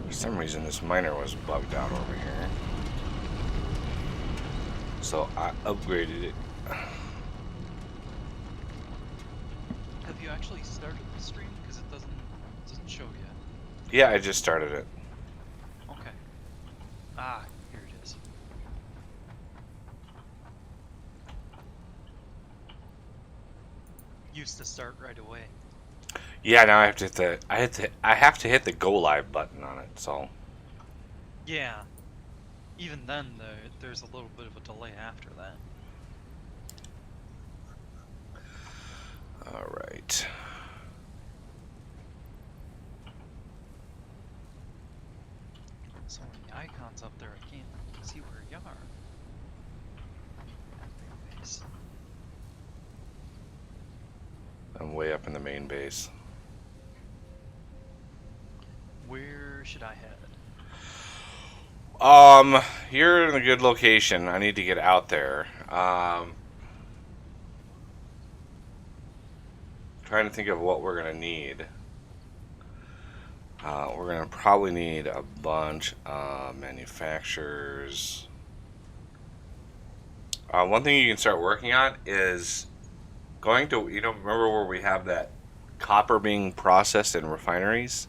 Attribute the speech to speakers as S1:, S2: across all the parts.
S1: For some reason, this miner was bugged out over here. So I upgraded it.
S2: Have you actually started the stream? Because it doesn't show yet.
S1: Yeah, I just started it.
S2: Okay. Ah, here it is. Used to start right away.
S1: Yeah, now I have to hit the I have to hit the go live button on it. So
S2: Yeah. Even then, there's a little bit of a delay after that.
S1: all right.
S2: So many icons up there, I can't see where you are. Admin base.
S1: I'm way up in the main base.
S2: Where should I head?
S1: You're in a good location. I need to get out there. Trying to think of what we're gonna need. We're gonna probably need a bunch of manufacturers. One thing you can start working on is going to, remember where we have that copper being processed in refineries?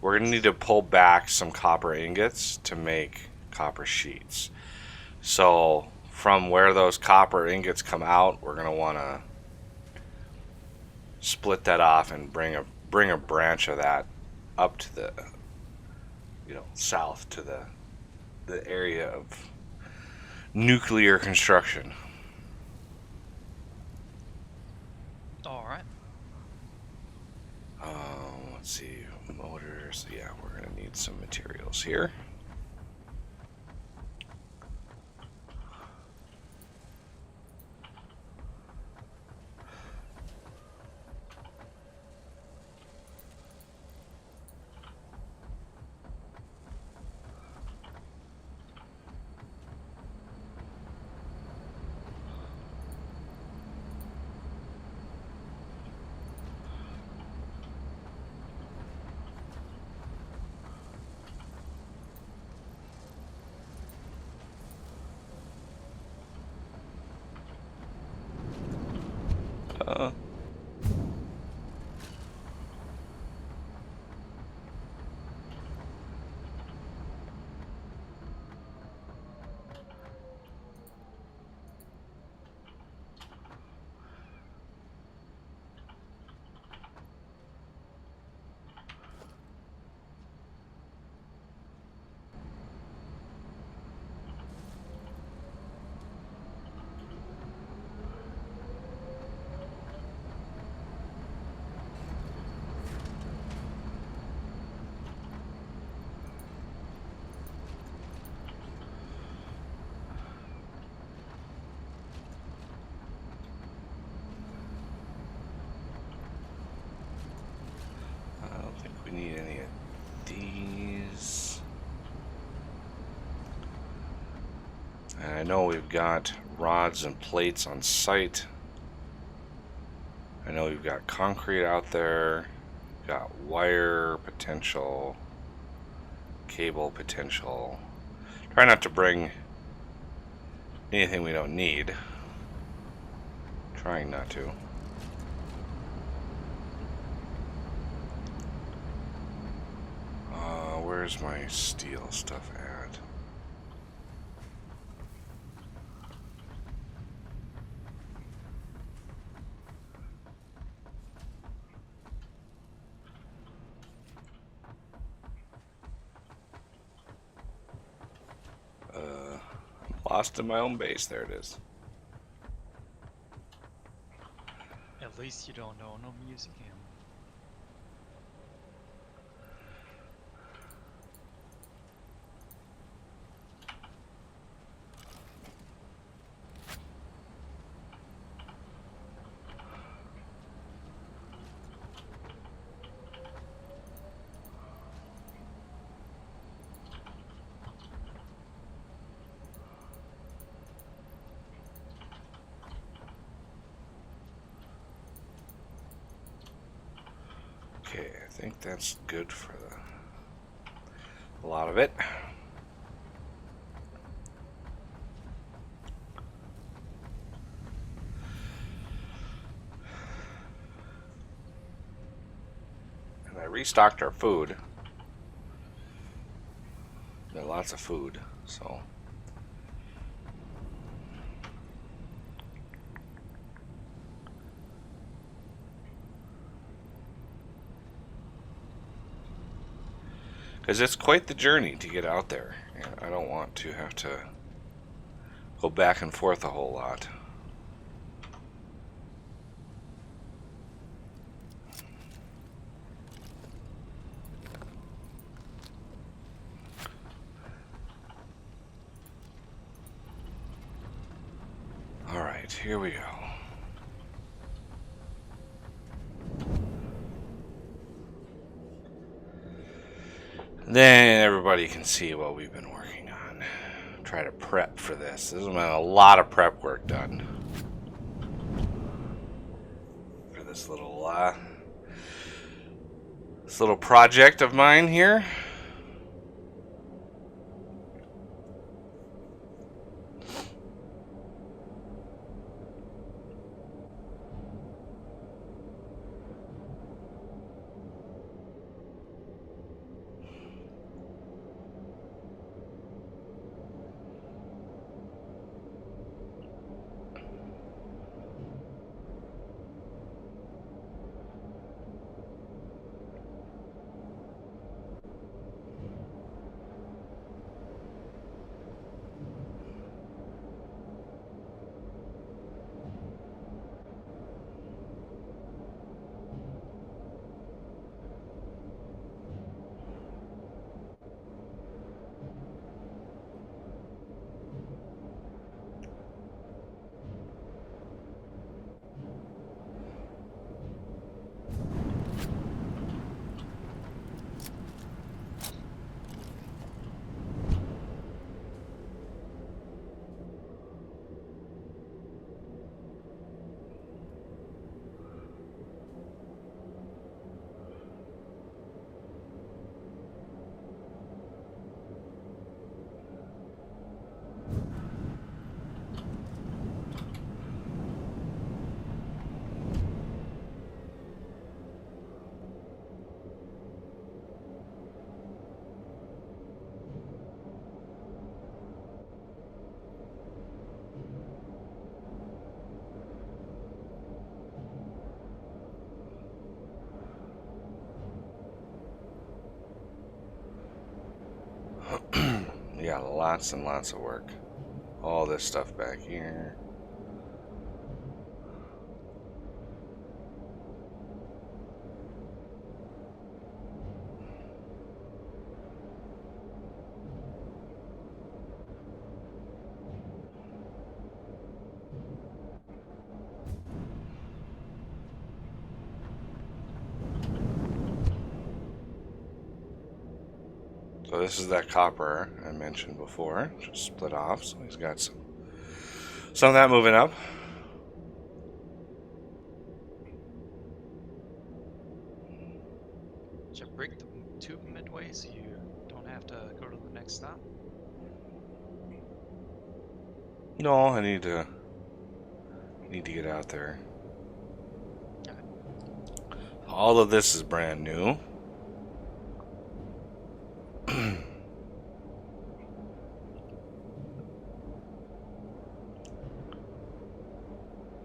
S1: We're going to need to pull back some copper ingots to make copper sheets. So from where those copper ingots come out, we're going to want to split that off and bring a branch of that up to the south to the area of nuclear construction.
S2: Alright.
S1: Let's see, motors. Yeah, we're gonna need some materials here. Uh, I don't think we need any of these. And I know we've got rods and plates on site. I know we've got concrete out there. We've got wire potential, cable potential. Try not to bring anything we don't need. Trying not to. Where's my steel stuff at? Lost in my own base. There it is.
S2: At least you don't own a museum.
S1: Okay, I think that's good for the... a lot of it. And I restocked our food. Got lots of food, so. Because it's quite the journey to get out there. I don't want to have to go back and forth a whole lot. Alright, here we go. Then everybody can see what we've been working on. Try to prep for this. There's been a lot of prep work done for this little project of mine here. Yeah, lots and lots of work. All this stuff back here. So this is that copper I mentioned before, just split off. So he's got some of that moving up.
S2: Should I break the tube midway so you don't have to go to the next stop?
S1: No, I need to get out there.
S2: Okay.
S1: All of this is brand new.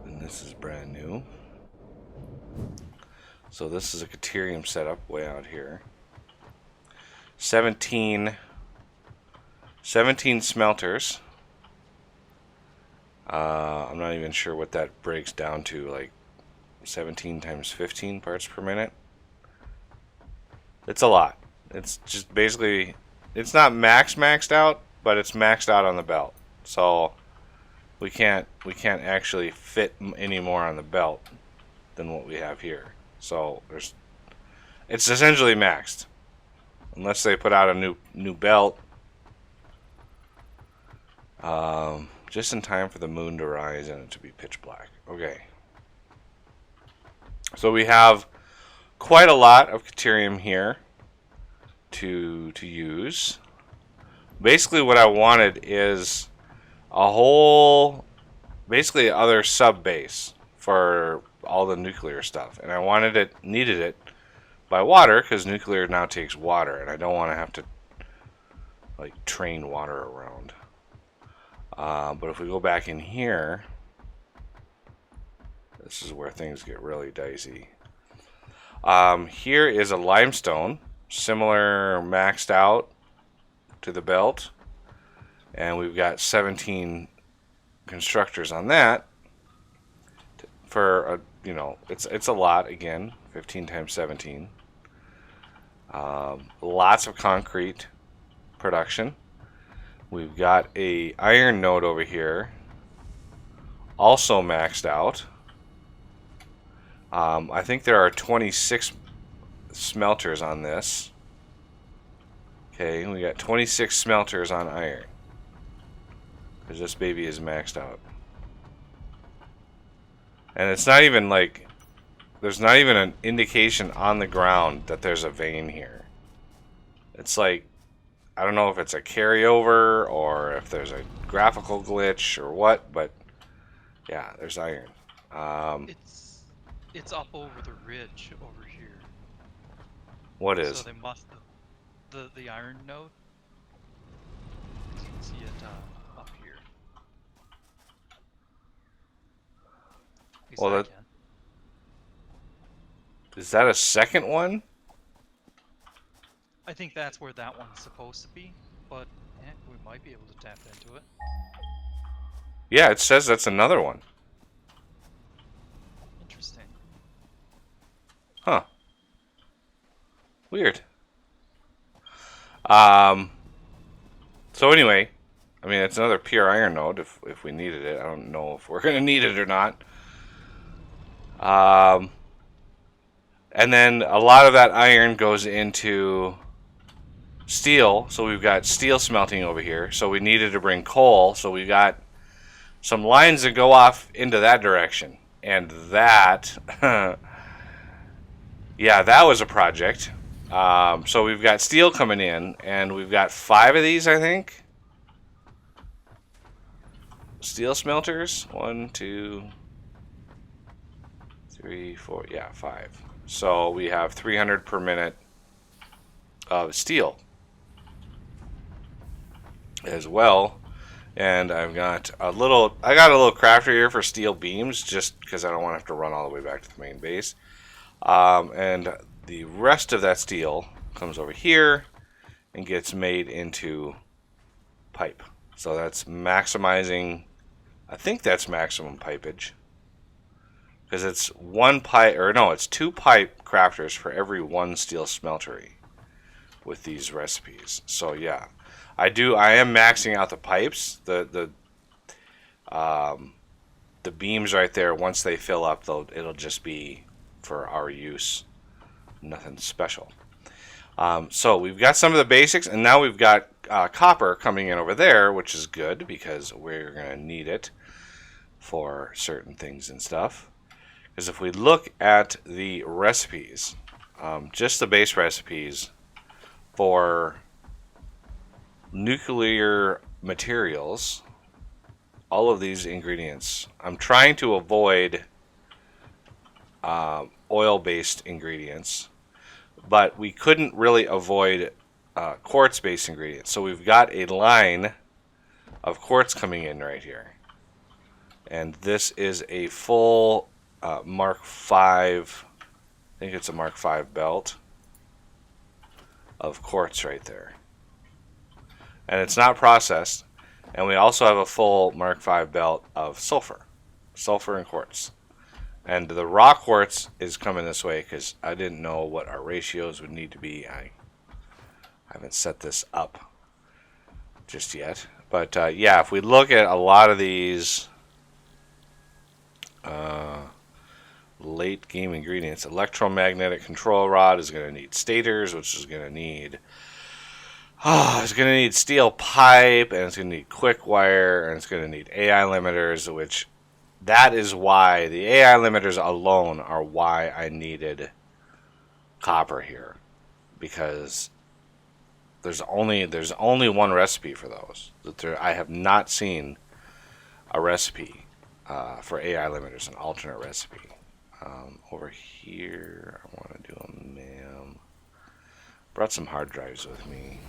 S1: And this is brand new. So this is a Caterium setup way out here. 17 smelters. I'm not even sure what that breaks down to, like 17 times 15 parts per minute. It's a lot. It's just basically, it's not maxed out, but it's maxed out on the belt. So we can't actually fit any more on the belt than what we have here. So it's essentially maxed, unless they put out a new belt. Just in time for the moon to rise and it to be pitch black. Okay. So we have quite a lot of Caterium here. to use. Basically, what I wanted is a whole, basically other sub base for all the nuclear stuff, and I needed it by water because nuclear now takes water, and I don't want to have to like train water around. But if we go back in here, this is where things get really dicey. Here is a limestone, similar maxed out to the belt, and we've got 17 constructors on that. For a, it's a lot again, 15 times 17. Lots of concrete production. We've got a iron node over here, also maxed out. I think there are 26 smelters on this. Okay, we got 26 smelters on iron. Because this baby is maxed out. And it's not even like, there's not even an indication on the ground that there's a vein here. It's like, I don't know if it's a carryover or if there's a graphical glitch or what, but yeah, there's iron.
S2: It's up over the ridge over here.
S1: What is?
S2: So they must have the iron node. You can see it up here.
S1: Well, is that a second one?
S2: I think that's where that one's supposed to be, but we might be able to tap into it.
S1: Yeah, it says that's another one.
S2: Interesting.
S1: Huh. Weird. So anyway, I mean, it's another pure iron node if we needed it. I don't know if we're going to need it or not. And then a lot of that iron goes into steel. So we've got steel smelting over here. So we needed to bring coal. So we got some lines that go off into that direction. And that, yeah, that was a project. So we've got steel coming in, and we've got 5 of these, I think. Steel smelters. 1, 2, 3, 4, yeah, 5. So we have 300 per minute of steel as well. And I've got a little crafter here for steel beams, just because I don't want to have to run all the way back to the main base. And the rest of that steel comes over here and gets made into pipe. So that's maximizing, I think that's maximum pipage. Because it's it's 2 pipe crafters for every 1 steel smeltery with these recipes. So yeah, I am maxing out the pipes. The beams right there, once they fill up, it'll just be for our use. Nothing special. So we've got some of the basics, and now we've got copper coming in over there, which is good because we're going to need it for certain things and stuff. Because if we look at the recipes, just the base recipes for nuclear materials, all of these ingredients, I'm trying to avoid oil-based ingredients, but we couldn't really avoid quartz-based ingredients. So we've got a line of quartz coming in right here. And this is a full Mark V, I think it's a Mark V belt of quartz right there. And it's not processed. And we also have a full Mark V belt of sulfur and quartz. And the raw quartz is coming this way because I didn't know what our ratios would need to be. I haven't set this up just yet. But yeah, if we look at a lot of these late game ingredients, electromagnetic control rod is going to need stators, which is going to need it's going to need steel pipe, and it's going to need quick wire, and it's going to need AI limiters, which that is why the AI limiters alone are why I needed copper here, because there's only one recipe for those. I have not seen a recipe for AI limiters, an alternate recipe. Over here, I want to do a MAM. Brought some hard drives with me.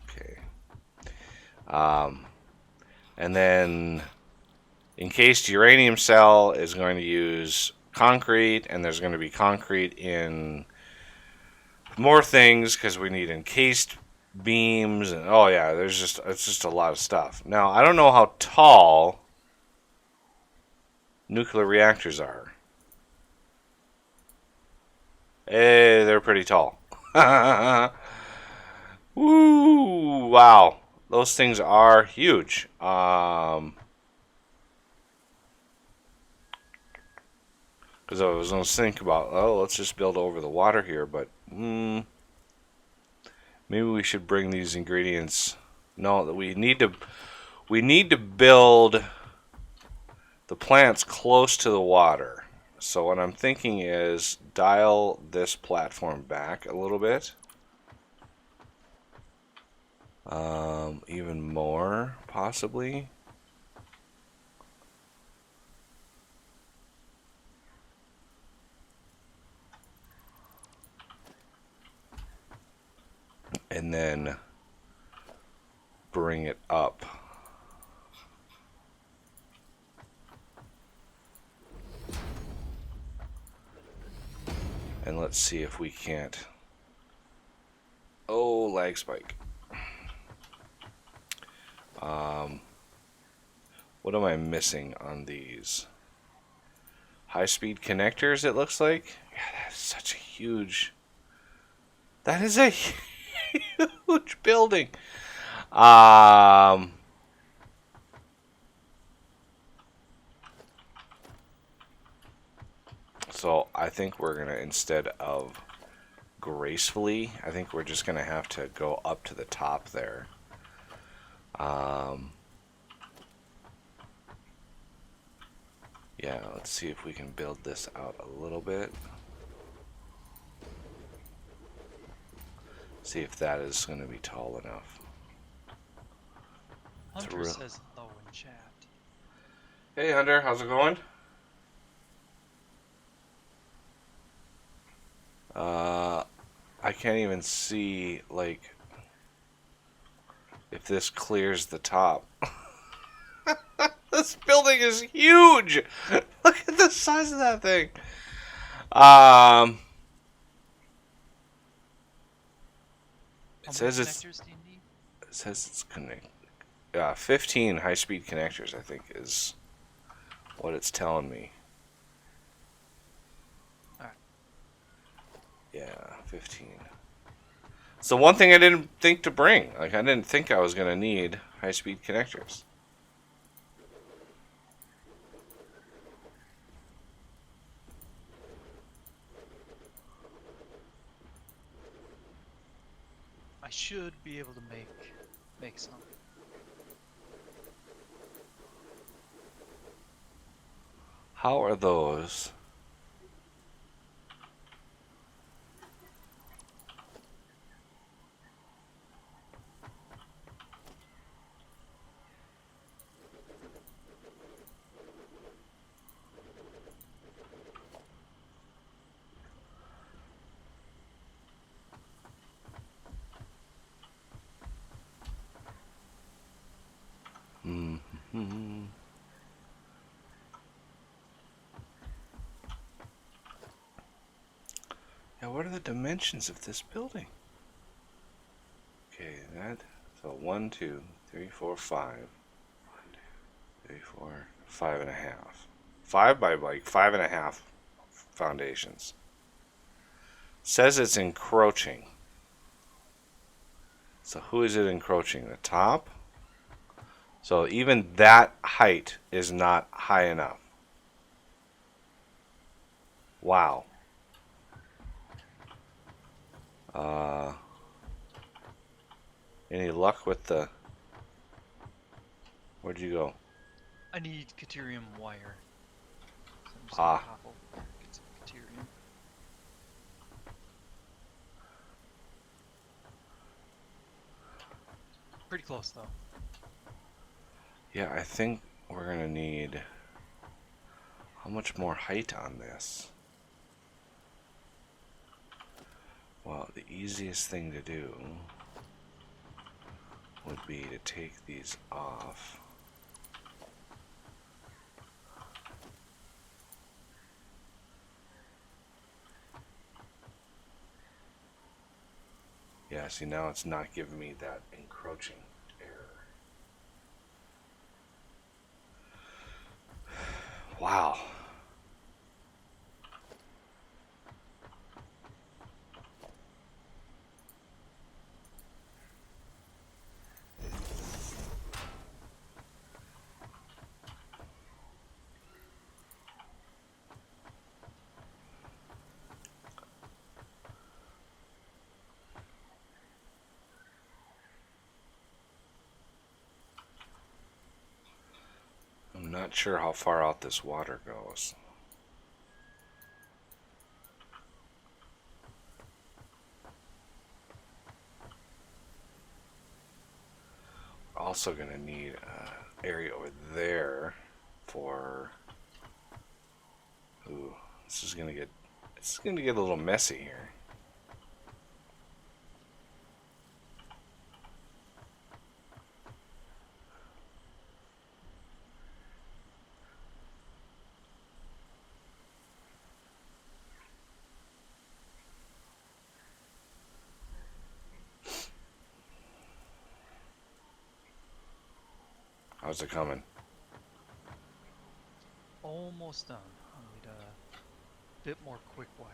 S1: Okay. And then encased uranium cell is going to use concrete, and there's going to be concrete in more things because we need encased beams, and oh yeah, it's just a lot of stuff. Now I don't know how tall nuclear reactors are. Hey, they're pretty tall. Woo! Wow, those things are huge. Because I was going to think about, oh, let's just build over the water here, but maybe we should bring these ingredients. No, we need to build the plants close to the water. So what I'm thinking is dial this platform back a little bit. Even more, possibly. And then bring it up. And let's see if we can't. Oh, lag spike. What am I missing on these? High-speed connectors, it looks like. Yeah, that's such a huge. That is a huge building. So I think we're gonna, instead of gracefully, I think we're just gonna have to go up to the top there. Yeah, let's see if we can build this out a little bit. See if that is going to be tall enough.
S2: Hunter says hello in chat.
S1: Hey Hunter, how's it going? I can't even see, like, if this clears the top. This building is huge! Look at the size of that thing. It says it's.
S2: Connectors do you need?
S1: It says it's connected. 15 high-speed connectors, I think, is what it's telling me.
S2: Alright.
S1: Yeah, 15. So one thing I didn't think to bring. Like, I didn't think I was going to need high-speed connectors.
S2: I should be able to make some.
S1: How are those? Yeah, what are the dimensions of this building? Okay, so 1, 2, 3, 4, 5. 1, 2, 3, 4, 5.5. 5 by like 5.5 foundations. Says it's encroaching. So who is it encroaching? The top? So even that height is not high enough. Wow. Any luck with the... Where'd you go?
S2: I need Caterium wire. So I'm just
S1: Ah.
S2: gonna hop over there and get some Caterium. Pretty close though.
S1: Yeah, I think we're gonna need... How much more height on this? Well, the easiest thing to do would be to take these off. Yeah, see, now it's not giving me that encroaching error. Wow. I'm not sure how far out this water goes. We're also gonna need an area over there for... Ooh, this is gonna get... It's gonna get a little messy here. How's it coming?
S2: Almost done. I need a bit more quick wire.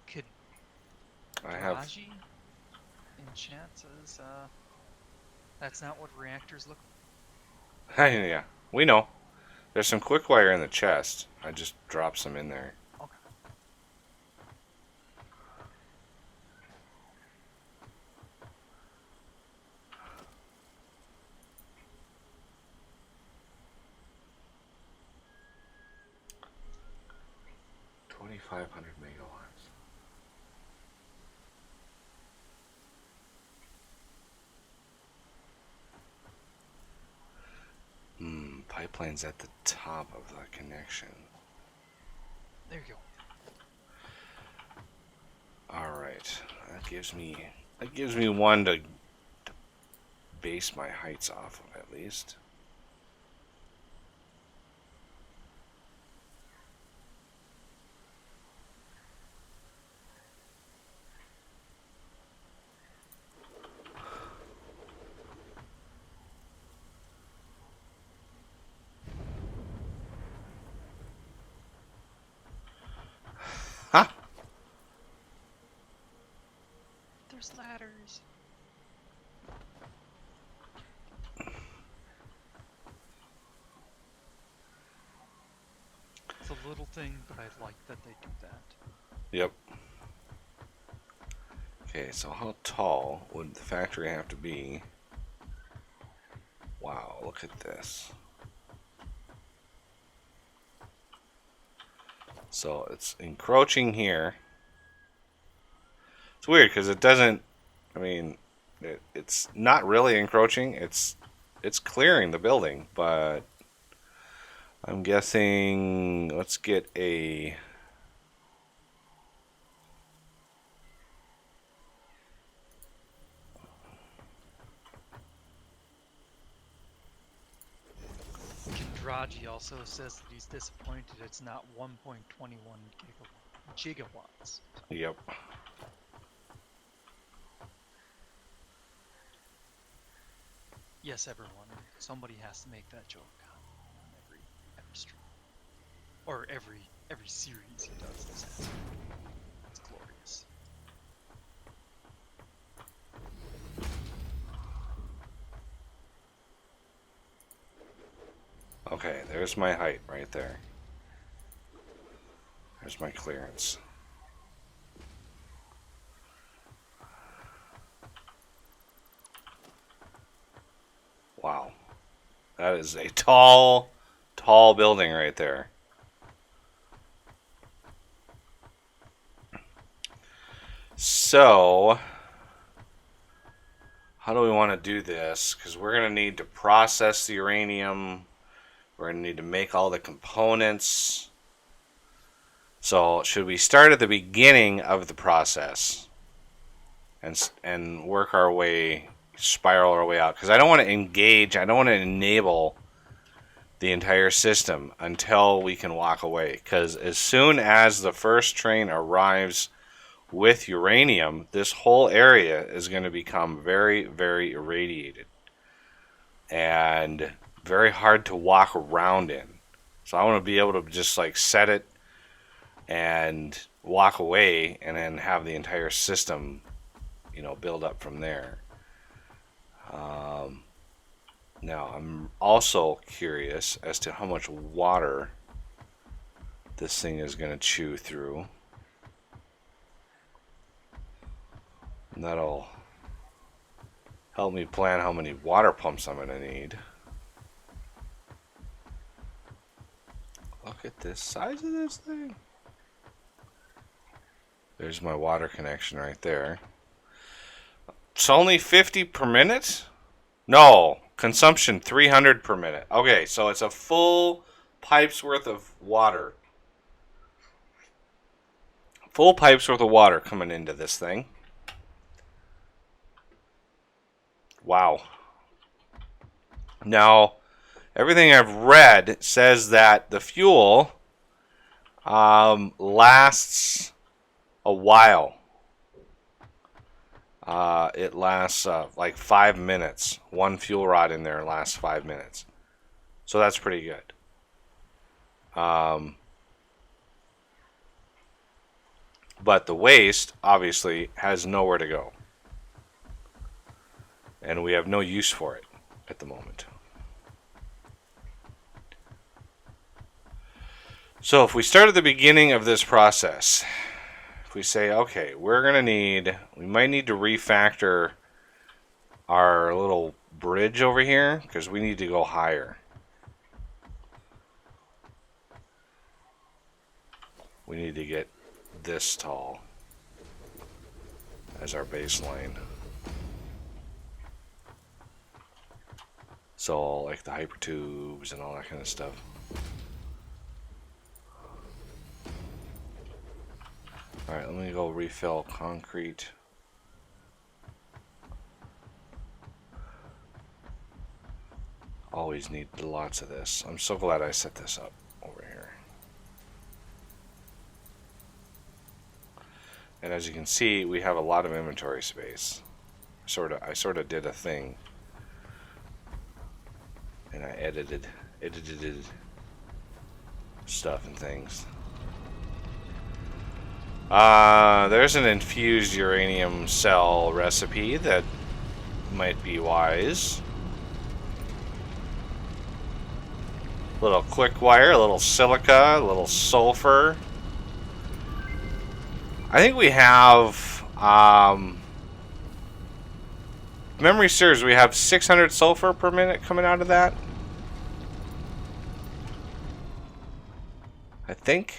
S2: Could
S1: I have...
S2: Raji in chat says that's not what reactors look
S1: Yeah, we know. There's some quick wire in the chest. I just dropped some in there.
S2: like. Okay.
S1: 2,500 megawatts. Pipeline's at the top of the connection.
S2: There you go.
S1: All right, that gives me one to base my heights off of at least. Ha!
S2: There's ladders. It's a little thing, but I like that they do that.
S1: Yep. Okay, so how tall would the factory have to be? Wow, look at this. So it's encroaching here. It's weird because it doesn't. I mean, it's not really encroaching. It's clearing the building, but I'm guessing. Let's get a.
S2: Kendraji also says that he's disappointed it's not 1.21 gigawatts.
S1: Yep.
S2: Yes, everyone. Somebody has to make that joke on every stream. Or every series he does this. It's glorious.
S1: Okay, there's my height right there. There's my clearance. Wow. That is a tall building right there. So, how do we want to do this? Because we're going to need to process the uranium. We're going to need to make all the components. So, should we start at the beginning of the process and work our way, spiral our way out? Because I don't want to engage, I don't want to enable the entire system until we can walk away. Because as soon as the first train arrives with uranium, this whole area is going to become very, very irradiated and very hard to walk around in. So I want to be able to just like set it and walk away and then have the entire system, build up from there. Now, I'm also curious as to how much water this thing is going to chew through. And that'll help me plan how many water pumps I'm going to need. Look at this size of this thing. There's my water connection right there. It's only 50 per minute? No, consumption 300 per minute. Okay, so it's a full pipe's worth of water. Full pipe's worth of water coming into this thing. Wow. Now, everything I've read says that the fuel lasts a while. It lasts like 5 minutes. One fuel rod in there lasts 5 minutes. So that's pretty good. But the waste, obviously, has nowhere to go. And we have no use for it at the moment. So if we start at the beginning of this process, if we say, okay, we might need to refactor our little bridge over here because we need to go higher. We need to get this tall as our baseline. So like the hypertubes and all that kind of stuff. Alright, let me go refill concrete. Always need lots of this. I'm so glad I set this up over here. And as you can see, we have a lot of inventory space. I sort of did a thing. And I edited stuff and things. There's an infused uranium cell recipe that might be wise. A little quick wire, a little silica, a little sulfur. I think we have, if memory serves, we have 600 sulfur per minute coming out of that. I think.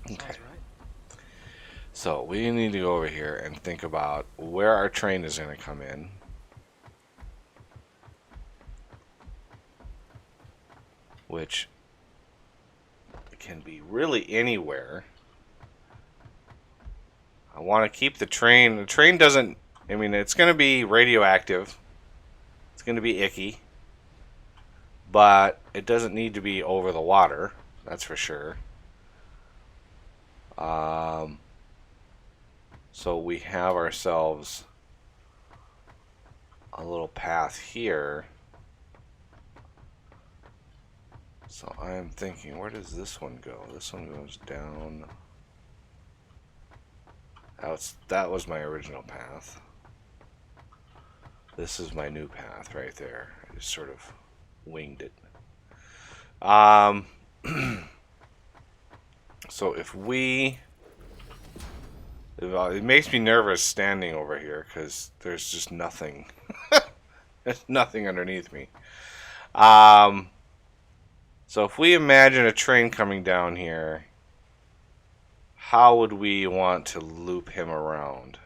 S1: Okay.
S2: Sounds right.
S1: So we need to go over here and think about where our train is going to come in. Which can be really anywhere. I want to keep the train. The train doesn't, I mean, it's going to be radioactive. It's going to be icky. But it doesn't need to be over the water. That's for sure. So we have ourselves a little path here. So I'm thinking, where does this one go? This one goes down. That was my original path. This is my new path right there. I just sort of winged it. So if it makes me nervous standing over here because there's just nothing. There's nothing underneath me. So if we imagine a train coming down here, how would we want to loop him around?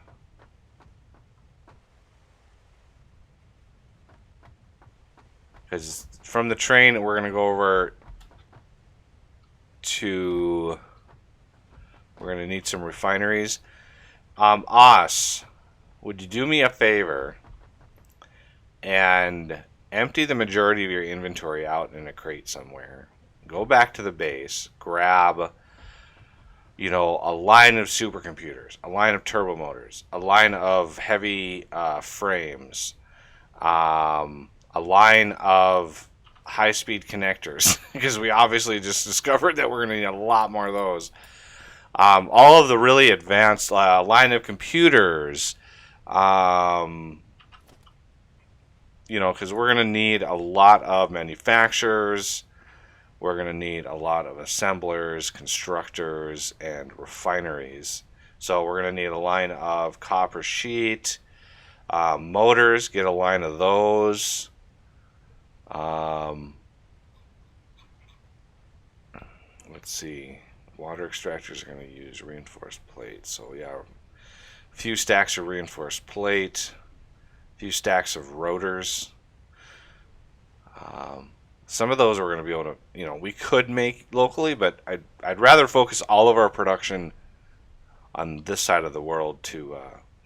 S1: Because from the train, we're going to go over to... We're going to need some refineries. Os, would you do me a favor and empty the majority of your inventory out in a crate somewhere? Go back to the base, grab, you know, a line of supercomputers, a line of turbo motors, a line of heavy frames, a line of high-speed connectors, because we obviously just discovered that we're going to need a lot more of those. All of the really advanced line of computers, you know, because we're going to need a lot of manufacturers. We're going to need a lot of assemblers, constructors, and refineries. So we're going to need a line of copper sheet, motors, get a line of those. Let's see. Water extractors are going to use reinforced plate. So yeah, a few stacks of reinforced plate, a few stacks of rotors. Some of those we're going to be able to, you know, we could make locally, but I'd rather focus all of our production on this side of the world to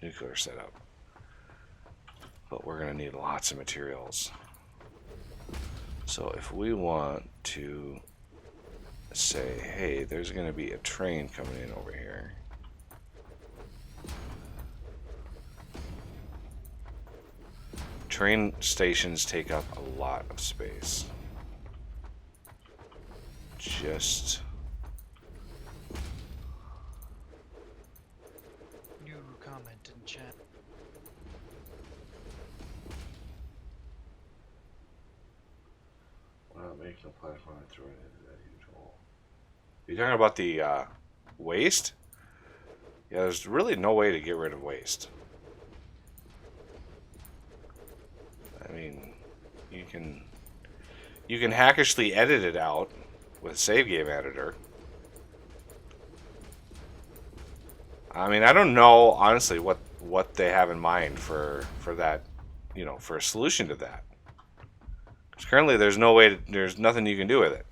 S1: nuclear setup. But we're going to need lots of materials. So if we want to say, hey, there's going to be a train coming in over here. Train stations take up a lot of space. Just...
S2: New comment in chat.
S1: Why not make a platform and throw it into that huge hole? You talking about the waste? Yeah, there's really no way to get rid of waste. I mean, you can hackishly edit it out with save game editor. I mean, I don't know honestly what they have in mind for that, you know, for a solution to that. Because currently there's no way to, there's nothing you can do with it.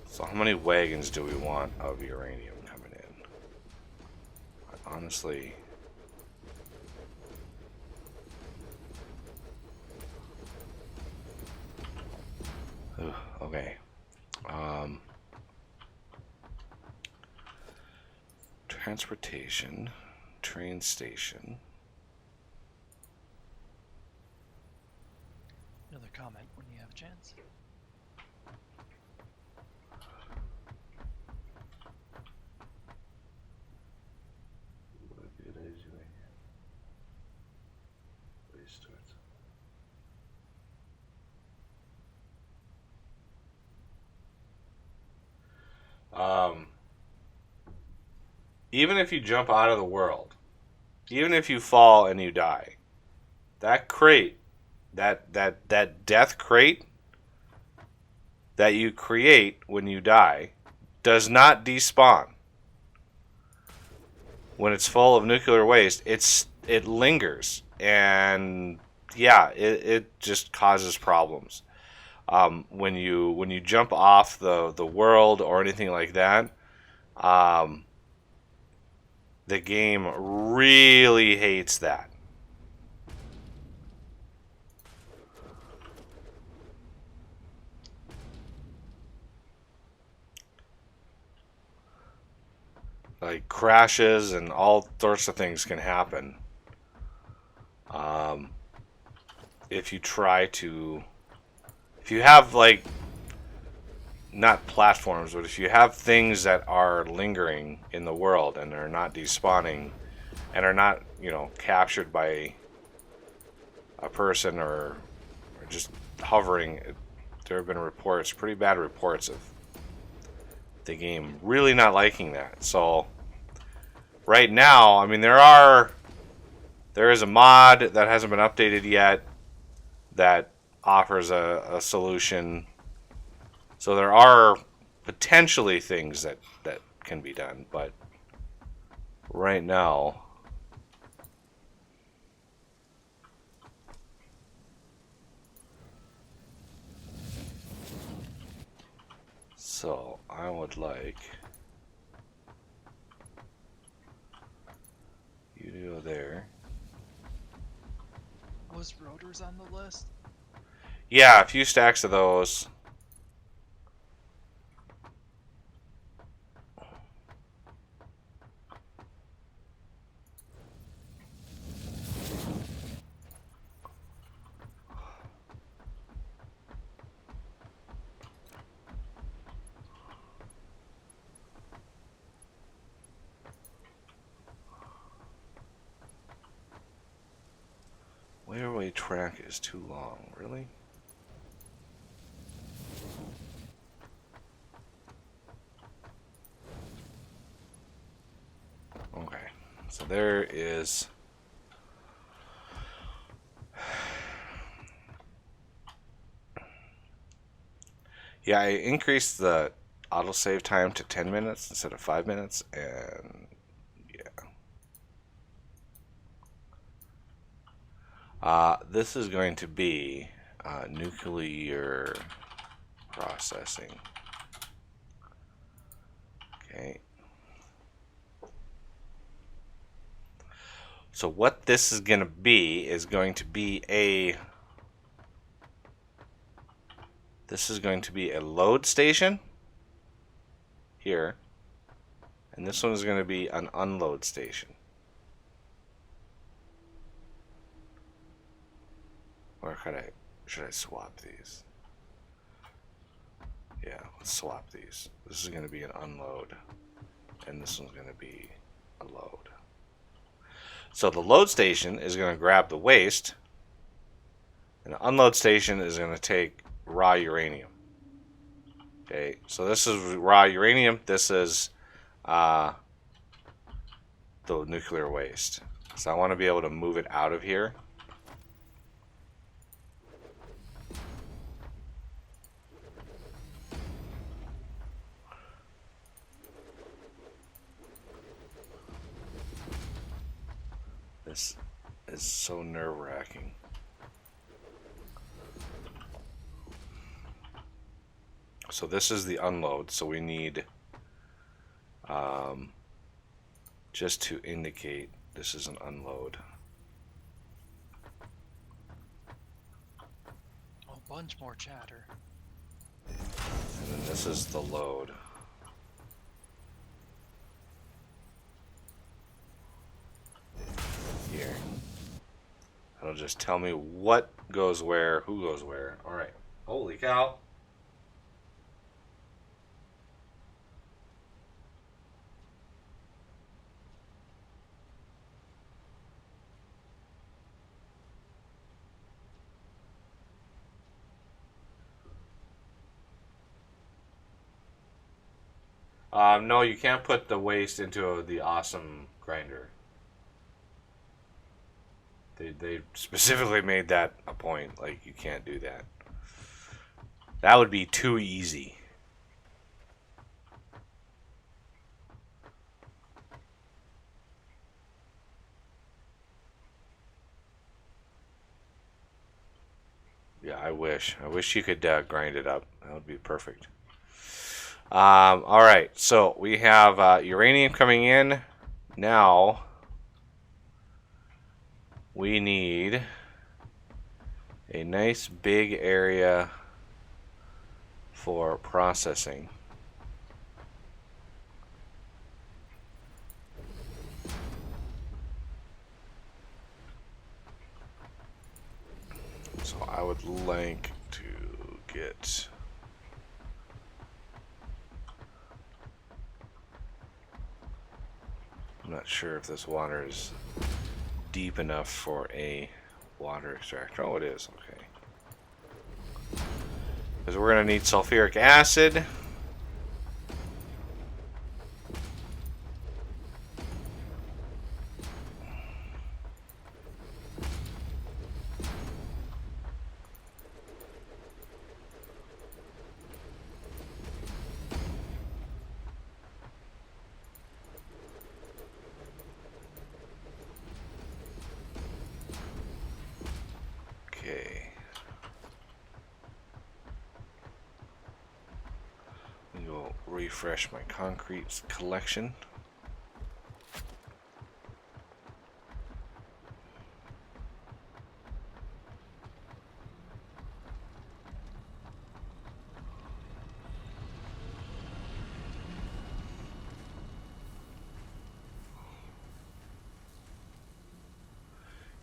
S1: So how many wagons do we want of uranium coming in? Honestly... Okay. Transportation, train station.
S2: Another comment when you have a chance. Even if you jump out of the world, even if you fall and you die, that crate, that death crate that you create when you die does not despawn. When it's full of nuclear waste, it lingers, and yeah, it just causes problems. When you jump off the world or anything like that, the game really hates that. Like crashes and all sorts of things can happen. if you try to, if you have like, not platforms, but if you have things that are lingering in the world and are not despawning and are not, captured by a person or just hovering, there have been reports, pretty bad reports of the game really not liking that. So right now, I mean, there is a mod that hasn't been updated yet that offers a solution. So there are potentially things that can be done, but right now, so I would like you to go there.
S3: Was rotors on the list?
S2: Yeah, a few stacks of those. Wayaway track is too long, really? Okay, so there is. Yeah, I increased the autosave time to 10 minutes instead of 5 minutes, and yeah. This is going to be nuclear processing. Okay. So what this is going to be a this is going to be a load station here, and this one is going to be an unload station. Or should I swap these? Yeah, let's swap these. This is going to be an unload, and this one's going to be a load. So the load station is going to grab the waste, and the unload station is going to take raw uranium. Okay, so this is raw uranium. This is the nuclear waste. So I want to be able to move it out of here. This is so nerve-wracking. So this is the unload. So we need just to indicate this is an unload.
S3: A bunch more chatter.
S2: And then this is the load. Here. It'll just tell me what goes where, who goes where. Alright. Holy cow. No, you can't put the waste into the awesome grinder. They specifically made that a point. Like, you can't do that. That would be too easy. Yeah, I wish. I wish you could grind it up. That would be perfect. All right, so we have uranium coming in. Now we need a nice big area for processing. So
S1: I would like to get... I'm not sure if this water is deep enough for a water extractor. Oh, it is. Okay. Because we're going to need sulfuric acid. Okay. We will refresh my concrete collection.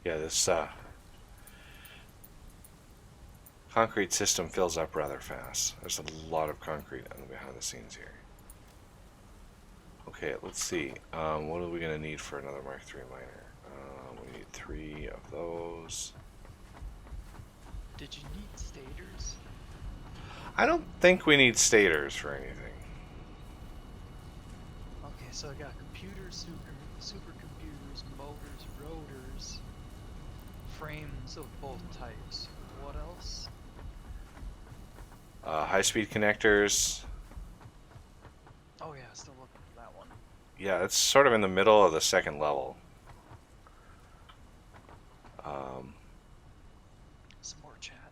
S1: Yeah, this concrete system fills up rather fast. There's a lot of concrete on the behind the scenes here. Okay, let's see. What are we going to need for another Mark III miner? We need 3 of those.
S3: Did you need stators?
S1: I don't think we need stators for anything.
S3: Okay, so I got computers, supercomputers, motors, rotors, frames of both types. What else?
S1: High-speed connectors.
S3: Oh yeah, still looking for that one.
S1: Yeah, it's sort of in the middle of the second level.
S3: Some more chat.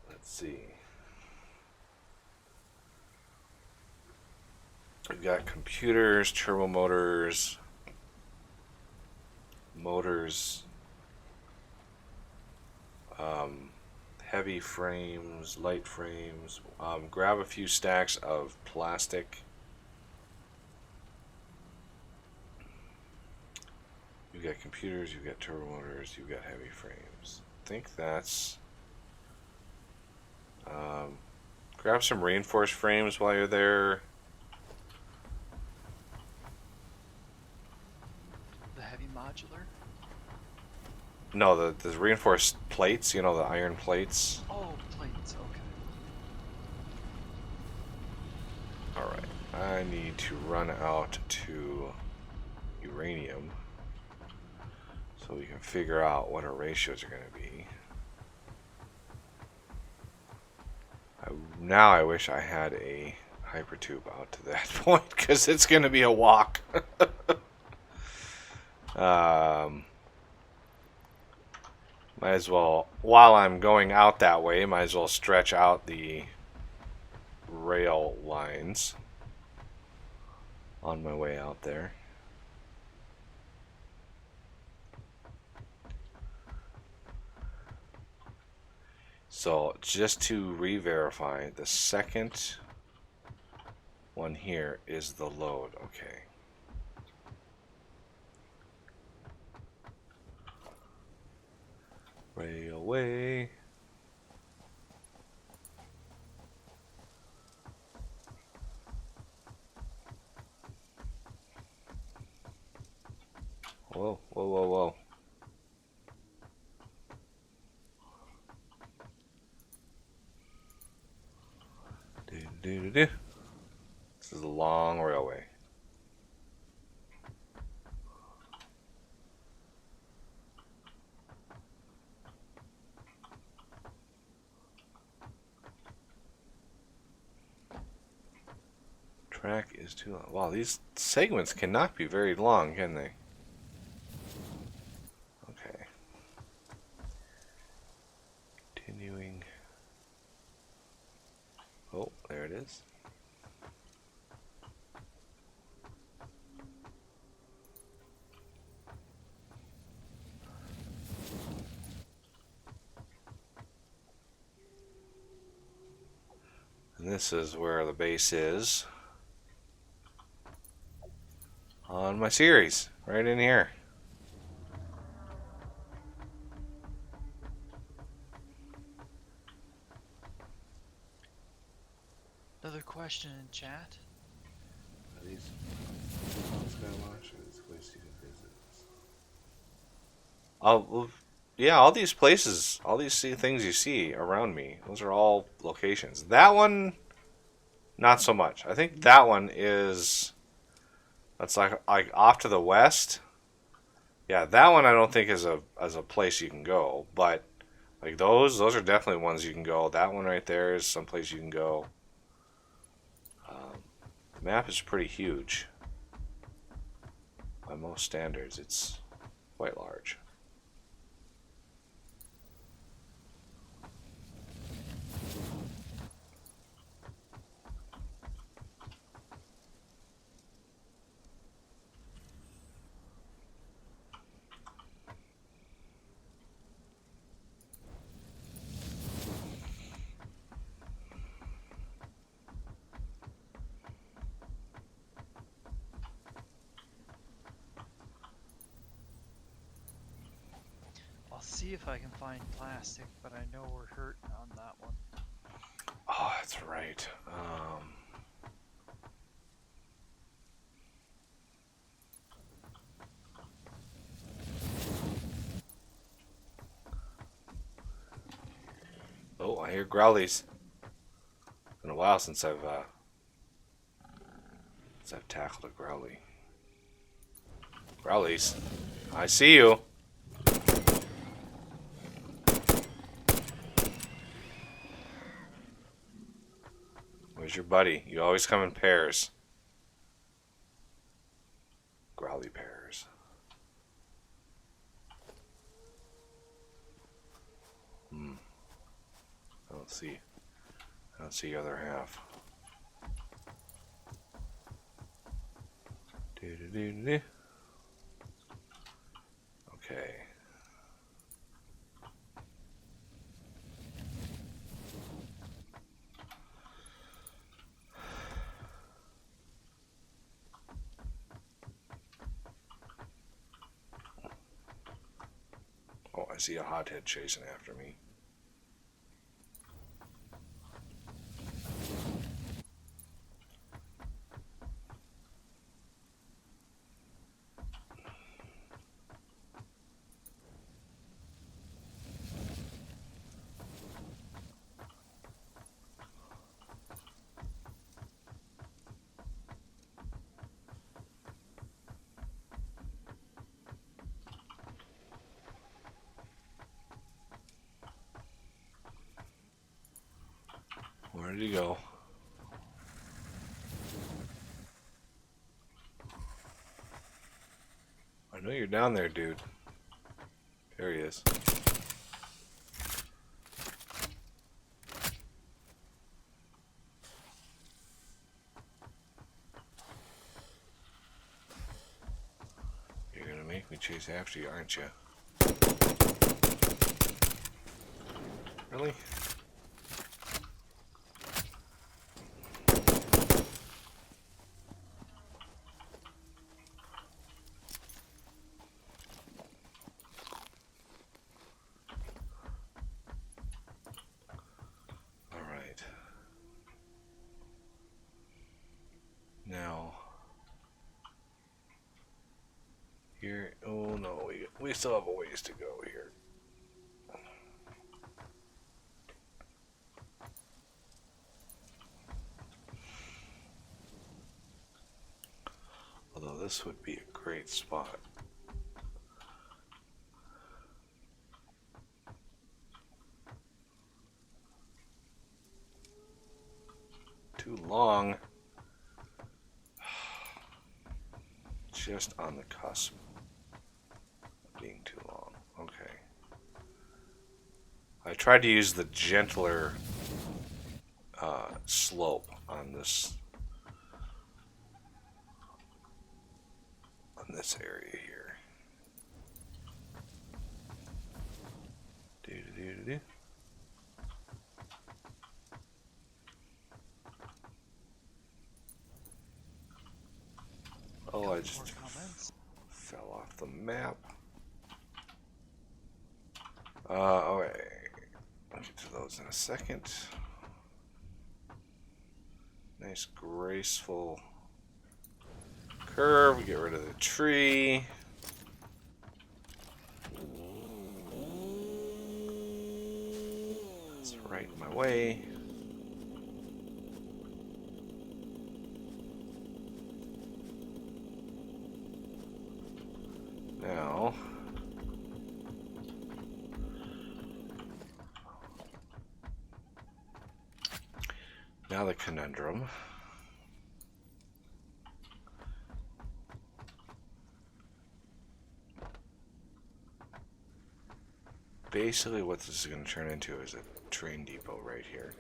S1: Let's see. We've got computers, turbo motors, heavy frames, light frames. Grab a few stacks of plastic. You've got computers, you've got turbo motors, you've got heavy frames. I think that's... grab some reinforced frames while you're there.
S3: The heavy modular.
S1: No, the reinforced plates, you know, the iron plates.
S3: Oh, plates. Okay.
S1: Alright, I need to run out to uranium so we can figure out what our ratios are going to be. Now I wish I had a hypertube out to that point because it's going to be a walk. Might as well, while I'm going out that way, might as well stretch out the rail lines on my way out there. So just to re-verify, the second one here is the load. Okay. Railway. Whoa, whoa, whoa, whoa. Do. This is a long railway. Track is too long. Wow, these segments cannot be very long, can they? Okay. Continuing. Oh, there it is. And this is where the base is on my series, right in here.
S3: question in chat.
S2: Are these Skywatch or this place you can visit? Well, yeah, all these places, all these things you see around me, those are all locations. That one, not so much. I think that one is that's like off to the west. Yeah, that one I don't think is a place you can go, but like those are definitely ones you can go. That one right there is someplace you can go. The map is pretty huge by most standards. It's quite large.
S3: I'll see if I can find plastic, but I know we're hurting on that one.
S2: Oh, that's right. Oh, I hear growlies. It's been a while since I've tackled a growly. Growlies, I see you. Where's your buddy? You always come in pairs. Growly pairs. I don't see. I don't see your other half. Do-do-do-do-do. Okay. Oh, I see a hothead chasing after me. Where did he go? I know you're down there, dude. There he is. You're gonna make me chase after you, aren't you? Really? Alright. Now, here. Oh no, we still have a ways to go here. Although this would be a great spot. Too long. Just on the cusp of being too long. Okay. I tried to use the gentler slope on this area here. Do. Oh, I just fell off the map. Okay. I'll get to those in a second.
S1: Nice graceful curve. Get rid of the tree. It's right in my way. Now, the conundrum. Basically, what this is going to turn into is a train depot right here.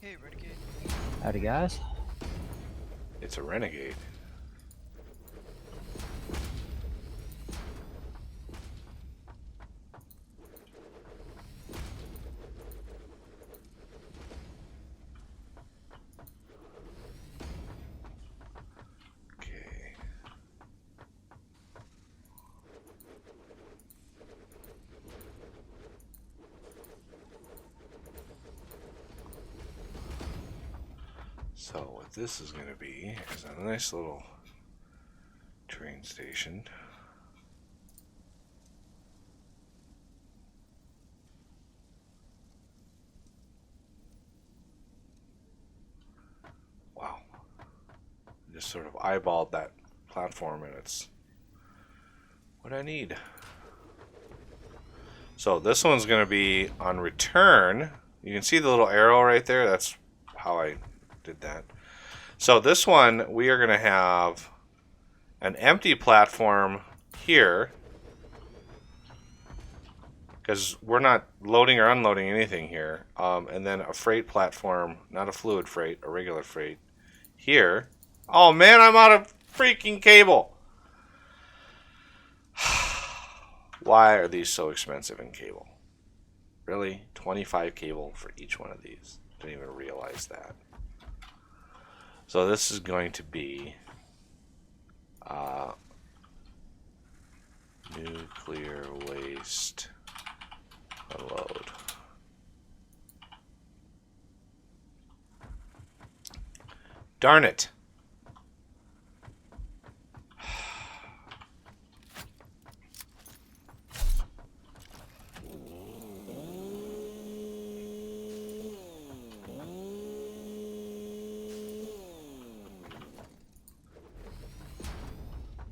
S3: Hey, Renegade.
S4: Howdy, guys.
S1: It's a renegade. Okay. So what this is going to be is a nice little train station. Wow. Just sort of eyeballed that platform and it's what I need. So this one's going to be on return. You can see the little arrow right there. That's how I did that. So this one, we are going to have an empty platform here because we're not loading or unloading anything here. And then a freight platform, not a fluid freight, a regular freight here. Oh man, I'm out of freaking cable. Why are these so expensive in cable? Really? 25 cable for each one of these. Didn't even realize that. So this is going to be nuclear waste unload. Darn it.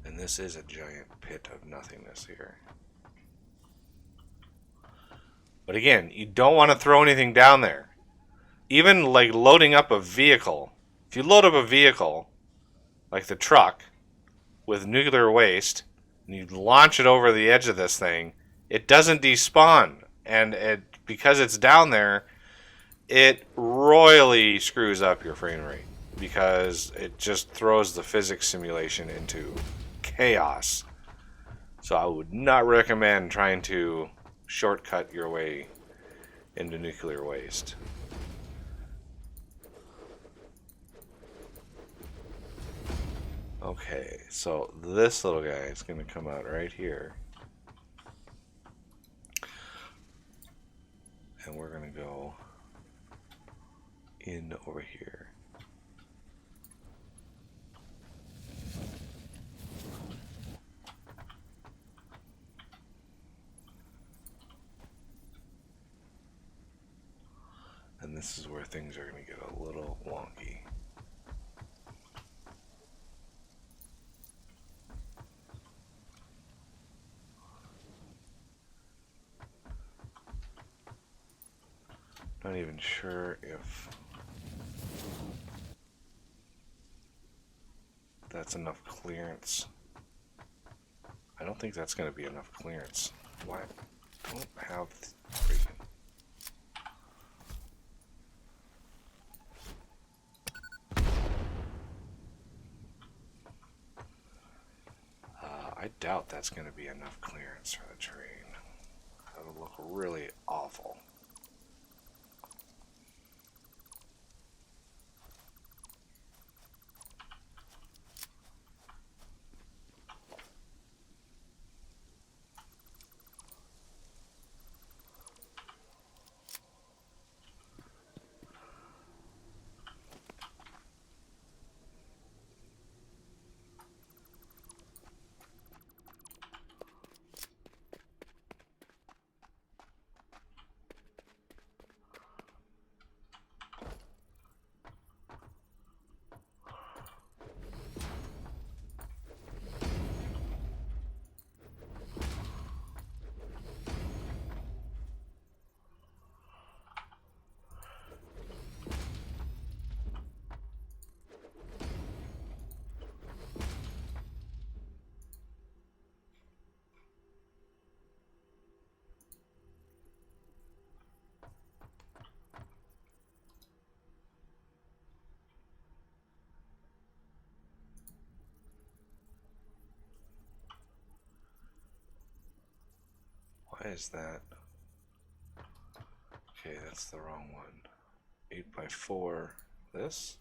S1: And this is a giant pit of nothingness here. But again, you don't want to throw anything down there. Even like loading up a vehicle. If you load up a vehicle, like the truck, with nuclear waste, and you launch it over the edge of this thing, it doesn't despawn. And because it's down there, it royally screws up your frame rate. Because it just throws the physics simulation into chaos. So I would not recommend trying to shortcut your way into nuclear waste. Okay, so this little guy is going to come out right here. And we're going to go in over here. And this is where things are going to get a little wonky. Not even sure if that's enough clearance. I don't think that's going to be enough clearance. Why? I don't have freaking... I doubt that's going to be enough clearance for the train. That would look really awful. Why is that? Okay, that's the wrong one. 8x4. This?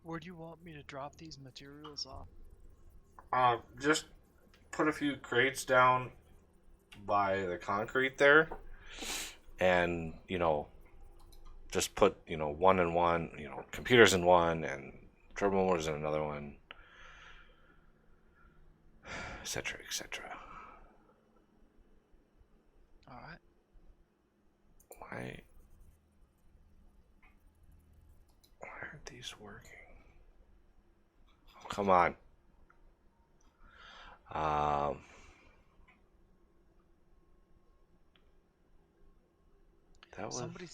S3: Where do you want me to drop these materials off?
S2: Just put a few crates down by the concrete there, and just put one in one, computers in one, and turbo motors in another one, etc., etc.
S3: All right.
S2: Why aren't these working? Oh, come on. That was
S3: Somebody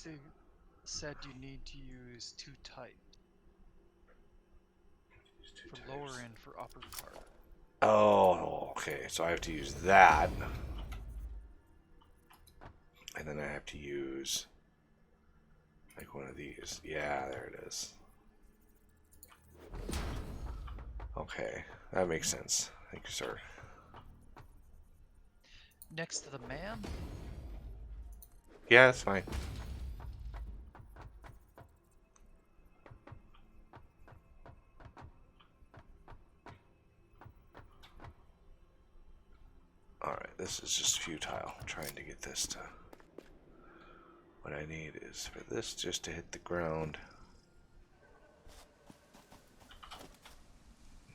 S3: said you need to use two types for lower and for upper part.
S2: Oh, okay. So I have to use that. And then I have to use like one of these. Yeah, there it is. Okay, that makes sense. Thank you, sir.
S3: Next to the man?
S2: Yeah, that's fine. Alright, this is just futile. Trying to get this to... What I need is for this just to hit the ground.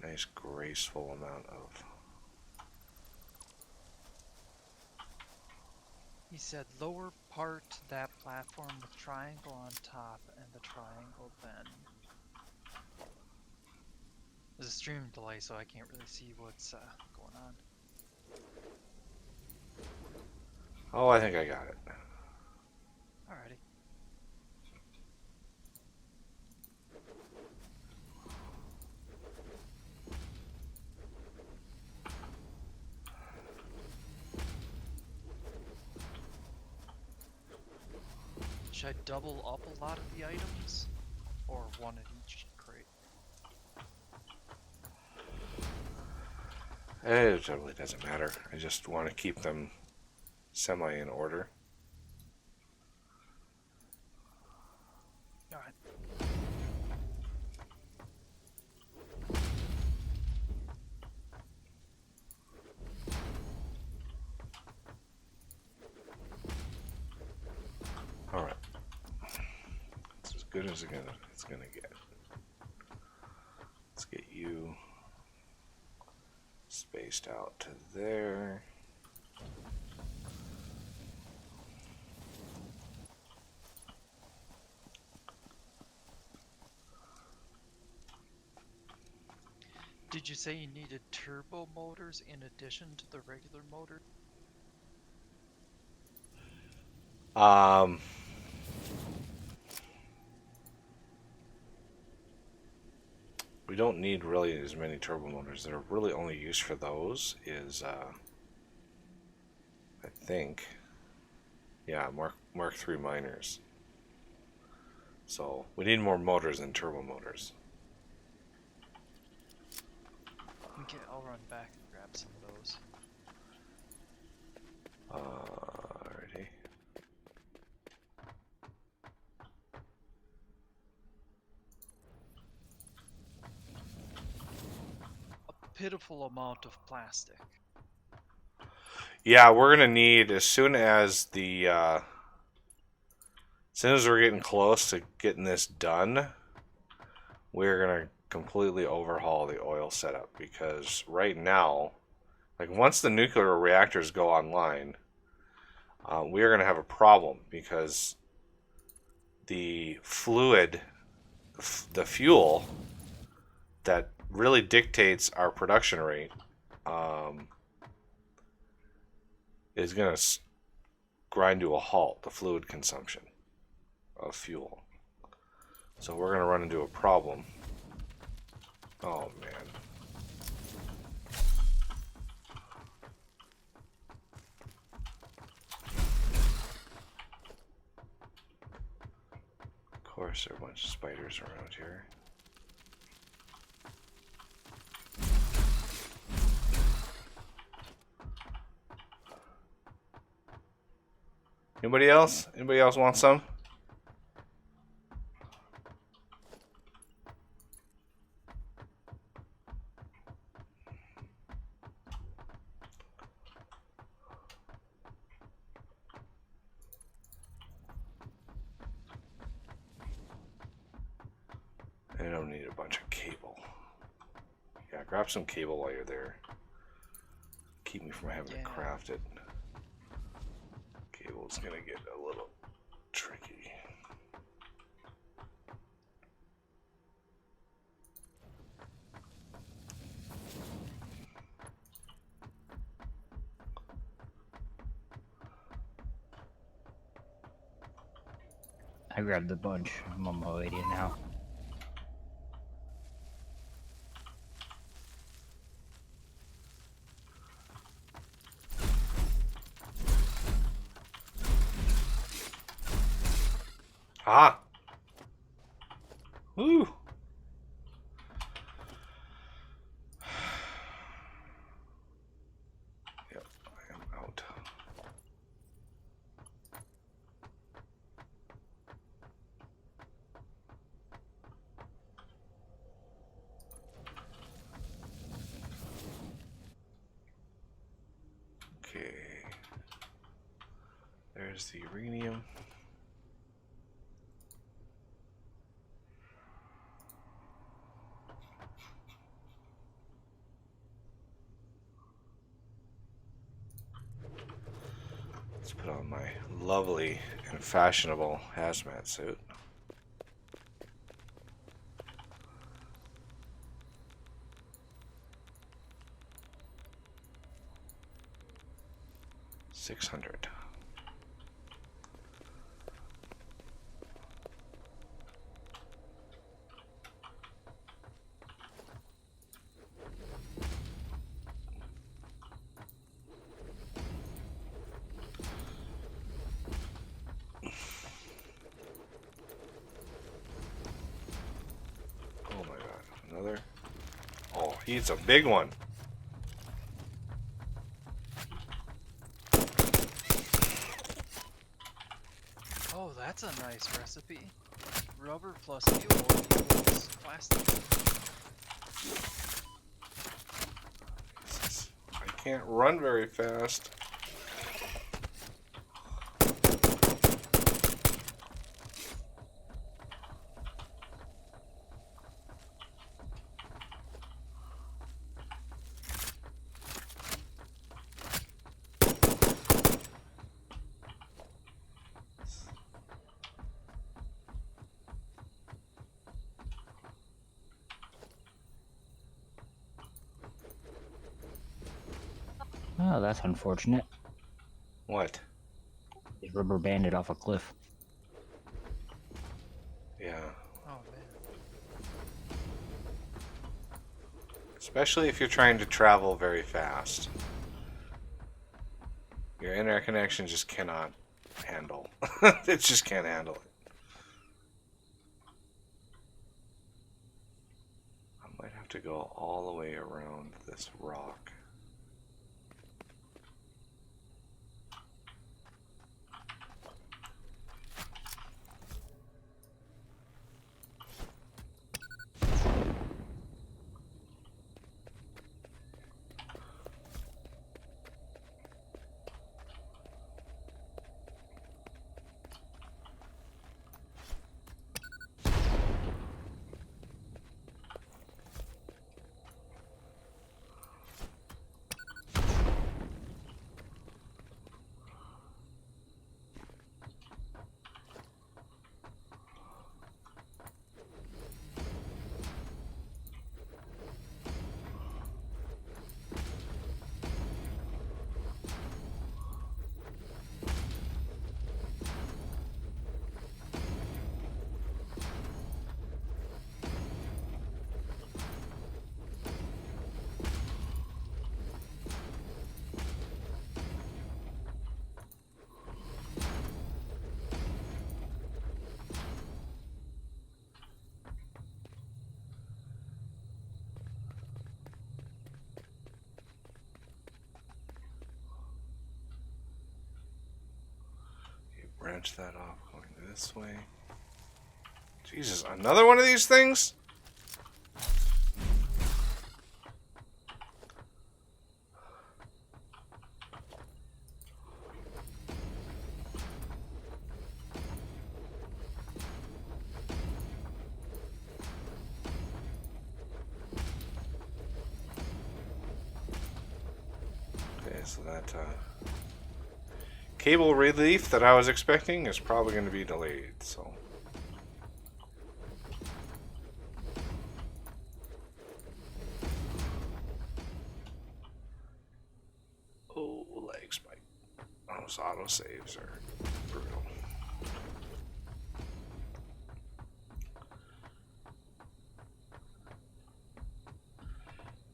S2: Nice graceful amount of...
S3: He said lower part that platform with triangle on top and the triangle then. There's a stream delay, so I can't really see what's going on.
S2: Oh, I think I got it.
S3: Alrighty. Should I double up a lot of the items? Or one in each crate?
S2: It really doesn't matter. I just want to keep them semi in order.
S3: Alright.
S2: Alright. It's as good as it's gonna get. Let's get you spaced out to there.
S3: Did you say you needed turbo motors in addition to the regular motor?
S2: We don't need really as many turbo motors. That are really only used for those is, I think, yeah, Mark III miners. So we need more motors than turbo motors.
S3: Okay, I'll run back and grab some of those.
S2: Alrighty.
S3: A pitiful amount of plastic.
S2: Yeah, we're gonna need as soon as we're getting close to getting this done, we're gonna completely overhaul the oil setup because right now, like once the nuclear reactors go online, we are gonna have a problem because the fluid, the fuel that really dictates our production rate, is gonna grind to a halt. The fluid consumption of fuel. So we're gonna run into a problem. Oh man. Of course there are a bunch of spiders around here. Anybody else? Anybody else want some? I don't need a bunch of cable. Yeah, grab some cable while you're there. Keep me from having to craft it. Cable's gonna get a little tricky.
S4: I grabbed a bunch. I'm on my way to you now.
S2: Ah! Woo! Yep, I am out. Okay. There's the uranium. Let's put on my lovely and fashionable hazmat suit. $600. Oh my god, another. Oh, he's a big one.
S3: Oh, that's a nice recipe. Rubber plus fuel equals plastic.
S2: I can't run very fast.
S4: Oh, that's unfortunate.
S2: What?
S4: They rubber banded off a cliff.
S2: Yeah.
S3: Oh man.
S2: Especially if you're trying to travel very fast. Your internet connection just cannot handle. It just can't handle it. I might have to go all the way around this rock.
S1: branch that off going this way. Jesus, another one of these things? Okay, so that cable relief that I was expecting is probably going to be delayed, so. Oh, leg spike. Those autosaves are brutal.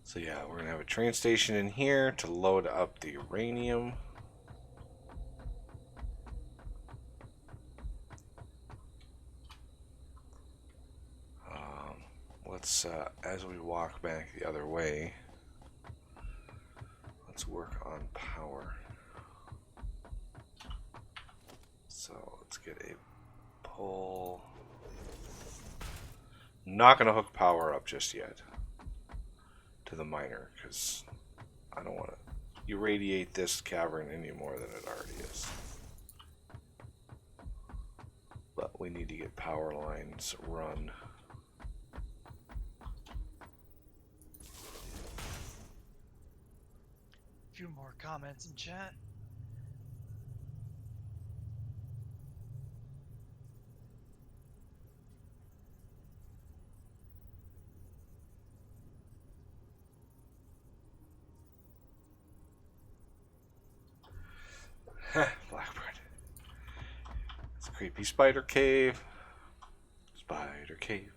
S1: So yeah, we're going to have a train station in here to load up the uranium. Let's, as we walk back the other way, let's work on power. So let's get a pull. Not going to hook power up just yet to the miner because I don't want to irradiate this cavern any more than it already is. But we need to get power lines run.
S3: A few more comments in chat.
S1: Blackbird. It's a creepy spider cave. Spider cave.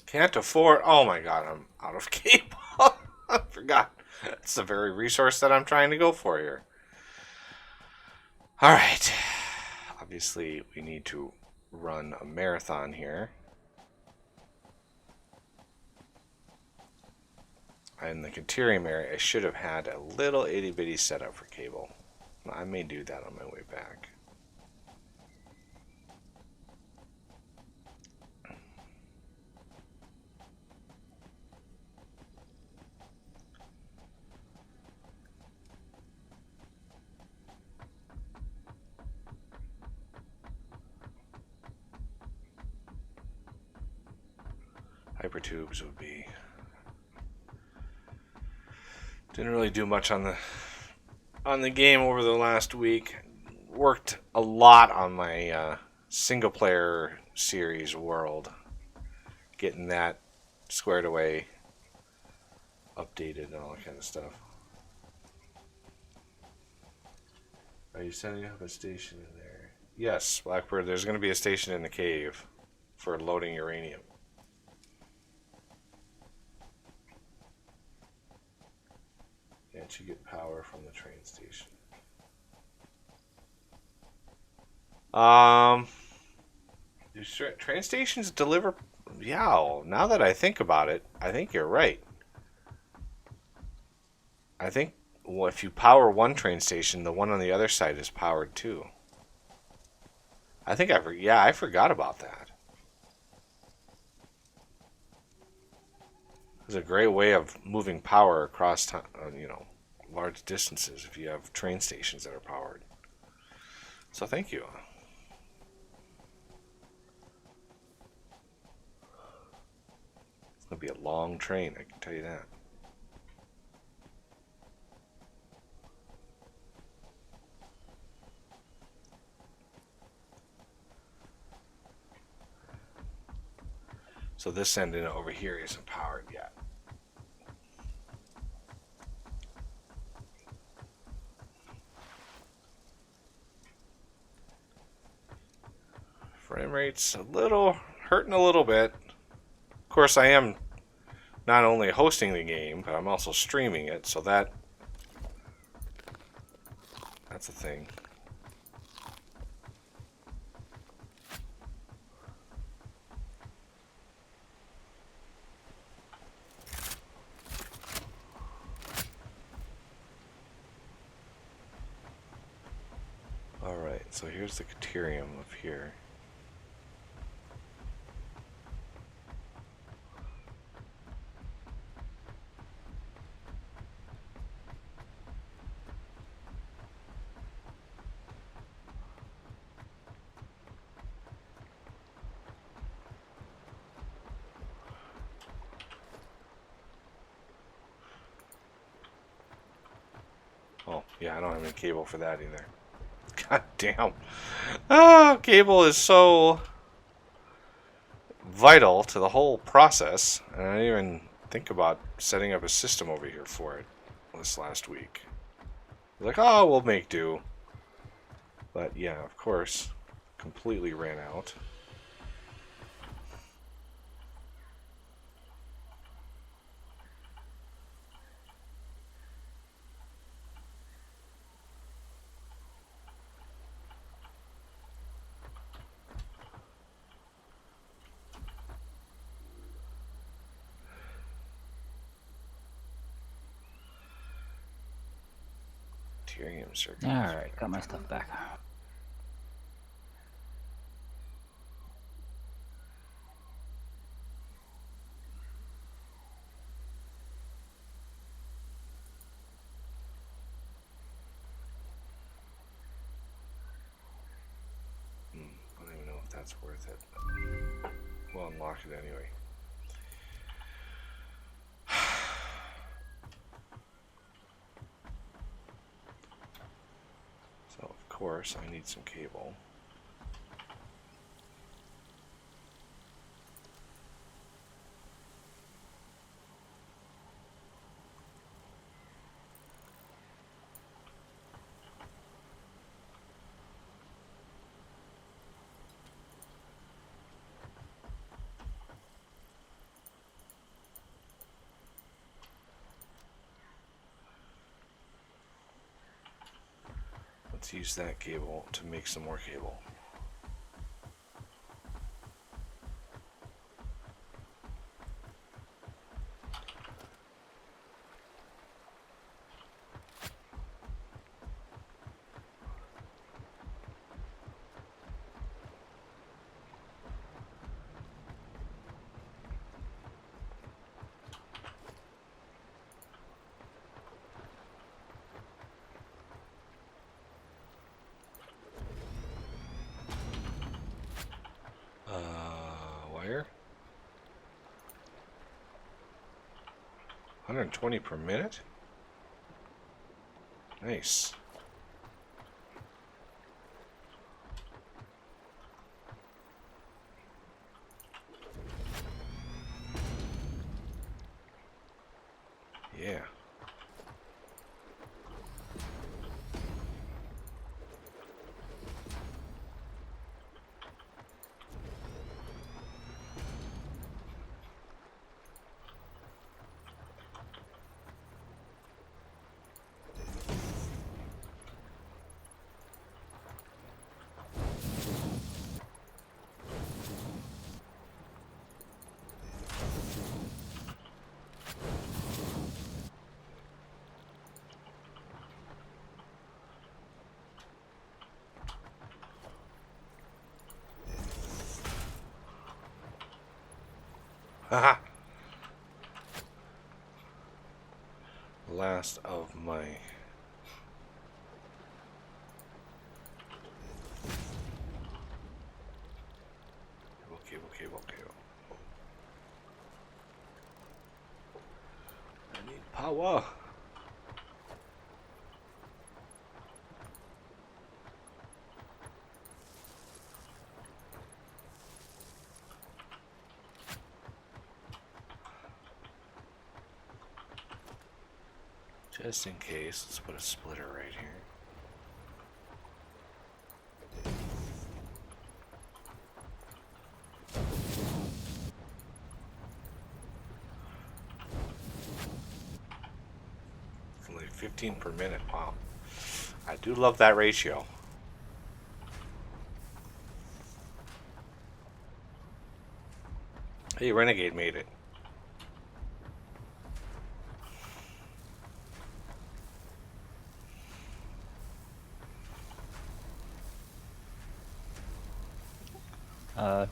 S1: Can't afford. Oh my god, I'm out of cable. I forgot. It's the very resource that I'm trying to go for here. Alright. Obviously, we need to run a marathon here. In the Caterium area, I should have had a little itty bitty setup for cable. I may do that on my way back. Hypertubes would be. Didn't really do much on the game over the last week. Worked a lot on my single player series world, getting that squared away, updated, and all that kind of stuff. Are you setting up a station in there? Yes, Blackbird. There's going to be a station in the cave for loading uranium. Can't you get power from the train station? Do train stations deliver? Yeah, now that I think about it, I think you're right. I think if you power one train station, the one on the other side is powered too. I think I forgot about that. It's a great way of moving power across large distances if you have train stations that are powered. So thank you. It's going to be a long train, I can tell you that. So this end over here isn't powered yet. Frame rate's hurting a little bit. Of course, I am
S2: not only hosting the game, but I'm also streaming it, so that's a thing. Alright, so here's the Caterium up here. Oh, yeah, I don't have any cable for that either. God damn. Ah, cable is so vital to the whole process. And I didn't even think about setting up a system over here for it this last week. Like, oh, we'll make do. But yeah, of course, completely ran out. Deuterium circuit.
S4: Alright, got my stuff back.
S2: I don't even know if that's worth it. But we'll unlock it anyway. So, of course, I need some cable. Let's use that cable to make some more cable. Wire? 120 per minute? Nice. Yeah. Haha! Last of my... Cable. I need power. Just in case, let's put a splitter right here. 15 per minute. Wow. I do love that ratio. Hey, Renegade made it.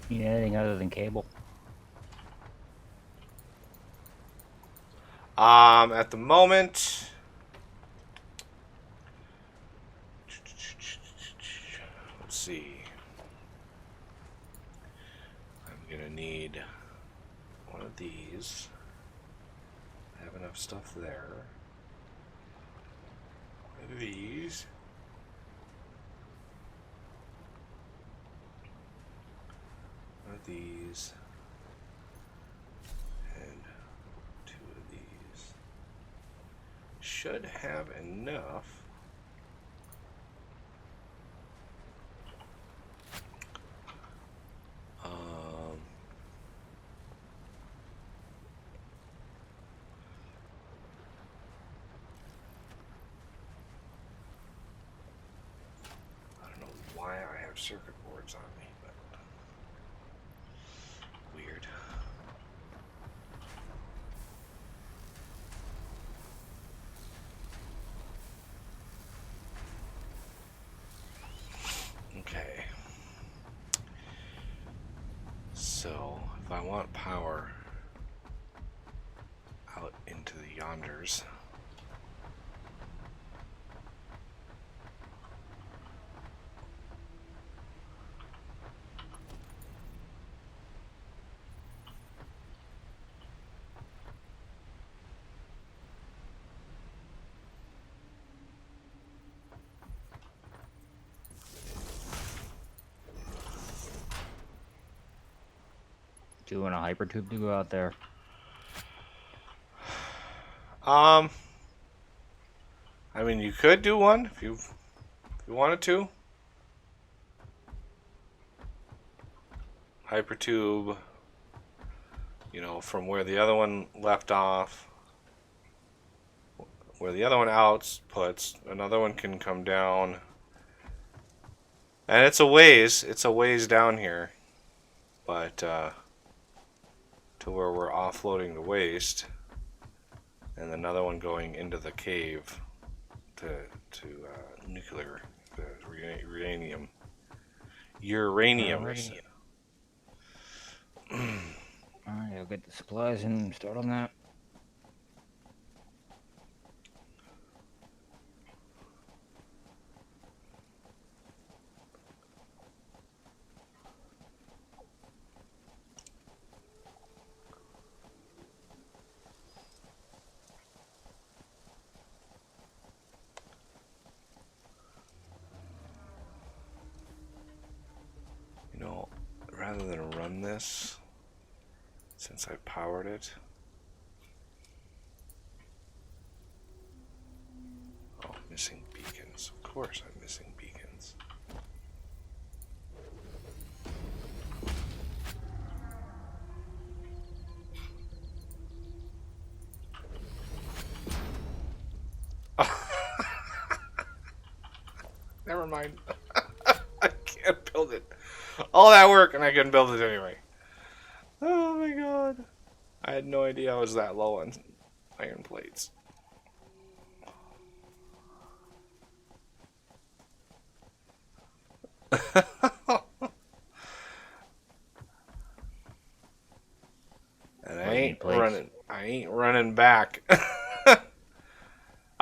S4: Need anything other than cable?
S2: At the moment, let's see. I'm gonna need one of these. I have enough stuff there. One of these. One of these. And two of these. Should have enough. I don't know why I have circuit boards on me, but weird. Okay. So, if I want power out into the yonders,
S4: Doing a hypertube to go out there.
S2: I mean, you could do one if you wanted to. Hypertube, you know, from where the other one left off, where the other one outputs, another one can come down. And it's a ways down here, but to where we're offloading the waste, and another one going into the cave to nuclear, the uranium.
S4: Alright, I'll get the supplies and start on that.
S2: You know, rather than run this, since I powered it. Oh, missing beacons. Of course I'm missing beacons. Never mind. I can't build it. All that work and I couldn't build it anyway. Oh my god. I had no idea I was that low on iron plates. And I ain't running back.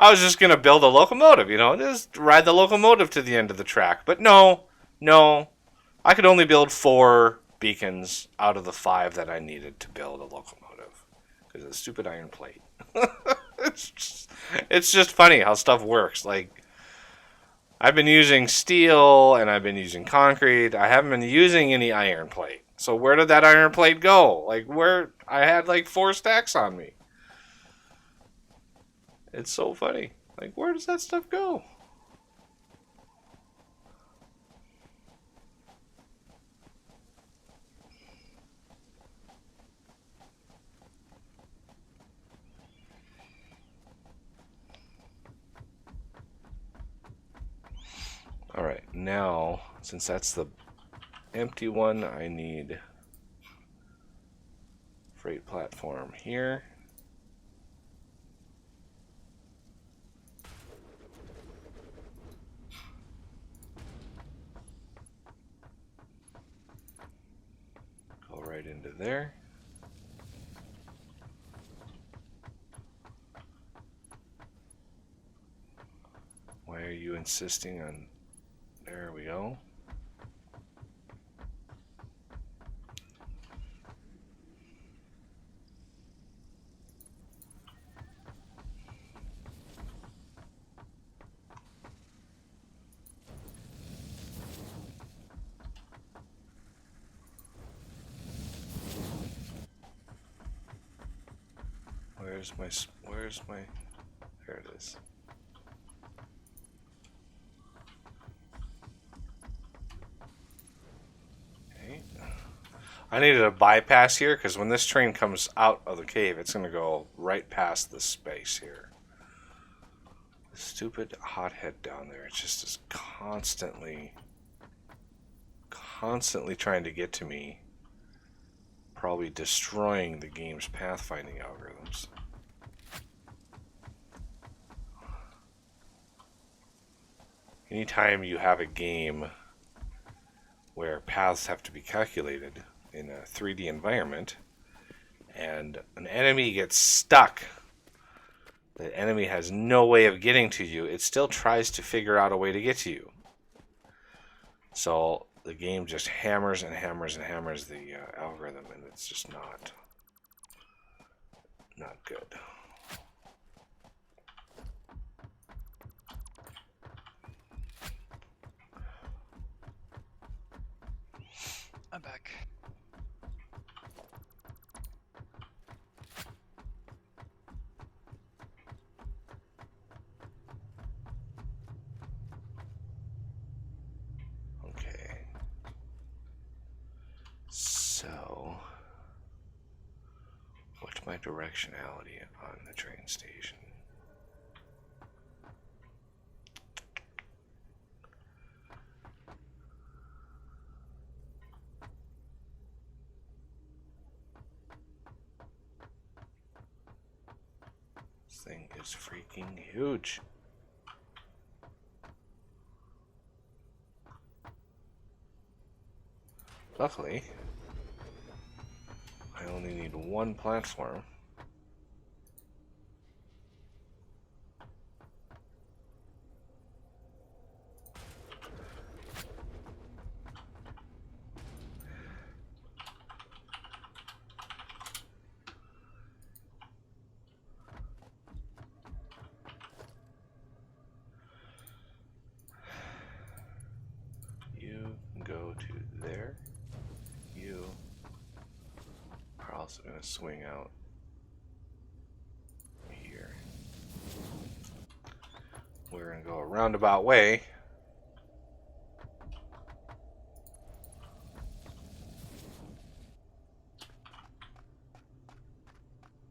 S2: I was just gonna build a locomotive, you know, just ride the locomotive to the end of the track. But no. I could only build 4 beacons out of the 5 that I needed to build a locomotive. Because of the stupid iron plate. It's just funny how stuff works. Like, I've been using steel and I've been using concrete. I haven't been using any iron plate. So where did that iron plate go? Like, where? I had like 4 stacks on me. It's so funny. Like, where does that stuff go?
S1: now, since that's the empty one, I need freight platform here. Go right into there. Why are you insisting on... There we go. Where's my, there it is. Okay. I needed a bypass here because when this train comes out of the cave, it's going to go right past this space here. The stupid hothead down there, it just is constantly trying to get to me, probably destroying the game's pathfinding algorithms. Anytime you have a game where paths have to be calculated in a 3D environment and an enemy gets stuck, the enemy has no way of getting to you, it still tries to figure out a way to get to you. So the game just hammers and hammers and hammers the algorithm, and it's just not good.
S3: I'm back.
S1: Okay. So, what's my directionality on the train station? This thing is freaking huge. Luckily, I only need one platform. You can go to there. You are also going to swing out here. We're going to go a roundabout way.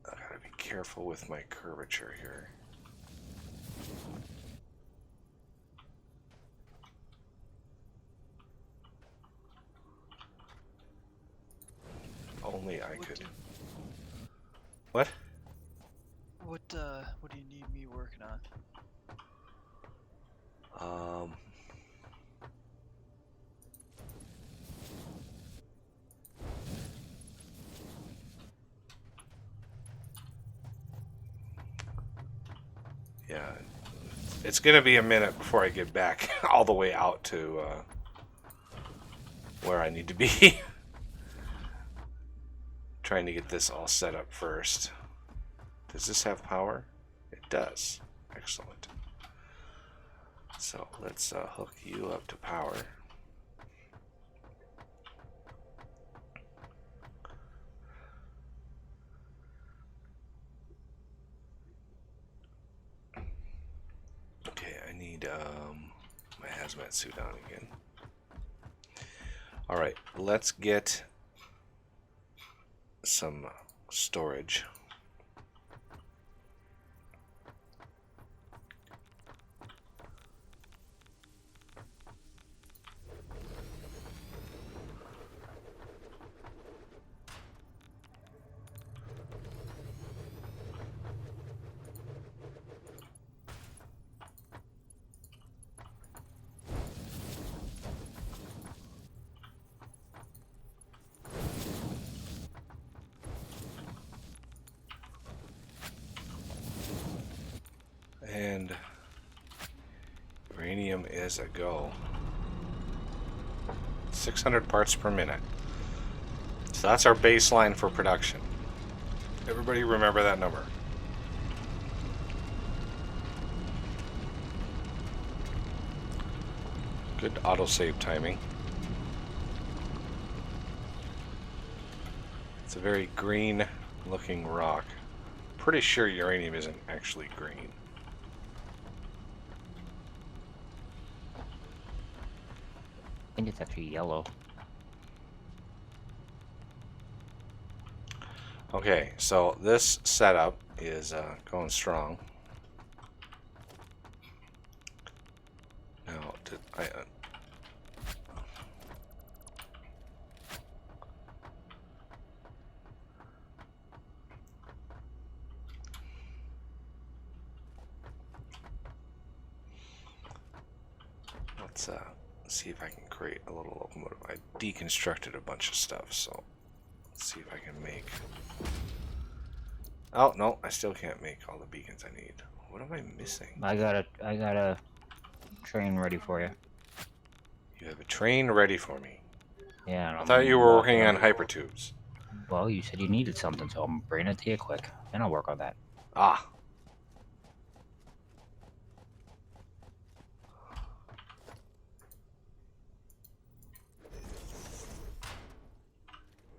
S1: I gotta be careful with my curvature here. Only I could. What?
S3: What do you need me working on?
S1: Yeah, it's gonna be a minute before I get back all the way out to where I need to be. Trying to get this all set up first. Does this have power? It does. Excellent. So let's hook you up to power. Okay, I need my hazmat suit on again. All right, let's get some storage. And uranium is a go. 600 parts per minute. So that's our baseline for production. Everybody remember that number. Good autosave timing. It's a very green looking rock. Pretty sure uranium isn't actually green.
S4: I think it's actually yellow.
S1: Okay, so this setup is going strong. Now, did I... let's see if I can create a little locomotive. I deconstructed a bunch of stuff, so let's see if I can make... Oh, no, I still can't make all the beacons I need. What am I missing?
S4: I got a train ready for you.
S1: You have a train ready for me.
S4: Yeah, and
S1: I
S4: I'm
S1: thought you were
S4: walking
S1: working on
S4: up-
S1: hypertubes.
S4: Well, you said you needed something, so I'm bringing it to you quick. Then I'll work on that.
S1: Ah.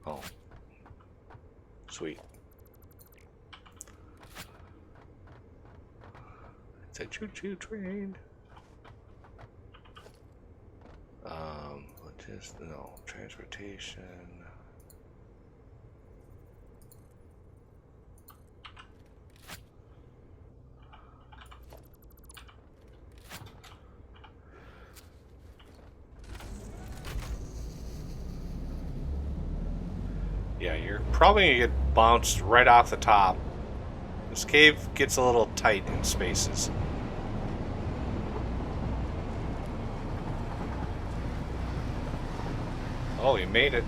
S1: Oh. Sweet. It's a choo-choo train. No, transportation. Yeah, you're probably gonna get bounced right off the top. This cave gets a little tight in spaces. Oh, you made it.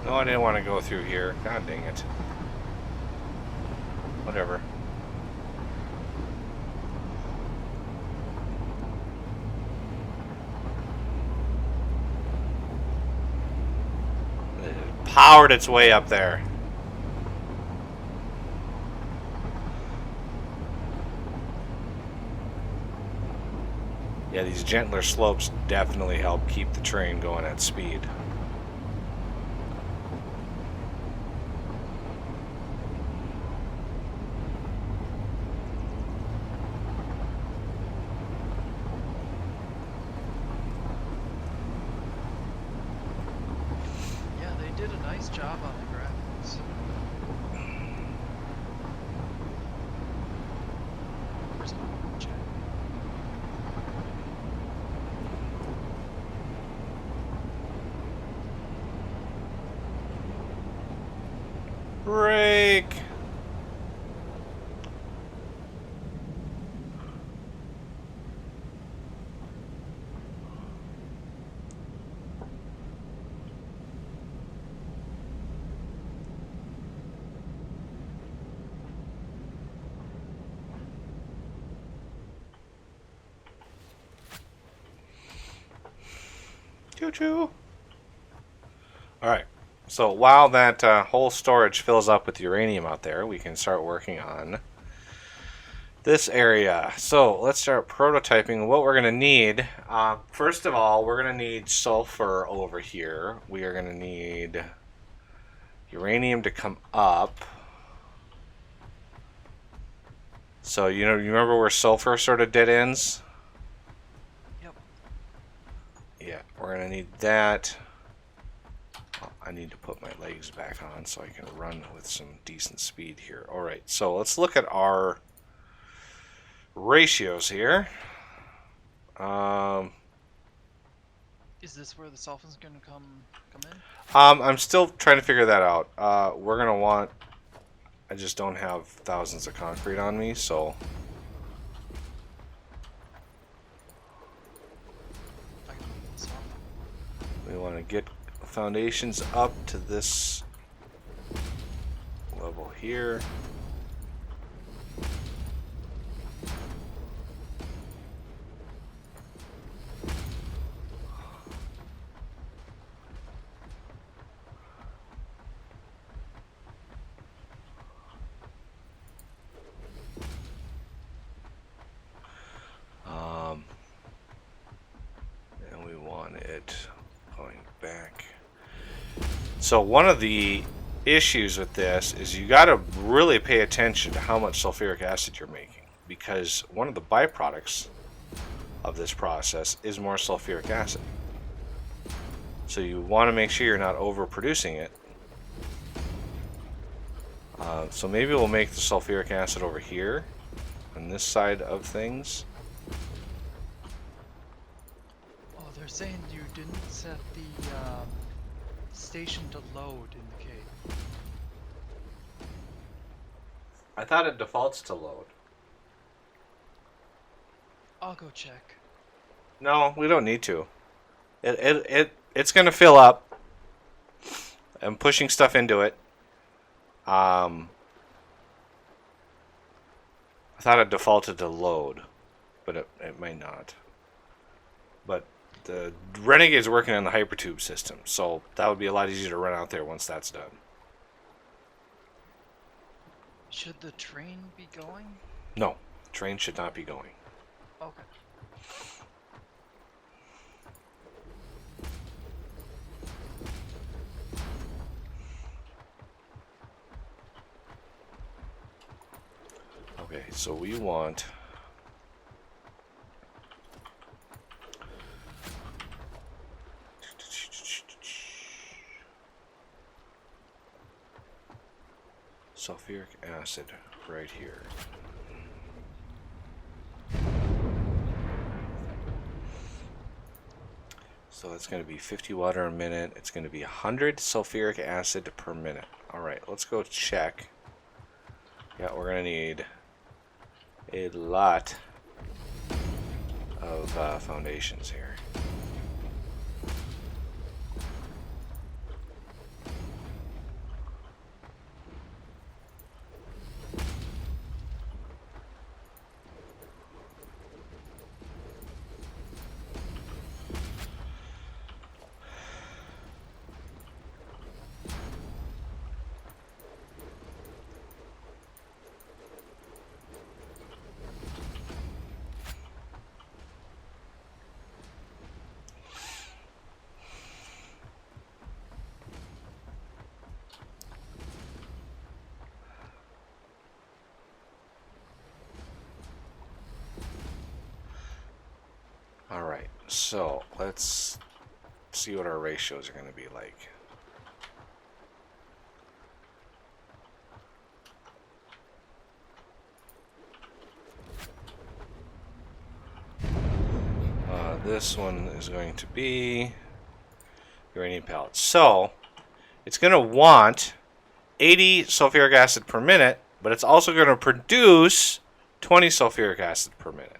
S1: No, I didn't want to go through here. God dang it. Whatever. It powered its way up there. Yeah, these gentler slopes definitely help keep the train going at speed.
S3: Yeah, they did a nice job on the graphics. Where's my chat?
S1: Break! Choo-choo! Alright, so while that whole storage fills up with uranium out there, we can start working on this area. So let's start prototyping what we're going to need. First of all, we're going to need sulfur over here. We are going to need uranium to come up. So, you remember where sulfur sort of dead ends?
S3: Yep.
S1: Yeah, we're going to need that. Well, I need to put my legs back on so I can run with some decent speed here. Alright, so let's look at our ratios here.
S3: Is this where the sulfon's gonna come in?
S1: I'm still trying to figure that out. We're going to want... I just don't have thousands of concrete on me, so...
S3: I can put this on.
S2: get foundations up to this level here. And we want it going back. So one of the issues with this is you got to really pay attention to how much sulfuric acid you're making, because one of the byproducts of this process is more sulfuric acid. So you want to make sure you're not overproducing it. So maybe we'll make the sulfuric acid over here on this side of things.
S3: Oh, they're saying you didn't set the station to load in the cave.
S2: I thought it defaults to load.
S3: I'll go check.
S2: No, we don't need to. It's gonna fill up. I'm pushing stuff into it. I thought it defaulted to load, but it might not. But the Renegade's working on the hypertube system, so that would be a lot easier to run out there once that's done.
S3: Should the train be going?
S2: No, the train should not be going.
S3: Okay.
S2: Okay, so we want sulfuric acid right here. So it's going to be 50 water a minute. It's going to be 100 sulfuric acid per minute. All right, let's go check. Yeah, we're going to need a lot of foundations here. Alright, so let's see what our ratios are going to be like. This one is going to be uranium pellets. So, it's going to want 80 sulfuric acid per minute, but it's also going to produce 20 sulfuric acid per minute.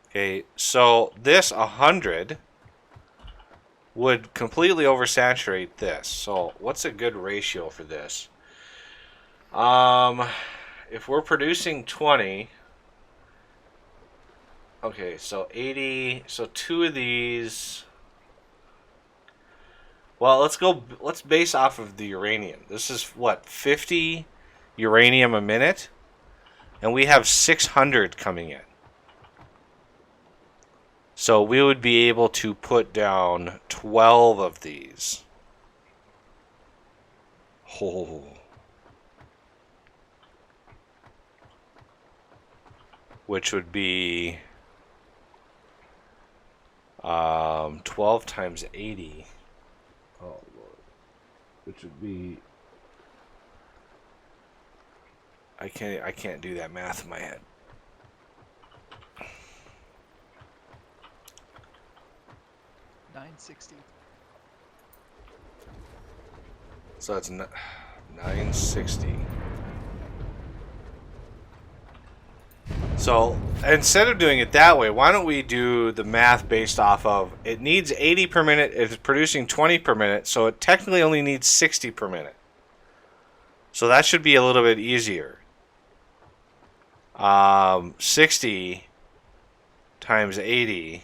S2: Okay, so this 100 would completely oversaturate this. So what's a good ratio for this? If we're producing 20, okay, so 80, so two of these. Well, let's base off of the uranium. This is what, 50 uranium a minute? And we have 600 coming in. So we would be able to put down 12 of these. Oh. Which would be 12 times 80. Oh, Lord. Which would be... I can't do that math in my head.
S3: $960.
S2: So that's 960. So instead of doing it that way, why don't we do the math based off of it needs 80 per minute, it's producing 20 per minute, so it technically only needs 60 per minute. So that should be a little bit easier. 60 times 80,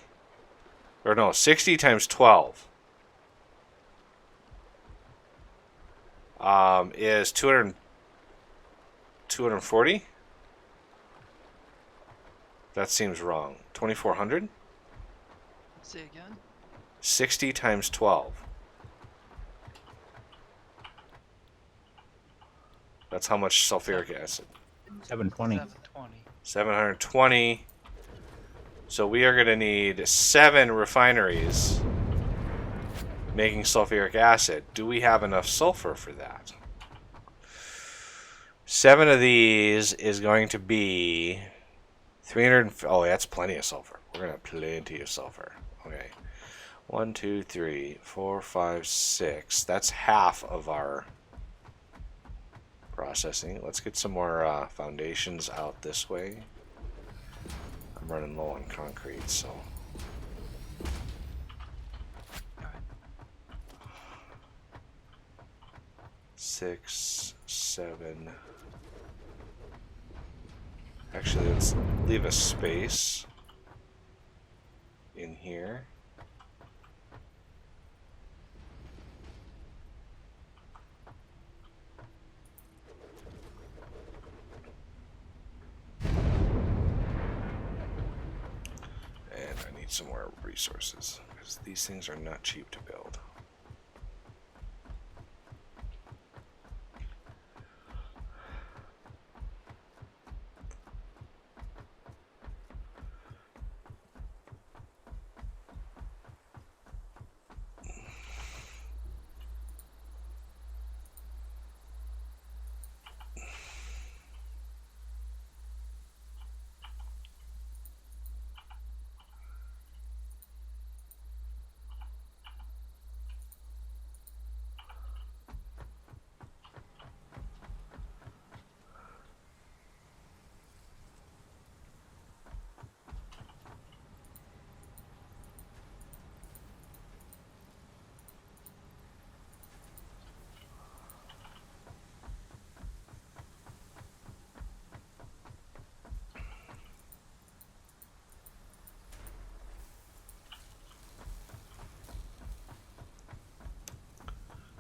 S2: or no, 60 times 12 is 240? That seems wrong. 2400?
S3: Say again?
S2: 60 times 12. That's how much sulfuric acid.
S4: 720.
S3: 720.
S2: 720. So we are going to need 7 refineries making sulfuric acid. Do we have enough sulfur for that? 7 of these is going to be 300. Oh, that's plenty of sulfur. We're going to have plenty of sulfur. Okay. 1, 2, 3, 4, 5, 6. That's half of our processing. Let's get some more foundations out this way. I'm running low on concrete, so.
S3: Alright.
S2: 6, 7. Actually, let's leave a space in here. And I need some more resources because these things are not cheap to build.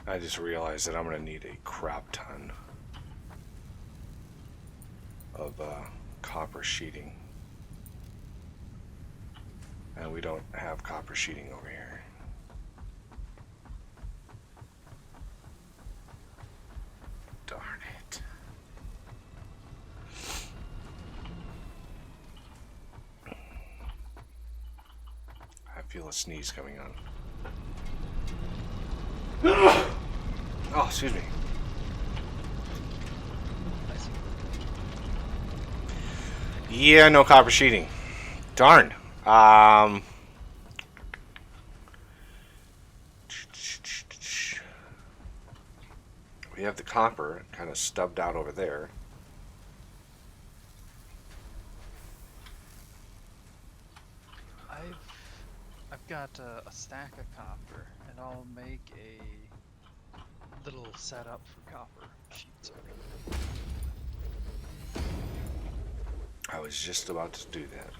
S2: I just realized that I'm going to need a crap ton of copper sheeting. And we don't have copper sheeting over here. Darn it. I feel a sneeze coming on. Oh, excuse me.
S3: I see.
S2: Yeah, no copper sheeting. Darn. We have the copper kind of stubbed out over there.
S3: I've got a stack of copper, and I'll make a little setup for copper sheets.
S2: I was just about to do that.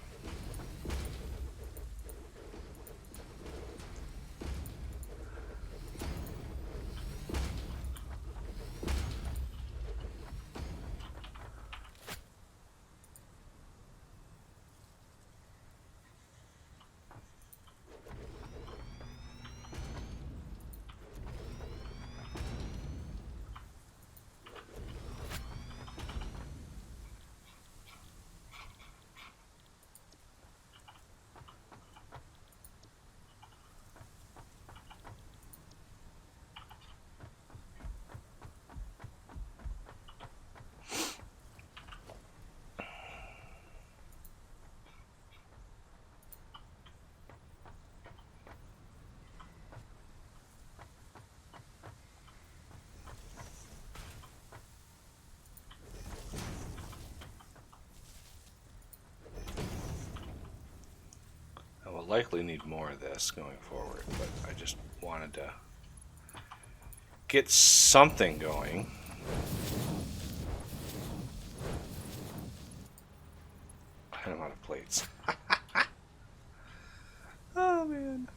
S2: likely need more of this going forward, but I just wanted to get something going. I'm out of plates. Oh man.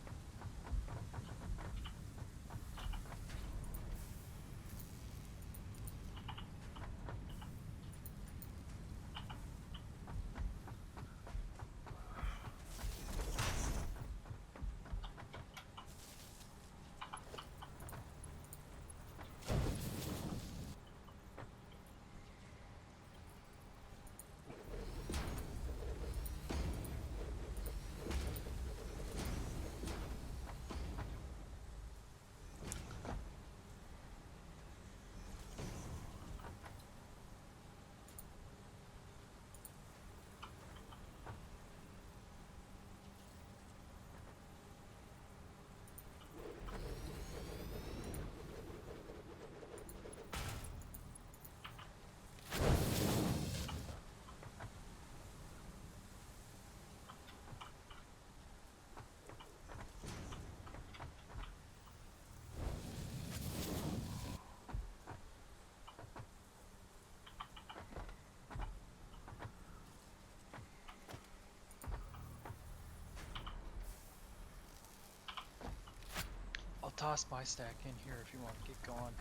S3: I'll toss my stack in here if you want to get going.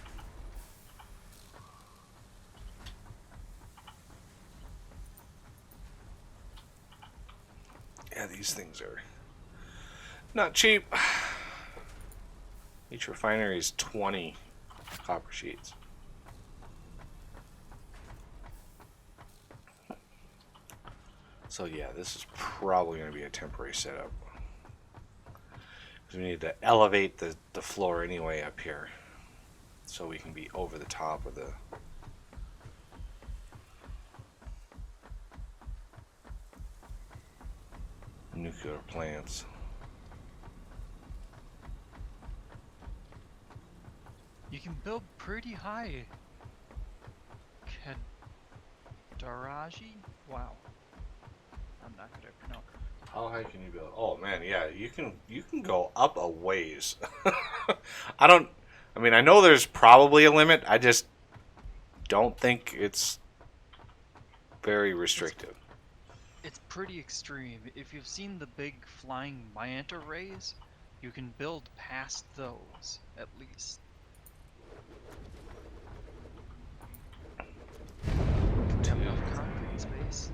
S2: Yeah, these things are not cheap. Each refinery is 20 copper sheets. So yeah, this is probably going to be a temporary setup. Because we need to elevate the floor anyway up here. So we can be over the top of the... nuclear plants.
S3: You can build pretty high. Kadaraji? Wow. I'm not good at pronouncing.
S2: How high can you build? Oh man, yeah, you can go up a ways. I mean, I know there's probably a limit. I just don't think it's very restrictive.
S3: It's pretty extreme. If you've seen the big flying manta rays, you can build past those, at least. You have enough concrete space.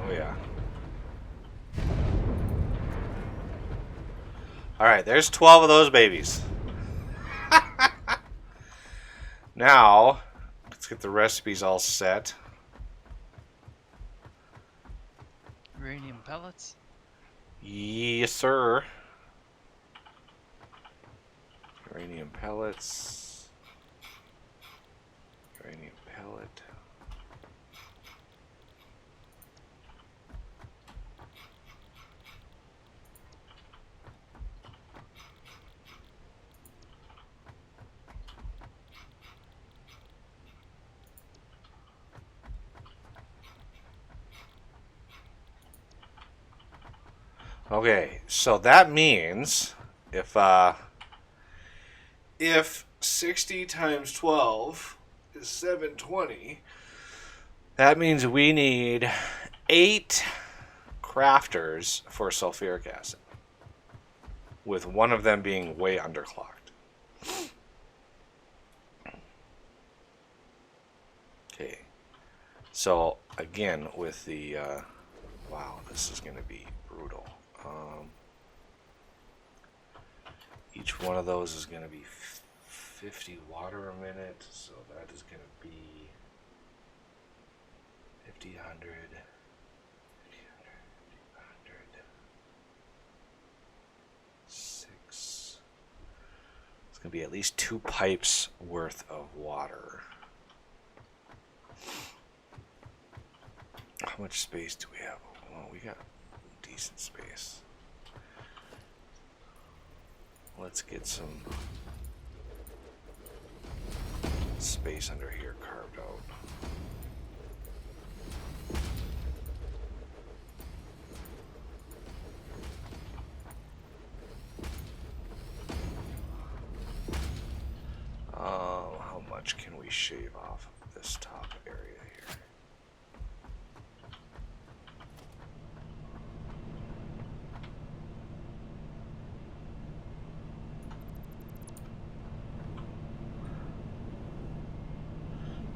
S2: Oh yeah. All right, there's 12 of those babies. Now, let's get the recipes all set.
S3: Uranium pellets.
S2: Yes, sir. Uranium pellets. Uranium pellet. Okay, so that means if 60 times 12 is 720, that means we need 8 crafters for sulfuric acid, with one of them being way underclocked. Okay, so again with the wow, this is going to be brutal. Each one of those is going to be 50 water a minute, so that is going to be 50, 100, 50, 100, 6. It's going to be at least 2 pipes worth of water. How much space do we have? Well, we got decent space. Let's get some space under here carved out.
S1: much can we shave off of this top area here?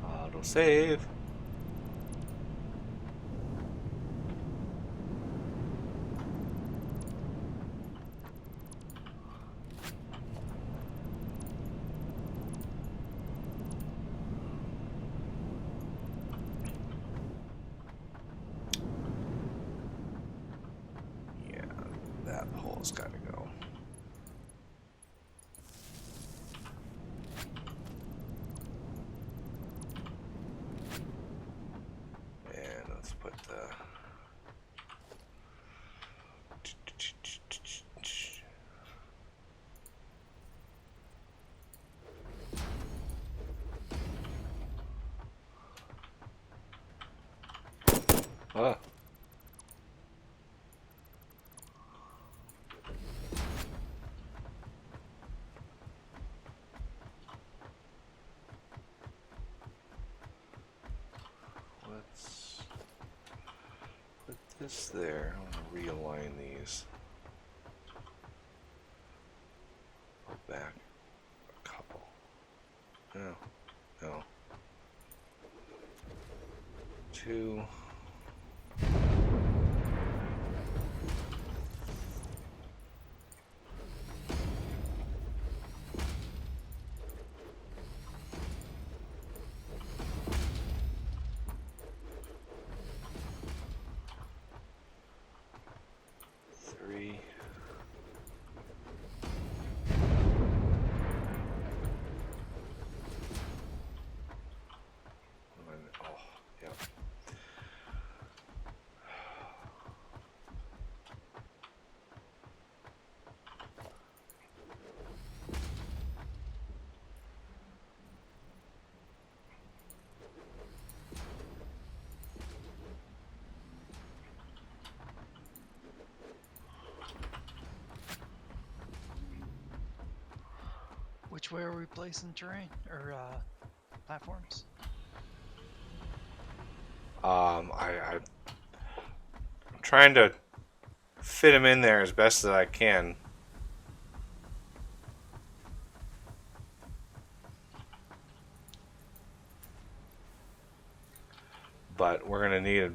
S1: Auto save. Yeah, that hole's got to go. And let's put the ah. Let's put this there. I'm going to realign these. Go back a couple. No, no. 2. Three. Oh, yep.
S3: Which way are we placing terrain or platforms?
S1: I'm trying to fit them in there as best as I can. But we're going to need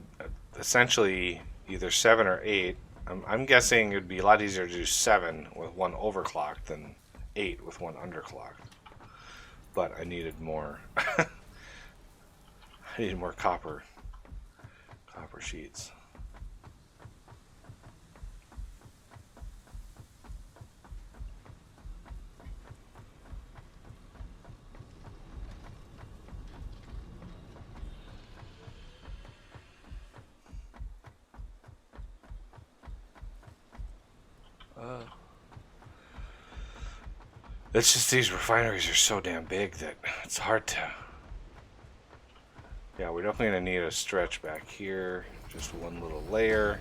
S1: essentially either 7 or 8. I'm guessing it would be a lot easier to do 7 with one overclocked than 8 with one underclocked. But I needed more. I needed more copper sheets. It's just these refineries are so damn big that it's hard to... Yeah, we're definitely going to need a stretch back here. Just one little layer.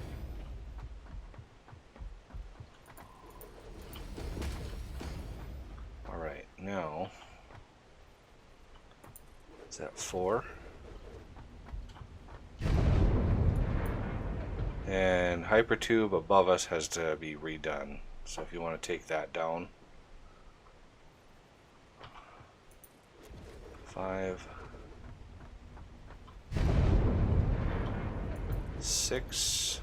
S1: Alright, now... Is that 4? And hypertube above us has to be redone. So if you want to take that down. 5, 6,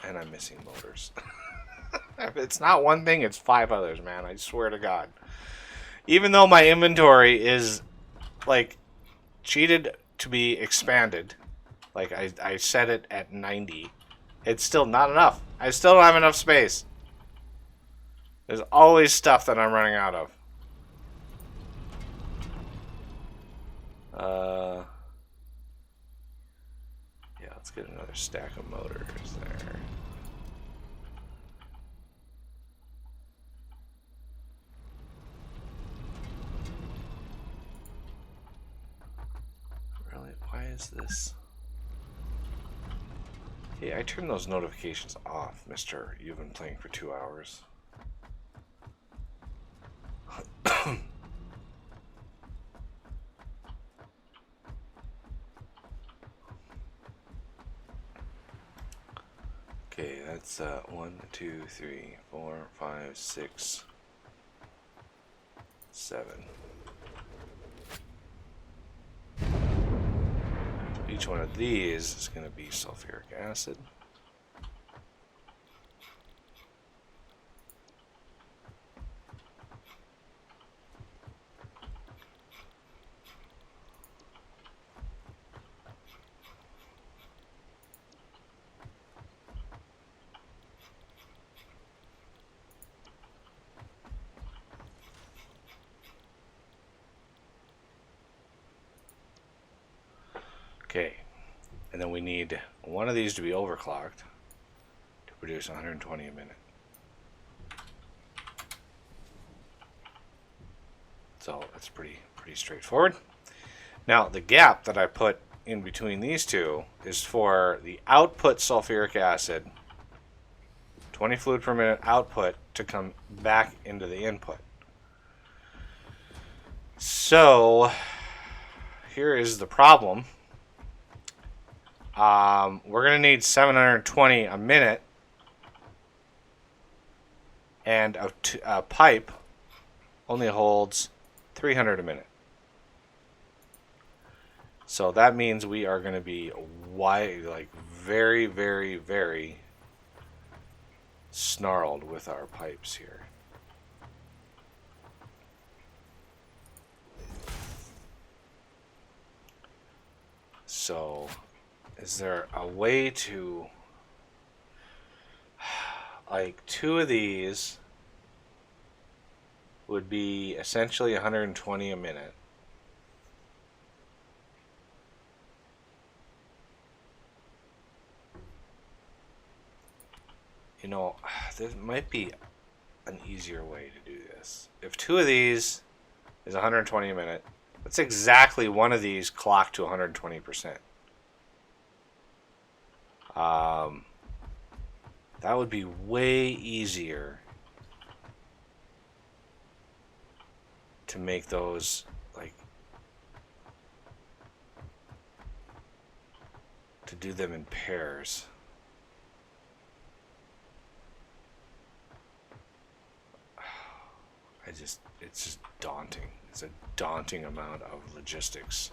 S1: and I'm missing motors. If it's not one thing, it's 5 others, man. I swear to God. Even though my inventory is like cheated to be expanded, like I set it at 90, it's still not enough. I still don't have enough space. There's always stuff that I'm running out of. Yeah, let's get another stack of motors there. Really? Why is this?
S2: Hey, I turned those notifications off, mister. You've been playing for 2 hours. Okay, that's 1, 2, 3, 4, 5, 6, 7. Each one of these is going to be sulfuric acid. Okay, and then we need one of these to be overclocked to produce 120 a minute. So that's pretty straightforward. Now the gap that I put in between these two is for the output sulfuric acid, 20 fluid per minute output, to come back into the input. So here is the problem. We're going to need 720 a minute, and a pipe only holds 300 a minute. So that means we are going to be very, very, very snarled with our pipes here. So is there a way to, like, 2 of these would be essentially 120 a minute. You know, there might be an easier way to do this. If 2 of these is 120 a minute, that's exactly one of these clocked to 120%. That would be way easier to make those, like, to do them in pairs. It's just daunting. It's a daunting amount of logistics.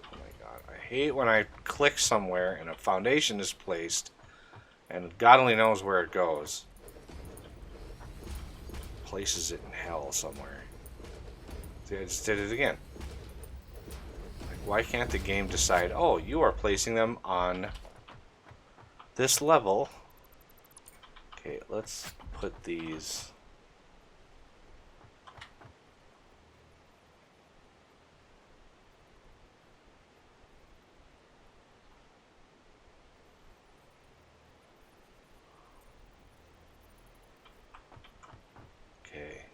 S2: Oh my god, I hate when I click somewhere and a foundation is placed and God only knows where it goes. Places it in hell somewhere. See, I just did it again. Like, why can't the game decide, oh, you are placing them on this level? Okay, let's put these. Okay.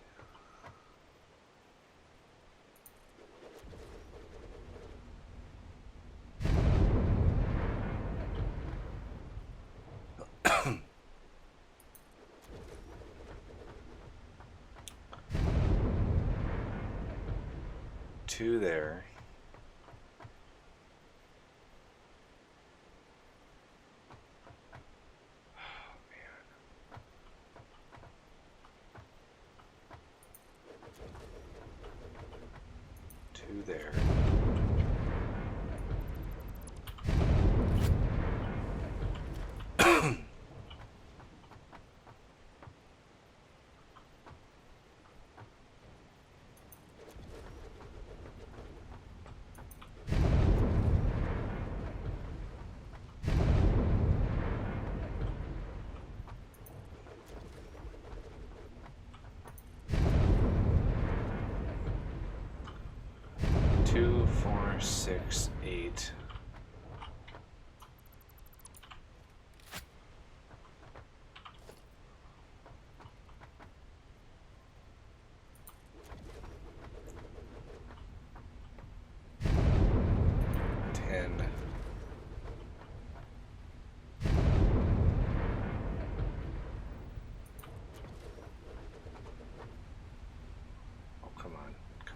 S2: Two there. Oh, man. Two there. Two, 4, 6, 8.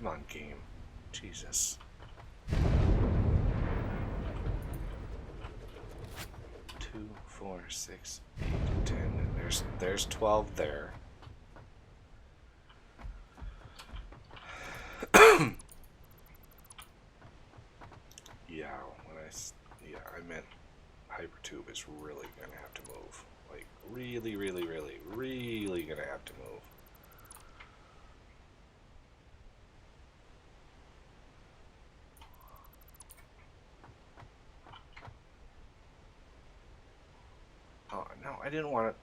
S1: Come on, game. Jesus. 2, 4, 6, 8, 10. There's 12 there. Yeah, I meant Hypertube is really gonna have to move. Like, really, really, really, really gonna have to move. Oh, no, I didn't want to...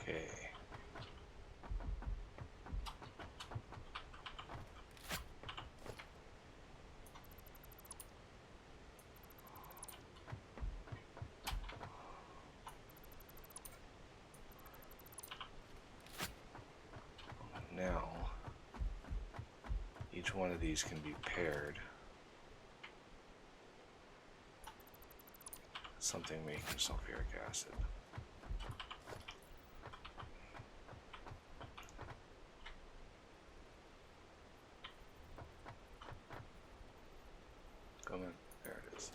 S1: Okay. Now, each one of these can be paired. Something making sulfuric acid. Come in. There it is.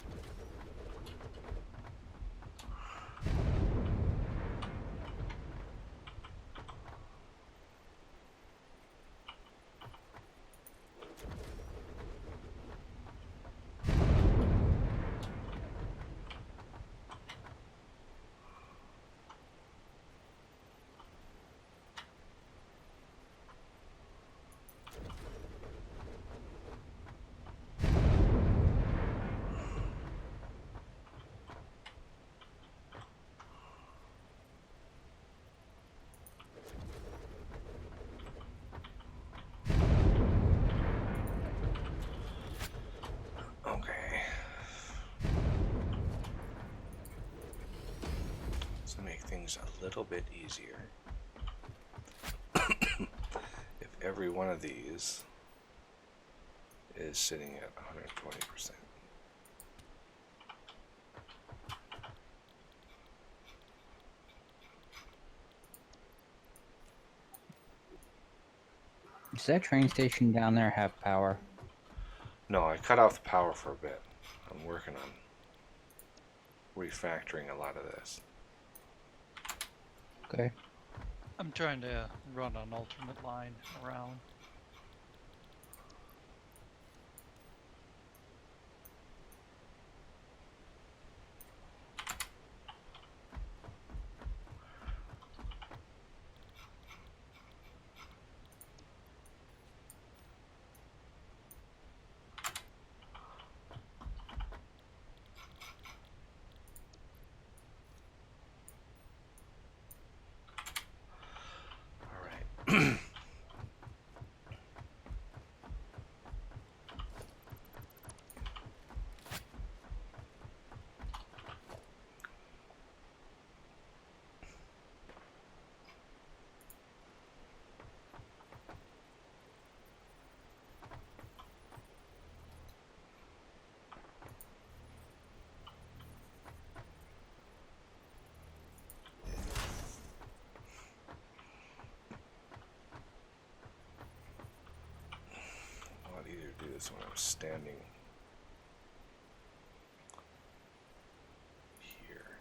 S1: Okay. So make things a little bit easier. If every one of these is sitting at 120%.
S4: Does that train station down there have power?
S1: No, I cut off the power for a bit. I'm working on refactoring a lot of this.
S4: Okay.
S3: I'm trying to run an alternate line around.
S1: All right. I'll either do this when I'm standing here.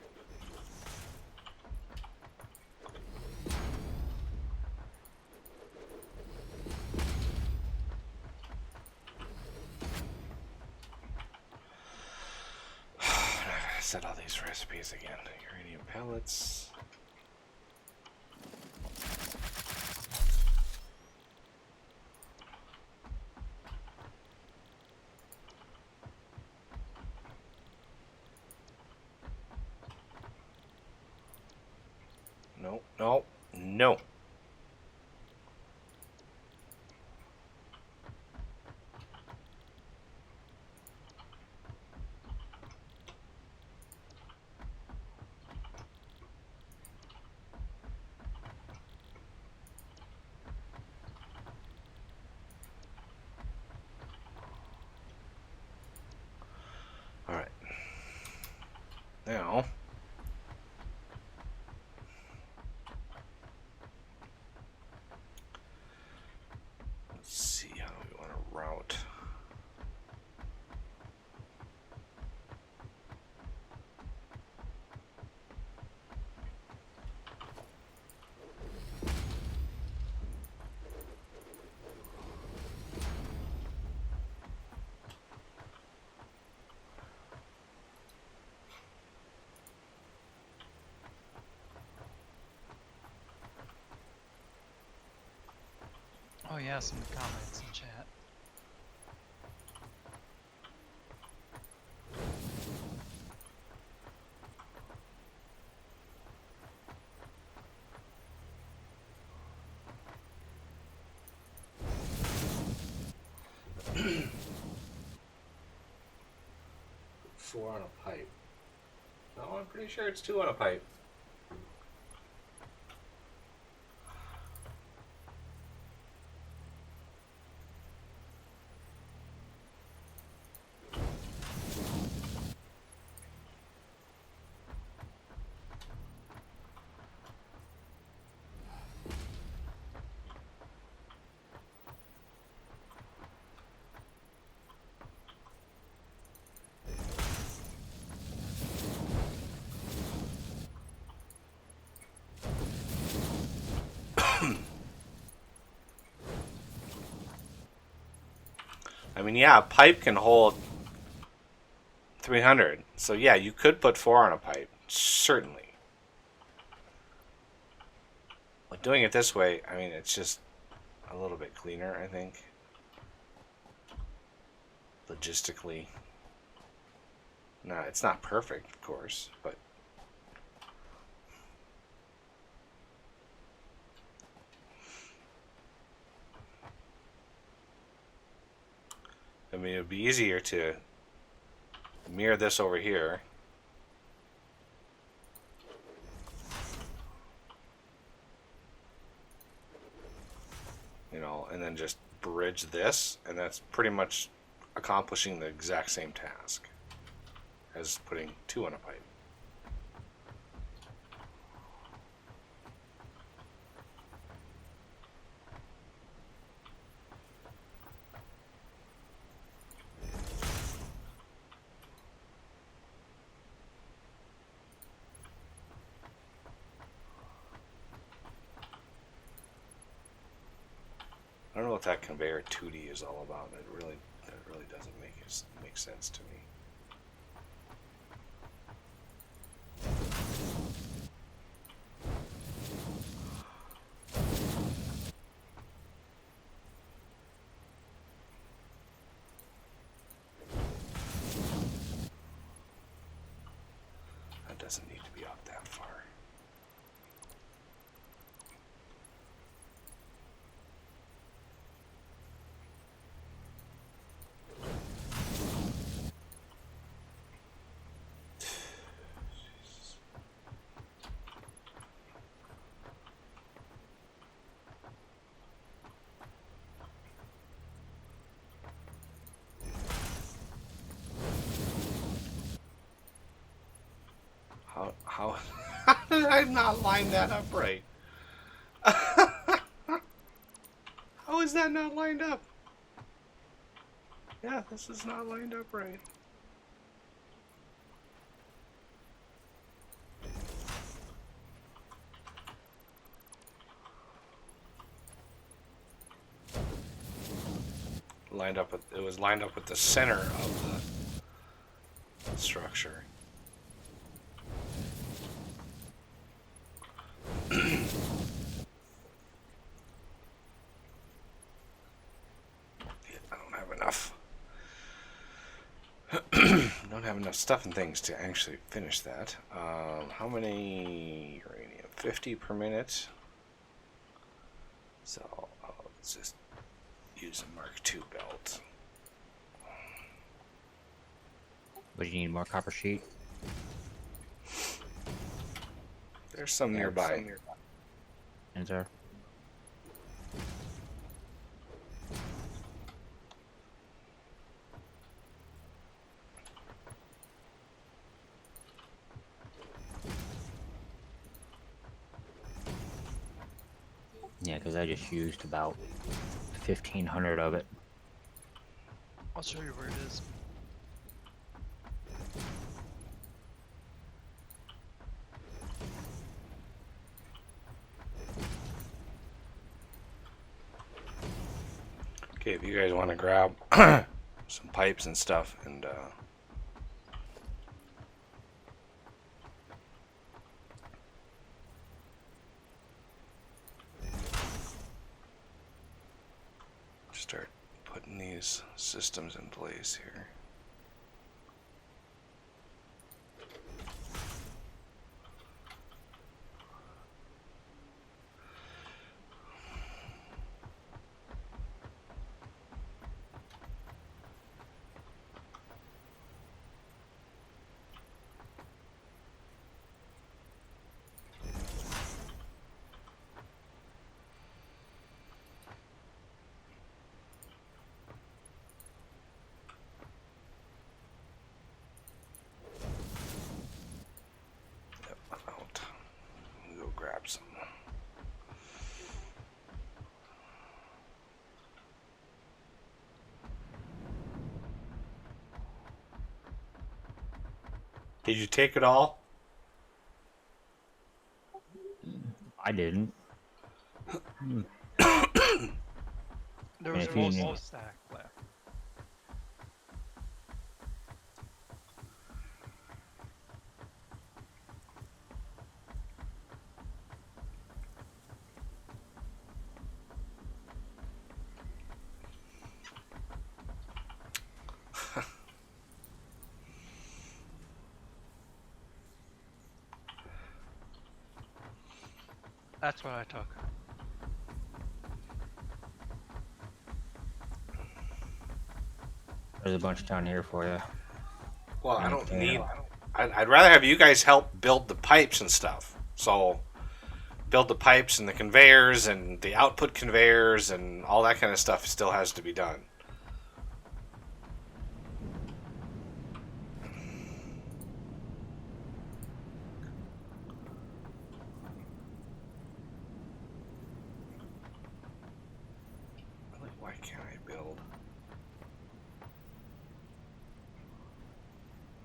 S1: I gotta set all these recipes again. Uranium pellets.
S2: No, no, no. All right. Now, let's see how we want to route.
S3: Oh yeah, some comments in chat.
S2: Four on a pipe. No, I'm pretty sure it's two on a pipe. I mean, yeah, a pipe can hold 300. So yeah, you could put four on a pipe, certainly. But doing it this way, I mean, it's just a little bit cleaner, I think. Logistically. No, it's not perfect, of course, but I mean, it would be easier to mirror this over here. You know, and then just bridge this, and that's pretty much accomplishing the exact same task as putting two on a pipe. I don't know what that conveyor 2D is all about. That really doesn't make sense to me. That doesn't need to be out that far. How did I not line that up right? How is that not lined up? Yeah, this is not lined up right. It was lined up with the center of the structure. I don't have enough.
S1: Don't have enough stuff and things to actually finish that. How many uranium? 50 per minute. So let's just use a Mark II belt.
S4: But you need more copper sheet?
S1: There's some nearby.
S4: Enter. Yeah, because I just used about 1,500 of it.
S3: I'll show you where it is.
S1: Okay, if you guys want to grab some pipes and stuff and start putting these systems in place here. Out. Go grab some.
S2: Did you take it all?
S4: I didn't.
S3: There was
S4: if you
S3: most of
S4: need-
S3: the stack left. That's what I took.
S4: There's a bunch down here for you.
S2: Well, I don't
S4: Okay.
S2: need. I'd rather have you guys help build the pipes and stuff. So, build the pipes and the conveyors and the output conveyors and all that kind of stuff still has to be done.
S1: Really, why can't I build?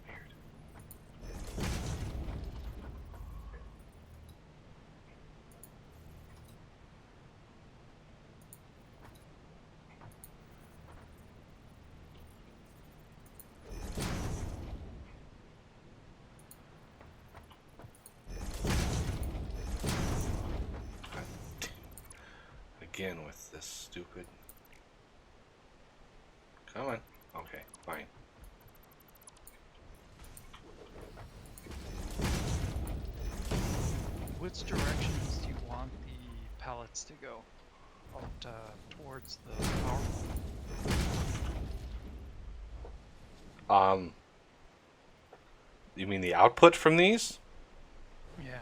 S1: Weird. Again with this stupid. Come on. Okay, fine.
S3: Which directions do you want the pallets to go? Out towards the power pole?
S1: You mean the output from these?
S3: Yeah.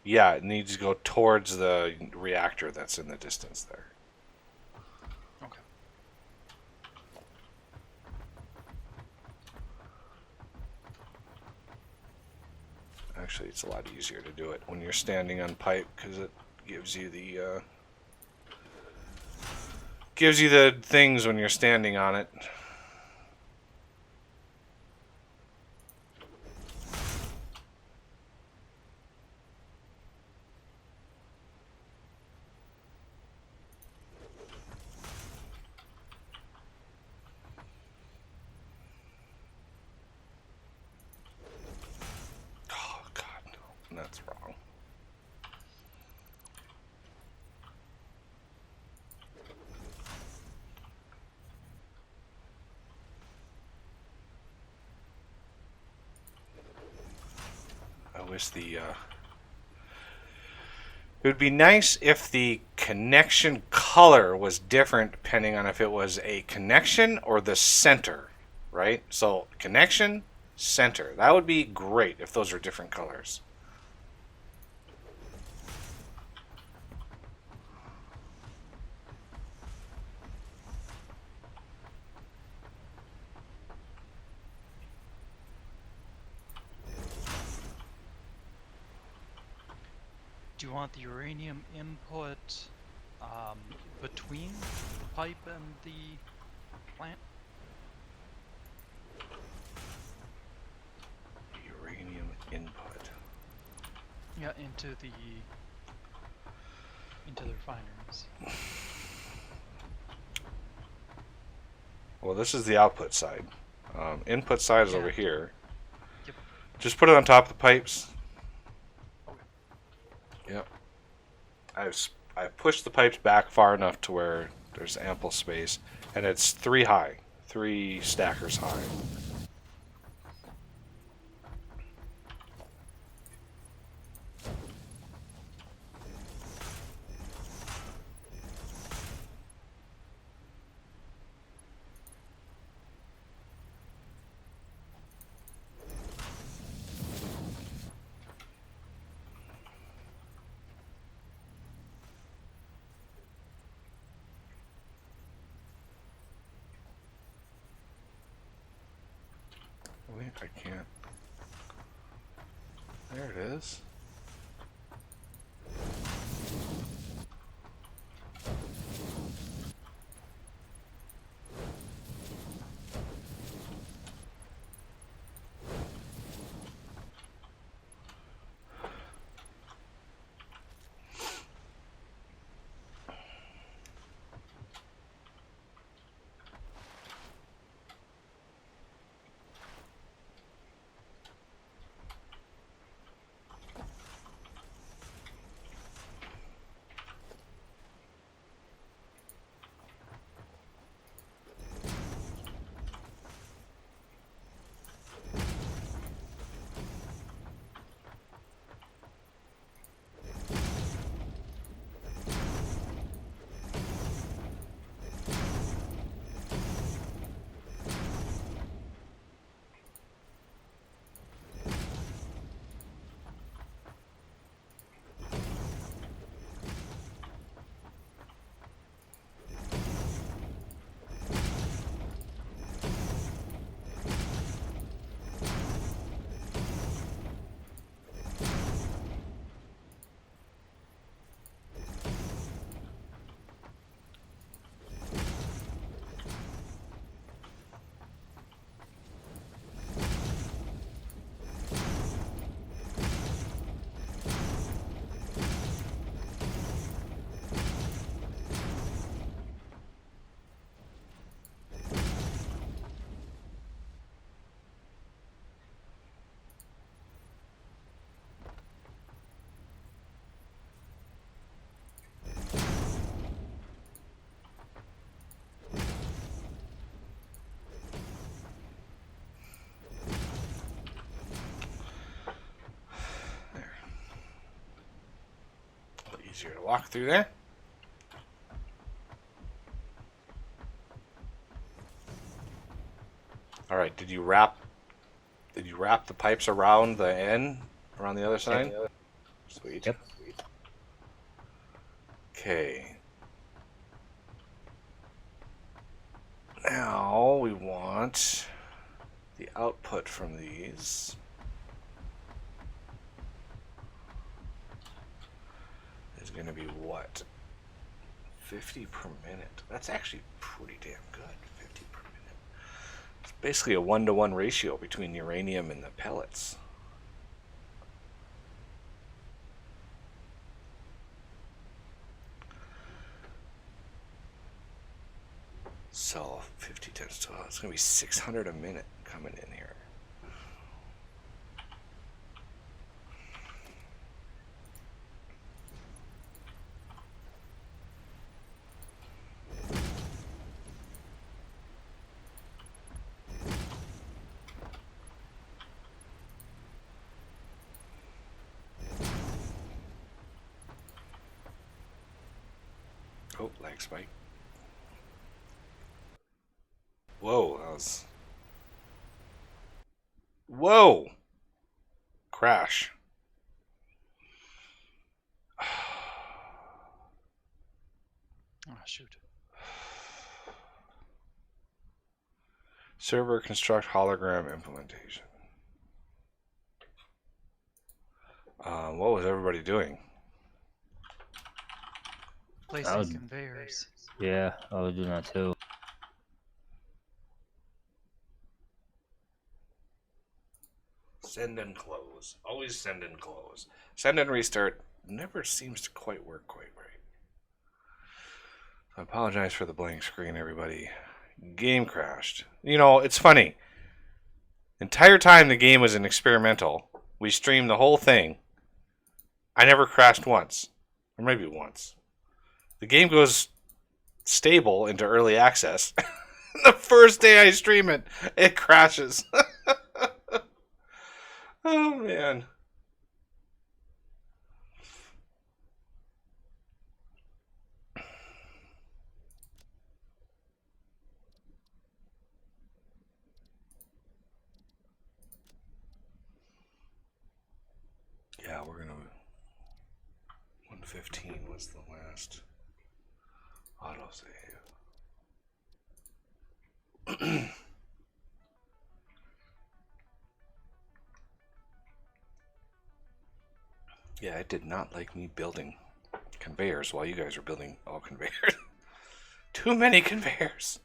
S1: Yeah, it needs to go towards the reactor that's in the distance there.
S3: Okay.
S1: Actually, it's a lot easier to do it when you're standing on pipe because it gives you the things when you're standing on it. Oh God, no, that's wrong.
S2: notice the it would be nice if the connection color was different depending on if it was a connection or the center, right? So connection, center. That would be great if those are different colors.
S3: Do you want the uranium input between the pipe and the plant?
S2: Uranium input.
S3: Yeah, into the refineries.
S2: Well, this is the output side. Input side is
S3: Yeah.
S2: over here.
S3: Yep.
S2: Just put it on top of the pipes.
S3: Okay.
S2: Yep. I've pushed the pipes back far enough to where there's ample space, and it's 3 high, 3 stackers high. Wait, I can't. There it is. Easier to walk through there. All right, did you wrap the pipes around the end, around the other side? Sweet.
S4: Yep.
S2: Okay. Now we want the output from these. Is going to be what? 50 per minute. That's actually pretty damn good. 50 per minute. It's basically a 1-to-1 ratio between uranium and the pellets. So 50 times 12. It's going to be 600 a minute coming in here.
S1: Oh, lag spike. Whoa, that was... Whoa! Crash.
S3: Oh, shoot.
S1: Server construct hologram implementation. What was everybody doing?
S3: Placing
S4: was-
S3: conveyors.
S4: Yeah, I was doing that too.
S1: Send and close. Always send and close. Send and restart never seems to quite work quite right. I apologize for the blank screen, everybody. Game crashed. You know, it's funny. Entire time the game was an experimental. We streamed the whole thing. I never crashed once. Or maybe once. The game goes stable into early access. The first day I stream it, it crashes. Oh, man. Yeah, we're gonna... 115 was the last autosave. Yeah, it did not like me building conveyors while you guys were building all conveyors. Too many conveyors.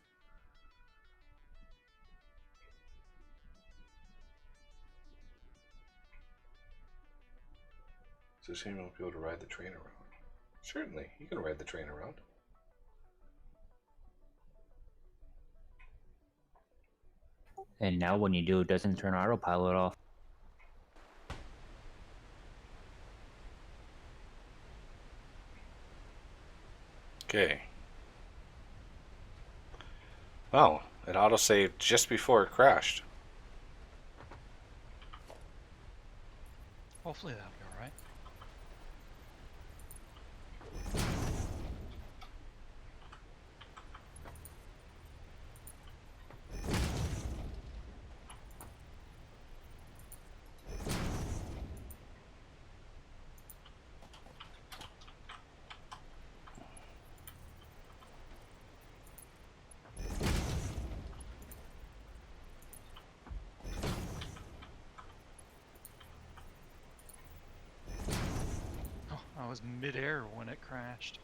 S1: So shame you won't be able to ride the train around. Certainly, you can ride the train around.
S4: And now when you do, it doesn't turn autopilot off.
S1: Okay. Wow, it autosaved just before it crashed.
S3: Hopefully that'll be alright. Oh, I was midair when it crashed.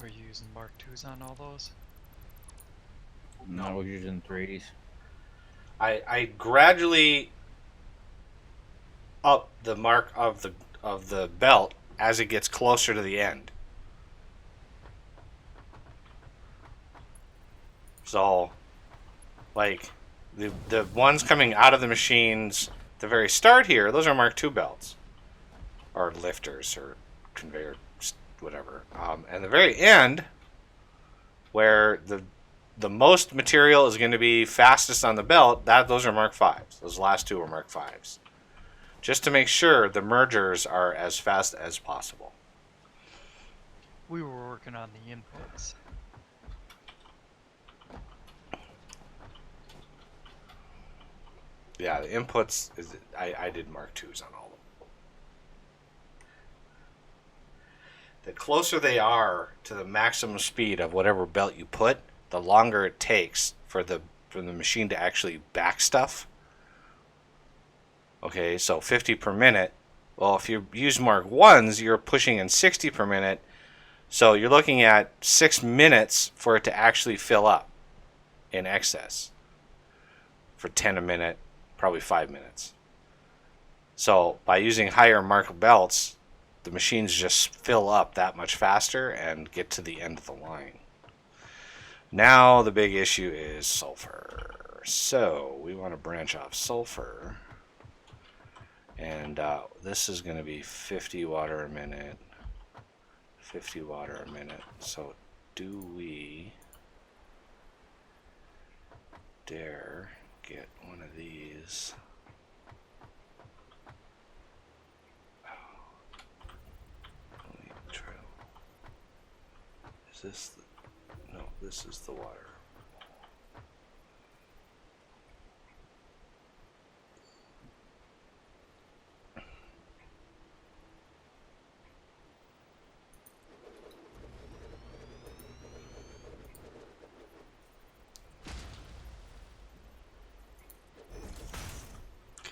S3: Were you using Mark IIs on all those?
S4: No, I was using 3s.
S1: I gradually up the mark of the belt as it gets closer to the end. So, like, the ones coming out of the machines at the very start here, those are Mark II belts. Or lifters, or conveyor, whatever. And the very end, where the most material is going to be fastest on the belt, those are Mark V's. Those last two are Mark V's. Just to make sure the mergers are as fast as possible.
S3: We were working on the inputs.
S1: Yeah, the inputs I did Mark IIs on all of them.
S2: the closer they are to the maximum speed of whatever belt you put, the longer it takes for the machine to actually back stuff. Okay, so 50 per minute. Well, if you use Mark 1s, you're pushing in 60 per minute. So you're looking at 6 minutes for it to actually fill up in excess. For 10 a minute, probably 5 minutes. So by using higher Mark belts, the machines just fill up that much faster and get to the end of the line. Now the big issue is sulfur. So we want to branch off sulfur. And this is going to be 50 water a minute. 50 water a minute. So do we dare get one of these? Let me try. Is this the, no, this is the water.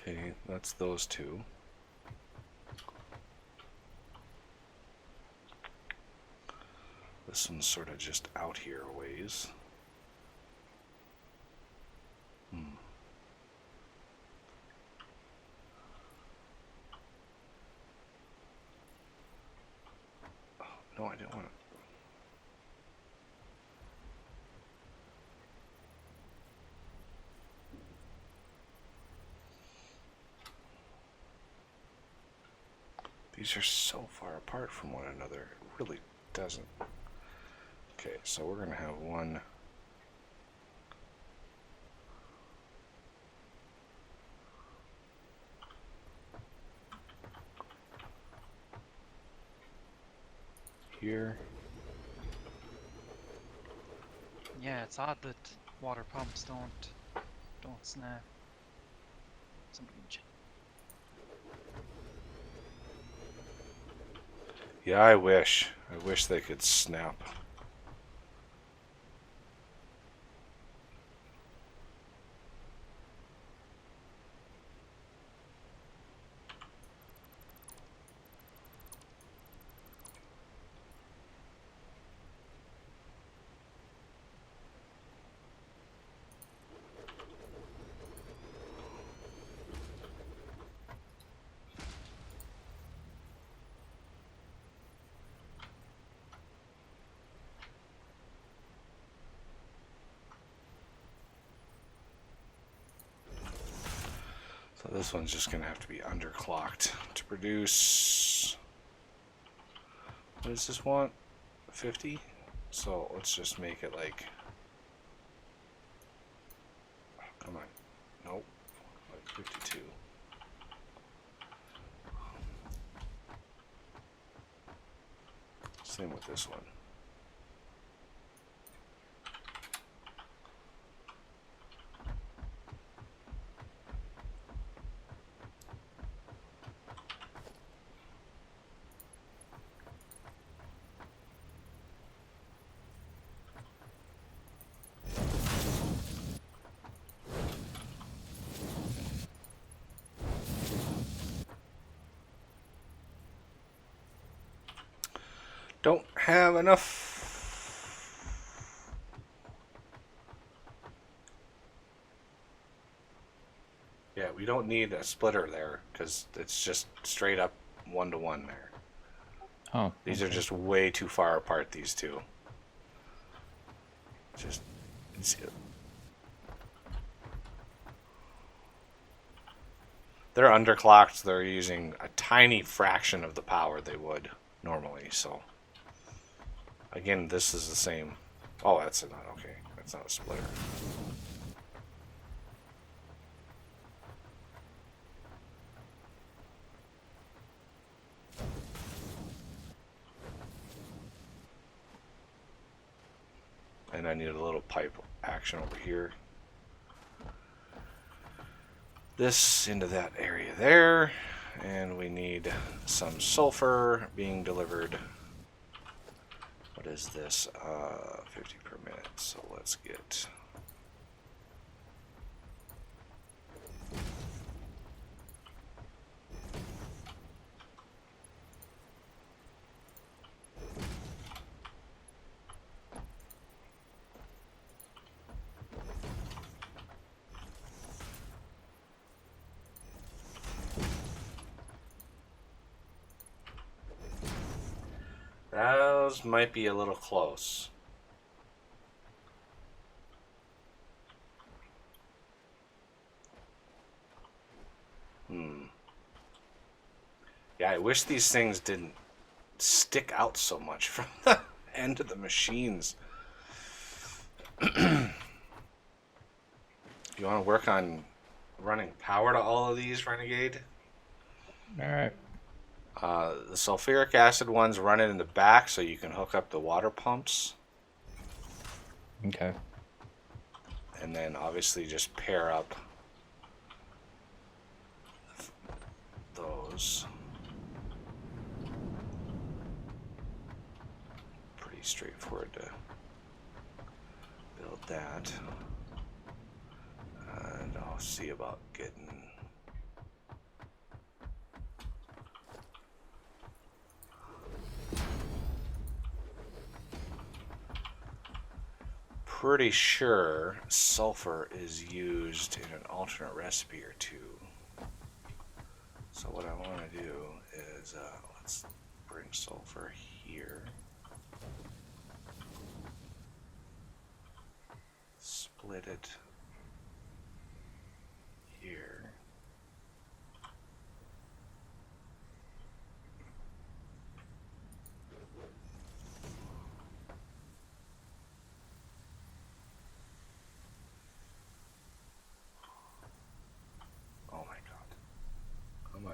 S2: Okay, that's those two. This one's sort of just out here a ways. Oh, no, I didn't want to. These are so far apart from one another, it really doesn't. Okay, so we're going to have one. Here.
S3: Yeah, it's odd that water pumps don't snap. Somebody check.
S2: Yeah, I wish they could snap. So this one's just going to have to be underclocked to produce. What does this want? 50? So let's just make it like. Oh, come on. Nope. Like 52. Same with this one. Don't have enough. Yeah, we don't need a splitter there because it's just straight up 1-to-1 there.
S4: Oh,
S2: These are
S4: okay.
S2: just way too far apart, these two. Just. They're underclocked. They're using a tiny fraction of the power they would normally, so. Again, this is the same. Oh, that's not okay. That's not a splitter. And I need a little pipe action over here. This into that area there. And we need some sulfur being delivered
S1: What is this? 50 per minute. So let's get. Those might be a little close. Yeah, I wish these things didn't stick out so much from the end of the machines. You want to work on running power to all of these, Renegade?
S4: All right.
S1: The sulfuric acid ones run it in the back so you can hook up the water pumps.
S4: Okay.
S1: And then obviously just pair up those. Pretty straightforward to build that. And I'll see about getting pretty sure sulfur is used in an alternate recipe or two. So what I want to do is let's bring sulfur here. Split it here. Oh my god. Come on.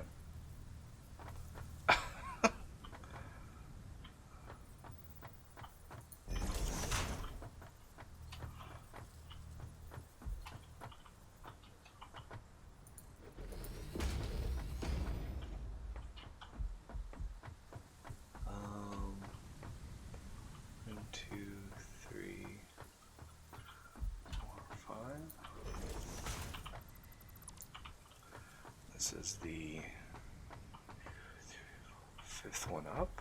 S1: One, two, three, four, five. This is the fifth one up.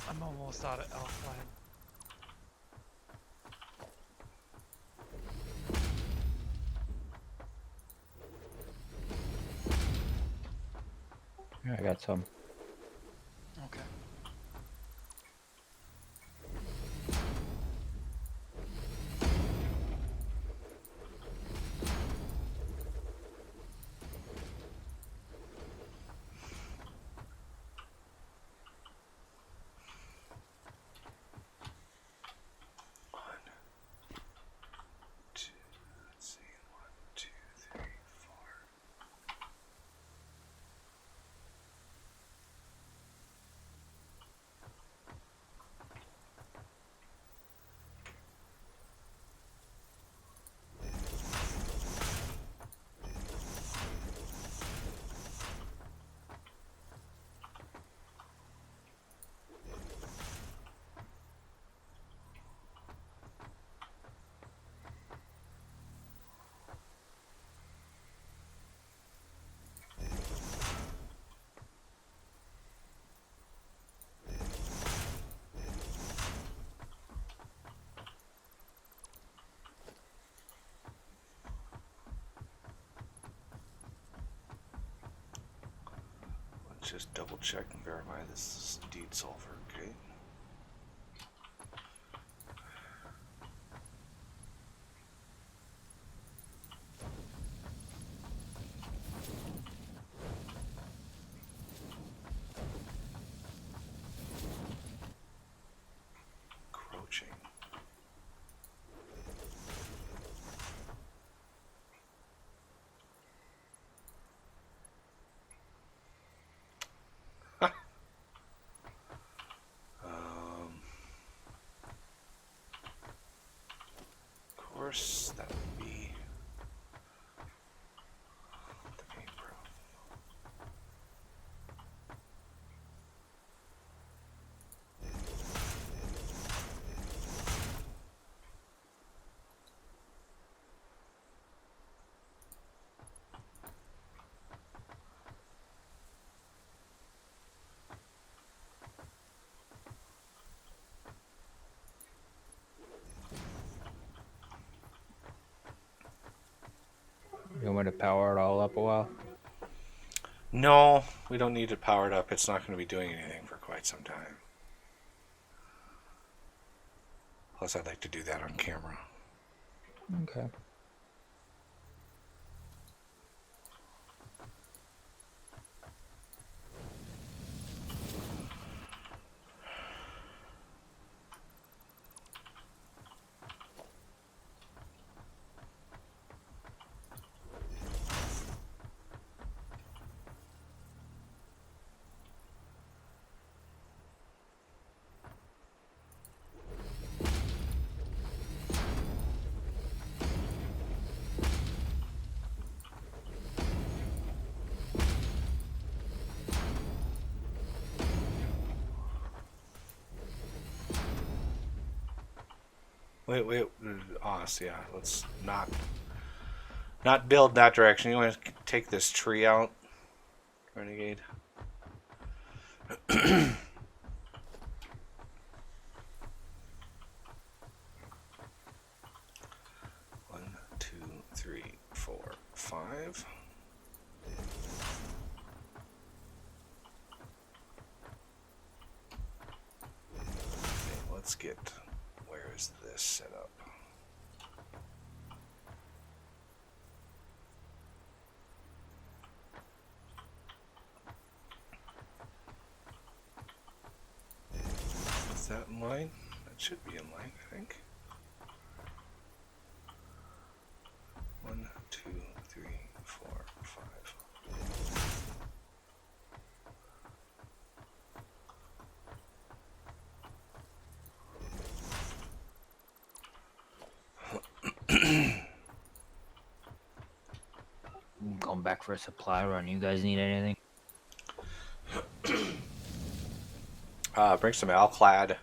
S3: I'm almost out of alkaline.
S4: Yeah, I got some.
S3: Okay.
S1: Two, let's see, 1, 2, 3, 4. Let's just double check and verify this is indeed sulfur, okay? Encroaching.
S4: to power it all up a while?
S2: No, we don't need to power it up. It's not going to be doing anything for quite some time. Plus, I'd like to do that on camera.
S4: Okay.
S2: Wait. Yeah. Let's not build that direction. You want to take this tree out, Renegade? One, two, three, four, five. Okay, let's get. Where is this set up? Is that in line? That should be in line, I think. 1, 2, 3, 4, 5.
S4: I'm going back for a supply run. You guys need anything?
S2: Bring some alclad.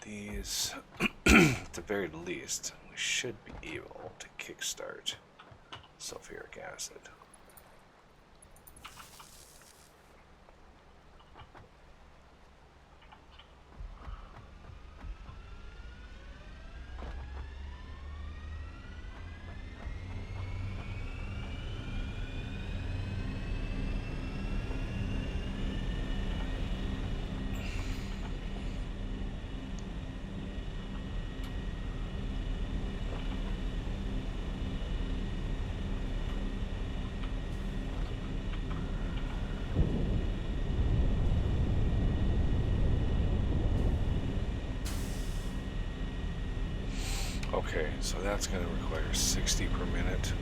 S2: These, at the very least, we should be able to kickstart sulfuric acid. Okay, so that's going to require 60 per minute.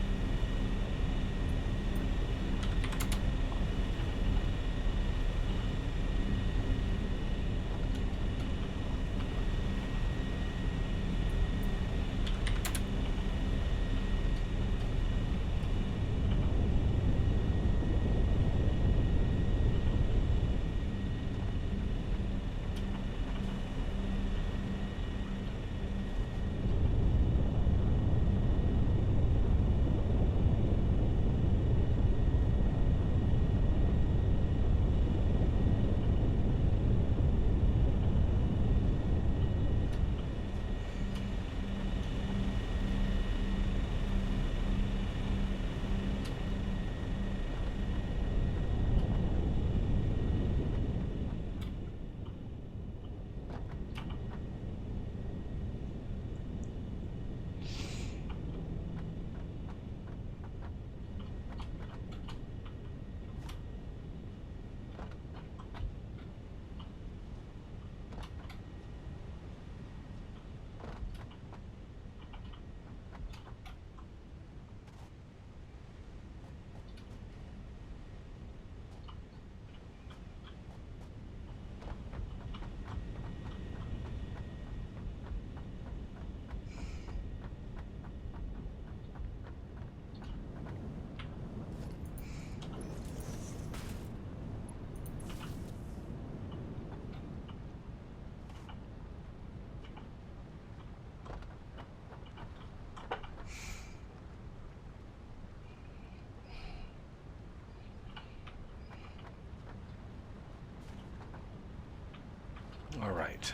S1: All right.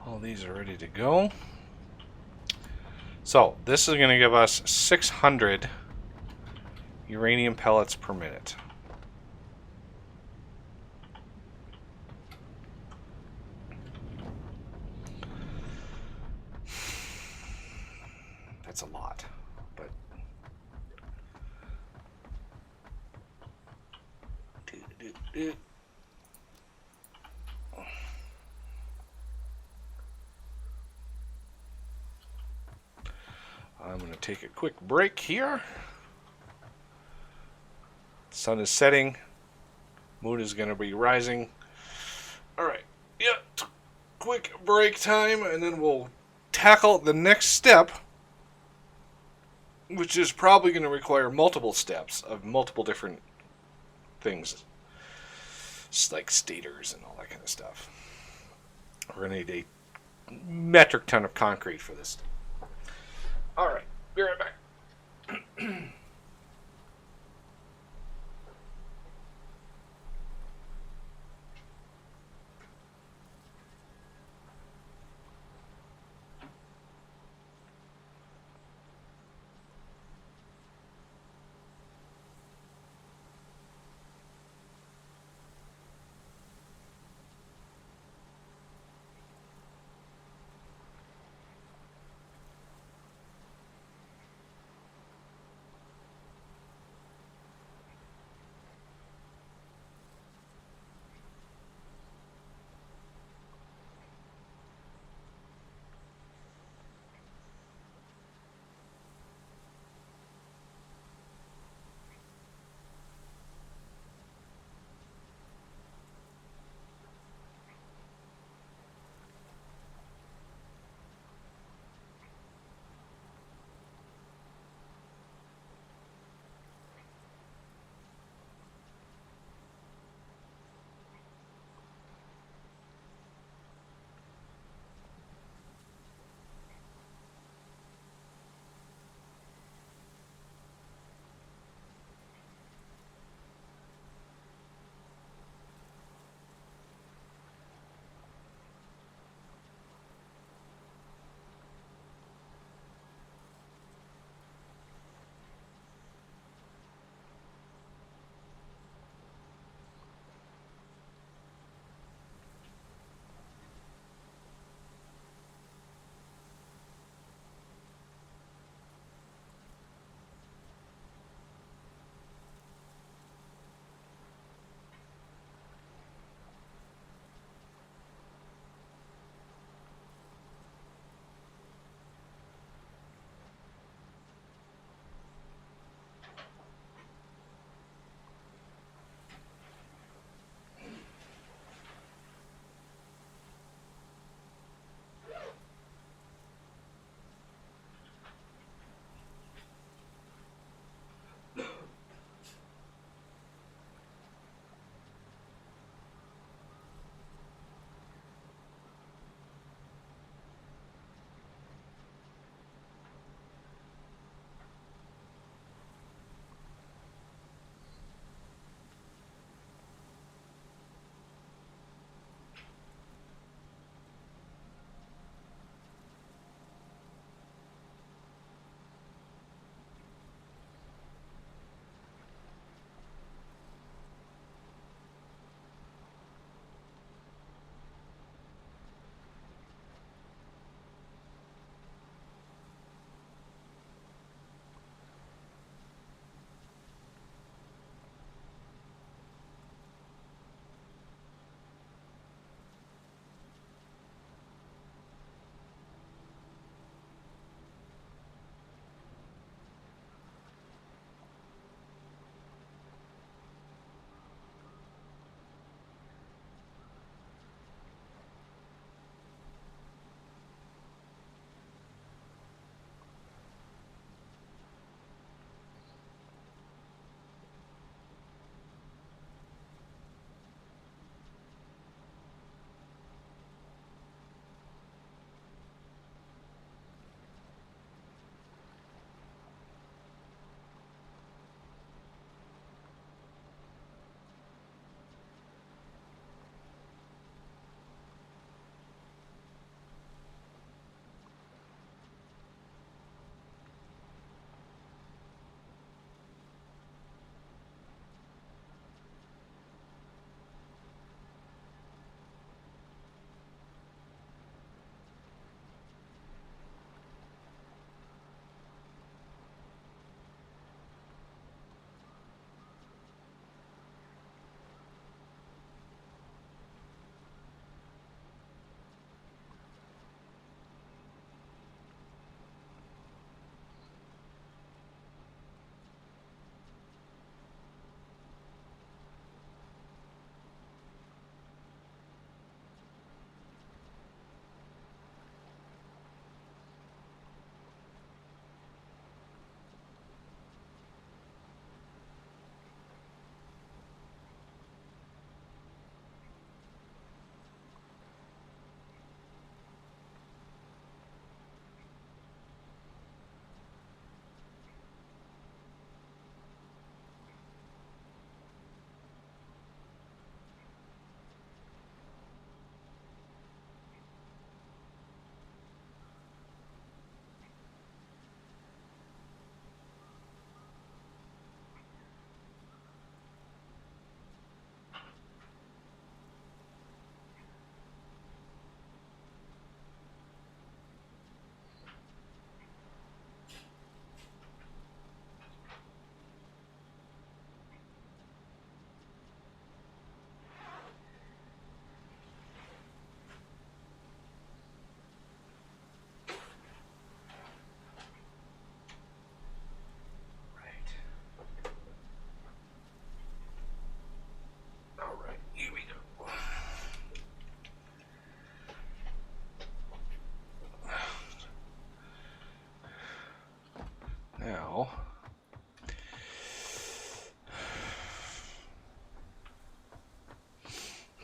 S1: All these are ready to go. So this is going to give us 600 uranium pellets per minute. That's a lot, but I'm going to take a quick break here. Sun is setting. Moon is going to be rising. All right. Yeah. Quick break time, and then we'll tackle the next step, which is probably going to require multiple steps of multiple different things, like stators and all that kind of stuff. We're going to need a metric ton of concrete for this. All right. Be right back.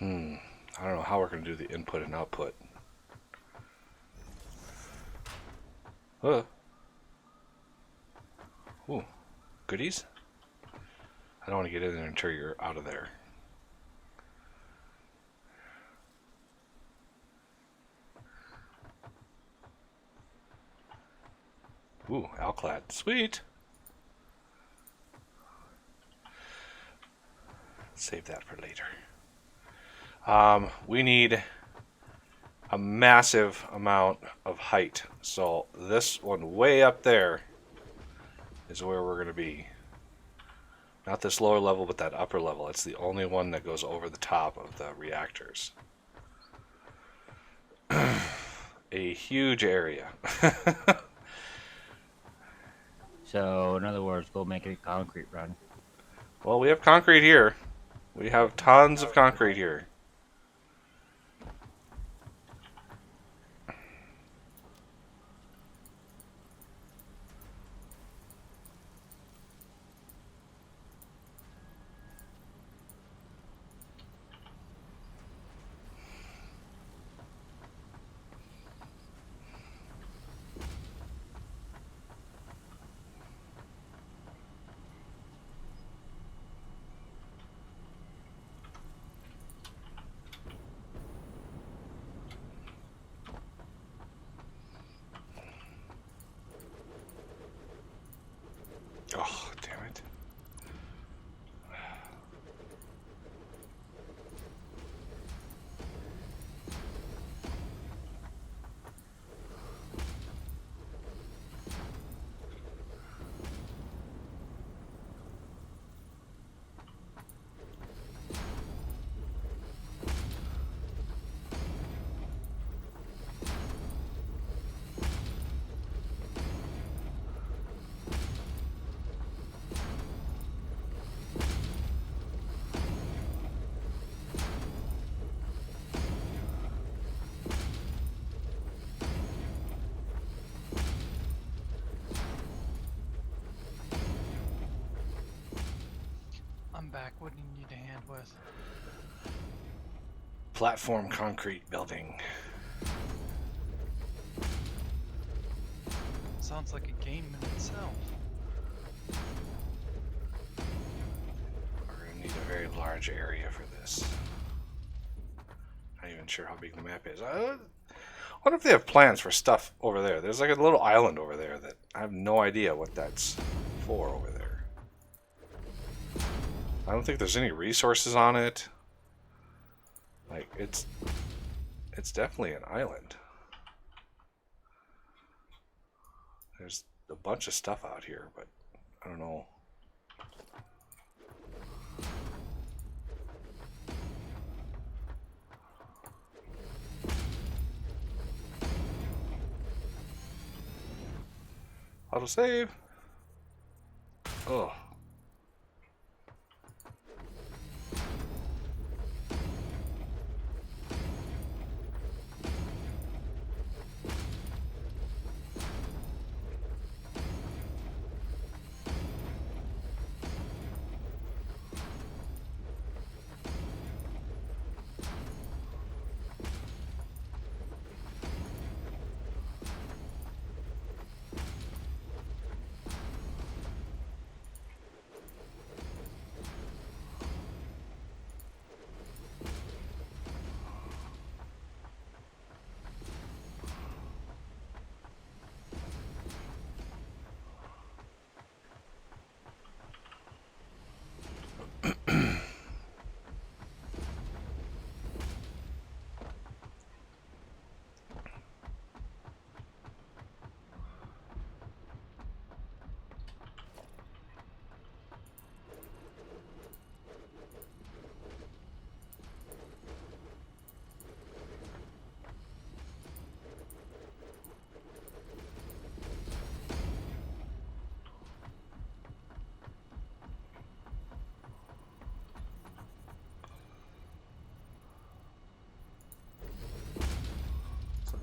S1: I don't know how we're going to do the input and output. Ooh, goodies? I don't want to get in there until you're out of there. Ooh, Alclad. Sweet! Save that for later. We need a massive amount of height. So this one way up there is where we're going to be. Not this lower level, but that upper level. It's the only one that goes over the top of the reactors. A huge area.
S4: So, in other words, go make a concrete run.
S1: Well, we have concrete here. We have tons of concrete here. Oh, damn it.
S3: I'm back. What do you need a hand with?
S1: Platform concrete building.
S3: Sounds like a game in itself.
S1: We're going to need a very large area for this. Not even sure how big the map is. I wonder if they have plans for stuff over there. There's like a little island over there that I have no idea what that's for over there. I don't think there's any resources on it. Like, it's definitely an island. There's a bunch of stuff out here, but I don't know. Autosave. Oh.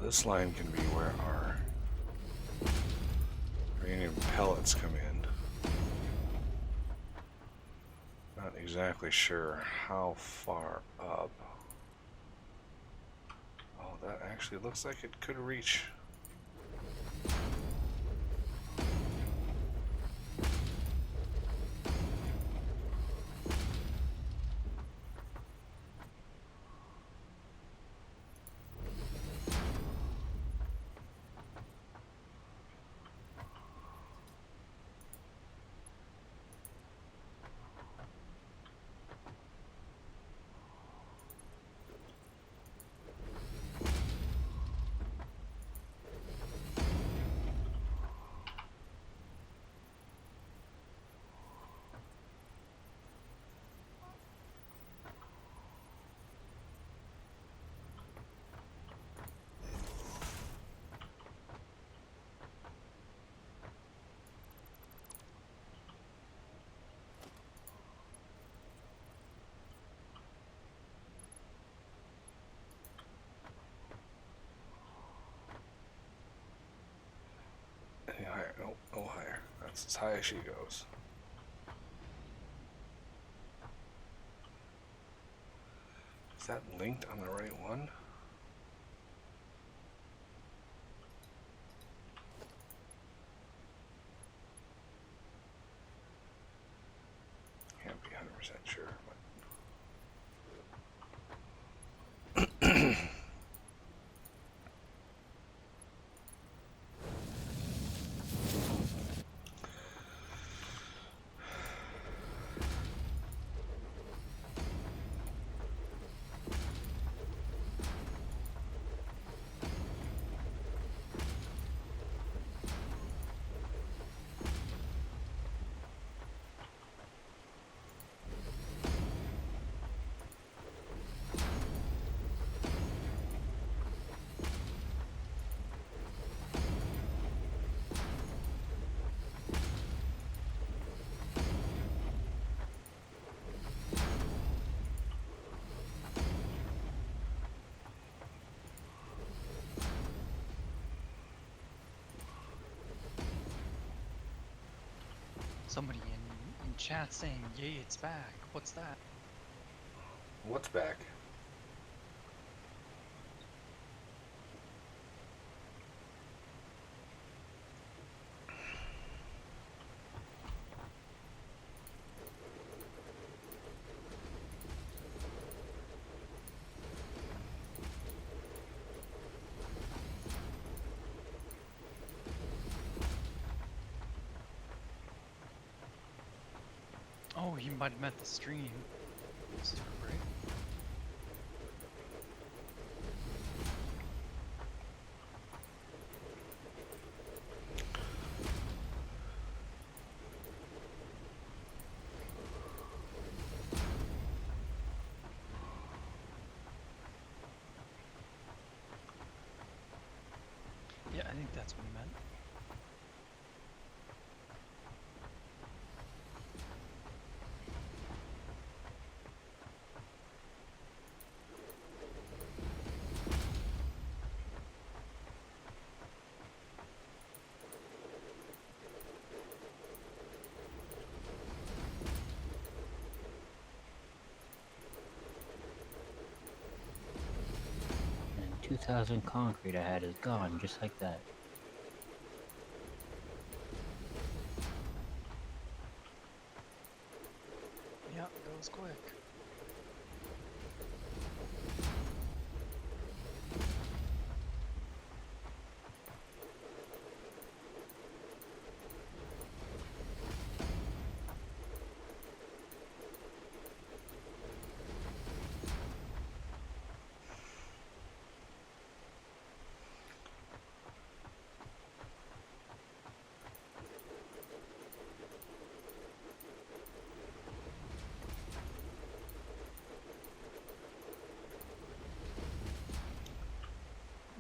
S1: This line can be where our uranium pellets come in. Not exactly sure how far up. that actually looks like it could reach. Any higher? Nope, no higher. That's as high as she goes. Is that linked on the right one? Can't be 100% sure. But
S3: Somebody in chat saying, "Yay, it's back." What's that?
S1: what's back?
S3: Oh, he might have meant the stream. Super great. Yeah, I think that's what he meant.
S4: And 2,000 concrete I had is gone, just like that.
S3: Yeah, it goes quick.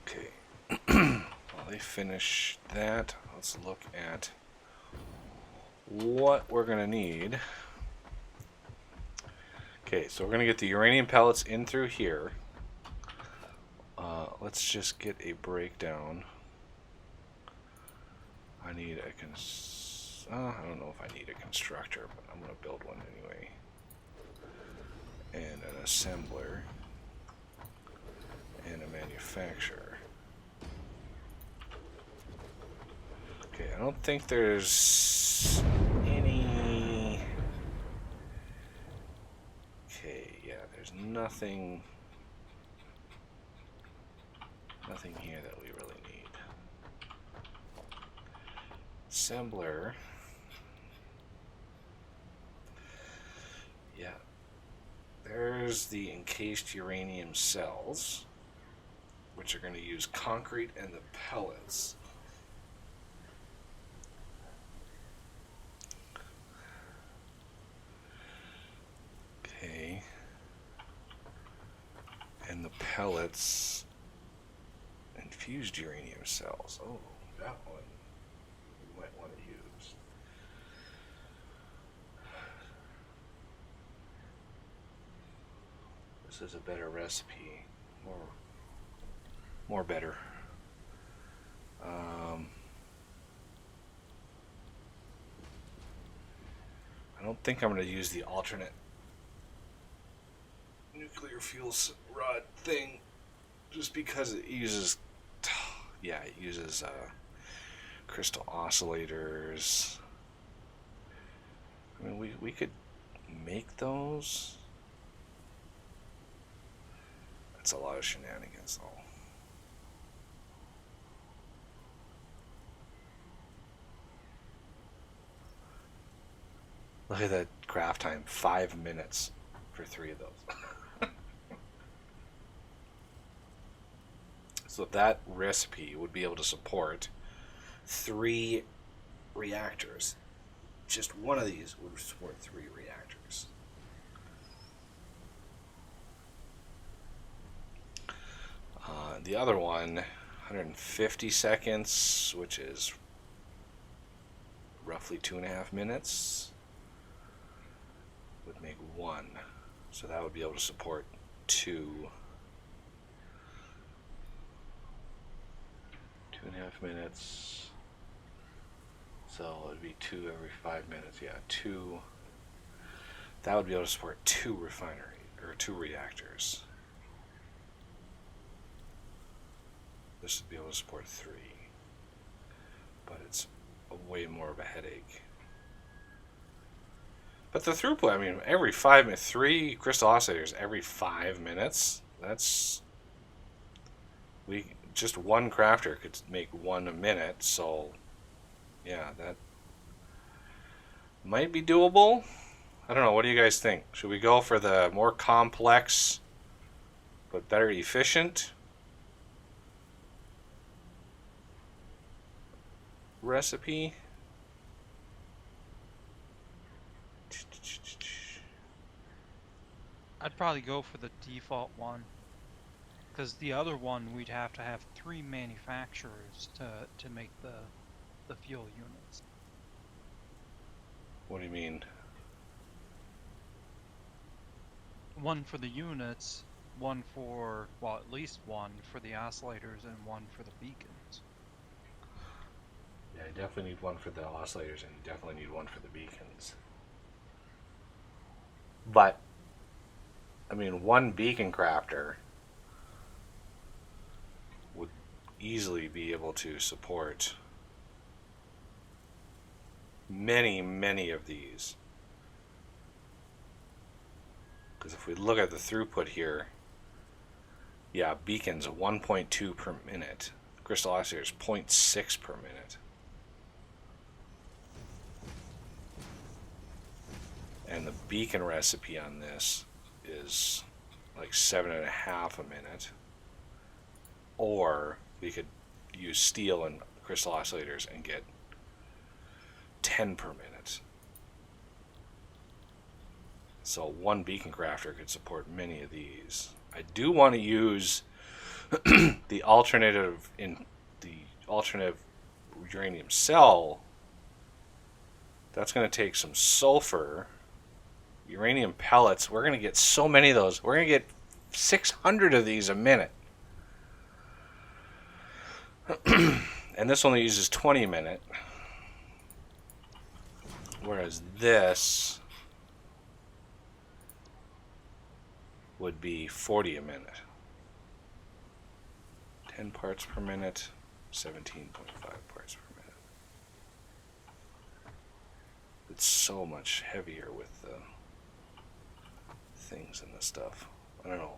S1: Okay. While they finish that, let's look at what we're going to need. Okay, so we're going to get the uranium pellets in through here. Let's just get a breakdown. I need a I don't know if I need a constructor, but I'm going to build one anyway. And an assembler. and a manufacturer. Okay, I don't think there's any... Okay, yeah, there's nothing here that we really need. Assembler. Yeah. There's the encased uranium cells, which are going to use concrete and the pellets. Okay. And the pellets, infused uranium cells. Oh, that one we might want to use. This is a better recipe. More better. I don't think I'm going to use the alternate nuclear fuel rod thing, just because it uses, yeah, it uses crystal oscillators. I mean, we could make those. That's a lot of shenanigans, though. Look at that craft time, 5 minutes for 3 of those. So that recipe would be able to support 3 reactors. Just one of these would support 3 reactors. The other one, 150 seconds, which is roughly 2.5 minutes, would make 1. So that would be able to support 2. 2.5 minutes. So it would be 2 every 5 minutes. Yeah, 2. That would be able to support 2 refinery or 2 reactors. This would be able to support 3. But it's way more of a headache. But the throughput, I mean, every 5 minutes, 3 crystal oscillators every 5 minutes. That's just one crafter could make 1 a minute. So yeah, that might be doable. I don't know. What do you guys think? Should we go for the more complex but better efficient recipe?
S3: I'd probably go for the default one, because the other one we'd have to have 3 manufacturers to make the fuel units.
S1: What do you mean?
S3: One for the units, one for, well, at least one for the oscillators and one for the beacons.
S1: Yeah, you definitely need one for the oscillators, and you definitely need one for the beacons. But, I mean, one beacon crafter would easily be able to support many of these. Because if we look at the throughput here, yeah, beacons 1.2 per minute. Crystal oscillators 0.6 per minute. And the beacon recipe on this is like 7.5 a minute. Or we could use steel and crystal oscillators and get 10 per minute. So one beacon crafter could support many of these. I do want to use the alternative uranium cell. That's going to take some sulfur. Uranium pellets, we're going to get so many of those. We're going to get 600 of these a minute. And this only uses 20 a minute. Whereas this would be 40 a minute. 10 parts per minute, 17.5 parts per minute. It's so much heavier with the things and the stuff. I don't know.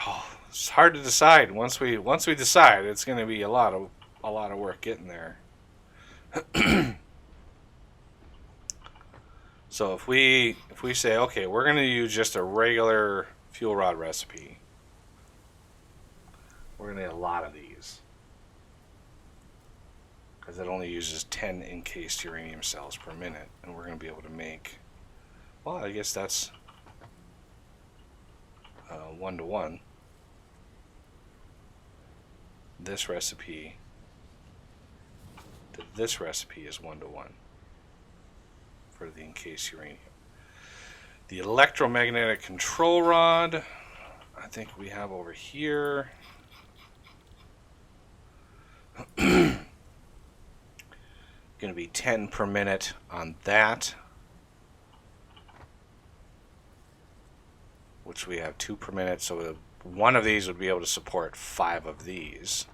S1: Oh, it's hard to decide. Once we decide, it's going to be a lot of work getting there. So if we say, okay, we're going to use just a regular fuel rod recipe, we're going to need a lot of these because it only uses 10 encased uranium cells per minute, and we're going to be able to make, well, I guess that's 1-to-1. This recipe to this recipe is 1-to-1 for the encased uranium. The electromagnetic control rod, I think we have over here. Going to be 10 per minute on that, which we have 2 per minute, so one of these would be able to support 5 of these.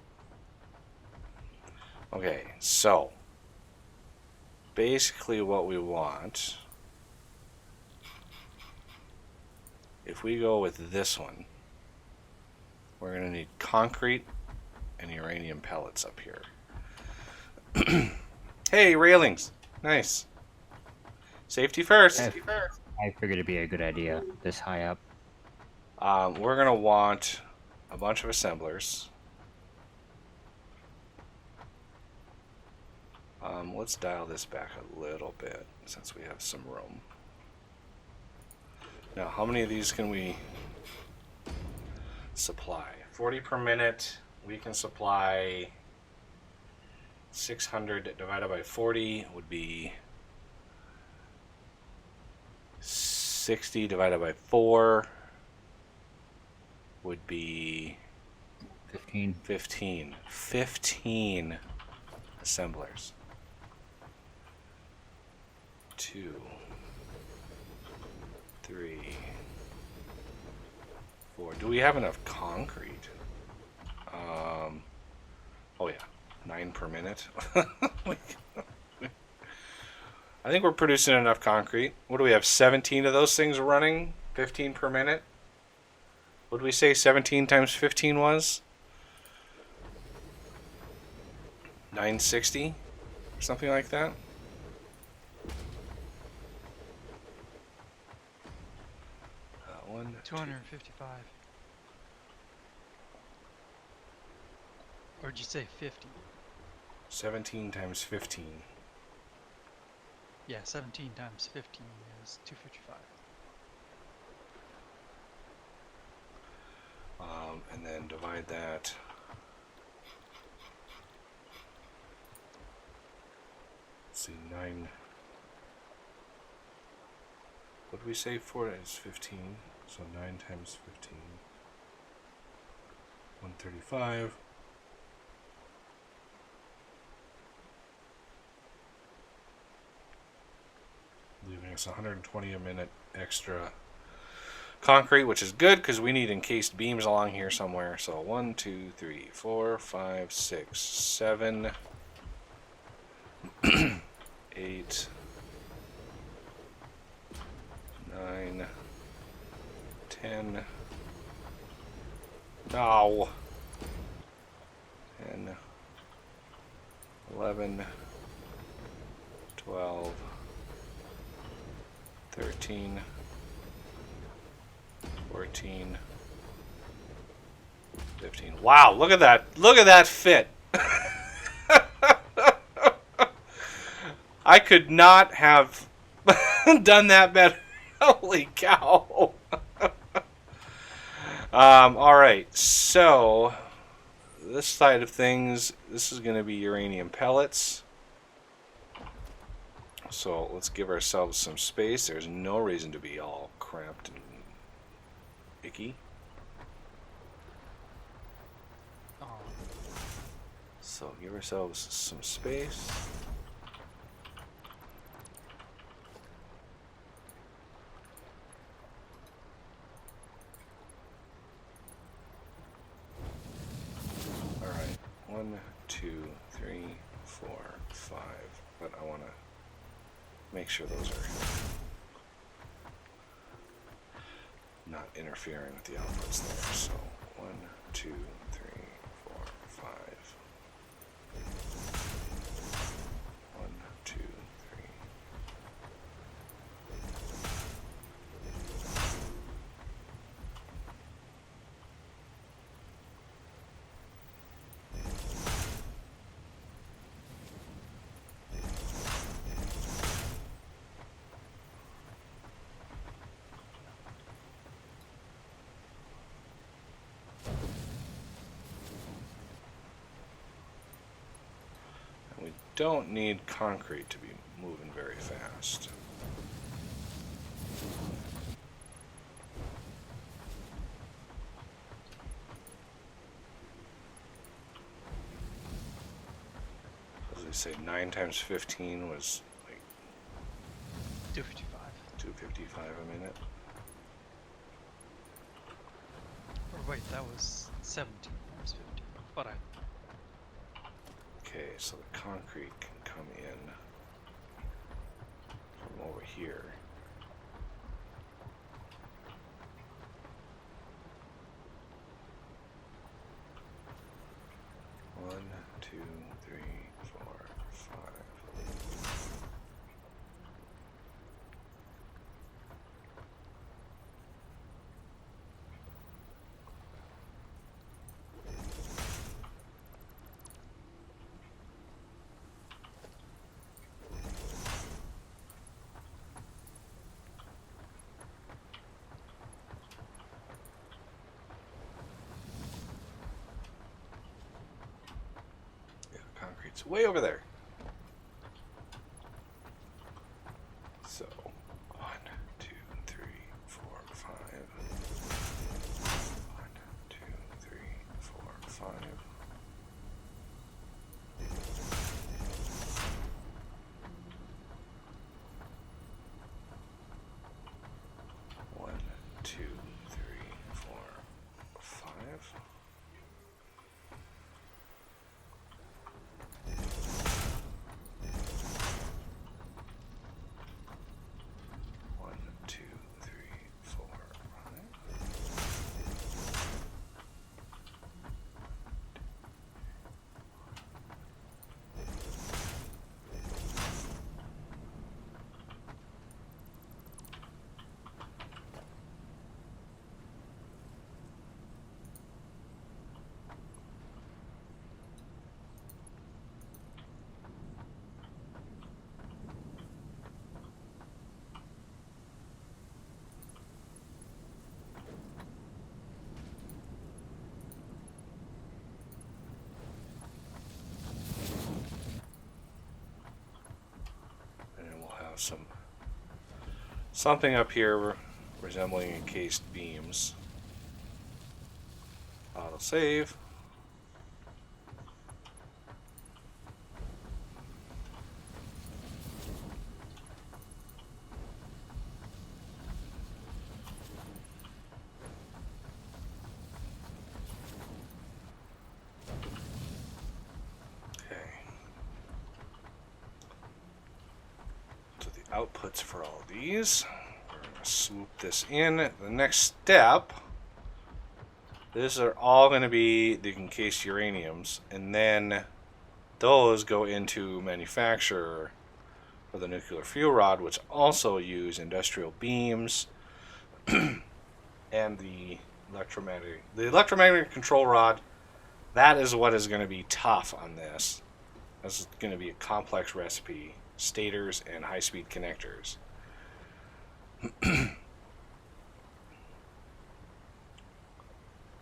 S1: Okay, so basically what we want, if we go with this one, we're going to need concrete and uranium pellets up here. Hey, railings. Nice. Safety first.
S4: I figured it'd be a good idea this high up.
S1: We're going to want a bunch of assemblers. Let's dial this back a little bit since we have some room. Now, how many of these can we supply? 40 per minute. We can supply 600 divided by 40 would be 60 divided by 4 would be
S4: 15.
S1: 15 assemblers. 2, 3, 4. Do we have enough concrete? Oh yeah, 9 per minute. I think we're producing enough concrete. What do we have? 17 of those things running? 15 per minute? What did we say 17 times 15 was? 960? Or something like that? One,
S3: 255. Or did you say 50?
S1: 17 times 15.
S3: Yeah, 17 times 15 is 255.
S1: And then divide that. Let's see, 9. What did we say? 4 is 15. So 9 times 15. 135. Leaving us 120 a minute extra concrete, which is good because we need encased beams along here somewhere. So 1, 2, 3, 4, 5, 6, 7, 8, 9, 10. No. 10, 11, 12, 13, 14, 15. Wow, look at that. Look at that fit. I could not have done that better. Holy cow. All right, so this side of things, this is going to be uranium pellets. So let's give ourselves some space. There's no reason to be all cramped and icky. So give ourselves some space. 2, 3, 4, 5. But I want to make sure those are not interfering with the outputs there. So 1, 2, 3, 4, 5. 1, 2, 3. We don't need concrete to be moving very fast. As they say, 9 times 15 was like
S3: 255.
S1: 255 a minute.
S3: Or wait, that was 17 times 50. But I.
S1: Okay, so the concrete can come in from over here. One, two, three, four, five. Yeah, concrete's way over there. So, 1, 2, 3, 4, 5. 1, 2, 3, 4, 5. One, two, three, four, 5. One, two, three, four, 5. And then we'll have something up here resembling encased beams. Auto save. Okay. So the outputs for all these. We're going to swoop this in. The next step. These are all going to be the encased uraniums, and then those go into manufacture for the nuclear fuel rod, which also use industrial beams and the electromagnetic control rod. That is what is going to be tough on this. This is going to be a complex recipe: stators and high-speed connectors.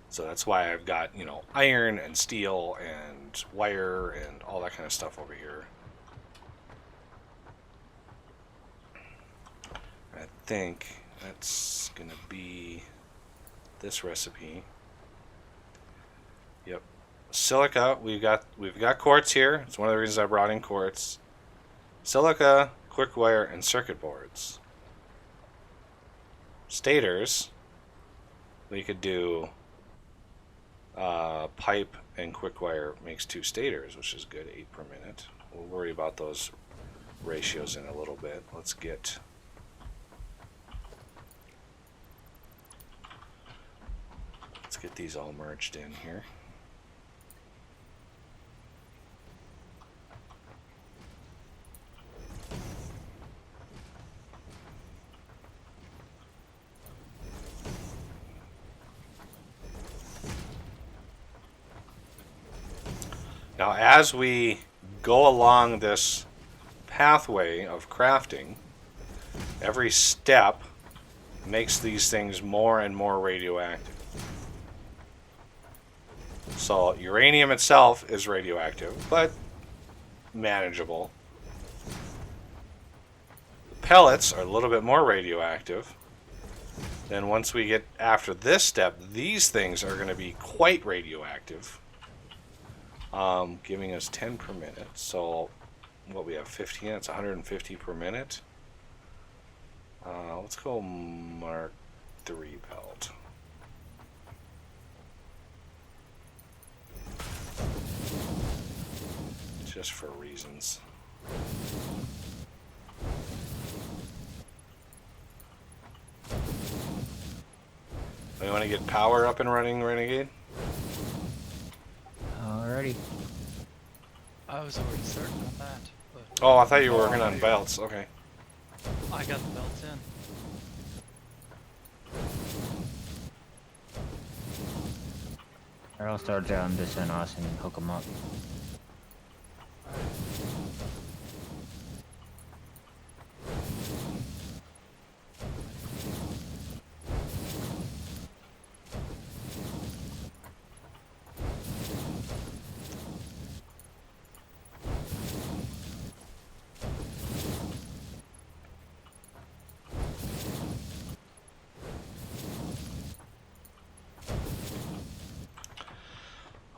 S1: So that's why I've got, iron and steel and wire and all that kind of stuff over here. I think that's going to be this recipe. Yep. Silica, we've got quartz here. It's one of the reasons I brought in quartz. Silica, quick wire, and circuit boards. Stators, we could do pipe
S2: And Quickwire makes 2 stators, which is good, 8 per minute. We'll worry about those ratios in a little bit. Let's get these all merged in here. Now, as we go along this pathway of crafting, every step makes these things more and more radioactive. So, uranium itself is radioactive, but manageable. The pellets are a little bit more radioactive. Then once we get after this step, these things are going to be quite radioactive. Giving us 10 per minute. So, what we have, 15, it's 150 per minute. Let's go Mark 3 pelt. Just for reasons. We want to get power up and running, Renegade?
S4: Alrighty.
S3: I was already starting on that, but
S2: Oh, I thought you were working on belts. Okay.
S3: I got the belts in.
S4: I'll start down this and us and hook them up.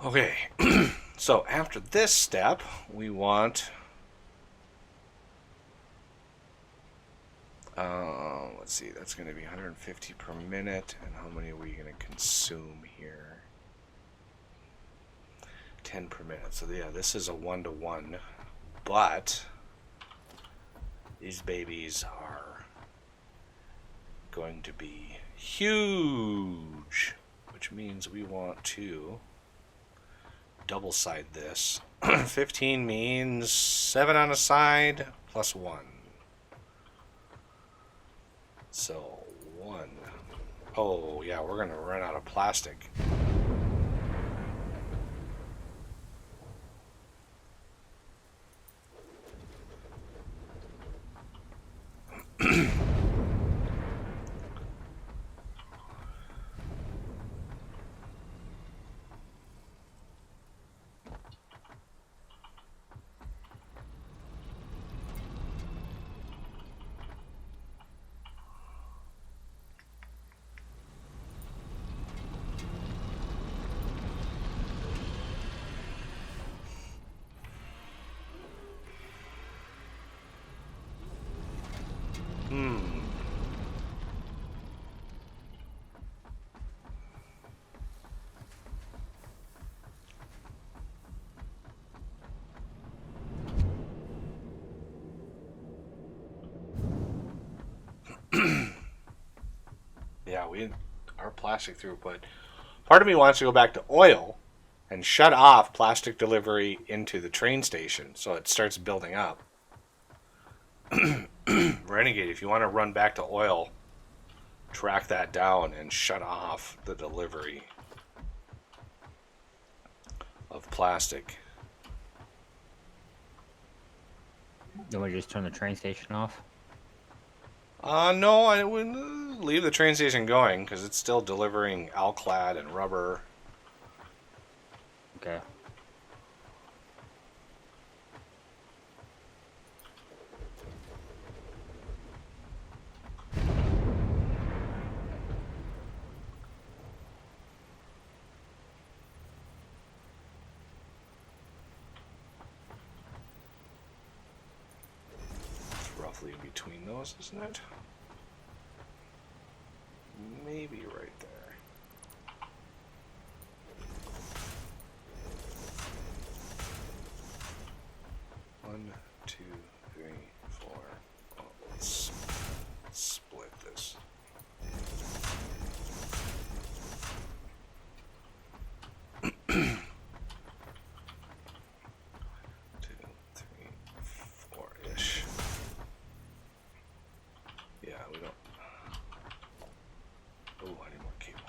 S2: Okay. So after this step, we want let's see, that's going to be 150 per minute, and how many are we going to consume here? 10 per minute. So yeah, this is a 1-to-1, but these babies are going to be huge, which means we want to double side this. 15 means 7 on a side plus 1. So 1. Oh yeah, we're gonna run out of plastic. Yeah, our plastic throughput. Part of me wants to go back to oil and shut off plastic delivery into the train station so it starts building up. Renegade, if you want to run back to oil, track that down and shut off the delivery of plastic.
S4: Then we just turn the train station off?
S2: No, I would leave the train station going because it's still delivering alclad and rubber.
S4: Okay.
S2: It's roughly in between those, isn't it? Maybe right there. 1, 2, 3, 4. Oh, let's split this. Two, three, four-ish. Yeah, we don't. Oh, I need more cable.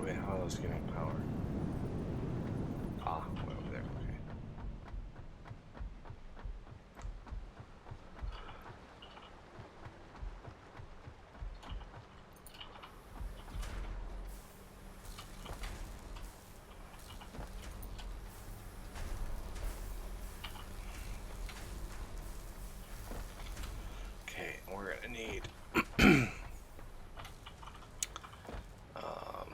S2: Wait, how are those getting power? Ah, way over there. Okay. Okay, we're gonna need. um,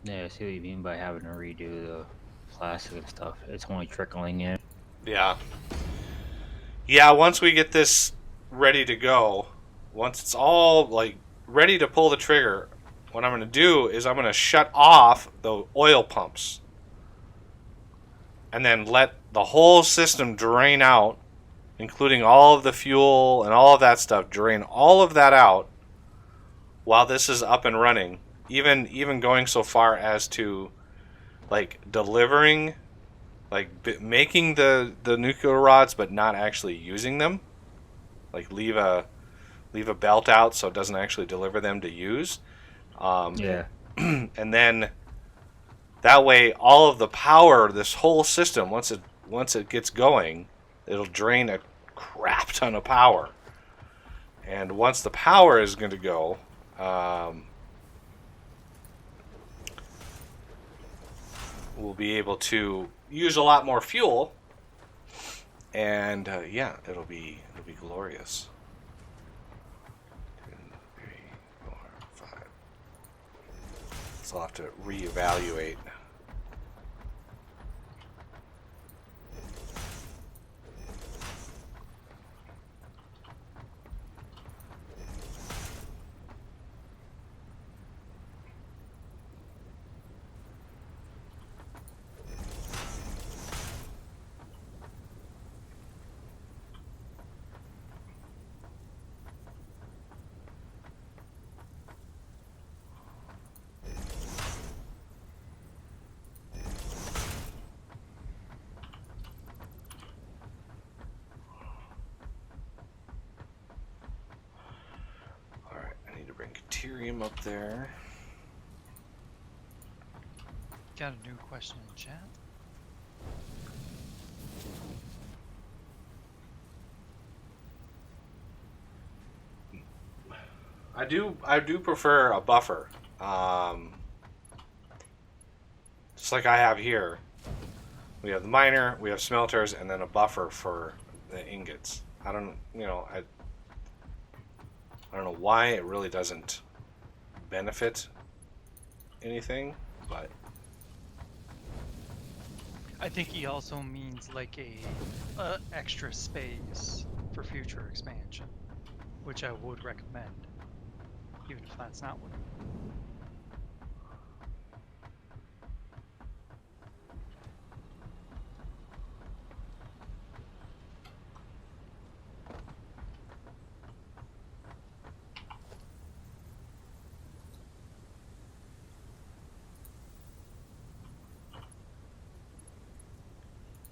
S4: Yeah, I see what you mean by having to redo the plastic and stuff. It's only trickling in.
S2: yeah. Yeah, once we get this ready to go, once it's all like ready to pull the trigger, what I'm going to do is I'm going to shut off the oil pumps and then let the whole system drain out, including all of the fuel and all of that stuff, drain all of that out while this is up and running. Even going so far as to like delivering, like making the nuclear rods but not actually using them. Like leave a belt out so it doesn't actually deliver them to use.
S4: Yeah.
S2: And then that way all of the power, this whole system, once it gets going, it'll drain a crap ton of power. And once the power is going to go, we'll be able to use a lot more fuel, and yeah, it'll be glorious. 2, 3, 4, 5. So I'll have to reevaluate.
S1: Deuterium up there.
S3: Got a new question in chat.
S2: I do prefer a buffer. Just like I have here. We have the miner, we have smelters, and then a buffer for the ingots. I don't know why it really doesn't benefit anything, but
S3: I think he also means like a extra space for future expansion, which I would recommend, even if that's not what.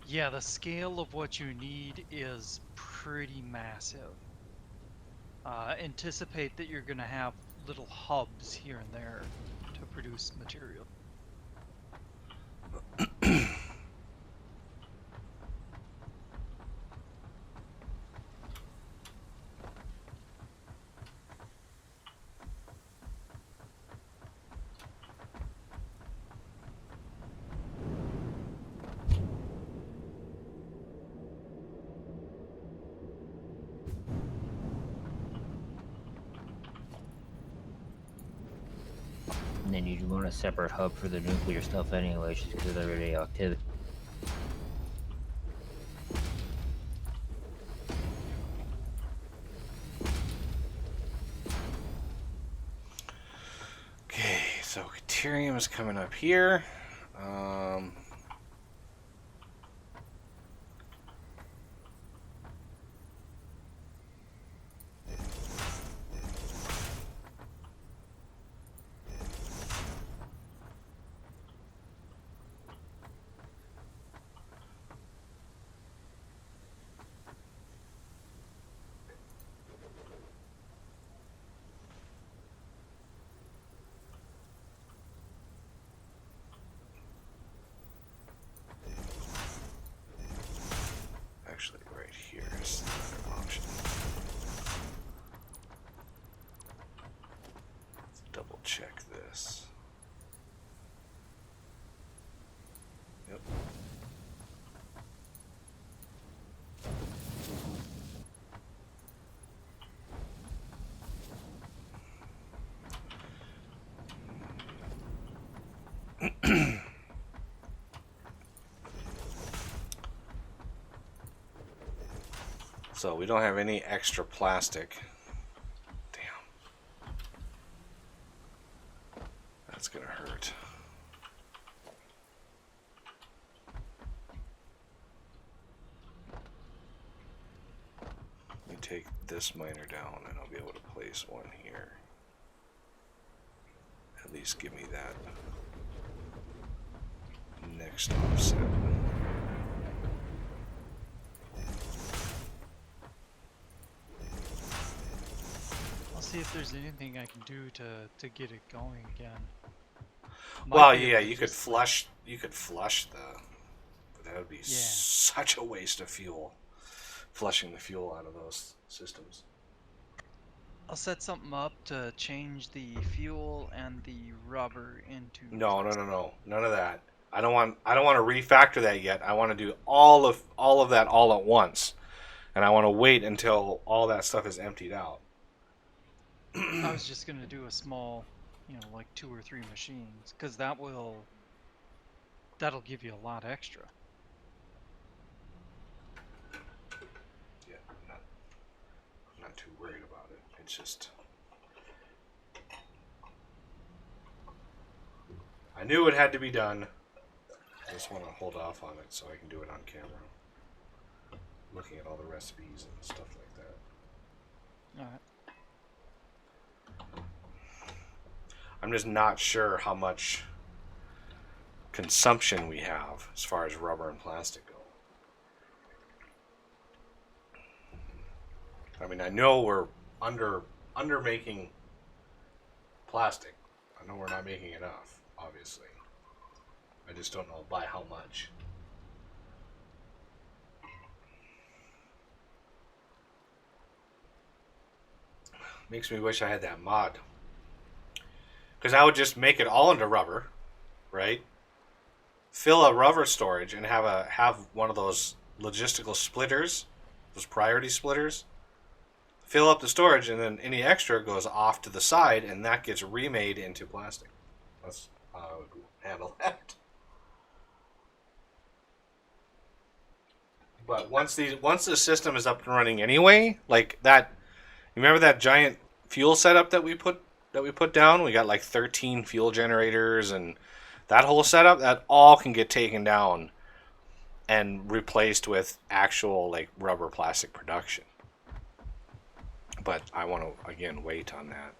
S3: Yeah, the scale of what you need is pretty massive. Anticipate that you're going to have little hubs here and there to produce material.
S4: And then you'd want a separate hub for the nuclear stuff anyway, just because of the radioactivity.
S1: Okay, so Deuterium is coming up here. Actually, right here is another option. Let's double check this. Yep. So we don't have any extra plastic. Damn. That's gonna hurt. Let me take this miner down and I'll be able to place one here. At least give me that next offset.
S3: I'll see if there's anything I can do to get it going again.
S2: well, yeah, you could flush the, but that would be such a waste of fuel. Flushing the fuel out of those systems.
S3: I'll set something up to change the fuel and the rubber into.
S2: No, none of that. I don't want to refactor that yet. I want to do all of that all at once, and I want to wait until all that stuff is emptied out.
S3: I was just gonna do a small, like 2 or 3 machines, because that'll give you a lot extra.
S2: Yeah, I'm not too worried about it. It's just I knew it had to be done. I just want to hold off on it so I can do it on camera. Looking at all the recipes and stuff like that.
S3: All right.
S2: I'm just not sure how much consumption we have as far as rubber and plastic go. I mean, I know we're under making plastic. I know we're not making enough, obviously. I just don't know by how much. Makes me wish I had that mod. Because I would just make it all into rubber, right? Fill a rubber storage and have one of those logistical splitters, those priority splitters. Fill up the storage, and then any extra goes off to the side, and that gets remade into plastic. That's how I would handle that. But once the system is up and running anyway, like that, you remember that giant fuel setup that we put down? We got like 13 fuel generators, and that whole setup, that all can get taken down and replaced with actual like rubber plastic production. But I want to again wait on that.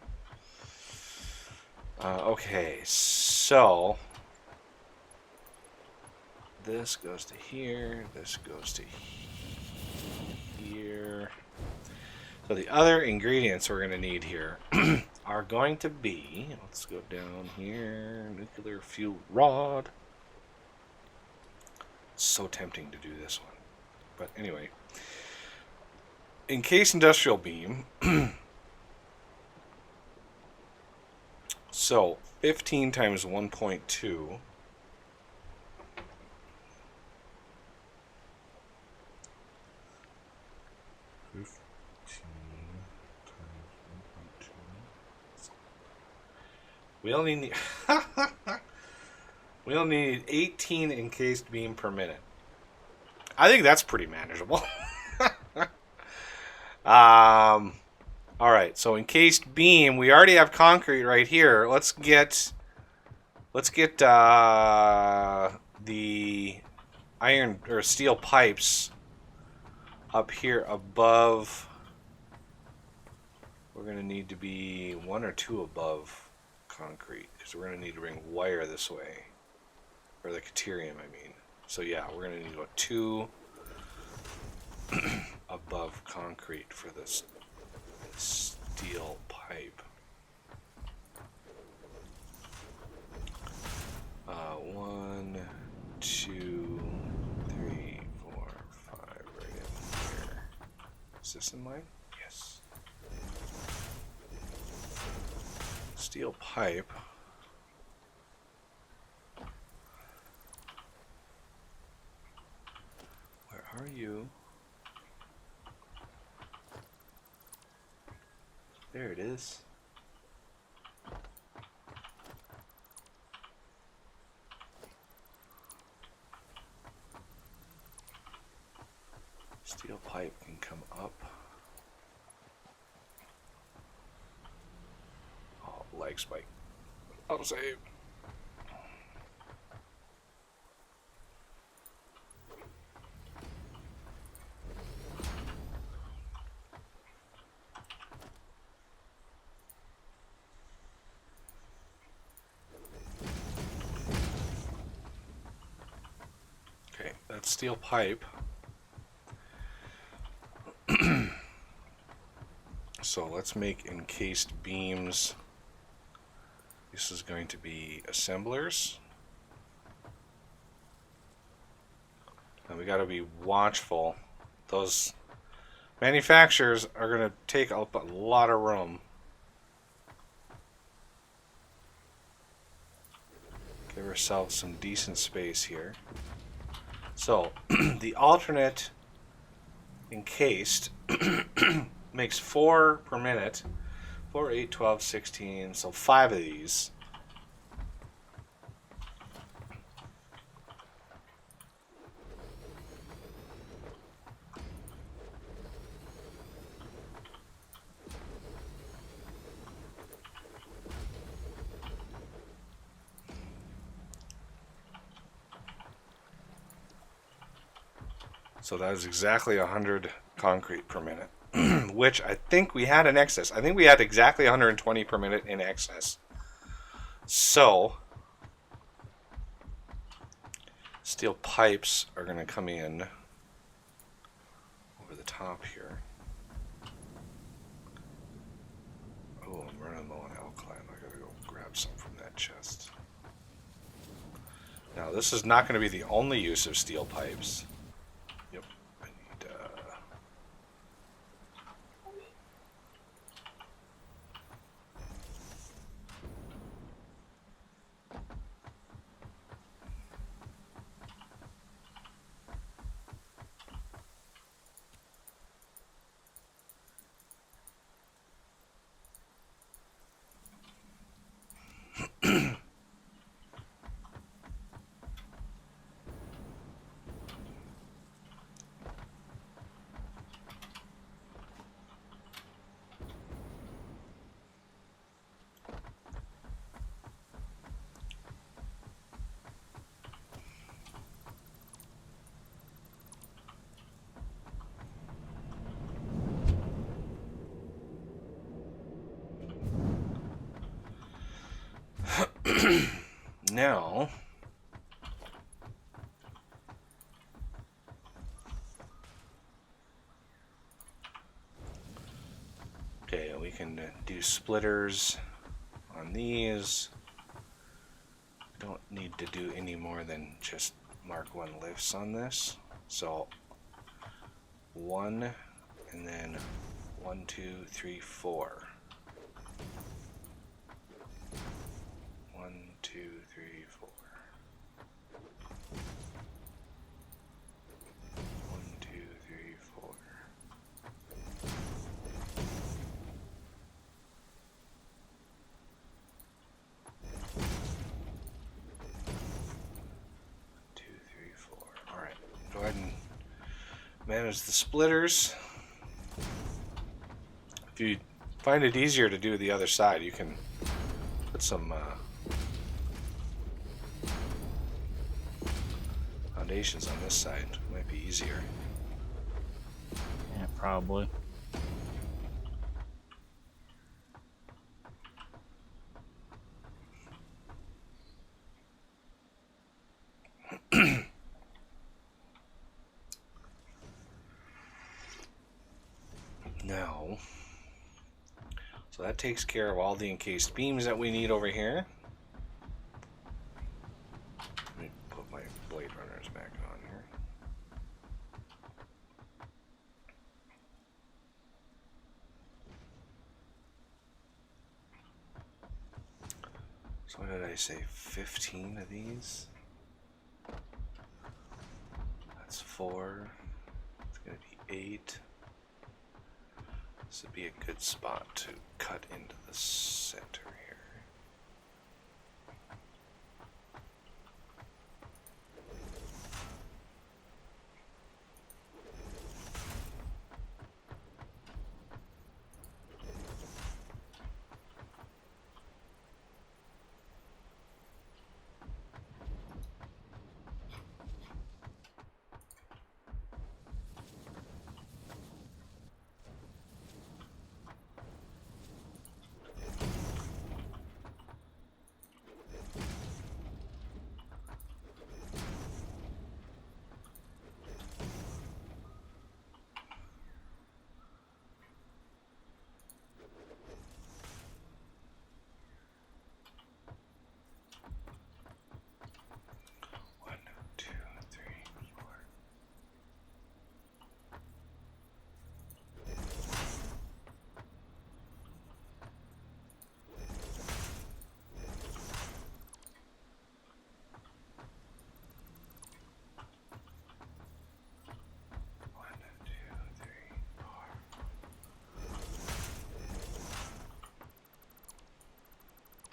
S2: Okay, so this goes to here, this goes to here. So the other ingredients we're going to need here are going to be, let's go down here, nuclear fuel rod. It's so tempting to do this one. But anyway, encased industrial beam. So 15 times 1.2. We only need we only need 18 encased beam per minute. I think that's pretty manageable. All right, so encased beam. We already have concrete right here. Let's get the iron or steel pipes up here above. We're gonna need to be 1 or 2 above concrete because we're going to need to bring wire this way, or the caterium I mean. So yeah, we're going to need to go 2 above concrete for this steel pipe. 1, 2, 3, 4, 5 right in here. Is this in line? Yes. Steel pipe. Where are you? There it is. Steel pipe can come up. Oh, leg spike. I'll save. Okay, that's steel pipe. So let's make encased beams. This is going to be assemblers. And we got to be watchful. Those manufacturers are going to take up a lot of room. Give ourselves some decent space here. So the alternate encased makes 4 per minute. 4, 8, 12, 16. So 5 of these. So that is exactly 100 concrete per minute, which I think we had in excess. I think we had exactly 120 per minute in excess. So steel pipes are going to come in over the top here. Oh, I'm running low on alkaline. I gotta go Now, this is not going to be the only use of steel pipes. Yep. I need, now, okay, we can do splitters on these. Don't need to do any more than just Mark 1 lifts on this. So 1, and then 1, 2, 3, 4. 1, 2, 3, 4. 1, 2, 3, 4. Two, three, four. All right. Go ahead and manage the splitters. If you find it easier to do the other side, you can put some foundations on this side. Might be easier.
S4: Yeah, probably.
S2: Now, so that takes care of all the encased beams that we need over here. Let me put my blade runners back on here. So what did I say? 15 of these? That's 4. It's going to be 8. This would be a good spot to cut into the center here.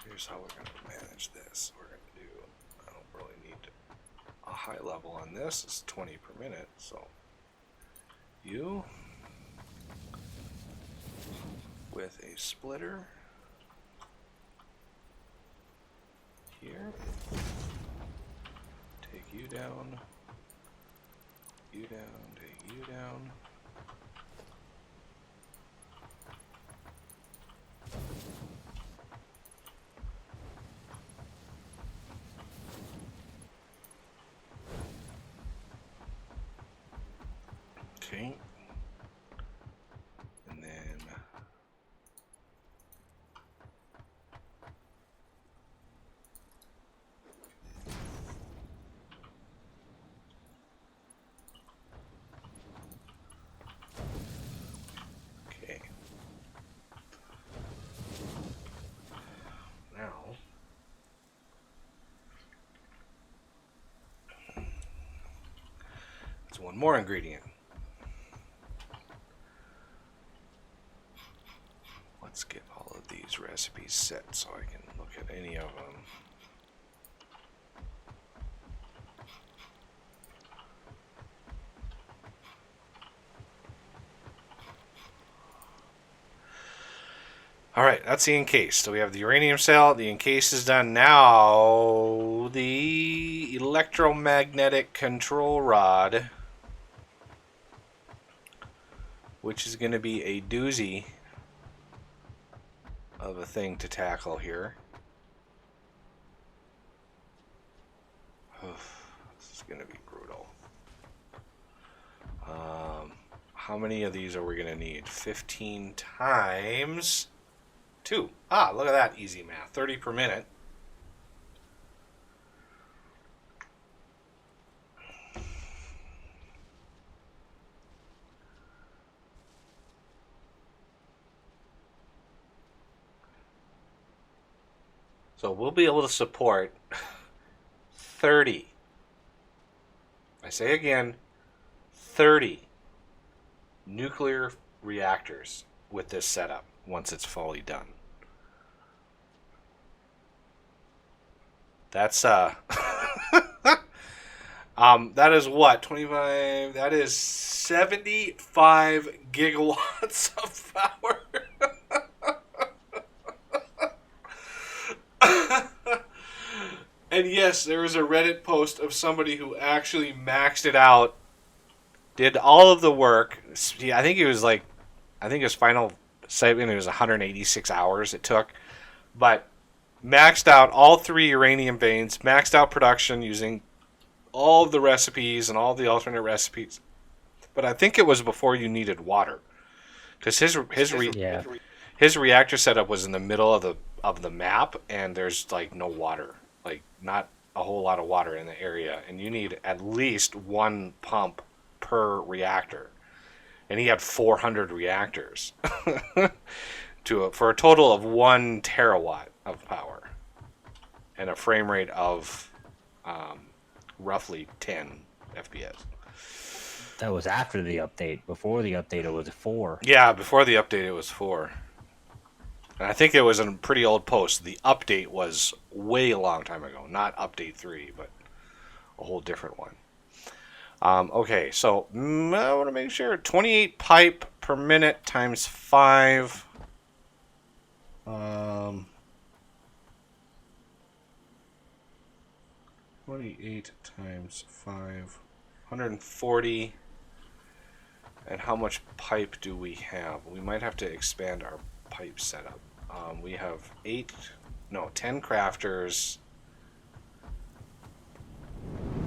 S2: Here's how we're going to manage this. We're going to do, I don't really need a high level on this. It's 20 per minute, so you with a splitter here, take you down, take you down. Okay. And then one more ingredient. Let's get all of these recipes set so I can look at any of them. Alright, that's the encase. So we have the uranium cell, the encase is done. Now, the electromagnetic control rod, which is going to be a doozy of a thing to tackle here. This is going to be brutal. How many of these are we going to need? 15 times 2. Ah, look at that easy math. 30 per minute. So we'll be able to support 30. I say again, 30 nuclear reactors with this setup once it's fully done. That's that is what, 25, that is 75 gigawatts of power. And yes, there was a Reddit post of somebody who actually maxed it out, did all of the work. I think his final segment, it was 186 hours it took, but maxed out all 3 uranium veins, maxed out production using all of the recipes and all the alternate recipes. But I think it was before you needed water, because his reactor setup was in the middle of the map, and there's like no water, like not a whole lot of water in the area, and you need at least 1 pump per reactor, and he had 400 reactors for a total of 1 terawatt of power and a frame rate of roughly 10 FPS.
S4: That was after the update. Before the update, it was 4.
S2: Yeah, before the update, it was 4. And I think it was a pretty old post. The update was way a long time ago. Not update 3, but a whole different one. Okay, so I want to make sure. 28 pipe per minute times 5. 28 times 5. 140. And how much pipe do we have? We might have to expand our pipe setup. We have 10 crafters.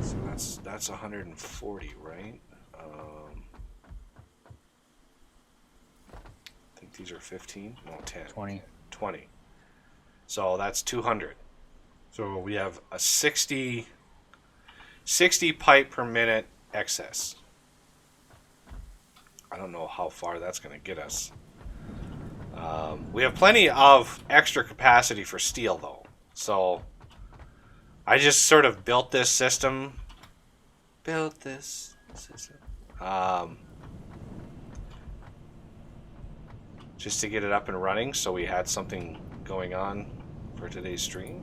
S2: So that's 140, right? I think these are 15. No, 10. 20. So that's 200. So we have a 60 pipe per minute excess. I don't know how far that's going to get us. We have plenty of extra capacity for steel, though. So I just sort of built this system. Just to get it up and running, so we had something going on for today's stream.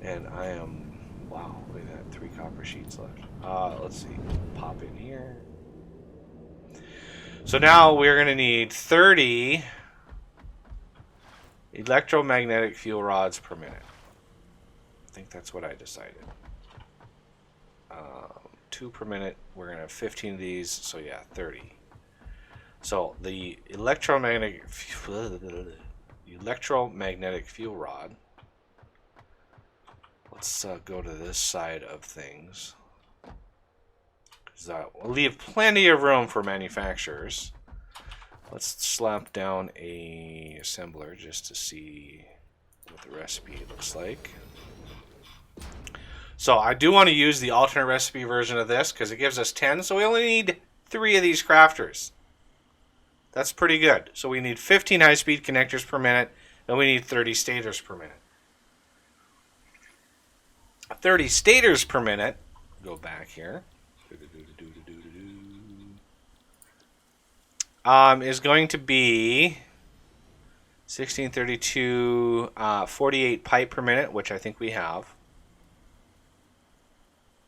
S2: And I am... Wow, look at that. 3 copper sheets left. Let's see. Pop in here. So now we're going to need 30 electromagnetic fuel rods per minute. I think that's what I decided. 2 per minute. We're going to have 15 of these. So yeah, 30. So the electromagnetic fuel rod. Let's go to this side of things. We'll leave plenty of room for manufacturers. Let's slap down a assembler just to see what the recipe looks like. So I do want to use the alternate recipe version of this because it gives us 10, so we only need 3 of these crafters. That's pretty good. So we need 15 high-speed connectors per minute, and we need 30 stators per minute. 30 staters per minute. Go back here. Is going to be 1632, 48 pipe per minute, which I think we have.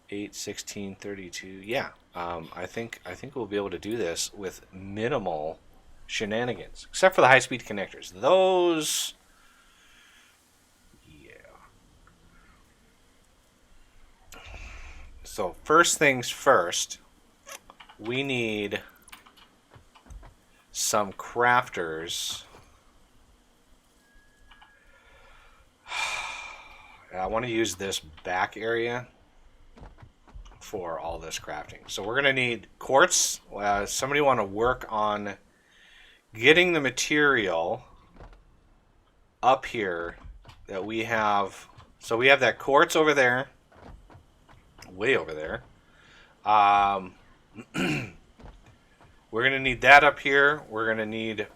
S2: 8, 16, 32. Yeah. I think we'll be able to do this with minimal shenanigans, except for the high-speed connectors. Those, yeah. So first things first, we need some crafters. I want to use this back area for all this crafting. So we're going to need quartz. Somebody want to work on getting the material up here that we have. So we have that quartz over there, way over there. We're going to need that up here. We're going to need...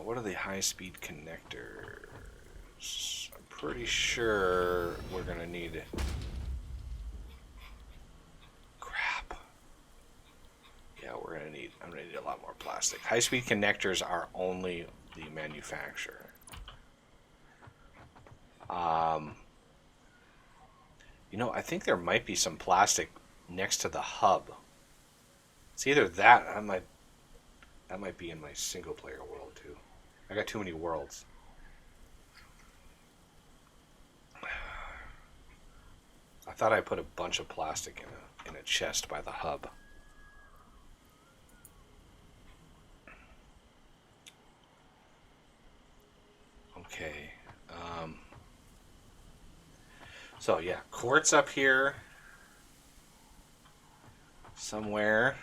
S2: what are the high-speed connectors? I'm pretty sure we're going to need... Crap. Yeah, I'm going to need a lot more plastic. High-speed connectors are only the manufacturer. You know, I think there might be some plastic next to the hub. It's either that, that might be in my single-player world too. I got too many worlds. I thought I put a bunch of plastic in a chest by the hub. Okay. So yeah, quartz up here somewhere.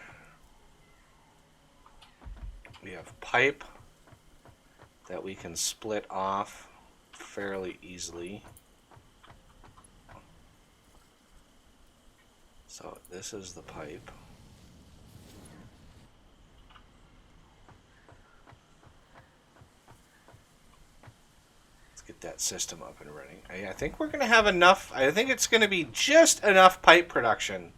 S2: We have pipe that we can split off fairly easily. So this is the pipe. Let's get that system up and running. I think we're going to have enough. I think it's going to be just enough pipe production.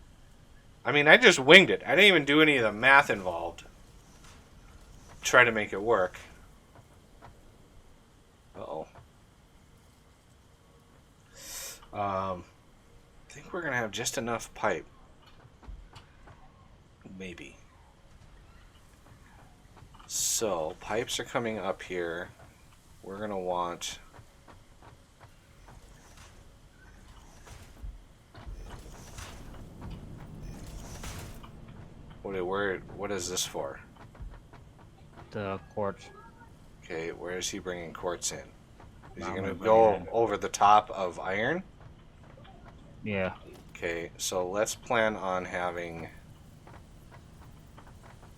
S2: I mean, I just winged it. I didn't even do any of the math involved. Try to make it work. Uh-oh. I think we're going to have just enough pipe. Maybe. So, pipes are coming up here. We're going to want... What is this for?
S4: The quartz.
S2: Okay, where is he bringing quartz in? Is he
S4: I'm
S2: going to
S4: gonna
S2: go
S4: bring it in.
S2: over the top of iron?
S4: Yeah.
S2: Okay, so let's plan on having...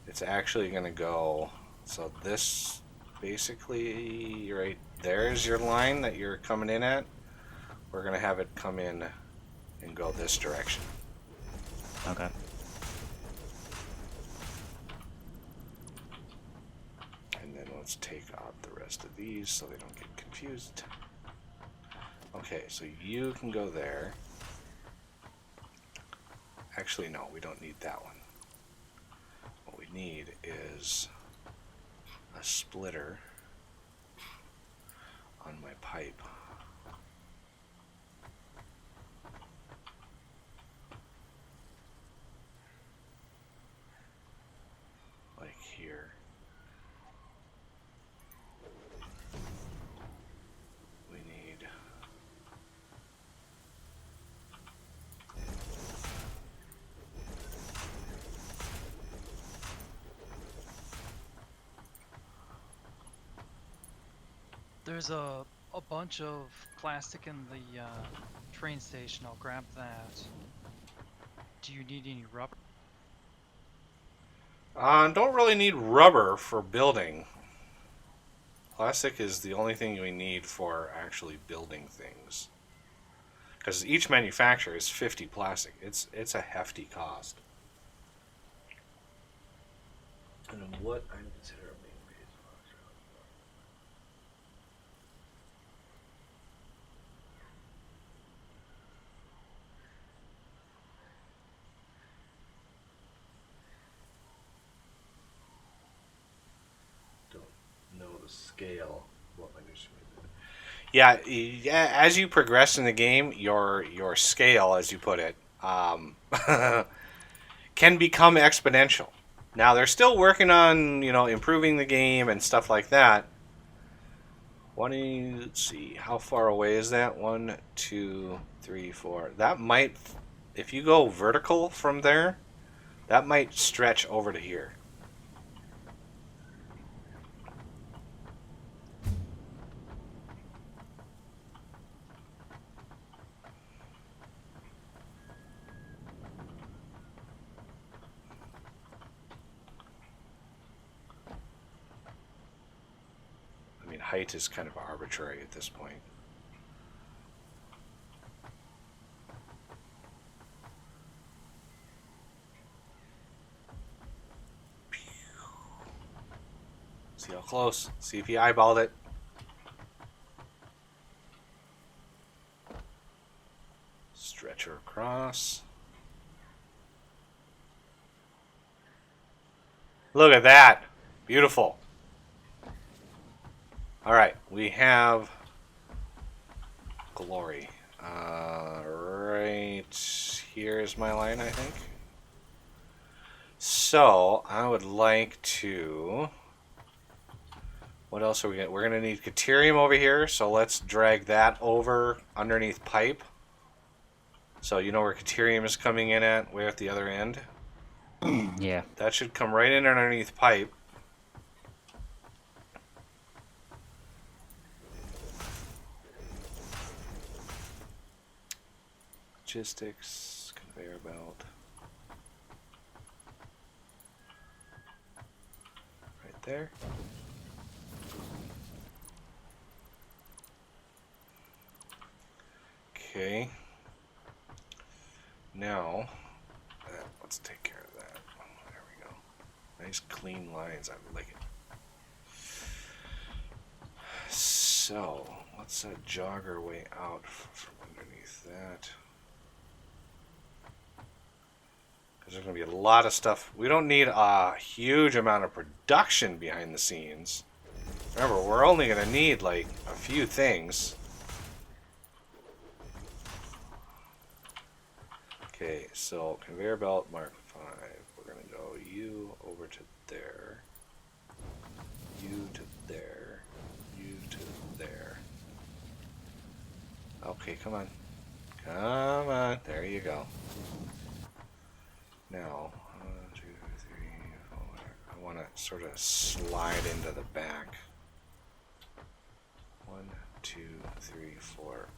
S2: It's actually going to go... So this, basically, right there's your line that you're coming in at. We're going to have it come in and go this direction.
S4: Okay.
S2: And then let's take out the rest of these so they don't get confused. Okay, so you can go there. Actually, no, we don't need that one. What we need is a splitter on my pipe. Like here. We need...
S3: There's a bunch of plastic in the train station. I'll grab that. Do you need any rubber?
S2: Don't really need rubber for building. Plastic is the only thing we need for actually building things. Because each manufacturer is 50 plastic. It's a hefty cost. And what I consider a main base. scale. Yeah, as you progress in the game, your scale, as you put it, can become exponential. Now they're still working on improving the game and stuff like that. Let's see, how far away is that? 1, 2, 3, 4. That might, if you go vertical from there, that might stretch over to here. I mean, height is kind of arbitrary at this point. See how close. See if he eyeballed it. Stretch her across. Look at that. Beautiful. All right, we have glory. Right here is my line, I think. So I would like to. What else are we going? We're going to need Caterium over here, so let's drag that over underneath pipe. So you know where Caterium is coming in at, way at the other end?
S4: Yeah.
S2: That should come right in underneath pipe. Logistics, conveyor belt. Right there. Okay. Now, let's take care of that. There we go. Nice clean lines. I like it. So, let's jog our way out from underneath that. Because there's going to be a lot of stuff. We don't need a huge amount of production behind the scenes. Remember, we're only going to need like a few things. Okay, so conveyor belt Mark 5. We're going to go you over to there. You to there. You to there. Okay, come on. Come on. There you go. Now, 1, 2, 3, 4. I want to sort of slide into the back. 1, 2, 3, 4.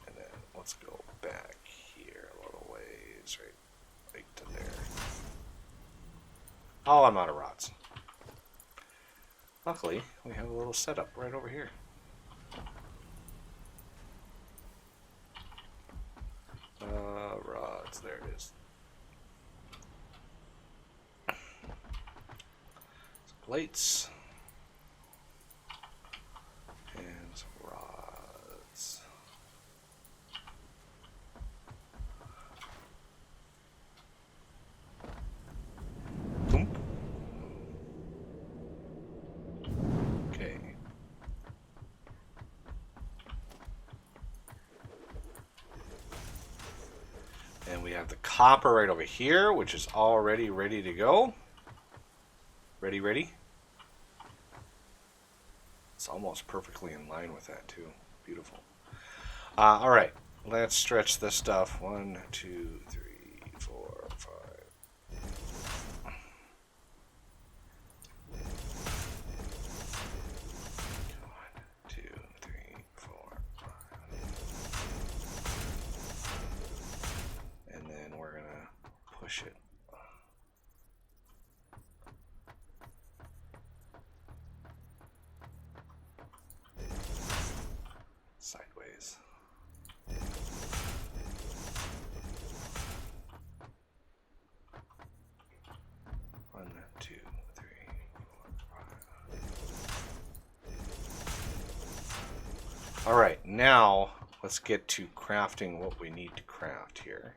S2: And then let's go back here a little ways, right to there. Oh, I'm out of rods. Luckily, we have a little setup right over here. Rods, there it is. Some plates. And some rods. Boom. Okay. And we have the copper right over here, which is already ready to go. Ready? It's almost perfectly in line with that, too. Beautiful. All right. Let's stretch this stuff. 1, 2, 3, 4, 5. 2, 3, 4, 5. And then we're going to push it. Sideways. One, two, three, 4, 5. All right, now let's get to crafting what we need to craft here.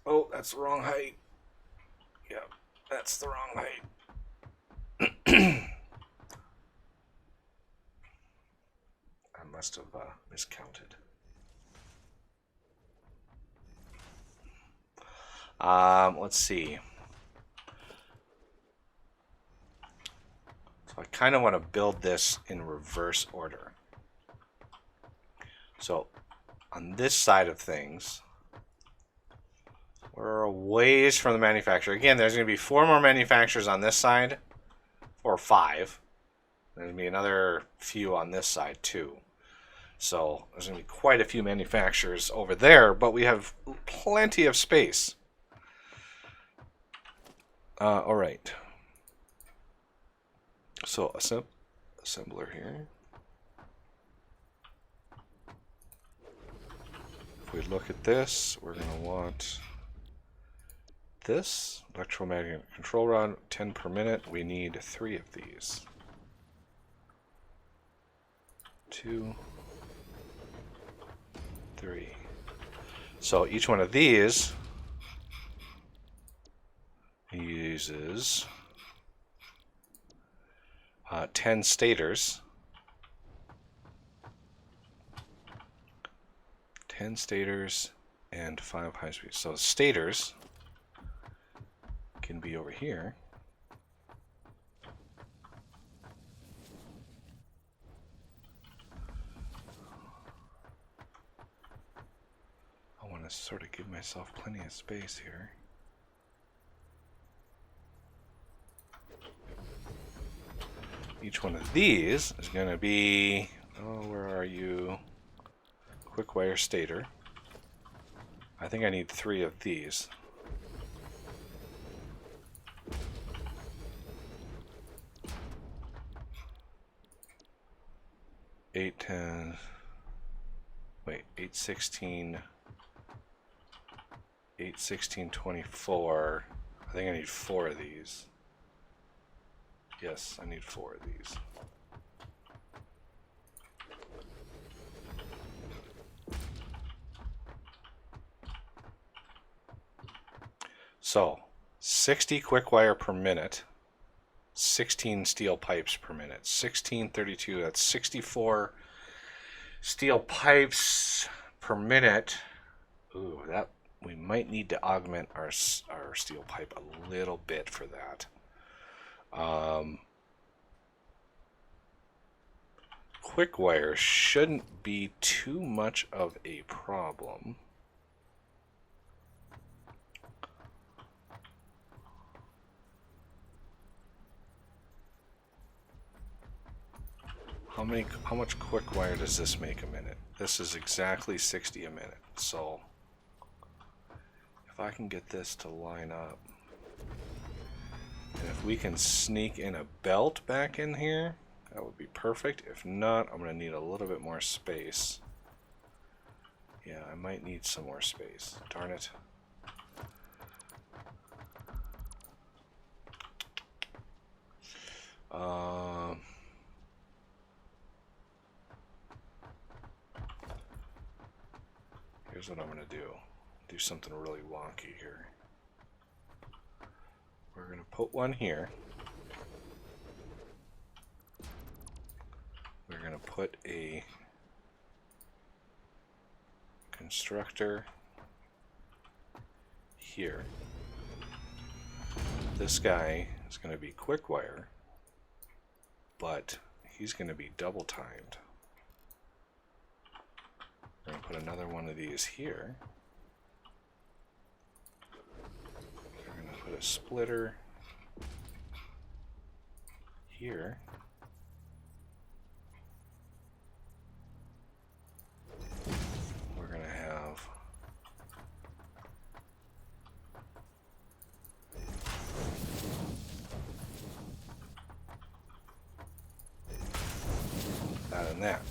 S2: Oh,
S1: That's the wrong height. Yep, that's the wrong height. I must have miscounted. Let's see. So I kind of want to build this in reverse order. So on this side of things, we're a ways from the manufacturer. Again, there's going to be 4 more manufacturers on this side, or 5. There's going to be another few on this side too. So there's going to be quite a few manufacturers over there, but we have plenty of space. All right. So assembler here. If we look at this, we're going to want this electromagnetic control rod, 10 per minute. We need 3 of these. 2, 3. So each one of these uses 10 stators. 10 stators and 5 high speed. So stators can be over here. I want to sort of give myself plenty of space here. Each one of these is going to be, oh, where are you? Quick wire stator. I think I need 3 of these. Eight, 10, wait, 8, 16, 8, 16, 24. I think I need 4 of these. Yes, I need 4 of these. So, 60 quick wire per minute, 16 steel pipes per minute. 1632, that's 64 steel pipes per minute. Ooh, that we might need to augment our steel pipe a little bit for that. Quick wire shouldn't be too much of a problem. How much quick wire does this make a minute? This is exactly 60 a minute. So if I can get this to line up, and if we can sneak in a belt back in here, that would be perfect. If not, I'm going to need a little bit more space. Yeah, I might need some more space. Darn it. Here's what I'm going to do. Do something really wonky here. We're going to put one here. We're going to put a constructor here. This guy is going to be quick wire, but he's going to be double timed. We're going to put another one of these here. We're going to put a splitter here. We're going to have that and that.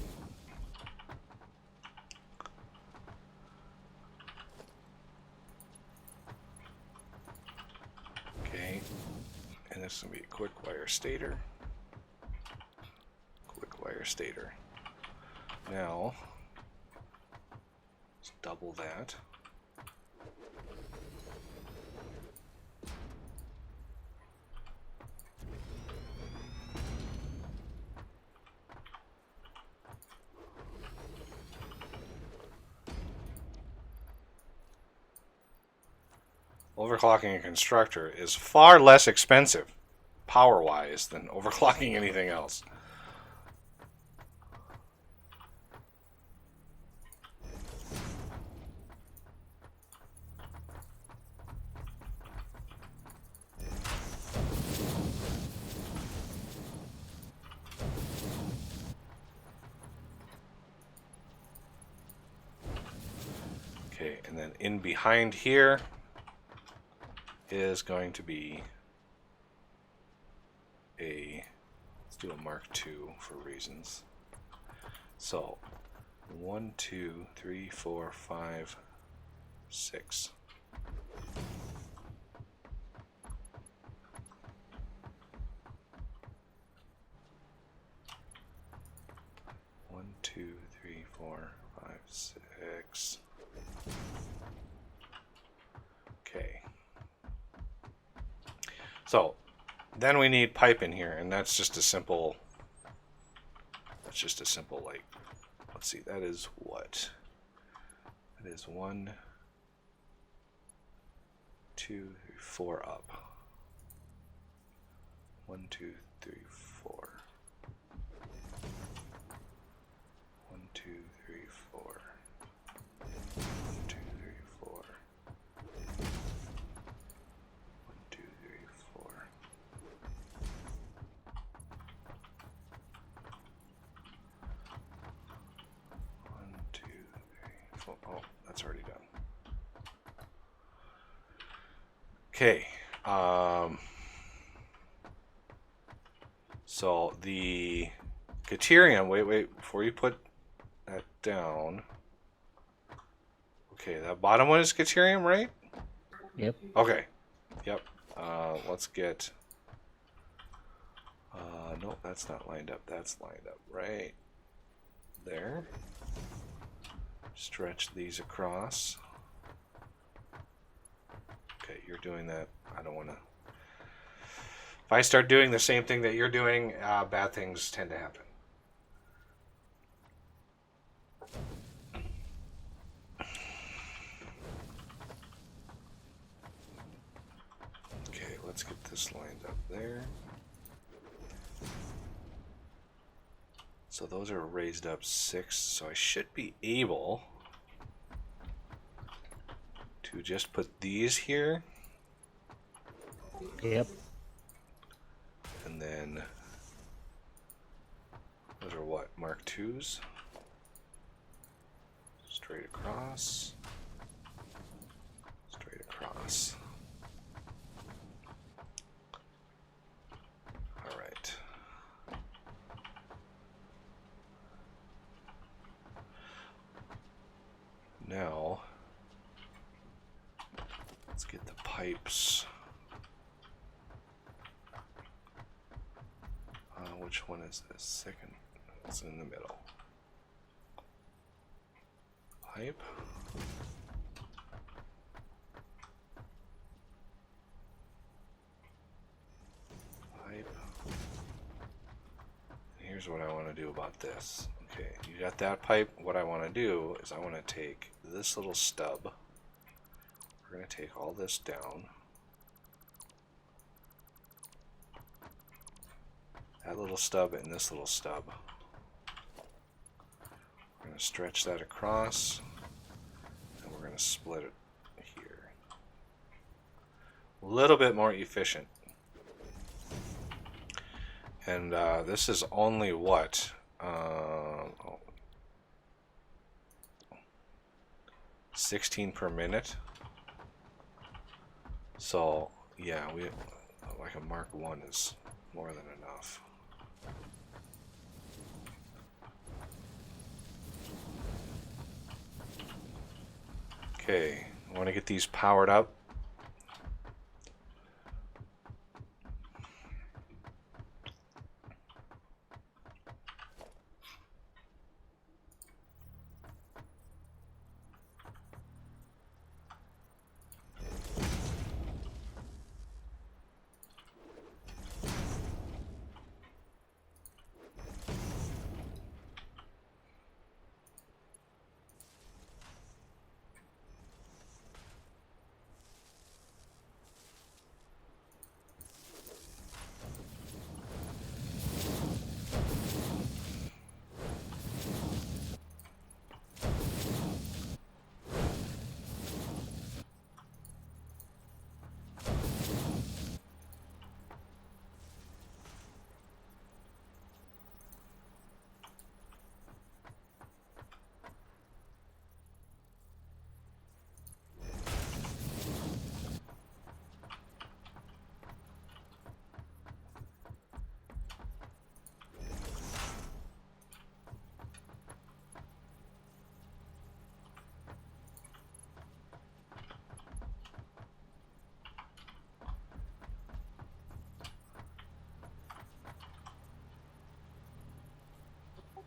S1: Okay, and this is going to be a quick wire stator. Quick wire stator. Now, let's double that.
S2: overclocking a constructor is far less expensive, power-wise, than overclocking anything else. Okay, and then in behind here is going to be let's do a Mark II for reasons. So 1, 2, 3, 4, 5, 6. One, 2, 3, 4, 5, 6. Okay. So then we need pipe in here, and that's just a simple. That's just a simple, like, let's see, that is what? That is 1, 2, 3, 4 up. 1, 2, 3, 4. 1, 2, 3, 4. 1, 2, 3, 4. 1, 2, 3, 4. 1, 2, 3, 4. Oh, that's already done. Okay. So the Caterium, wait, before you put that down. Okay, that bottom one is Caterium, right?
S4: Yep.
S2: Okay. Yep. Let's get. No, that's not lined up. That's lined up right there. Stretch these across. Okay, you're doing that. I don't want to. If I start doing the same thing that you're doing, bad things tend to happen. Okay, let's get this lined up there. So those are raised up 6, so I should be able to just put these here.
S4: Yep.
S2: And then those are what, Mark IIs? Straight across. Straight across. All right. Now, let's get the pipes. Which one is this? Second. It's in the middle. Pipe. Pipe. Here's what I want to do about this. Okay, you got that pipe. What I want to do is I want to take this little stub. We're going to take all this down. That little stub and this little stub. We're going to stretch that across, and we're going to split it here. A little bit more efficient. And this is only what? 16 per minute. So yeah, we like a Mark I is more than enough. Okay, I want to get these powered up.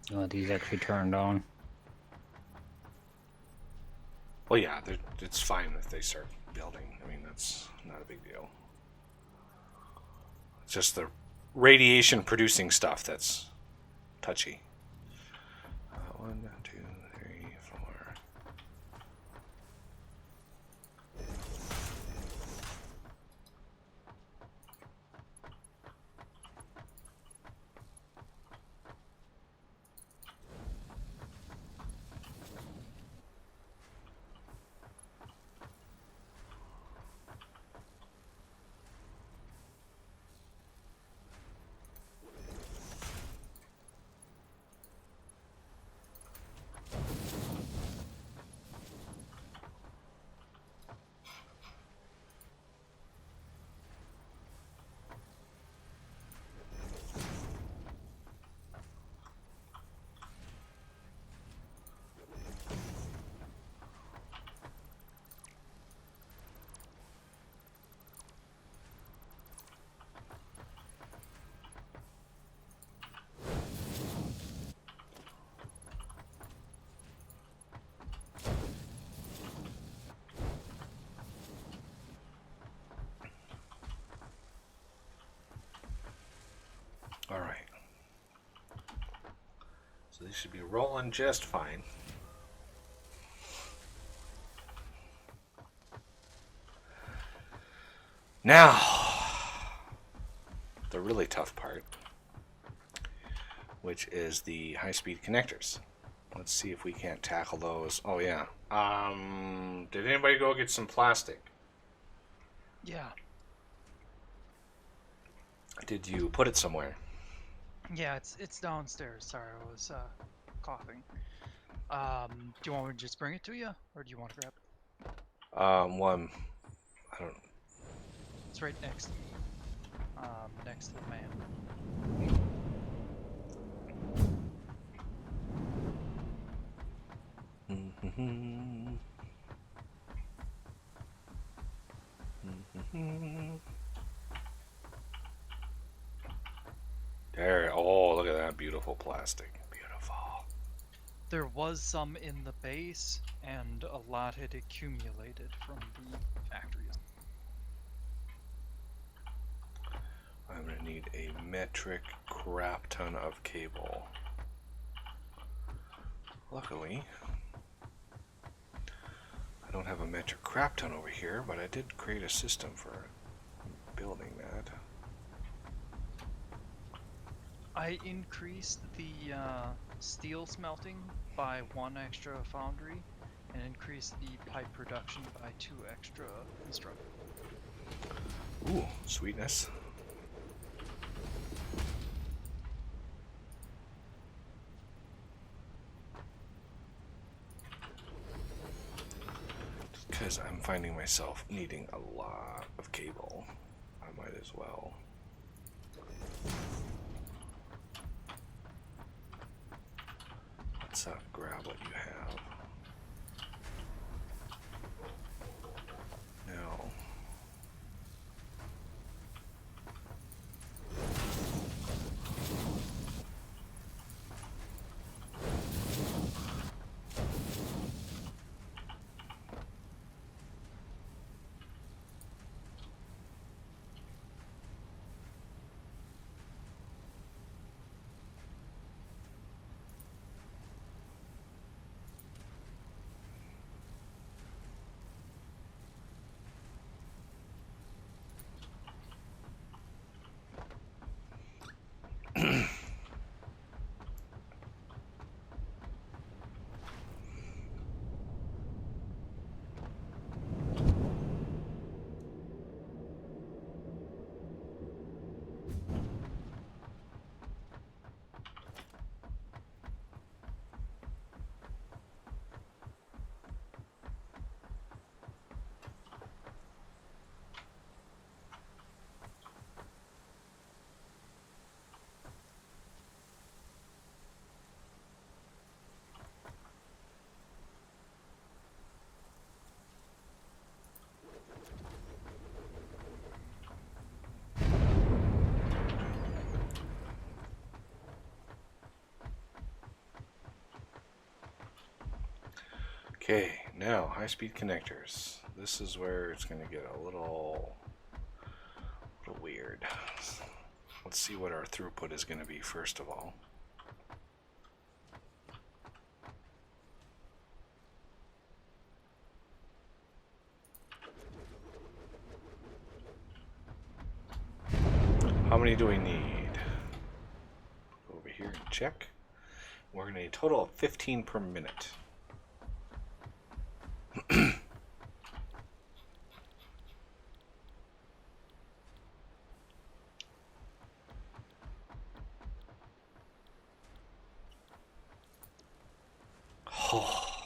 S4: These actually turned on.
S1: Well, yeah, it's fine if they start building. I mean, that's not a big deal. It's just the radiation producing stuff that's touchy. 1, 2, 3, 4. All right. So these should be rolling just fine. Now, the really tough part, which is the high-speed connectors. Let's see if we can't tackle those. Oh yeah. Did anybody go get some plastic?
S3: Yeah.
S1: Did you put it somewhere?
S3: Yeah, it's downstairs. Sorry, I was coughing. Do you want me to just bring it to you, or do you want to grab it?
S1: One. I don't.
S3: It's right next to me. Next to the man.
S1: There. Oh, look at that beautiful plastic. Beautiful.
S3: There was some in the base, and a lot had accumulated from the factories.
S1: I'm gonna need a metric crap ton of cable. Luckily, I don't have a metric crap ton over here, but I did create a system for building that.
S3: I increased the steel smelting by 1 extra foundry, and increased the pipe production by 2 extra construction.
S1: Ooh, sweetness. Because I'm finding myself needing a lot of cable, I might as well. Let's grab what you have. Now, Okay, now high-speed connectors. This is where it's going to get a little weird. Let's see what our throughput is going to be first of all. How many do we need? Go over here and check. We're going to need a total of 15 per minute. Oh.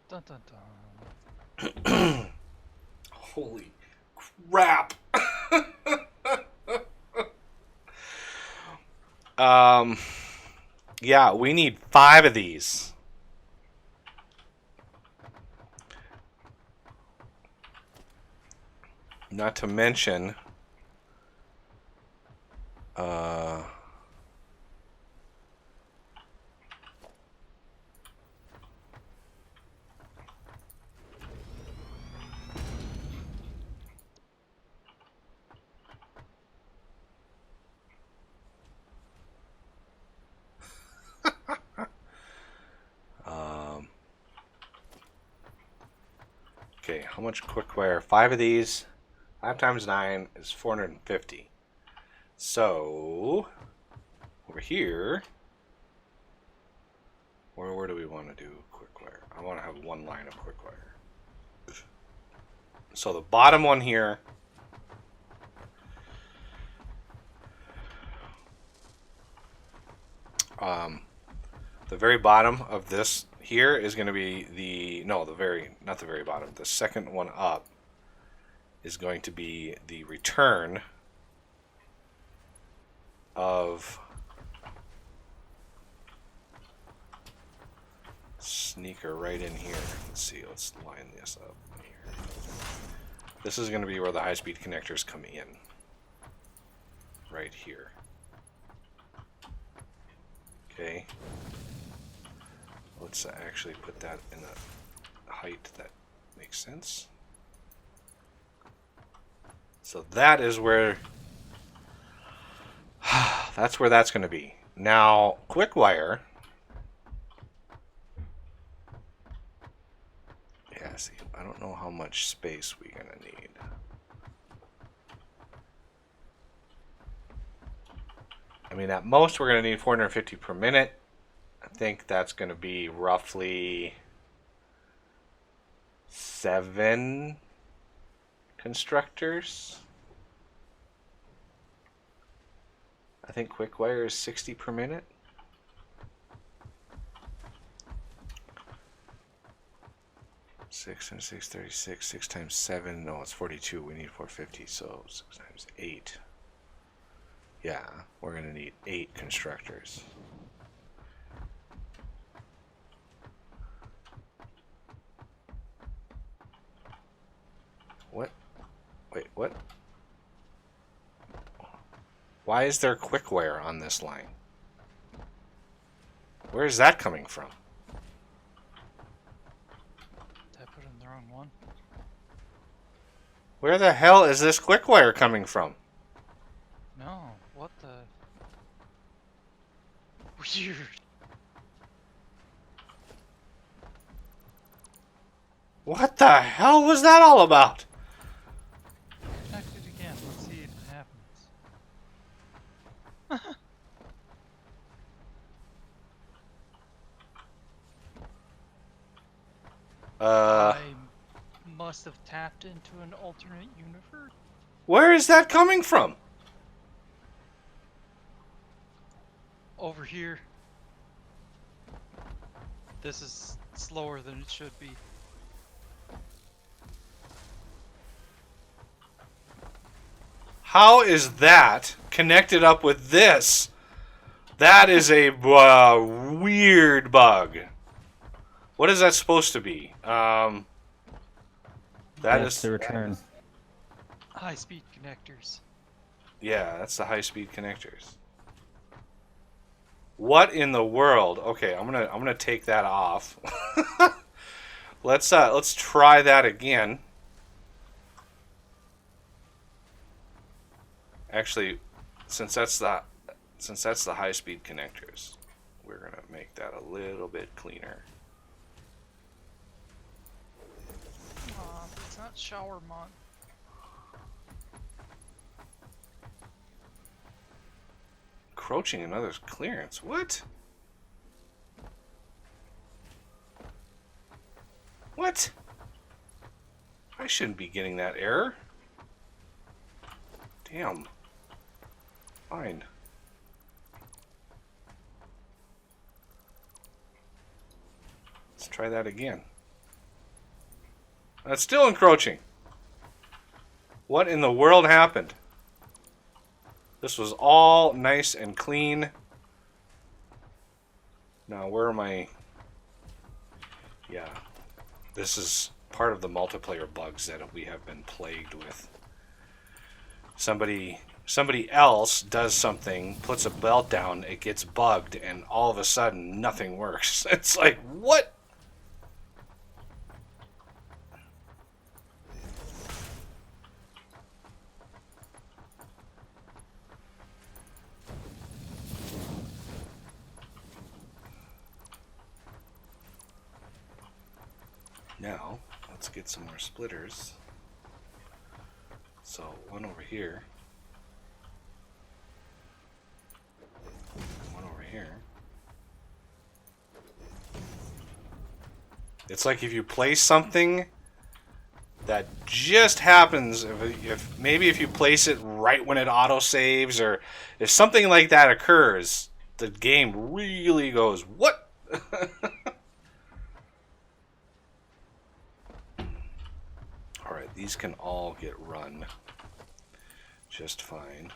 S3: Dun dun dun.
S1: Holy crap! Yeah, we need 5 of these. Not to mention, okay, how much quickwire? 5 of these. 5 times 9 is 450. So, over here, where do we want to do quickwire? I want to have 1 line of quickwire. So the bottom one here, the very bottom of this here is going to be not the very bottom, the second one up is going to be the return of sneaker right in here. Let's see, let's line this up here. This is going to be where the high-speed connectors come in. Right here. Okay. Let's actually put that in a height that makes sense. So that is where that's where that's going to be. Now, quickwire. Yeah, see, I don't know how much space we're going to need. I mean, at most, we're going to need 450 per minute. I think that's going to be roughly 7 constructors. I think quickwire is 60 per minute. Six and 636. 6 times 7. No, it's 42. We need 450. So 6 times 8. Yeah, we're gonna need 8 constructors. What? Wait, what? Why is there quickwire on this line? Where is that coming from?
S3: Did I put in the wrong one?
S1: Where the hell is this quickwire coming from?
S3: No, what the? Weird.
S1: What the hell was that all about?
S3: Connect it again. Let's see if it happens. I must have tapped into an alternate universe.
S1: Where is that coming from?
S3: Over here. This is slower than it should be.
S1: How is that connected up with this? That is a weird bug. What is that supposed to be?
S4: That's the return.
S3: High-speed connectors.
S1: Yeah, that's the high-speed connectors.
S2: What in the world? Okay, I'm gonna take that off. Let's try that again. Actually, since that's the high speed connectors, we're gonna make that a little bit cleaner.
S3: It's not shower mod.
S2: Encroaching another's clearance. What? What? I shouldn't be getting that error. Damn. Fine. Let's try that again. That's still encroaching. What in the world happened? This was all nice and clean. Now, where are my... Yeah. This is part of the multiplayer bugs that we have been plagued with. Somebody else does something, puts a belt down, it gets bugged, and all of a sudden, nothing works. It's like, what? Now, let's get some more splitters. So, one over here. One over here. It's like if you place something that just happens, if maybe if you place it right when it auto-saves, or if something like that occurs, the game really goes, what? Alright, these can all get run just fine.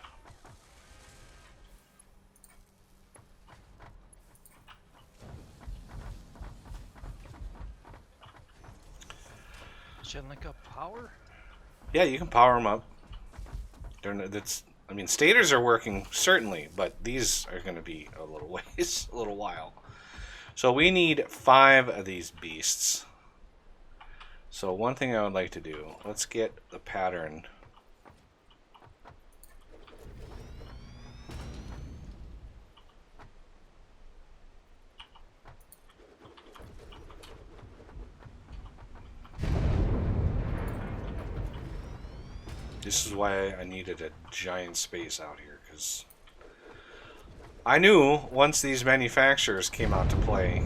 S3: Should link up power?
S2: Yeah, you can power them up. I mean, stators are working, certainly, but these are going to be a little ways, a little while. So we need 5 of these beasts. So one thing I would like to do, let's get the pattern. This is why I needed a giant space out here, because I knew once these manufacturers came out to play,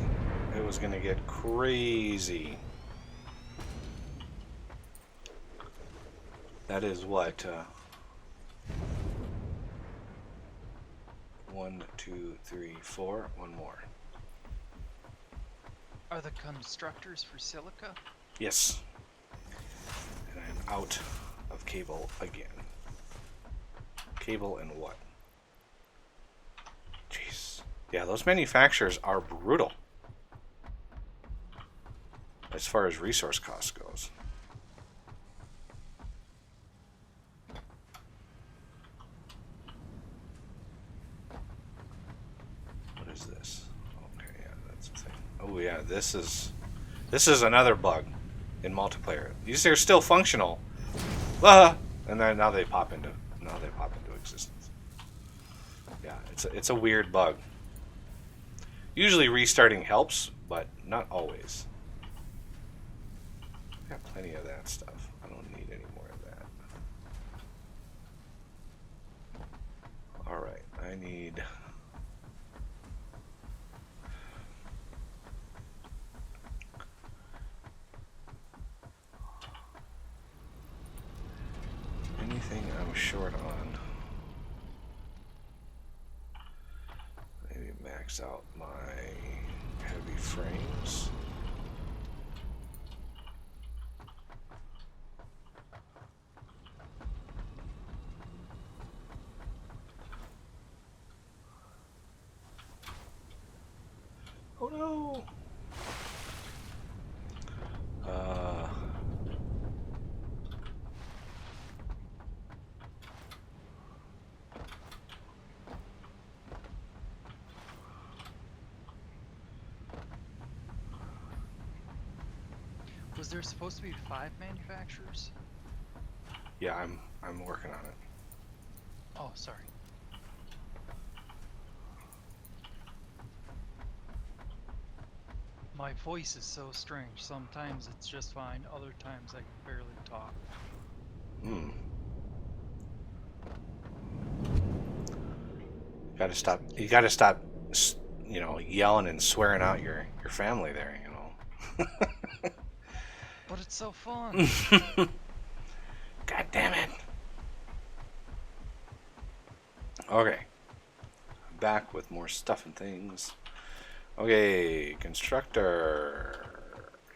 S2: it was going to get crazy. That is what, 1, 2, 3, 4, one more.
S3: Are the constructors for silica?
S2: Yes. And I'm out of cable again. Cable and what? Jeez. Yeah, those manufacturers are brutal as far as resource cost goes. What is this? Okay, yeah, that's the thing. Oh yeah, this is another bug in multiplayer. These are still functional. And then now they pop into existence. Yeah, it's a weird bug. Usually restarting helps, but not always. I got plenty of that stuff. I don't need any more of that. Alright, I need... anything I'm short on. Maybe max out my heavy frames. Oh no!
S3: Was there supposed to be 5 manufacturers?
S1: Yeah, I'm working on it.
S3: Oh, sorry. My voice is so strange. Sometimes it's just fine. Other times I can barely talk.
S1: Hmm. Gotta stop. You gotta stop. You know, yelling and swearing out your family there. You know.
S3: But it's so fun.
S1: God damn it. Okay. Back with more stuff and things. Okay, constructor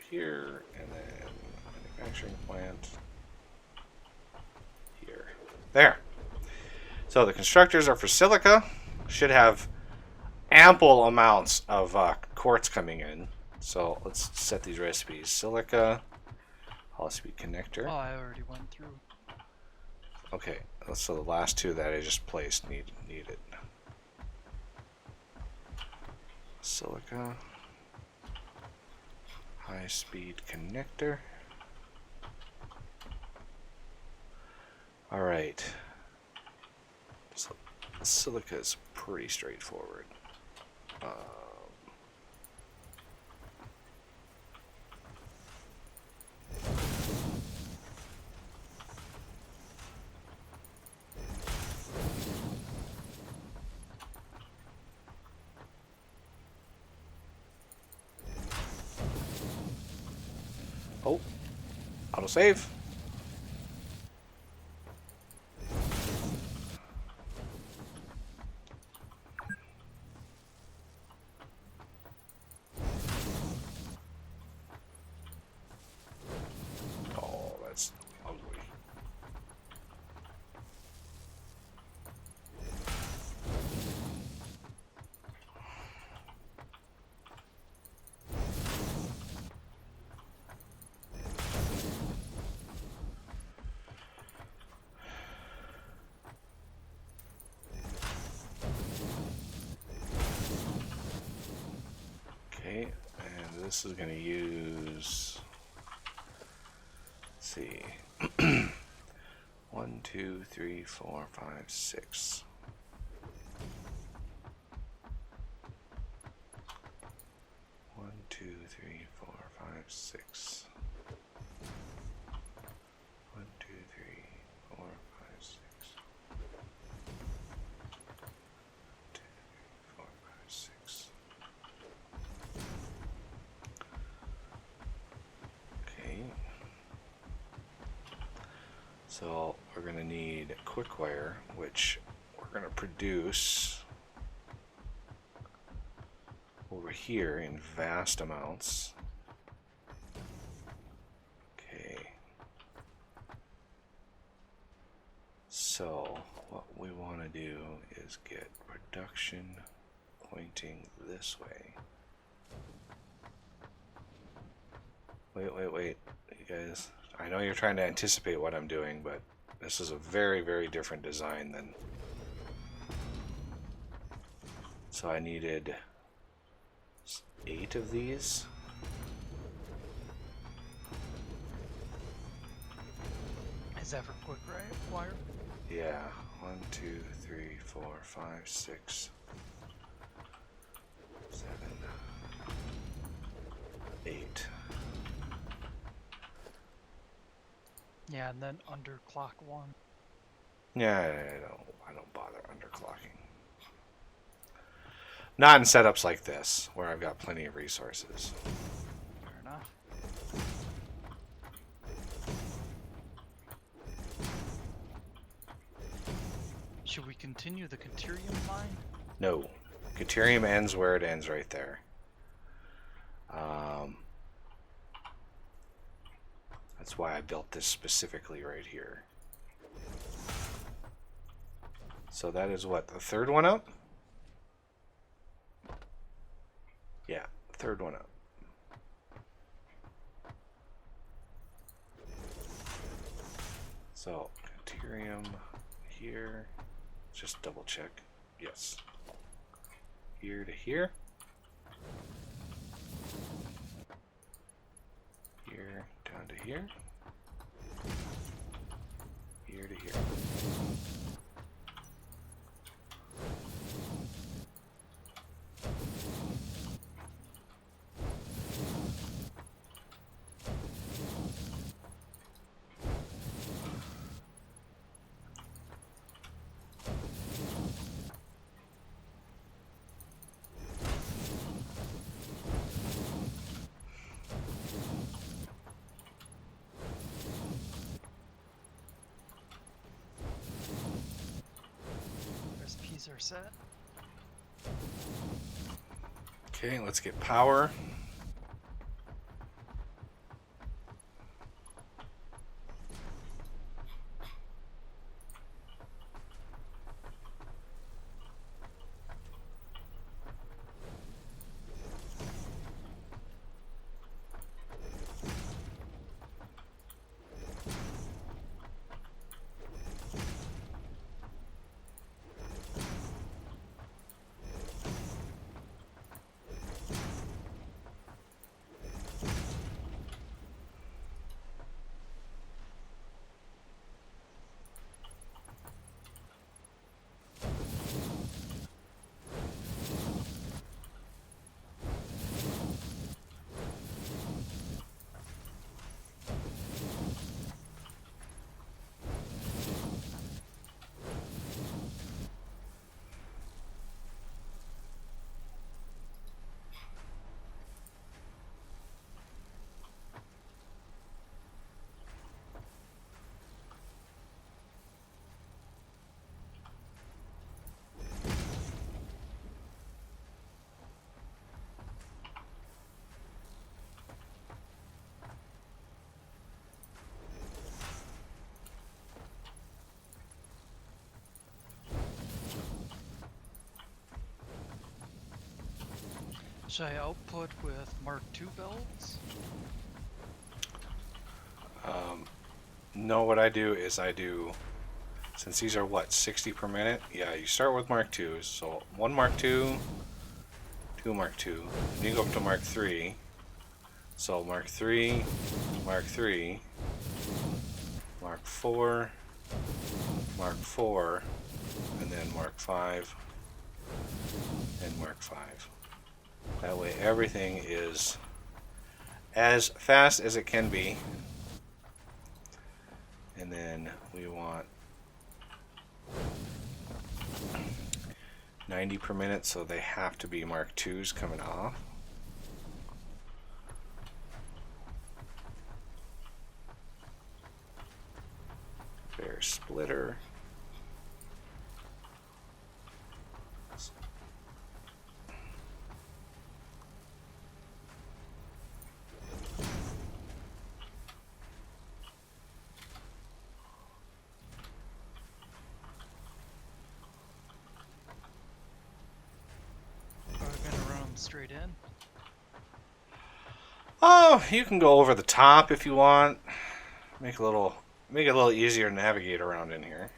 S1: here, and then manufacturing plant here. There. So the constructors are for silica. Should have ample amounts of quartz coming in. So let's set these recipes. Silica, high-speed connector.
S3: Oh, I already went through.
S1: Okay, so the last two that I just placed need it. Silica, high-speed connector. All right. So silica is pretty straightforward. Oh, autosave. Oh, that's ugly. Okay, and this is going to use, let's see, 1, 2, 3, 4, 5, 6. One, two, three, four, five, 6. 1, 2, 3, 4, 5, 6. 2, 4, 5, 6. Okay. So we're going to need quick wire, which we're going to produce over here in vast amounts. Okay. So what we want to do is get production pointing this way. Wait. You guys, I know you're trying to anticipate what I'm doing, but this is a very, very different design than... So I needed 8 of these.
S3: Is that for quick wire?
S1: Yeah, 1, 2, 3, 4, 5, 6, 7, 8.
S3: Yeah, and then underclock 1.
S1: Yeah, I don't bother underclocking. Not in setups like this, where I've got plenty of resources.
S3: Fair enough. Should we continue the Caterium mine?
S1: No. Caterium ends where it ends, right there. That's why I built this specifically right here. So that is what, the third one up? Yeah, third one up. So, Caterium here. Just double check. Yes. Here to here. Here. here. Here to here.
S3: Recipes are set.
S1: Okay, let's get power.
S3: Should I output with Mark II builds?
S1: No, what I do is since these are what, 60 per minute? Yeah, you start with Mark IIs. So 1 Mark II, 2 Mark II, and you go up to Mark III. So Mark III, Mark III, Mark IV, Mark IV, and then Mark V, and Mark V. That way everything is as fast as it can be. And then we want 90 per minute, so they have to be Mark IIs coming off. Bear splitter.
S3: Are we gonna run them straight in?
S1: Oh, you can go over the top if you want. Make it a little easier to navigate around in here.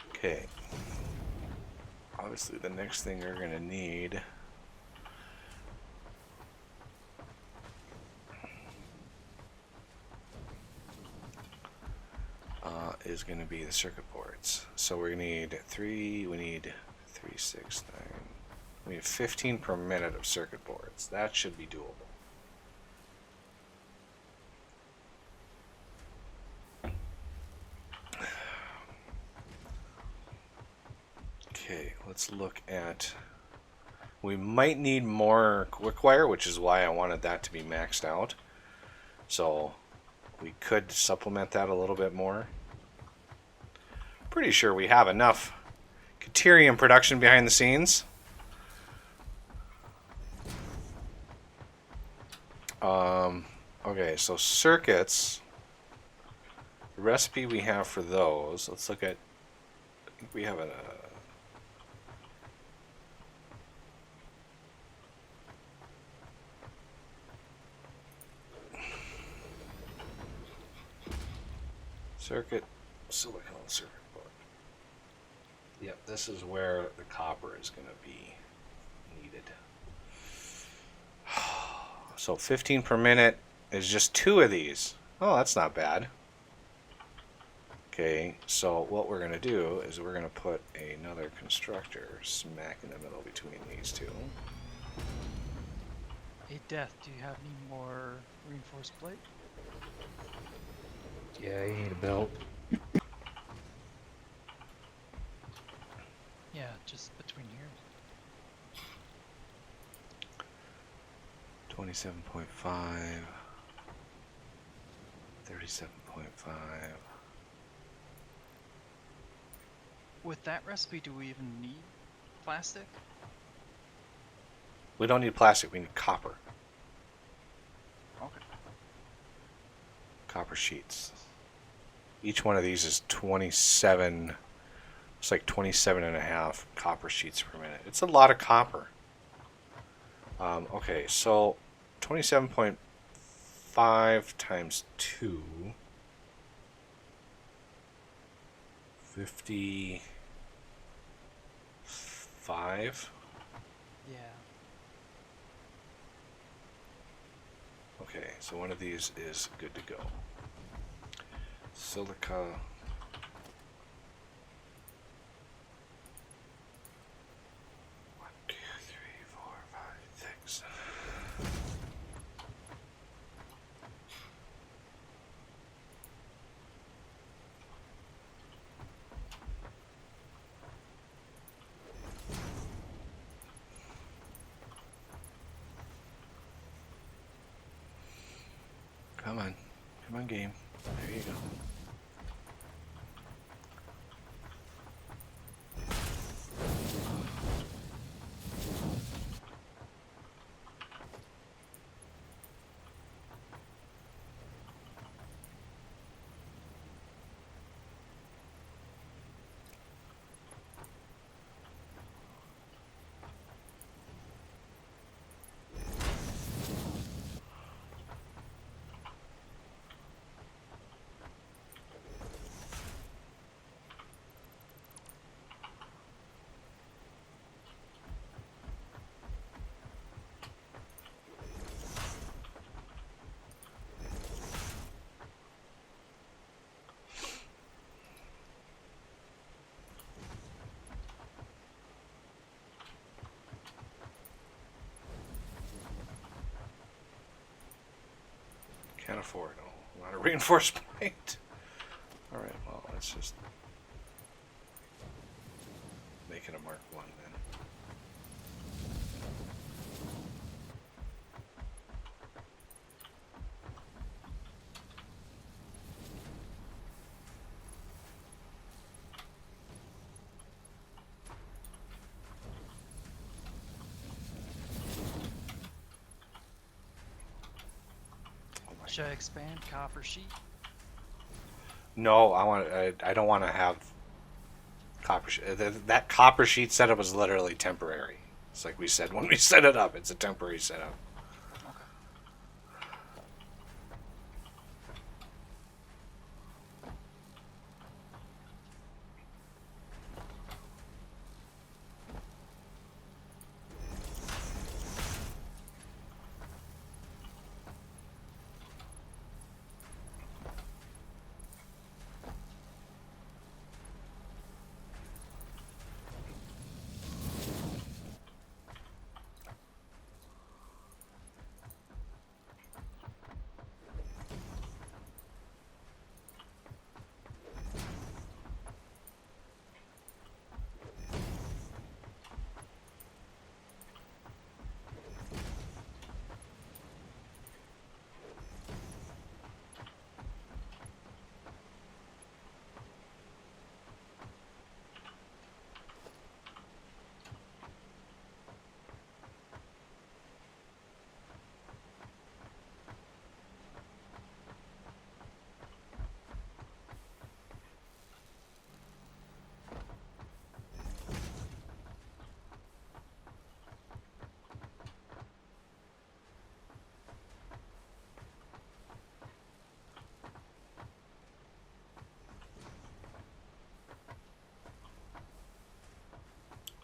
S1: Okay. Obviously the next thing you're gonna need is going to be the circuit boards. So we need 3, 6, 9. We need 15 per minute of circuit boards. That should be doable. Okay, let's look at... We might need more quick wire, which is why I wanted that to be maxed out. So we could supplement that a little bit more. Pretty sure we have enough Caterium production behind the scenes. Okay, so circuits. The recipe we have for those. Let's look at. I think we have a. Circuit, silicone circuit board. Yep, this is where the copper is going to be
S2: needed. So 15 per minute is just 2 of these. Oh, that's not bad. Okay, so what we're going to do is we're going to put another constructor smack in the middle between these two.
S3: Hey, Death, do you have any more reinforced plate?
S4: Yeah, you need a belt.
S3: Yeah, just between here.
S2: 27.5, 37.5.
S3: With that recipe, do we even need plastic?
S2: We don't need plastic, we need copper.
S3: Okay.
S2: Copper sheets. Each one of these is 27, it's like 27 and a half copper sheets per minute. It's a lot of copper. Okay, so 27.5 times 2. 55.
S3: Yeah.
S2: Okay, so one of these is good to go. Silica. One, two, three, four, five, six. Come on. Come on, game. There you go. Can't afford a lot of reinforcement. Alright, well, let's just make it a Mark 1 then. Oh my
S3: Should I expand copper sheet?
S2: No, I don't want to have copper. That copper sheet setup was literally temporary. It's like we said when we set it up. It's a temporary setup.
S3: Okay.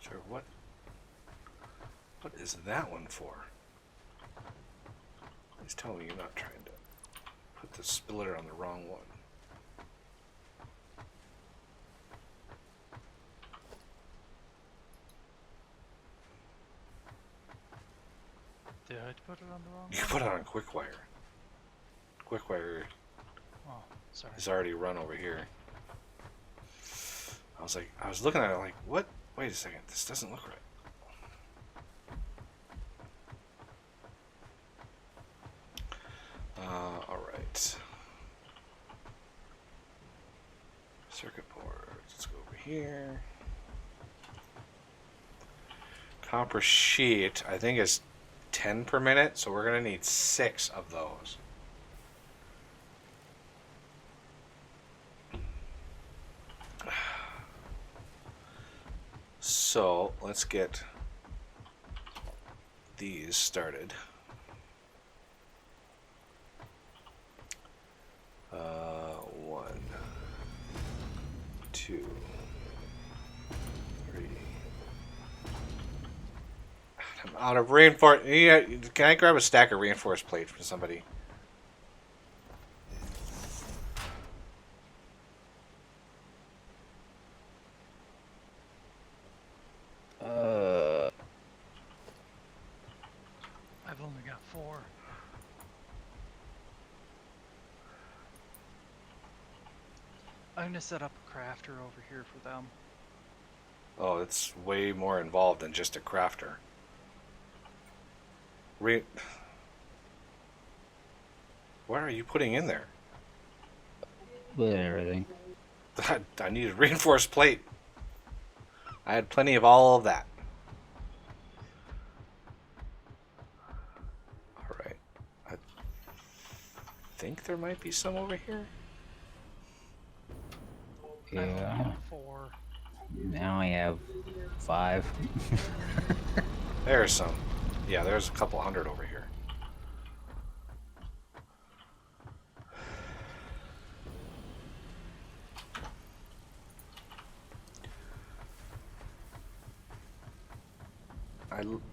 S2: Sure, what?
S1: What is that one for? Please tell me you're not trying to put the splitter on the wrong one.
S3: Did I put it on the wrong
S1: You
S3: one?
S1: put it on quick wire. Quick wire
S3: Oh, sorry.
S1: is already run over here. I was looking at it like, what? Wait a second, this doesn't look right. Alright. Circuit board. Let's go over here. Copper sheet, I think, is 10 per minute, so we're going to need 6 of those. So, let's get these started. 1, 2, 3. I'm out of reinforced. Yeah, can I grab a stack of reinforced plate from somebody?
S3: I've only got 4. I'm gonna set up a crafter over here for them.
S1: Oh, it's way more involved than just a crafter. What are you putting in there?
S4: With everything.
S1: I needed reinforced plate. I had plenty of all of that. Alright. I think there might be some over here.
S3: I've only
S4: Yeah.
S3: got 4.
S4: Now I have 5.
S1: There's some. Yeah, there's a couple hundred over here.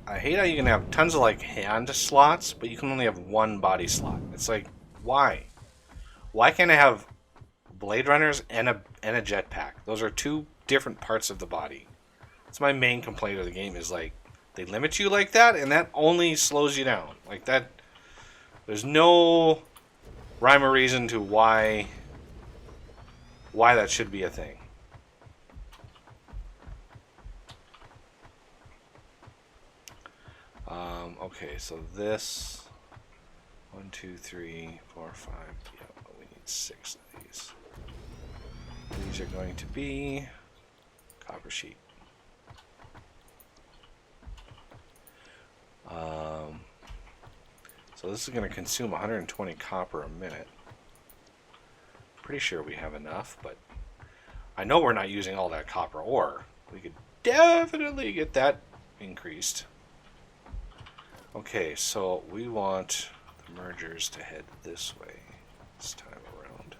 S1: I hate how you can have tons of like hand slots, but you can only have one body slot. It's like, why? Why can't I have Blade Runners and a jetpack? Those are 2 different parts of the body. That's my main complaint of the game, is like they limit you like that, and that only slows you down. Like that, there's no rhyme or reason to why that should be a thing. Okay, so this 1, 2, 3, 4, 5. Yeah, we need 6 of these. These are going to be copper sheet. So this is going to consume 120 copper a minute. Pretty sure we have enough, but I know we're not using all that copper ore. We could definitely get that increased. Okay, so we want the mergers to head this way this time around.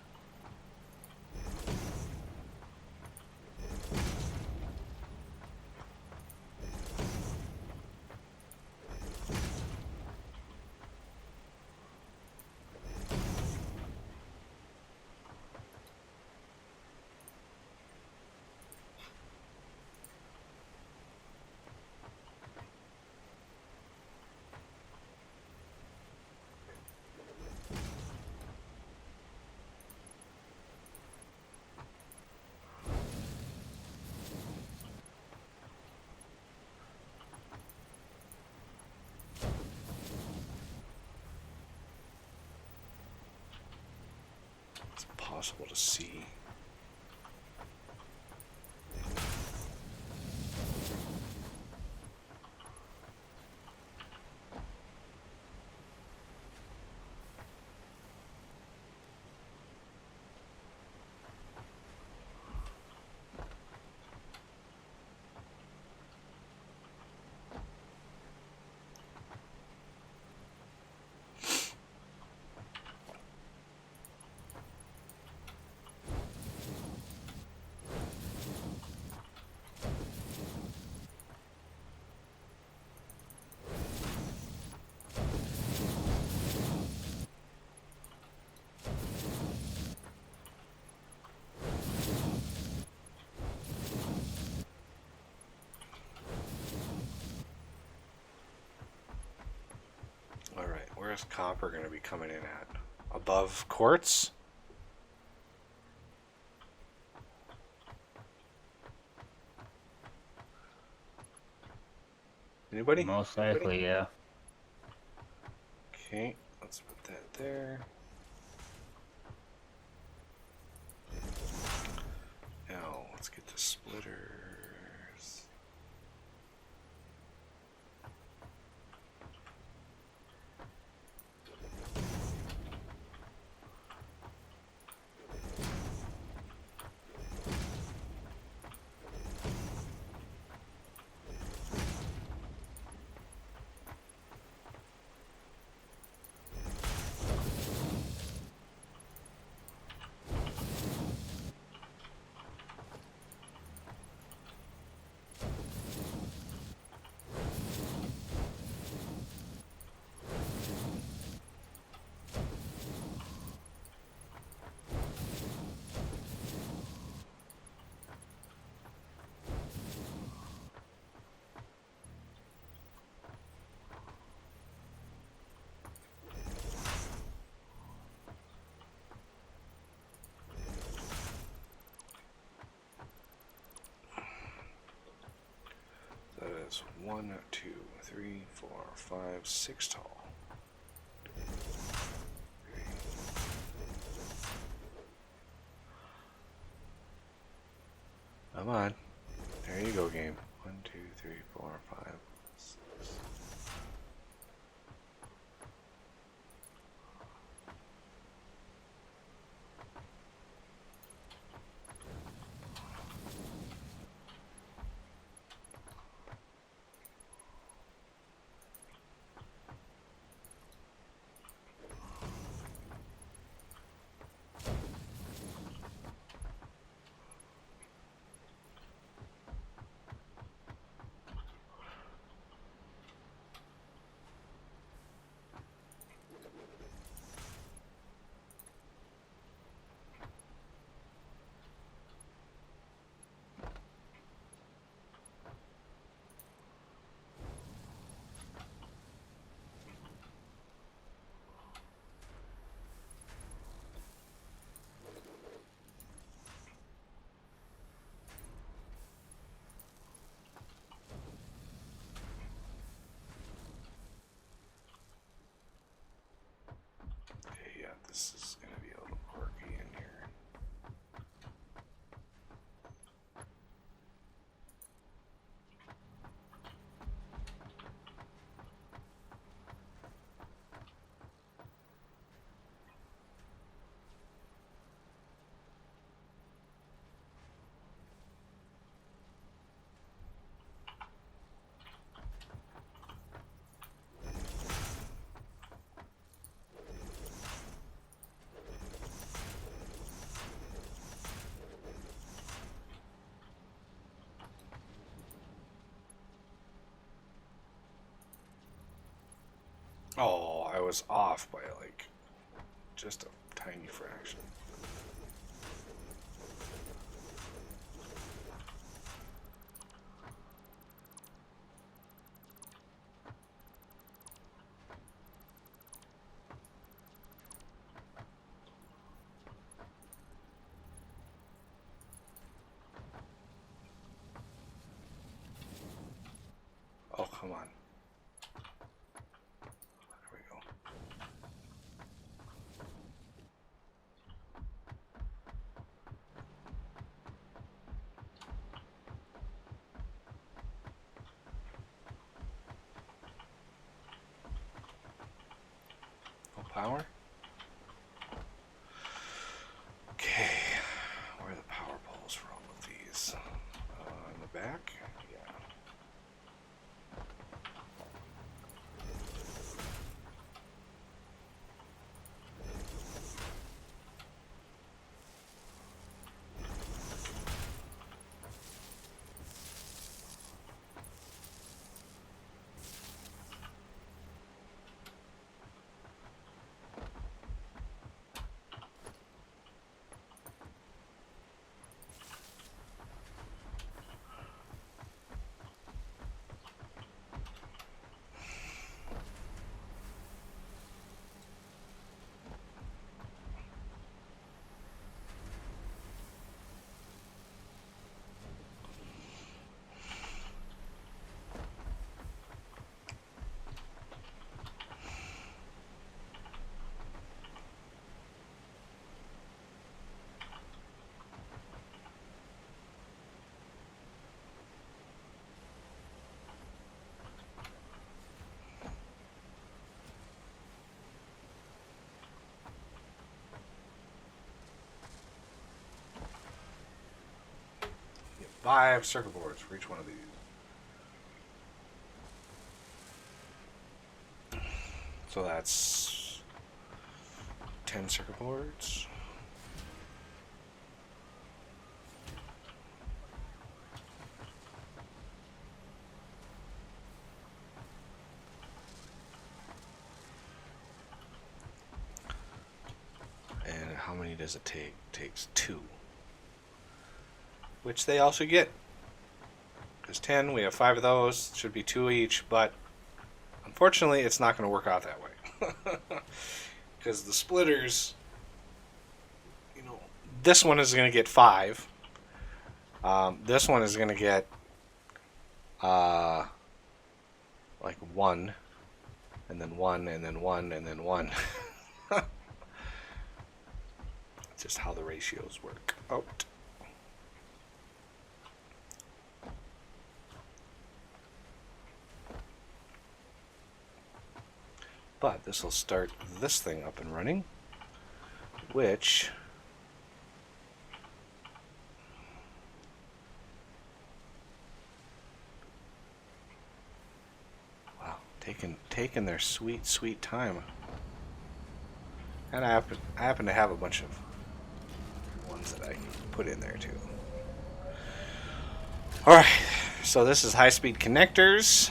S1: It's impossible to see.
S2: Where's copper going to be coming in at? Above quartz? Anybody?
S4: Most likely, yeah.
S2: Okay, let's put that there. Now, let's get the splitters. That is 1, 2, 3, 4, 5, 6 tall. Come on. There you go, game. 1, 2, 3, 4, 5, 6. Okay, yeah, this is going to be a little quirky in here. Oh, I was off by like just a tiny fraction. Oh, come on. There we go. No power? Okay. Where are the power poles for all of these? In the back? Yeah. 5 circuit boards for each one of these. So that's 10 circuit boards. And how many does it take? It takes 2. Which they also get. Because 10, we have 5 of those. Should be 2 each, but unfortunately, it's not going to work out that way. Because the splitters, you know, this one is going to get 5. This one is going to get like 1, and then 1, and then 1, and then 1. Just how the ratios work out. But this will start this thing up and running, which wow, taking their sweet time. And I happen to have a bunch of ones that I can put in there too. Alright, so this is high-speed connectors,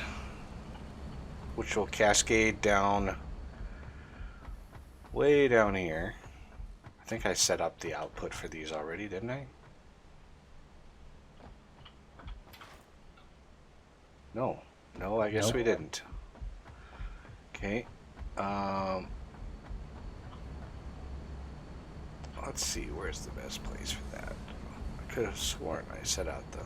S2: which will cascade down way down here. I think I set up the output for these already, didn't I? No, I guess
S4: Nope.
S2: we didn't. Okay. Let's see, where's the best place for that? I could have sworn I set out the...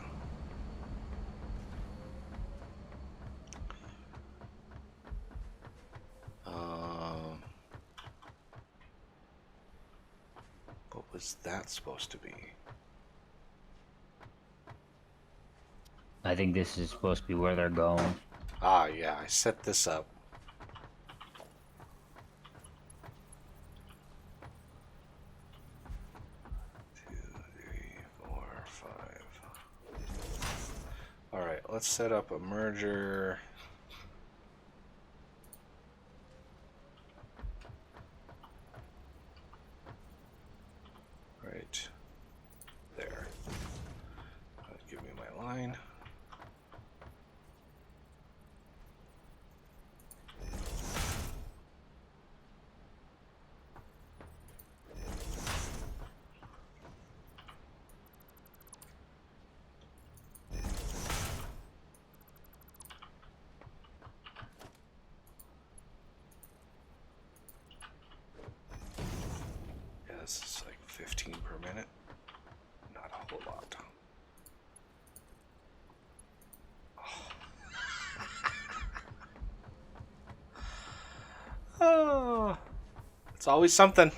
S2: what was that supposed to be?
S4: I think this is supposed to be where they're going.
S2: Ah, yeah, I set this up. Alright, let's set up a merger. Right there. Give me my line. Yeah, this is like 15 per minute. Not a whole lot. Oh, it's always something.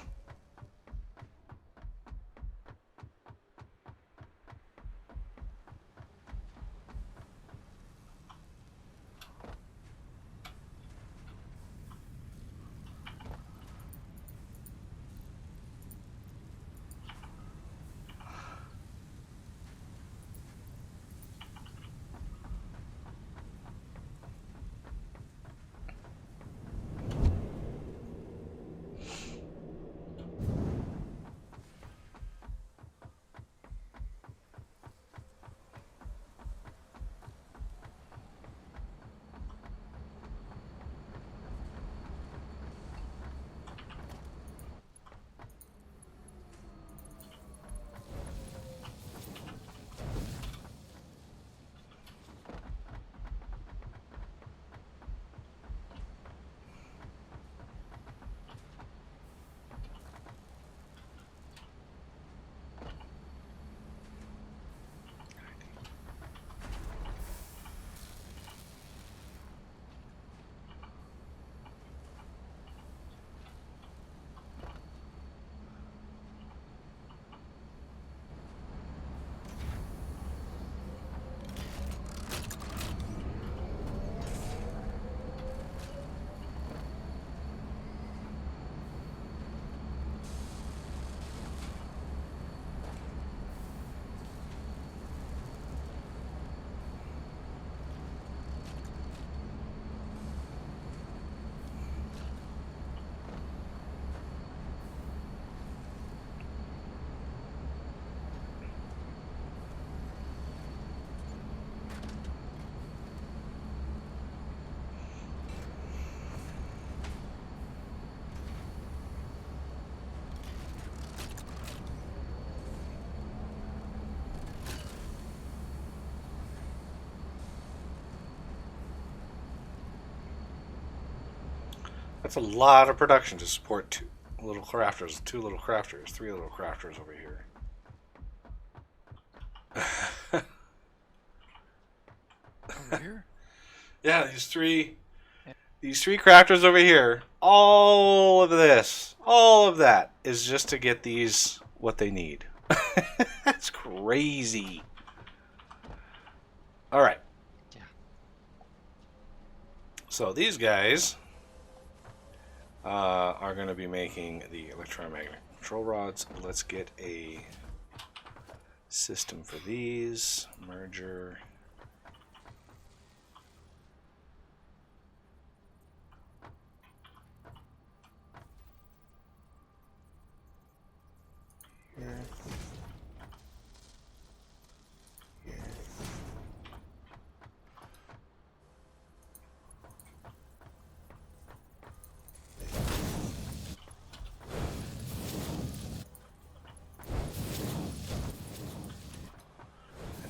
S2: That's a lot of production to support two little crafters, three little crafters over here.
S3: Over here?
S2: Yeah, these three crafters over here. All of that is just to get these what they need. That's crazy. All right.
S3: Yeah.
S2: So these guys are going to be making the electromagnetic control rods. Let's get a system for these. Merger. Here. Here.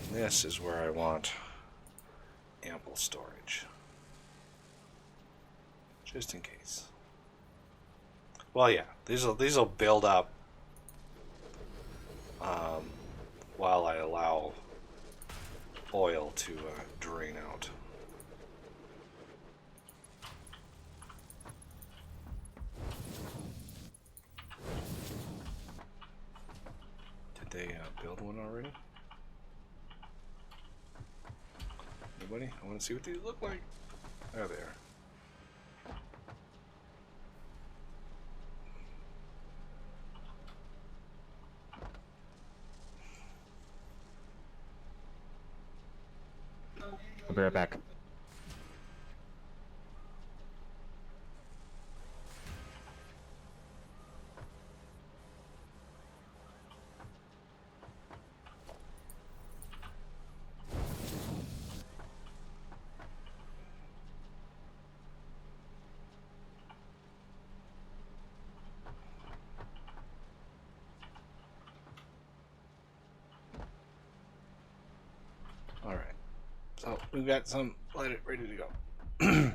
S2: And this is where I want ample storage. Just in case. Well, yeah, these will build up while I allow oil to drain out. Did they build one already? Anybody? I want to see what these look like. There they are.
S4: I'll be right back.
S2: All right. So we've got some ready to go.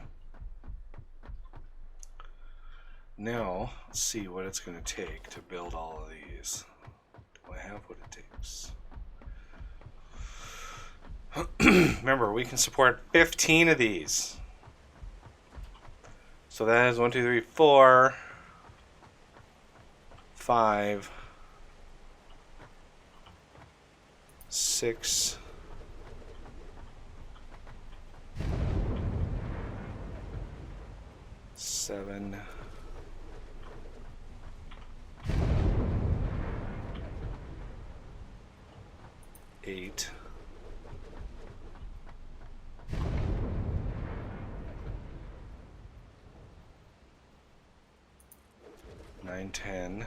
S2: Now, let's see what it's going to take to build all of these. Do I have what it takes? Remember, we can support 15 of these. So that is 1, 2, 3, 4, 5, 6, 7, 8, 9, 10,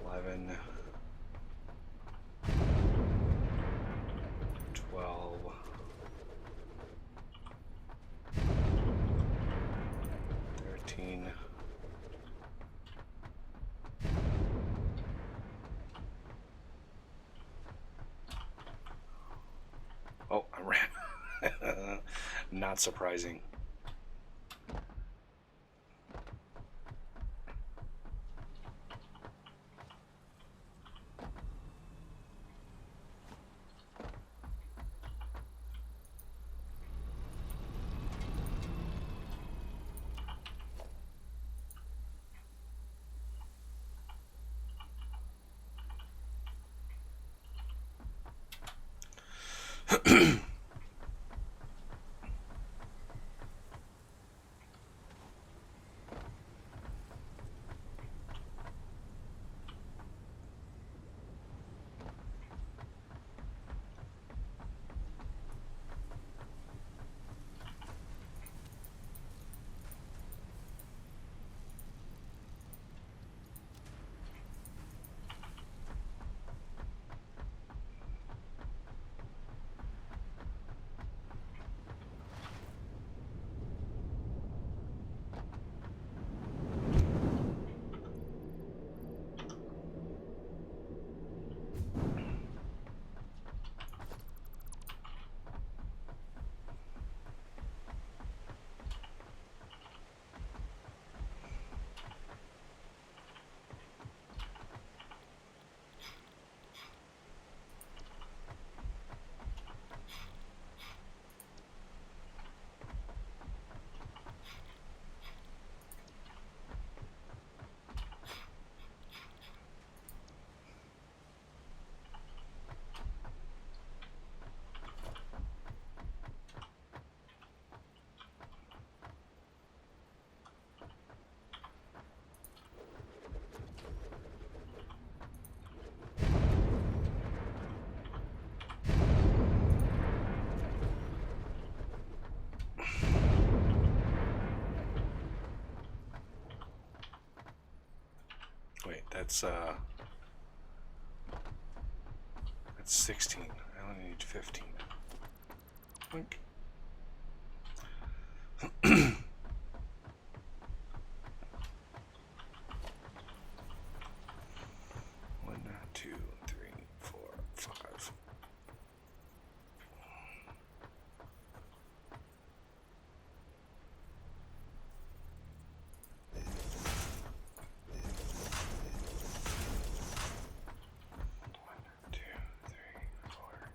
S2: 11, 12, 13, 14. Oh, I ran. Not surprising.
S1: That's 16. I only need 15. Blink. One, two, three, four, five. One, two, three, four.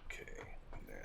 S1: Okay, and then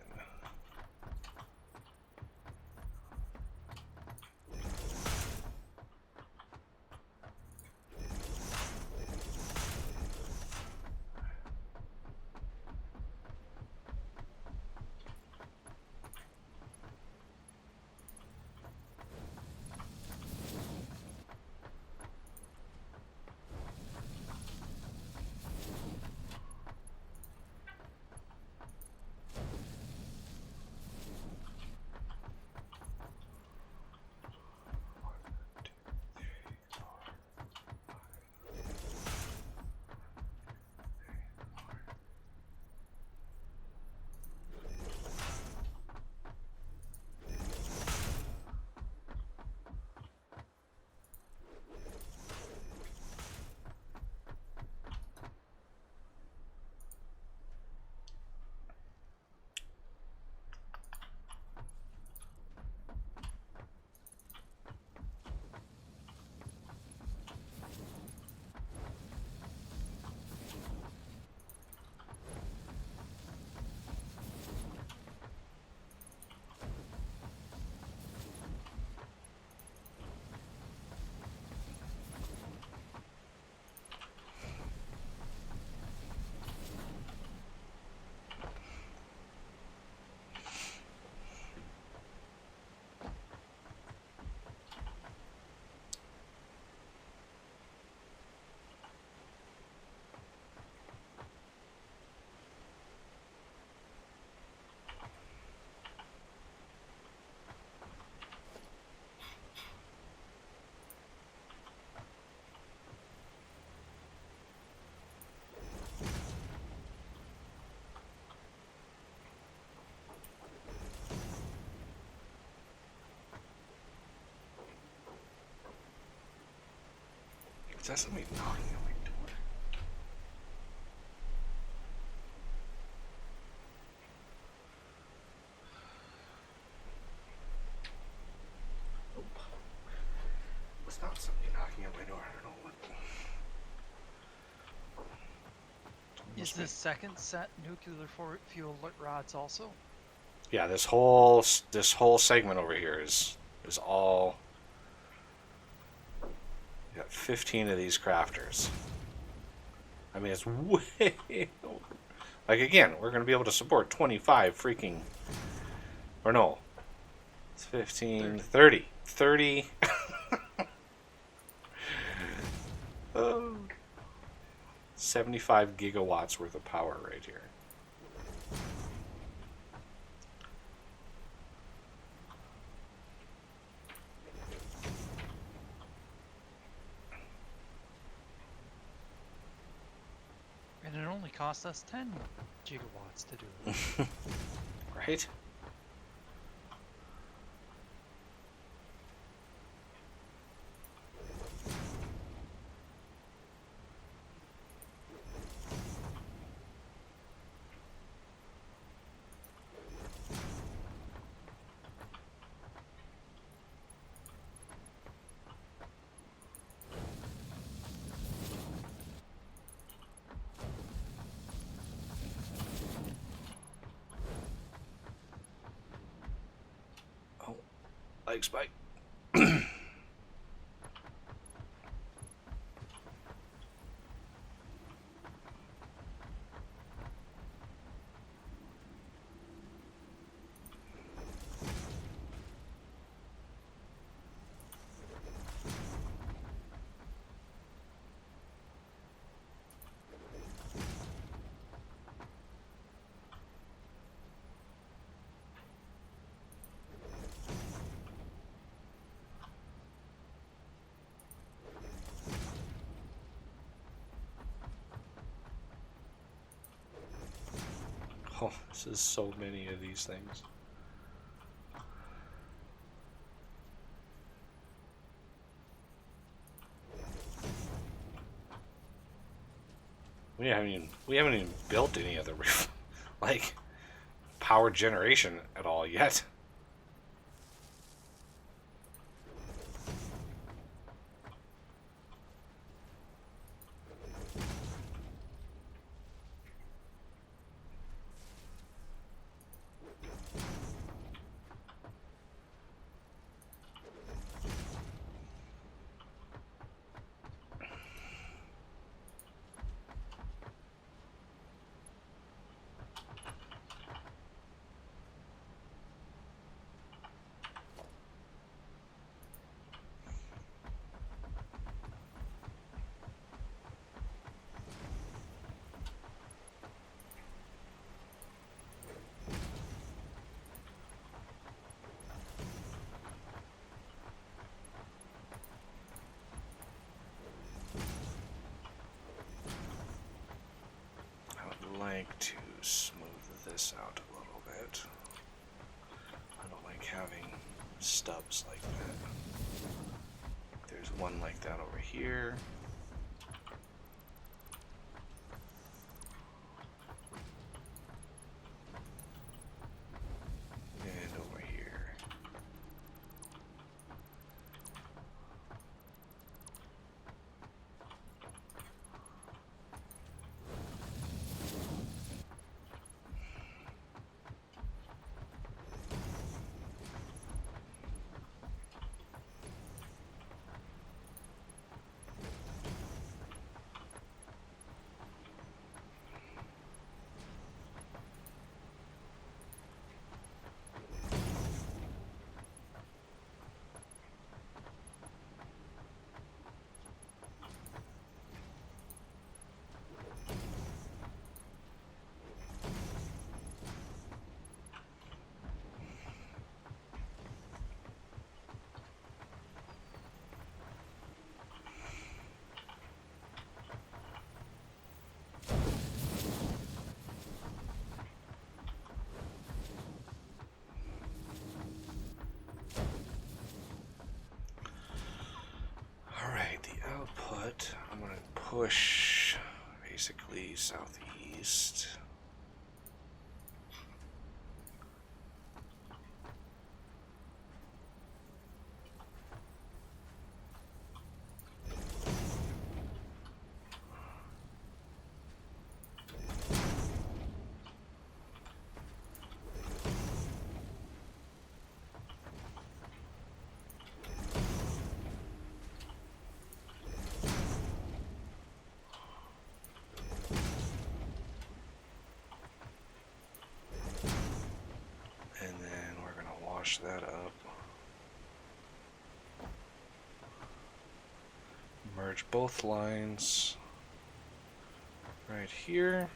S1: is that somebody knocking on my door? Nope. It's not somebody knocking on my door. I don't know what.
S3: Is the second set nuclear fuel rods also?
S1: Yeah, this whole segment over here is all. You got 15 of these crafters. I mean, it's way over. Like, again, we're going to be able to support 25 freaking. Or no. It's 15, 30. 30. Oh. 75 gigawatts worth of power right here.
S3: And it only cost us 10 gigawatts to do it.
S1: Right? Leg spike.
S2: Oh, this is so many of these things. We haven't even built any of the like power generation at all yet. Like to smooth this out a little bit. I don't like having stubs like that. There's one like that over here. And over here. Alright, the output, I'm going to push basically southeast. And then we're going to wash that up. Merge both lines right here.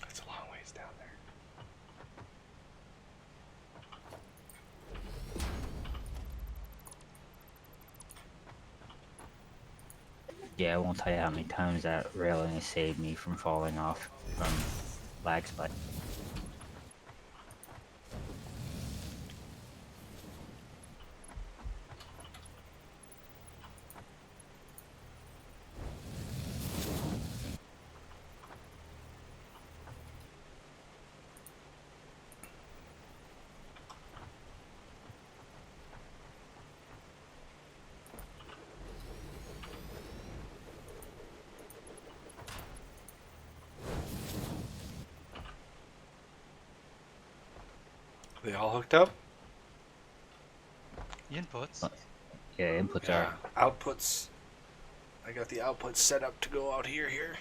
S2: That's a long ways down there.
S4: Yeah, I won't tell you how many times that railing has saved me from falling off from lag spike.
S2: They all hooked up?
S3: The inputs.
S4: Yeah, inputs
S2: Yeah.
S4: are.
S2: Outputs. I got the outputs set up to go out here.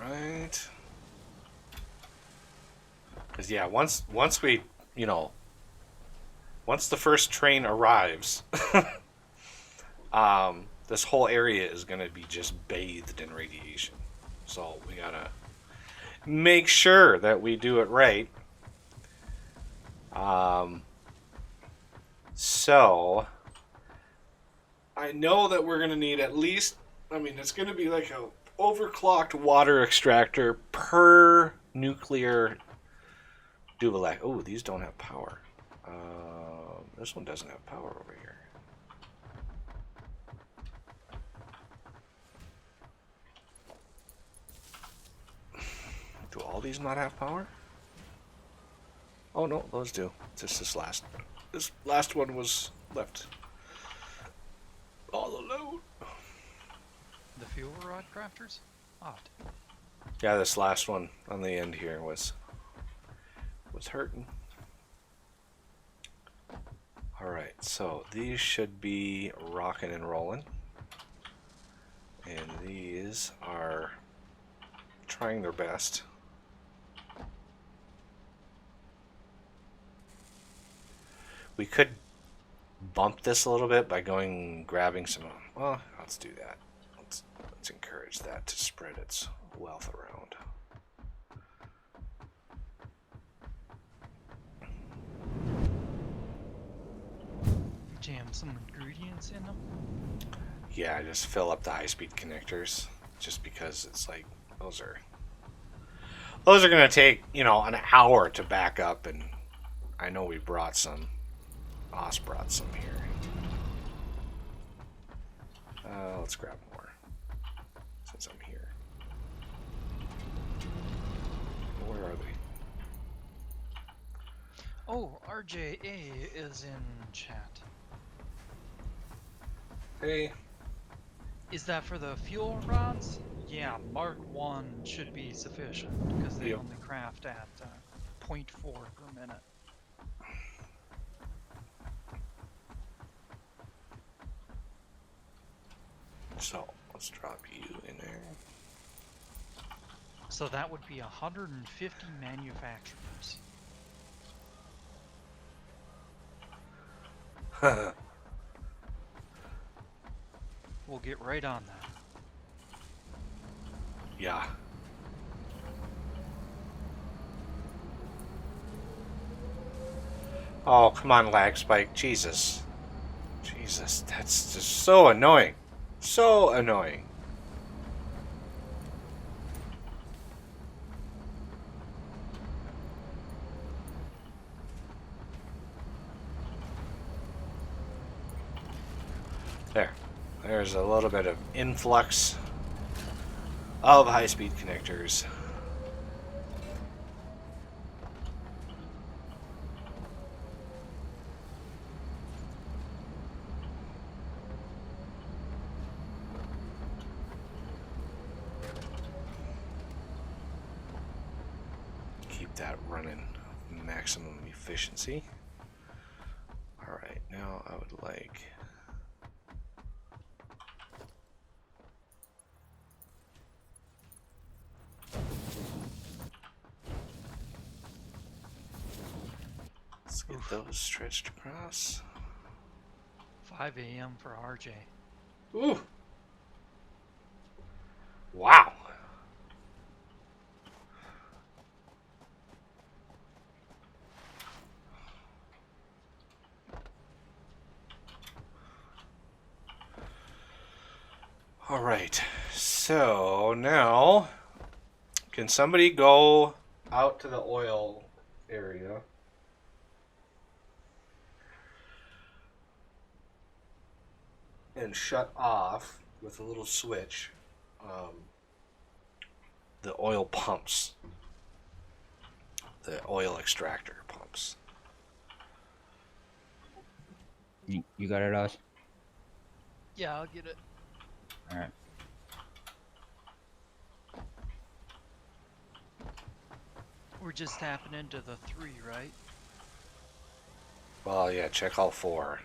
S2: Alright. Because, yeah, once we, once the first train arrives, this whole area is going to be just bathed in radiation. So we got to make sure that we do it right. So I know that we're going to need at least, it's going to be like a overclocked water extractor per nuclear Duvalac. Oh, these don't have power. This one doesn't have power over here. Do all these not have power? Oh no, those do. Just this last one was left all alone.
S3: The fuel rod crafters? Odd.
S2: Yeah, this last one on the end here was hurting. Alright, so these should be rocking and rolling. And these are trying their best. We could bump this a little bit by grabbing some. Well, let's do that. Let's encourage that to spread its wealth around.
S3: Jam some ingredients in them.
S2: Yeah, just fill up the high-speed connectors. Just because it's like those are gonna take an hour to back up, and I know we brought some. Oz brought some here. Let's grab more since I'm here. Where are they?
S3: Oh, RJA is in chat.
S2: Hey.
S3: Is that for the fuel rods? Yeah, Mark 1 should be sufficient because they
S2: Yep.
S3: only craft at 0.4 per minute.
S2: So let's drop you in there.
S3: So that would be 150 manufacturers. We'll get right on that.
S2: Yeah. Oh, come on, lag spike. Jesus, that's just so annoying. So annoying. There's a little bit of influx of high-speed connectors.
S1: keep that running maximum efficiency. Alright, now I would like... let's get those stretched across.
S3: 5 a.m. for RJ.
S1: Ooh! Wow! Alright, so now can somebody go out to the oil area? And shut off with a little switch the oil pumps, the oil extractor pumps.
S4: You got it, Oz?
S3: Yeah, I'll get it.
S4: All right.
S3: We're just tapping into the 3, right?
S1: Well, yeah, check all 4.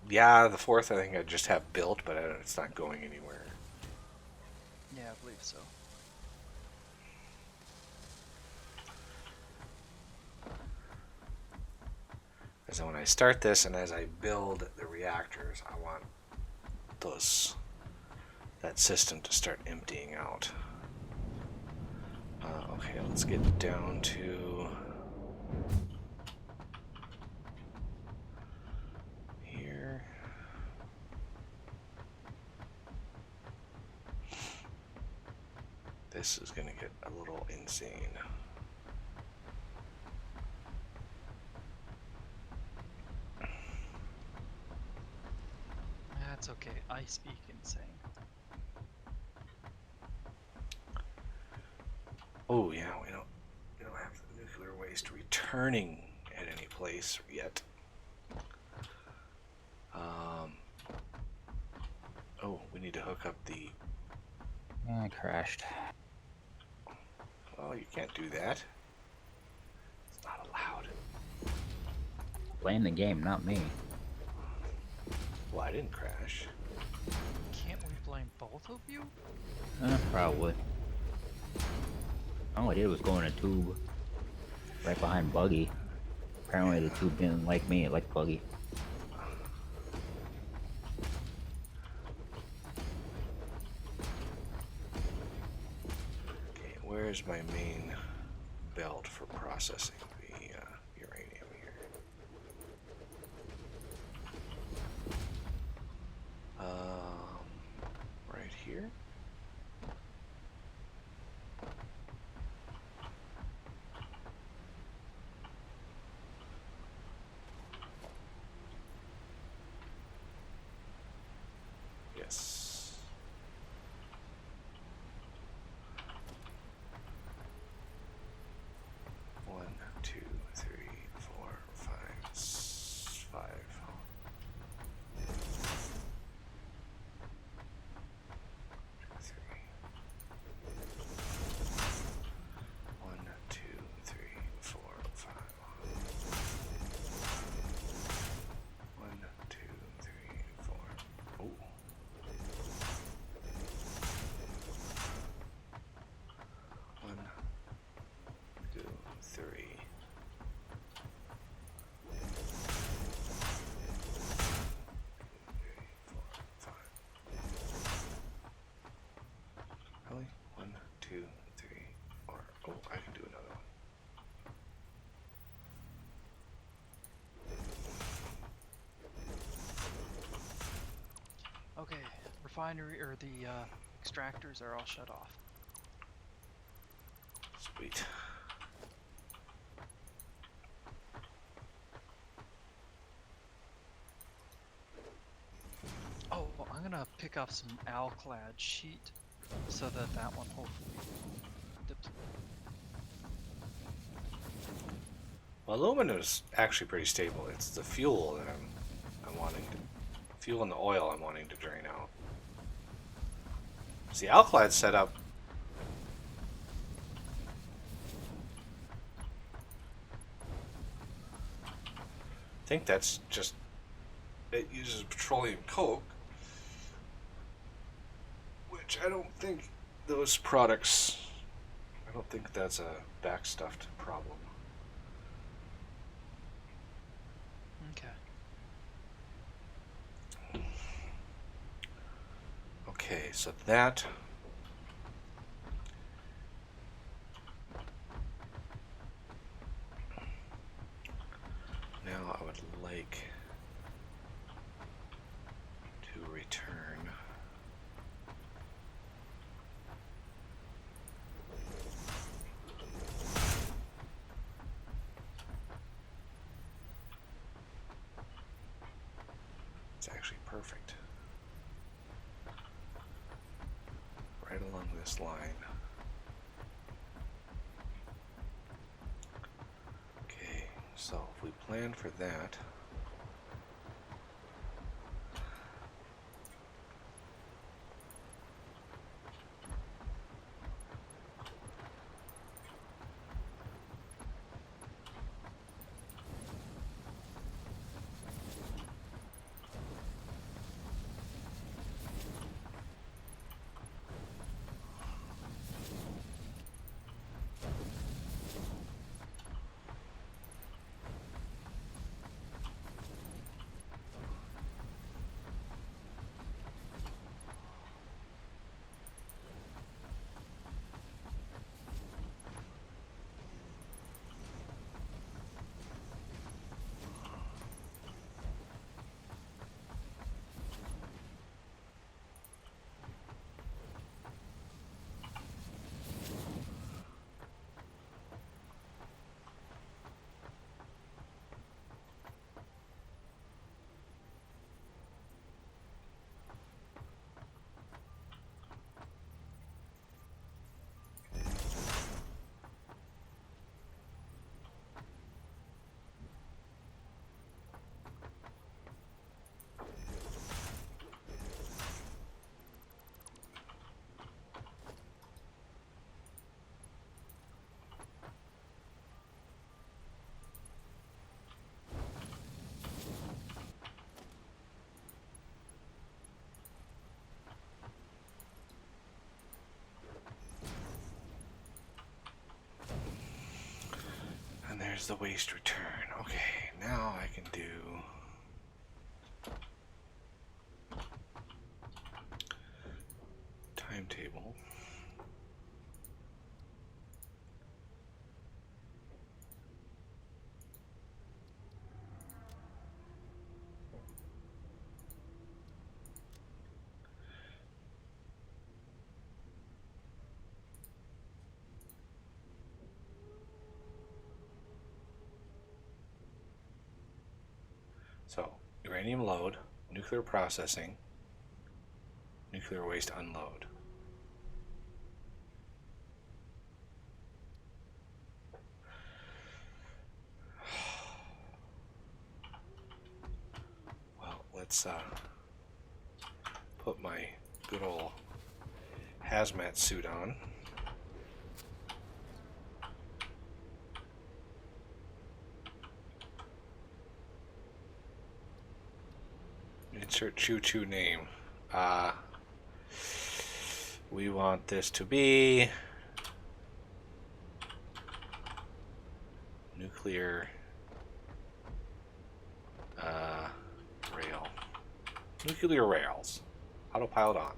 S1: Yeah, the 4th I think I just have built, but it's not going anywhere.
S3: Yeah, I believe so.
S1: So when I start this and as I build the reactors, I want that system to start emptying out. Okay, let's get down to here. This is going to get a little insane.
S3: That's okay. I speak insane.
S1: Oh yeah, we don't have the nuclear waste returning at any place yet. Oh, we need to hook up the...
S4: I crashed.
S1: Oh, you can't do that. It's not allowed.
S4: Blame the game, not me.
S1: Well, I didn't crash.
S3: Can't we blame both of you?
S4: Probably. All I did was go in a tube right behind Buggy. Apparently the tube didn't like me, it liked Buggy.
S1: Okay, where's my main belt for processing the uranium here? Right here. Yes. One, two, three, four, five, five. Three. One, two, three, four, five. One, two, three, four. Oh. One, two, three. Really? One, two, three, four. Oh, I can do another one.
S3: Okay, refinery or the extractors are all shut off.
S1: Sweet.
S3: Oh, well, I'm gonna pick up some alclad sheet so that one hopefully dips.
S1: Well, aluminum is actually pretty stable. It's the fuel that I'm wanting to... Fuel and the oil I'm wanting to drain out. So the alclad setup...
S2: think that's just, it uses petroleum coke, which I don't think those products, I don't think that's a backstuffed problem.
S3: Okay.
S2: Okay, so that now I would like to return it's actually perfect. Right along this line. Okay, so if we plan for that, and there's the waste return. Okay, now I can do timetable. So, uranium load, nuclear processing, nuclear waste unload. Well, let's put my good old hazmat suit on. Insert choo-choo name. We want this to be nuclear rail. Nuclear rails. Autopilot on.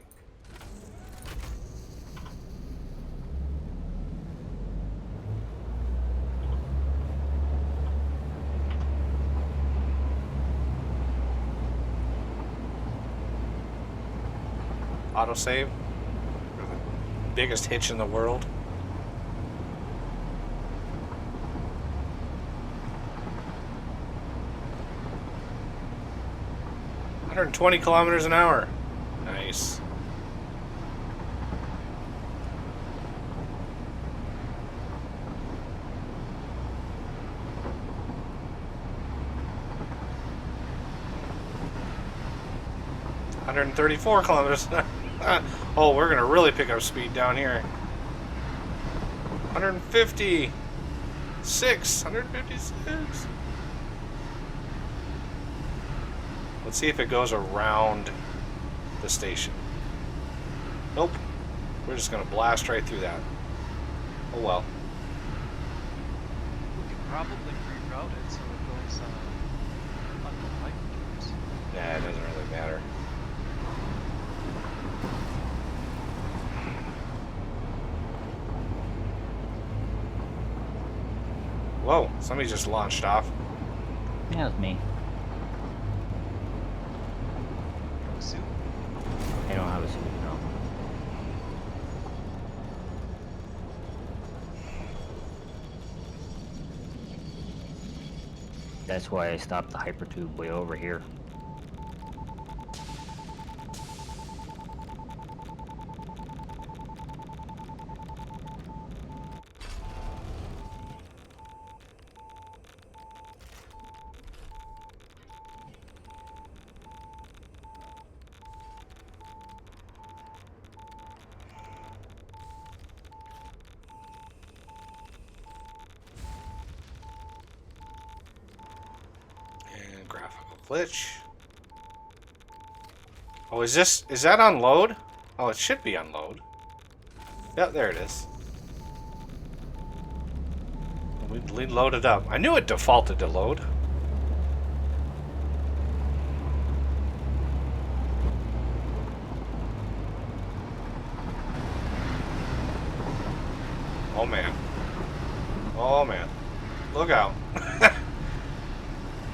S2: Autosave. The biggest hitch in the world. "120 kilometers an hour." Nice. "134 kilometers an hour." Oh, we're gonna really pick up speed down here. 156. Let's see if it goes around the station. Nope. We're just gonna blast right through that. Oh well.
S3: We could probably reroute it so it goes on the hypertubes.
S2: Nah, it doesn't really matter. Whoa, somebody just launched off.
S4: Yeah, it was me.
S3: Suit.
S4: I don't have a suit, no. That's why I stopped the hypertube way over here.
S2: And graphical glitch. Oh, is that unload? Oh, it should be unload. Yep, there it is. We loaded up. I knew it defaulted to load. Oh man. Oh man. Look out.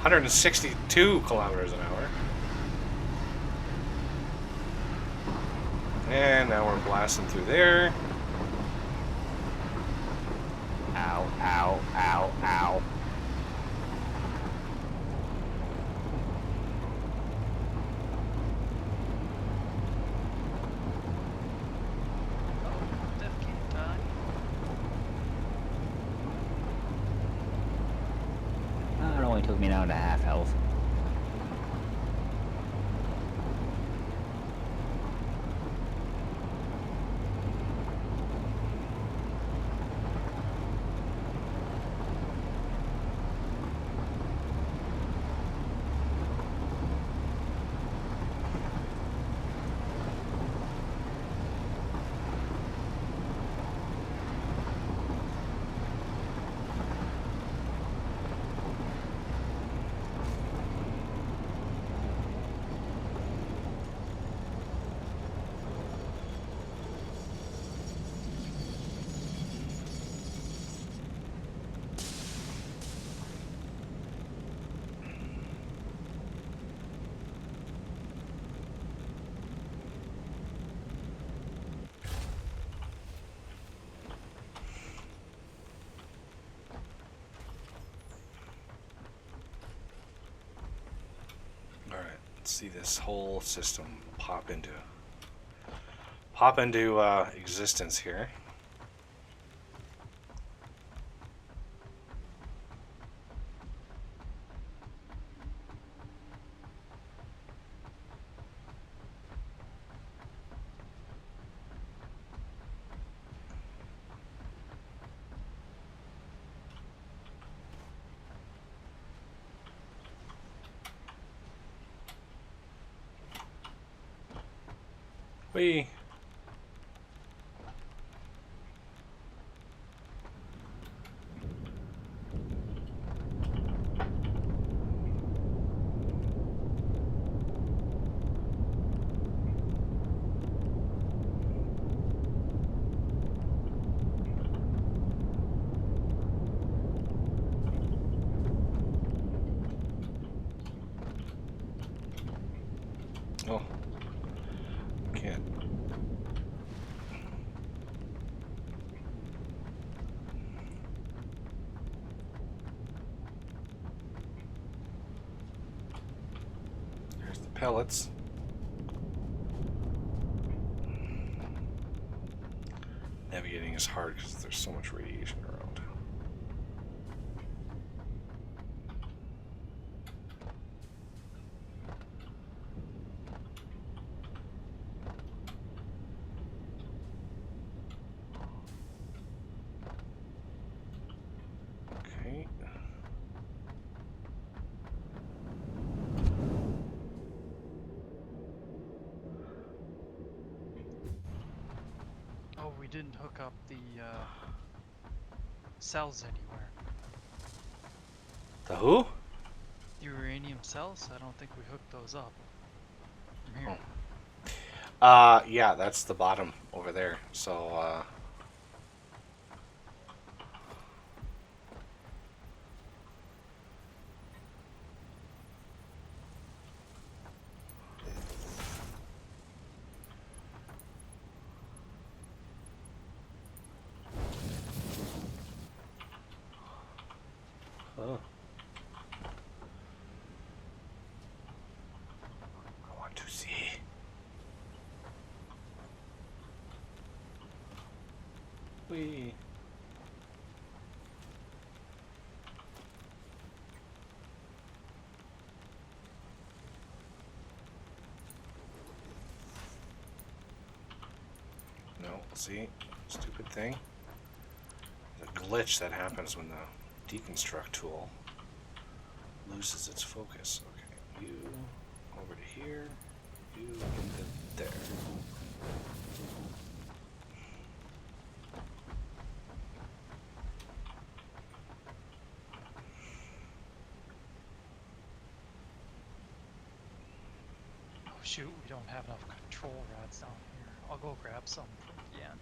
S2: 162 kilometers an hour. And now we're blasting through there.
S4: Ow, ow, ow, ow.
S3: Oh, Death can't die.
S4: It only took me down to half health.
S2: Alright, let's see this whole system pop into existence here. Whee! Oh. Can't. There's the pellets. Navigating is hard because there's so much radiation around. Okay.
S3: didn't hook up the cells anywhere.
S2: The who?
S3: The uranium cells? I don't think we hooked those up. From here.
S2: Yeah, that's the bottom over there. So, oh. I want to see. Whee. No, see? Stupid thing. The glitch that happens when the deconstruct tool loses its focus. Okay, you over to here, you into there.
S3: Oh shoot, we don't have enough control rods down here. I'll go grab some from the end.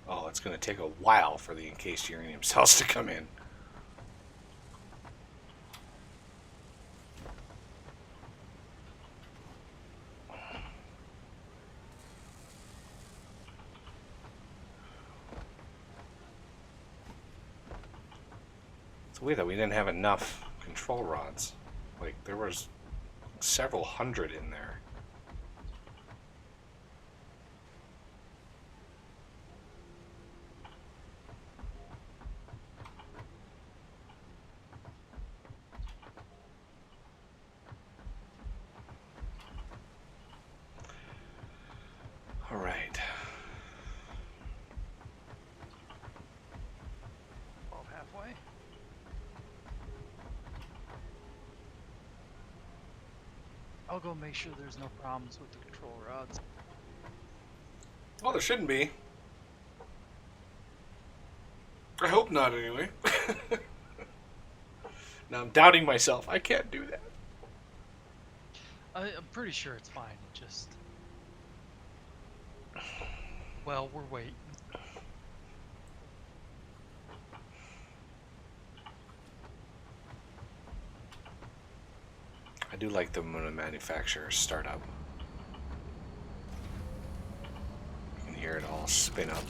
S2: Oh, it's going to take a while for the encased uranium cells to come in. It's weird that we didn't have enough control rods. Like, there was several hundred in there. All right.
S3: About halfway. I'll go make sure there's no problems with the control rods.
S2: Well, there shouldn't be. I hope not, anyway. Now I'm doubting myself. I can't do that.
S3: I'm pretty sure it's fine. It just... Well, we're waiting.
S2: I do like them when a manufacturer start up. You can hear it all spin up.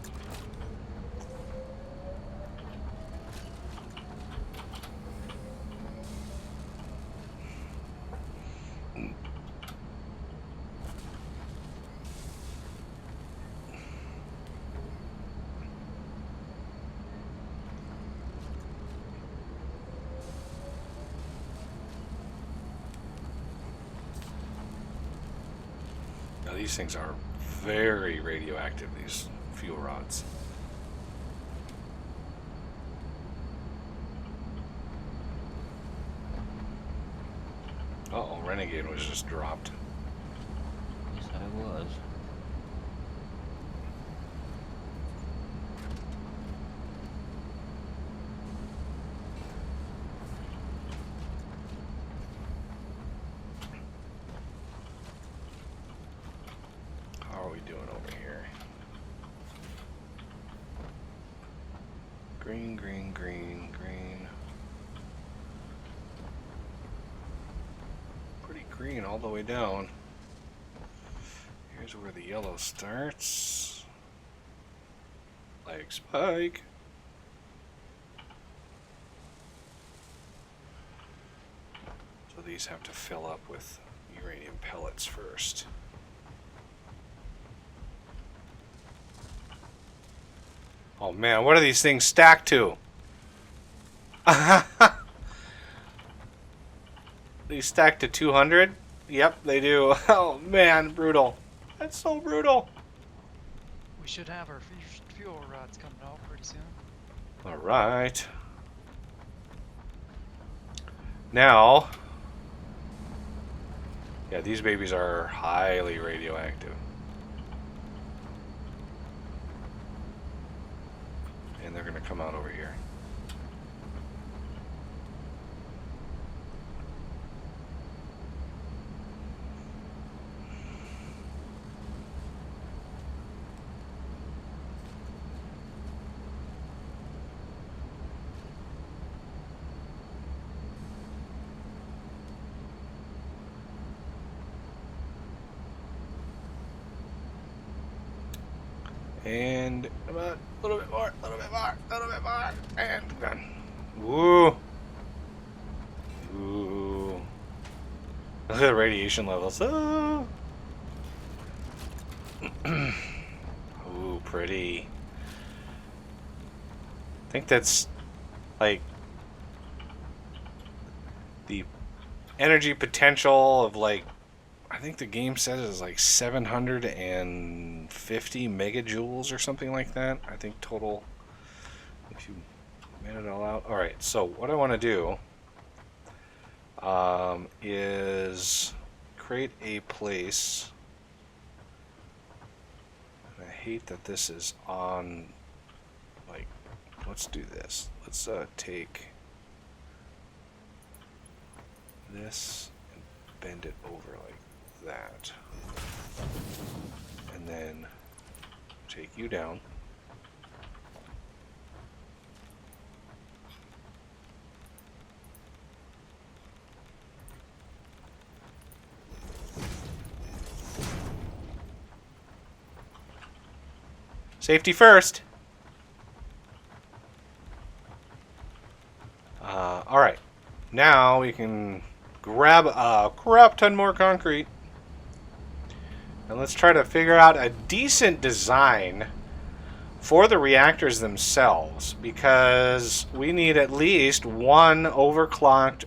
S2: Now these things are very radioactive, these fuel rods. Uh-oh, Renegade was just dropped.
S4: Yes, I was.
S2: How are we doing over here? Green, green, green, green. Pretty green all the way down. Here's where the yellow starts. Like spike. So these have to fill up with uranium pellets first. Oh man, what are these things stacked to? These stacked to 200? Yep, they do. Oh man, brutal. That's so brutal.
S3: We should have our fuel rods coming out pretty soon.
S2: Alright. Now, yeah, these babies are highly radioactive.
S1: And they're gonna come out over here. And about a little bit more, a little bit more, a little bit more, and done. Woo! Ooh. Look at the radiation levels. Oh. Ooh, pretty. I think that's like the energy potential of like, I think the game says it's like 750 megajoules or something like that. I think total, if you made it all out. All right, so what I want to do is create a place. And I hate that this is on, like, let's do this. Let's take this and bend it over like that. And then take you down. Safety first. All right. Now we can grab a crap ton more concrete. And let's try to figure out a decent design for the reactors themselves, because we need at least one overclocked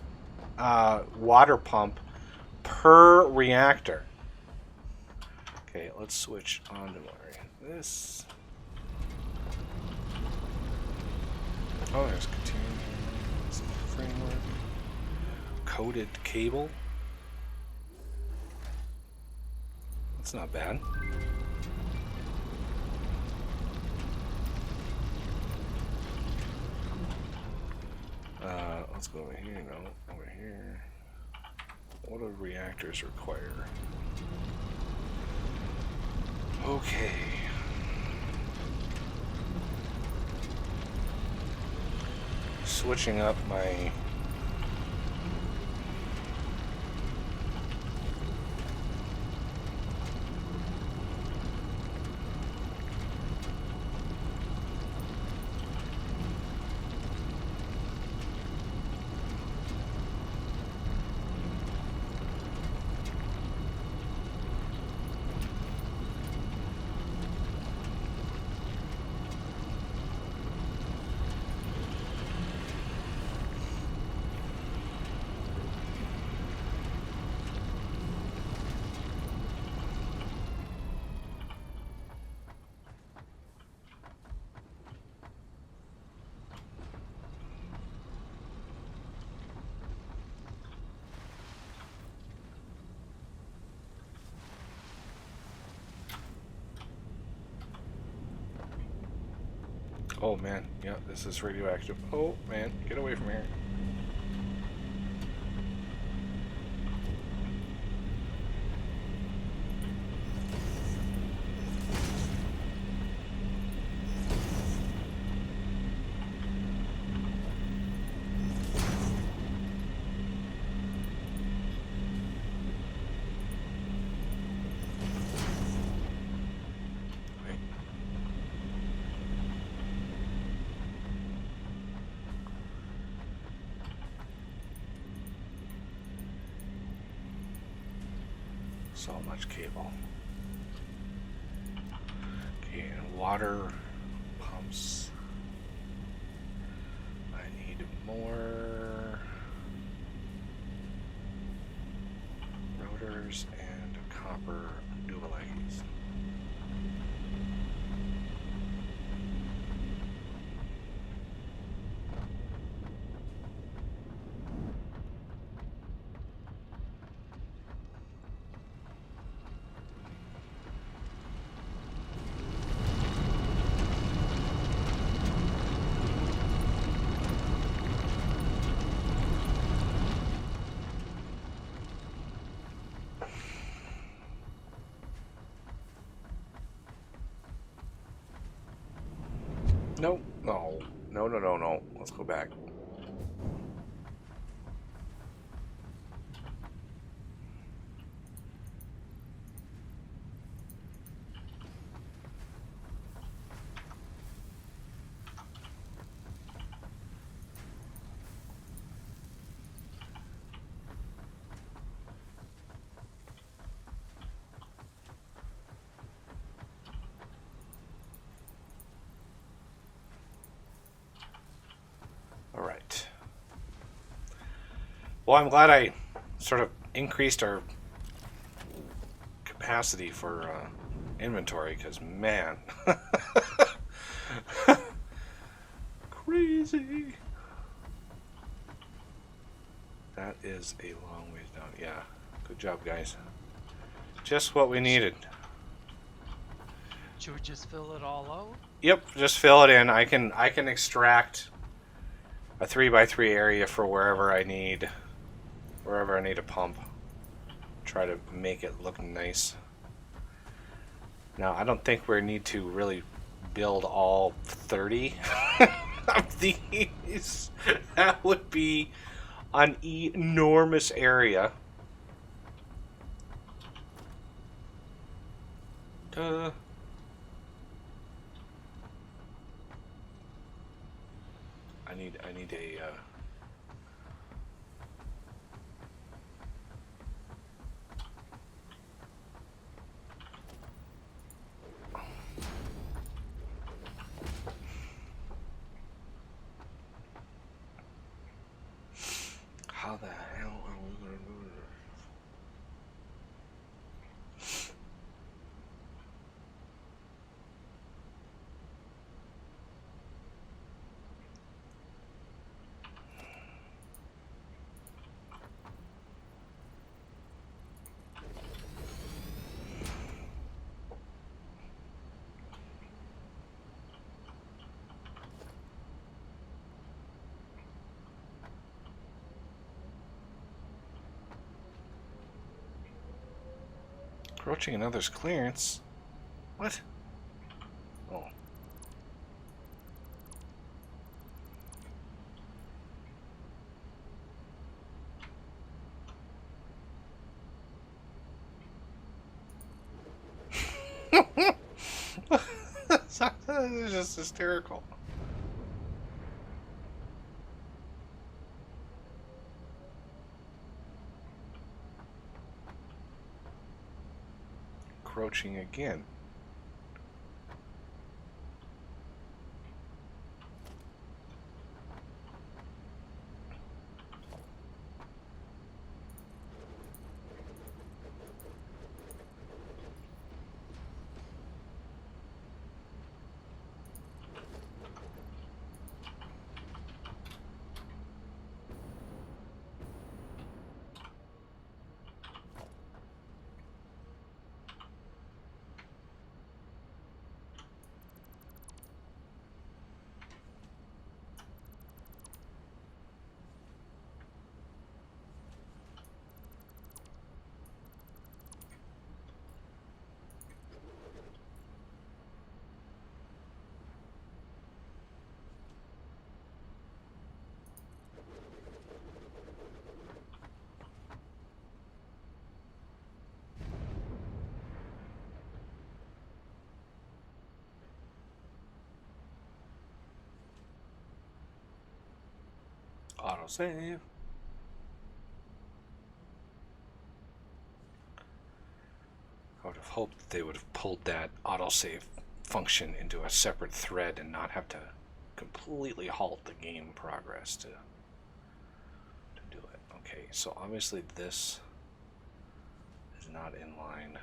S1: water pump per reactor. Okay, let's switch on to this. Oh, there's continuing framework. Coated cable. That's not bad. Let's go over here. No, over here. What do reactors require? Okay. Switching up my oh man, yeah, this is radioactive. Oh man, get away from here. So much cable. Okay, and water pumps. I need more rotors and copper dualies.
S2: Nope. No. No, no, no, no. Let's go back. All right. Well, I'm glad I sort of increased our capacity for inventory because, man, crazy. That is a long ways down. Yeah, good job, guys. Just what we needed.
S3: Should we just fill it all out?
S2: Yep, just fill it in. I can extract a 3x3 area for wherever I need a pump. Try to make it look nice. Now, I don't think we need to really build all 30 of these. That would be an enormous area. I need a how the hell are we gonna do this? Approaching another's clearance? What? Oh. This is just hysterical. Encroaching again. Autosave. I would have hoped that they would have pulled that autosave function into a separate thread and not have to completely halt the game progress to do it. Okay, so obviously this is not in line.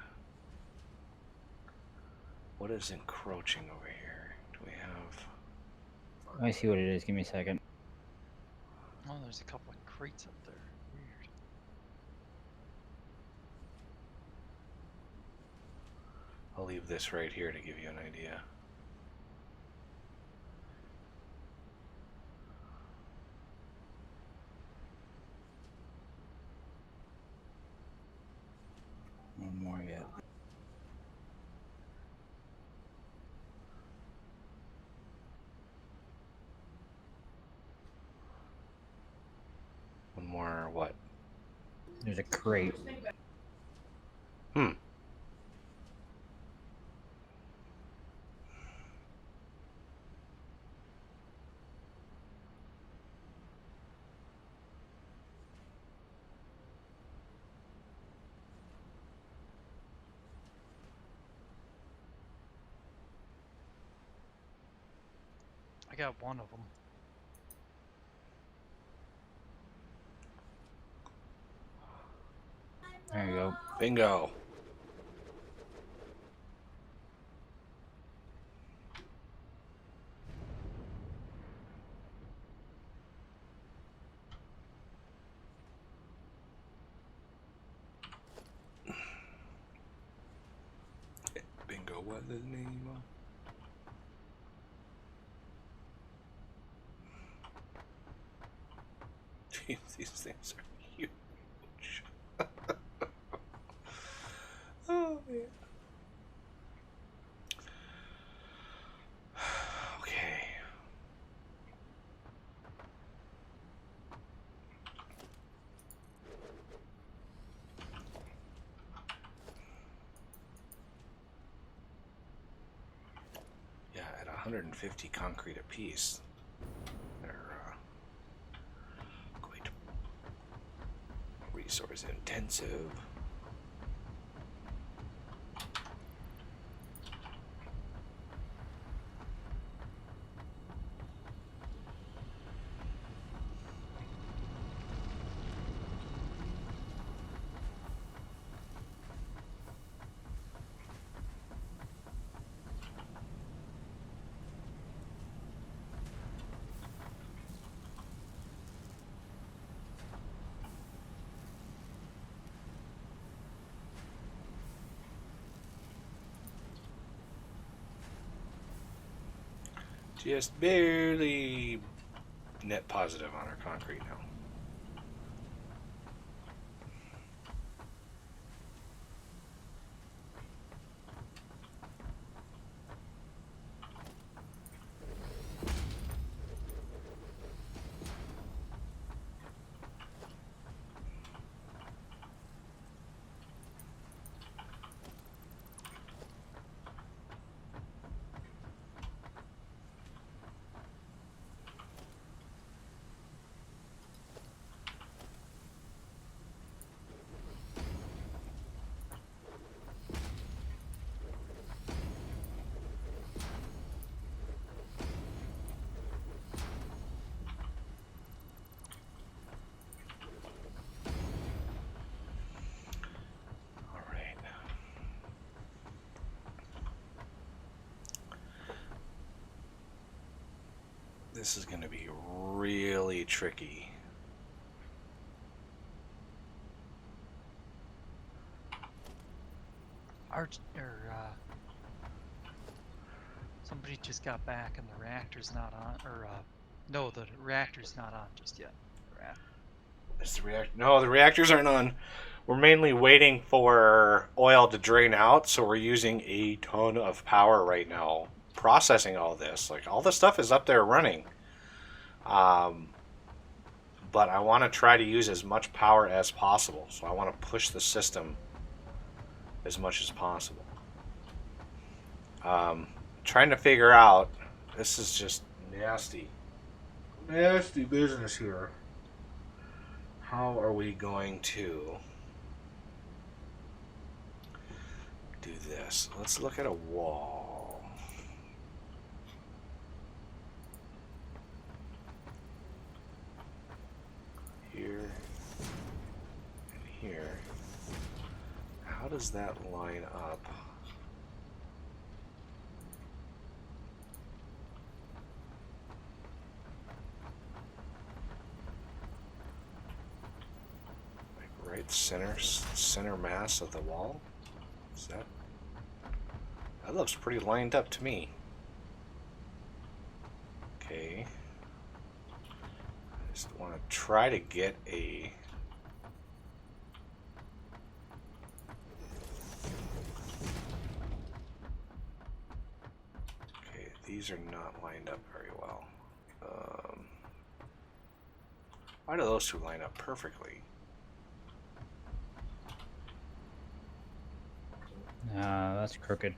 S2: What is encroaching over here? Do we have...
S4: I see what it is. Give me a second.
S3: Oh, there's a couple of crates up there. Weird.
S2: I'll leave this right here to give you an idea.
S4: One more yet. There's a crate.
S2: Hmm.
S3: I got one of them.
S4: There you go.
S2: Bingo. Bingo, what's his name? Jeez, these things are huge. Oh, man. Okay. Yeah, at 150 concrete apiece, they're quite resource intensive. Just barely net positive on our concrete now. All right. This is going to be really tricky.
S3: Somebody just got back and the reactor's not on, no, the reactor's not on just yet.
S2: Is the reactor? No, the reactors aren't on. We're mainly waiting for oil to drain out, so we're using a ton of power right now processing all this. Like, all the stuff is up there running. But I want to try to use as much power as possible. So I want to push the system as much as possible. Trying to figure out, this is just nasty business here. How are we going to do this? Let's look at a wall. Here and here. How does that line up? Like right center mass of the wall? Is that looks pretty lined up to me. Okay. I just want to try to get a these are not lined up very well. Why do those two line up perfectly?
S4: That's crooked.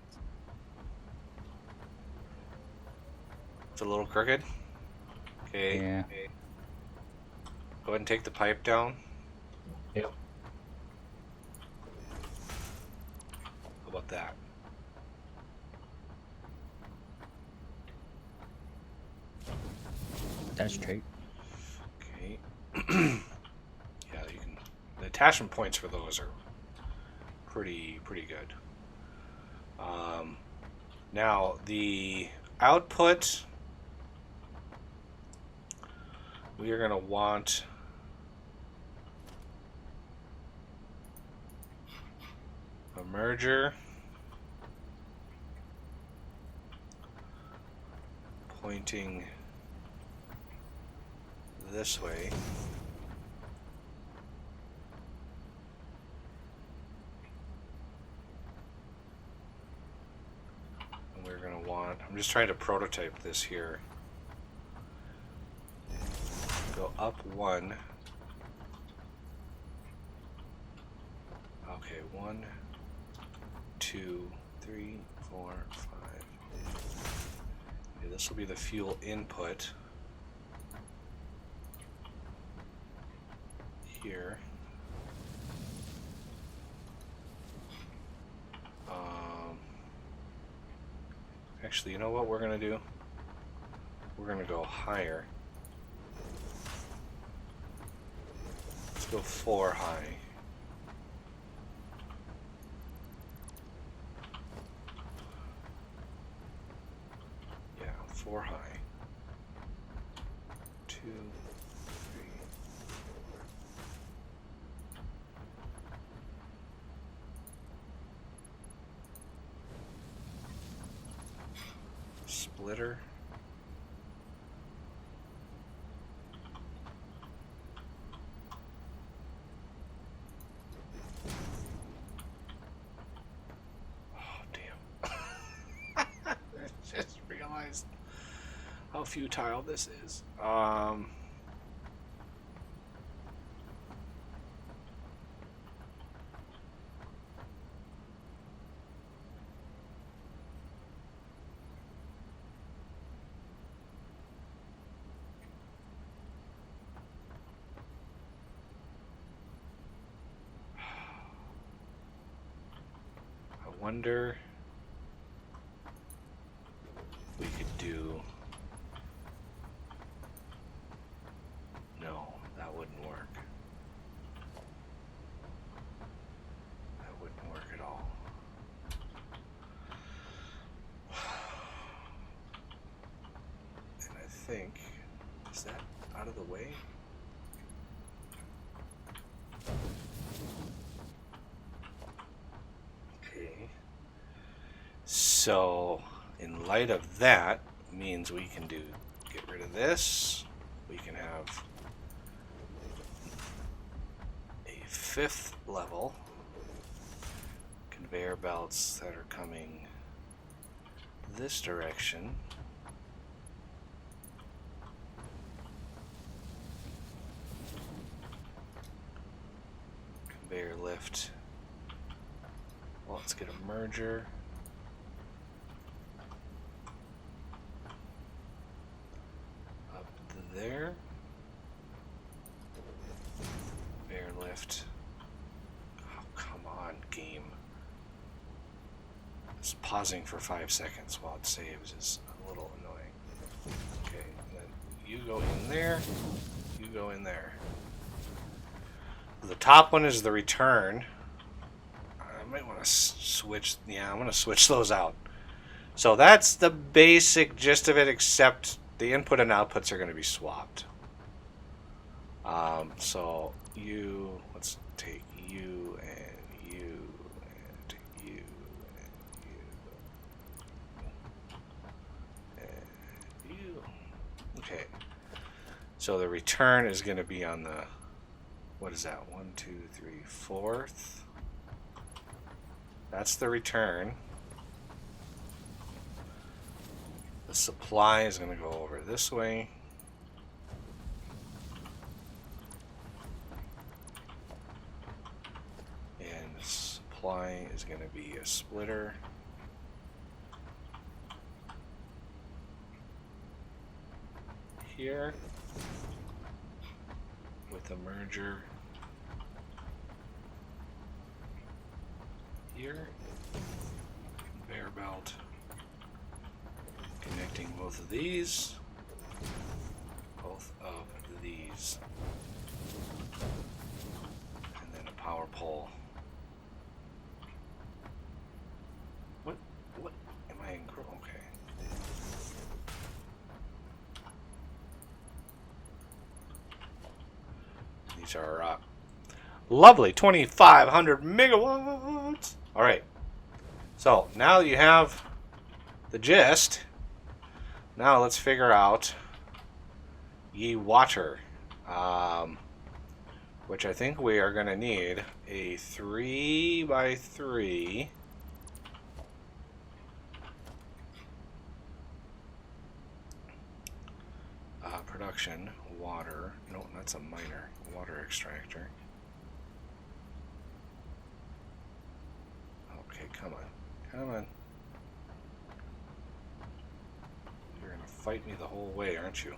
S2: It's a little crooked. Okay.
S4: Yeah.
S2: Go ahead and take the pipe down.
S4: Yep.
S2: How about that?
S4: That's straight.
S2: Okay. Yeah, you can. The attachment points for those are pretty good. Now the output, we are gonna want a merger pointing this way. And we're going to want, I'm just trying to prototype this here. Go up one. Okay, 1, 2, 3, 4, 5. Okay, this will be the fuel input. Here. Actually, you know what we're going to do? We're going to go higher. Let's go 4 high. Yeah, 4 high. 2, 3. Splitter. Oh, damn. I just realized how futile this is. I wonder if we could do. No, that wouldn't work. That wouldn't work at all. And I think, is that out of the way? Okay. So, in light of that, means we can get rid of this. We can have a 5th level conveyor belts that are coming this direction. Conveyor lift. Well, let's get a merger. Up there. Conveyor lift. Oh, come on, game. Just pausing for 5 seconds while it saves is a little annoying. Okay, and then you go in there. You go in there. The top one is the return. I might want to switch. Yeah, I'm going to switch those out. So that's the basic gist of it, except the input and outputs are going to be swapped. So let's take you and you and you and you. Okay. So the return is going to be on the, what is that? 1, 2, 3, 4th. That's the return. The supply is going to go over this way. And the
S1: supply is going to be a splitter. Here. With a merger. Here. Conveyor belt. Connecting both of these. Both of these. And then a power pole. What am I in? Okay. These are lovely 2,500 megawatts. All right. So now that you have the gist, now let's figure out ye water, which I think we are going to need a 3x3 production water. No, that's a minor water extractor. Okay, come on. Come on. You're going to fight me the whole way, aren't you?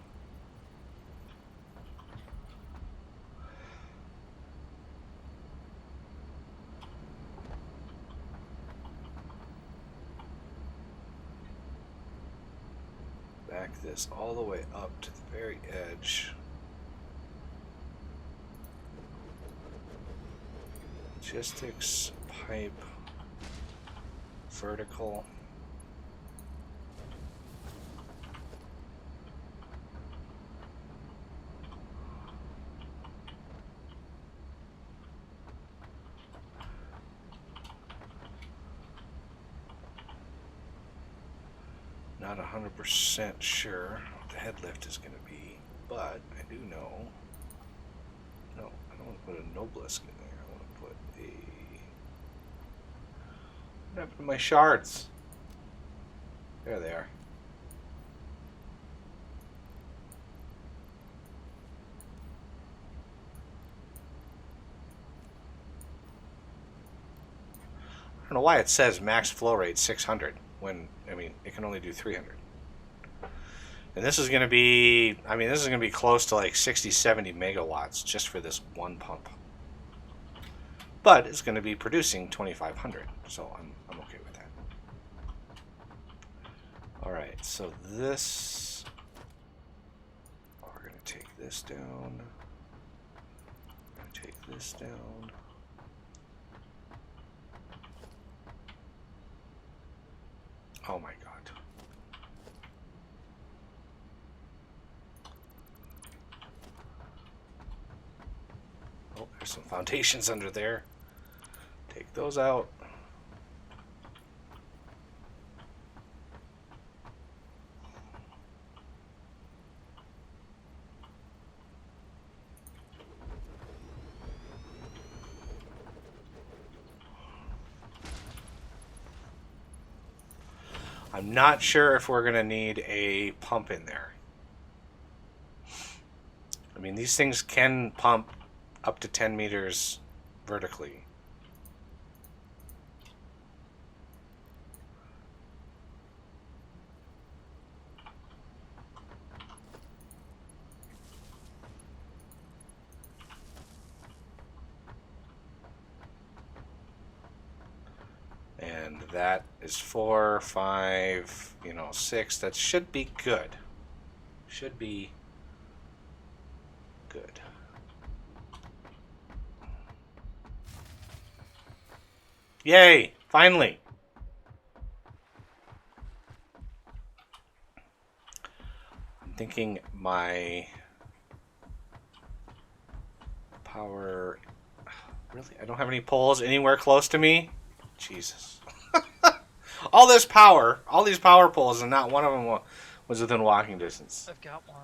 S1: Back this all the way up to the very edge. Logistics, pipe, vertical. Not 100% sure what the head lift is going to be, but I do know. No, I don't want to put a Noblisk in there. I want to put a. What happened to my shards? There they are. I don't know why it says max flow rate 600 when, I mean, it can only do 300. And this is going to be, I mean, this is going to be close to like 60, 70 megawatts just for this one pump. But it's going to be producing 2,500, so I'm okay with that. All right, so this, we're going to take this down. We're going to take this down. Oh my god. Oh, there's some foundations under there. Take those out. I'm not sure if we're going to need a pump in there. I mean, these things can pump up to 10 meters vertically. And that is 4, 5, 6. That should be good. Should be good. Yay! Finally! I'm thinking my power... Really? I don't have any poles anywhere close to me? Jesus. All this power, all these power poles, and not one of them was within walking distance.
S3: I've got one.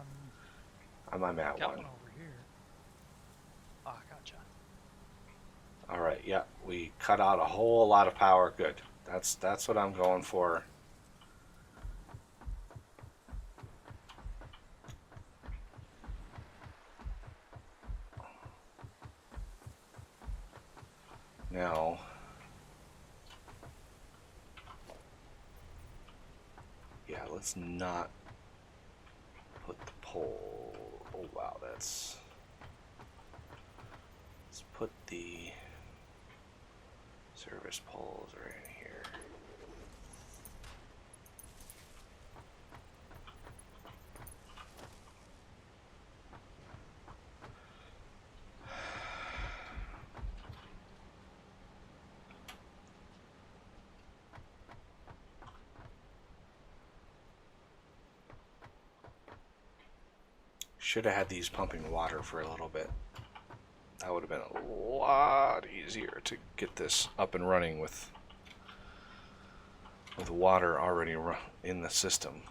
S1: I'm at
S3: Got
S1: one.
S3: one over here. Ah, gotcha.
S1: All right, yeah, we cut out a whole lot of power. Good. That's what I'm going for. Now,
S2: let's not put the pole. Oh wow, that's. Let's put the service poles right in here. Should have had these pumping water for a little bit. That would have been a lot easier to get this up and running with water already in the system.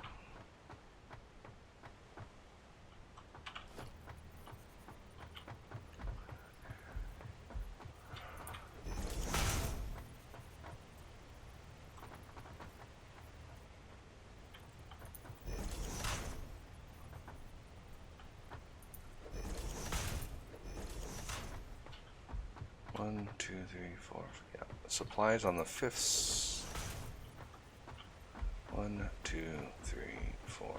S2: One, two, three, four. Yeah, supplies on the fifth. 1, 2, 3, 4.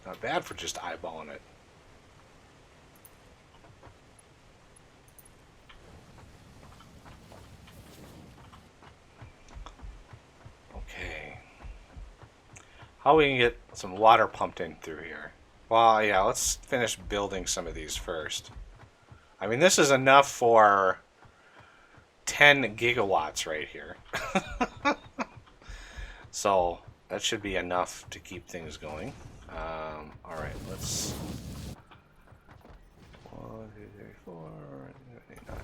S2: Not bad for just eyeballing it. Okay. How we can get some water pumped in through here? Well, yeah, let's finish building some of these first. I mean, this is enough for 10 gigawatts right here. So that should be enough to keep things going. All right, let's 1, 2, 3, 4, 9.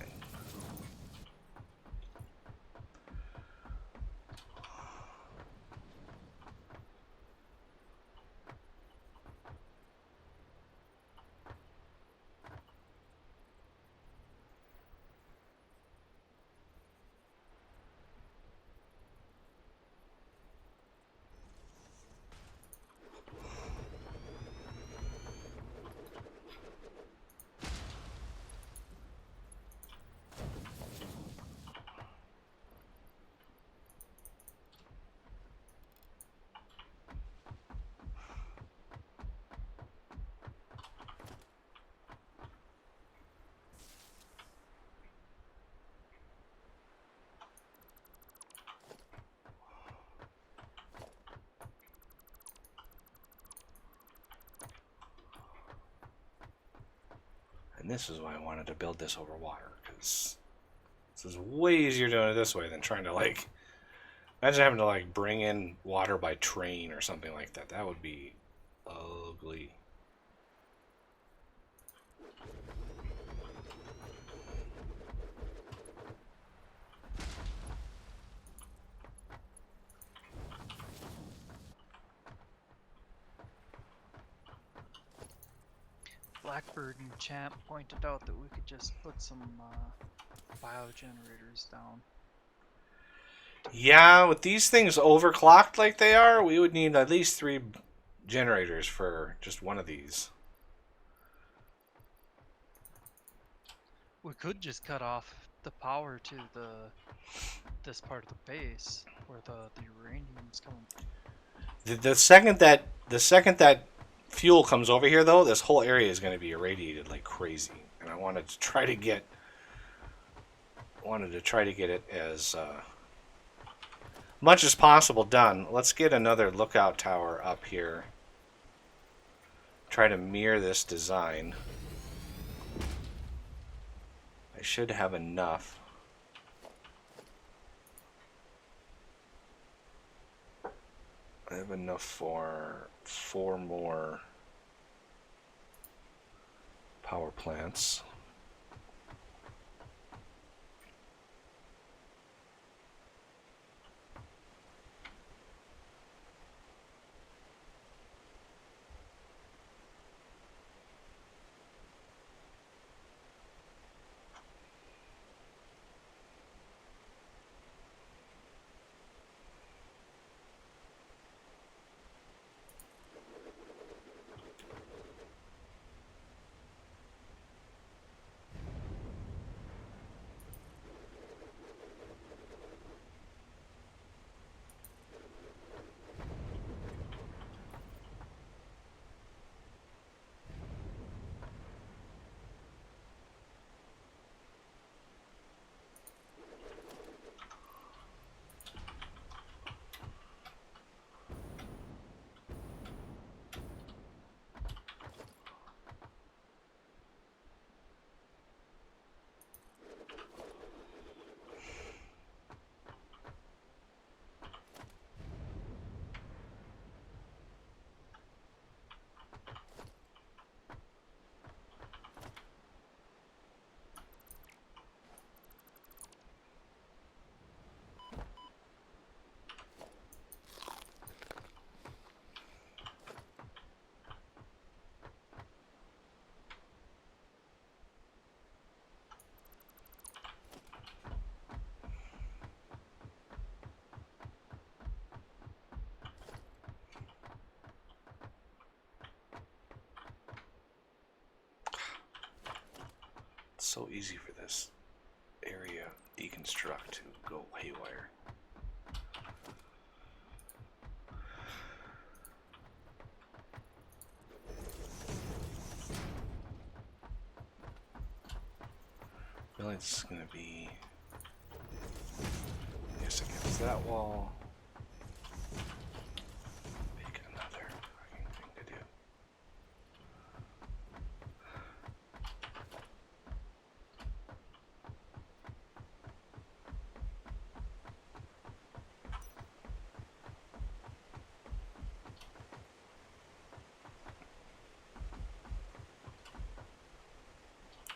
S2: And this is why I wanted to build this over water, because this is way easier doing it this way than trying to, like, imagine having to, like, bring in water by train or something like that. That would be ugly.
S3: Blackbird and Champ pointed out that we could just put some biogenerators down.
S2: Yeah, with these things overclocked like they are, we would need at least 3 generators for just one of these.
S3: We could just cut off the power to this part of the base where the uranium's coming from.
S2: The second that fuel comes over here, though, this whole area is going to be irradiated like crazy. And I wanted to try to get wanted to try to get it as much as possible done. Let's get another lookout tower up here. Try to mirror this design. I should have enough. I have enough for 4 more power plants. It's so easy for this area deconstruct to go haywire. Really, it's gonna be. Yes, against that wall. Pick another fucking thing to do.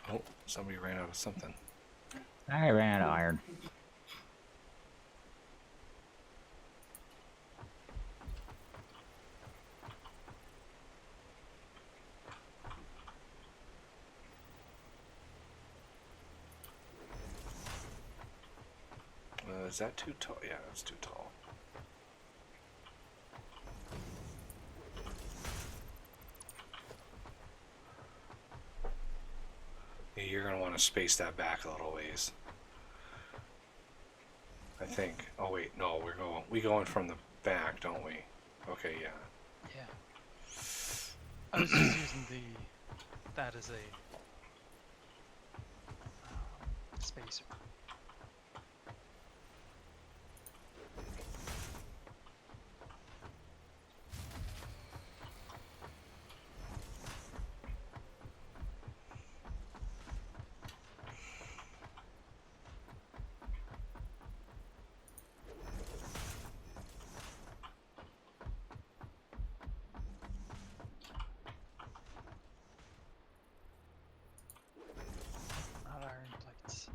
S2: Oh, somebody ran out of something.
S4: I ran out of iron.
S2: Is that too tall? Yeah, that's too tall. Yeah, you're gonna want to space that back a little ways. I think. Oh wait, no, we going from the back, don't we? Okay, yeah.
S3: Yeah. I was just using that as a spacer. Not iron plates.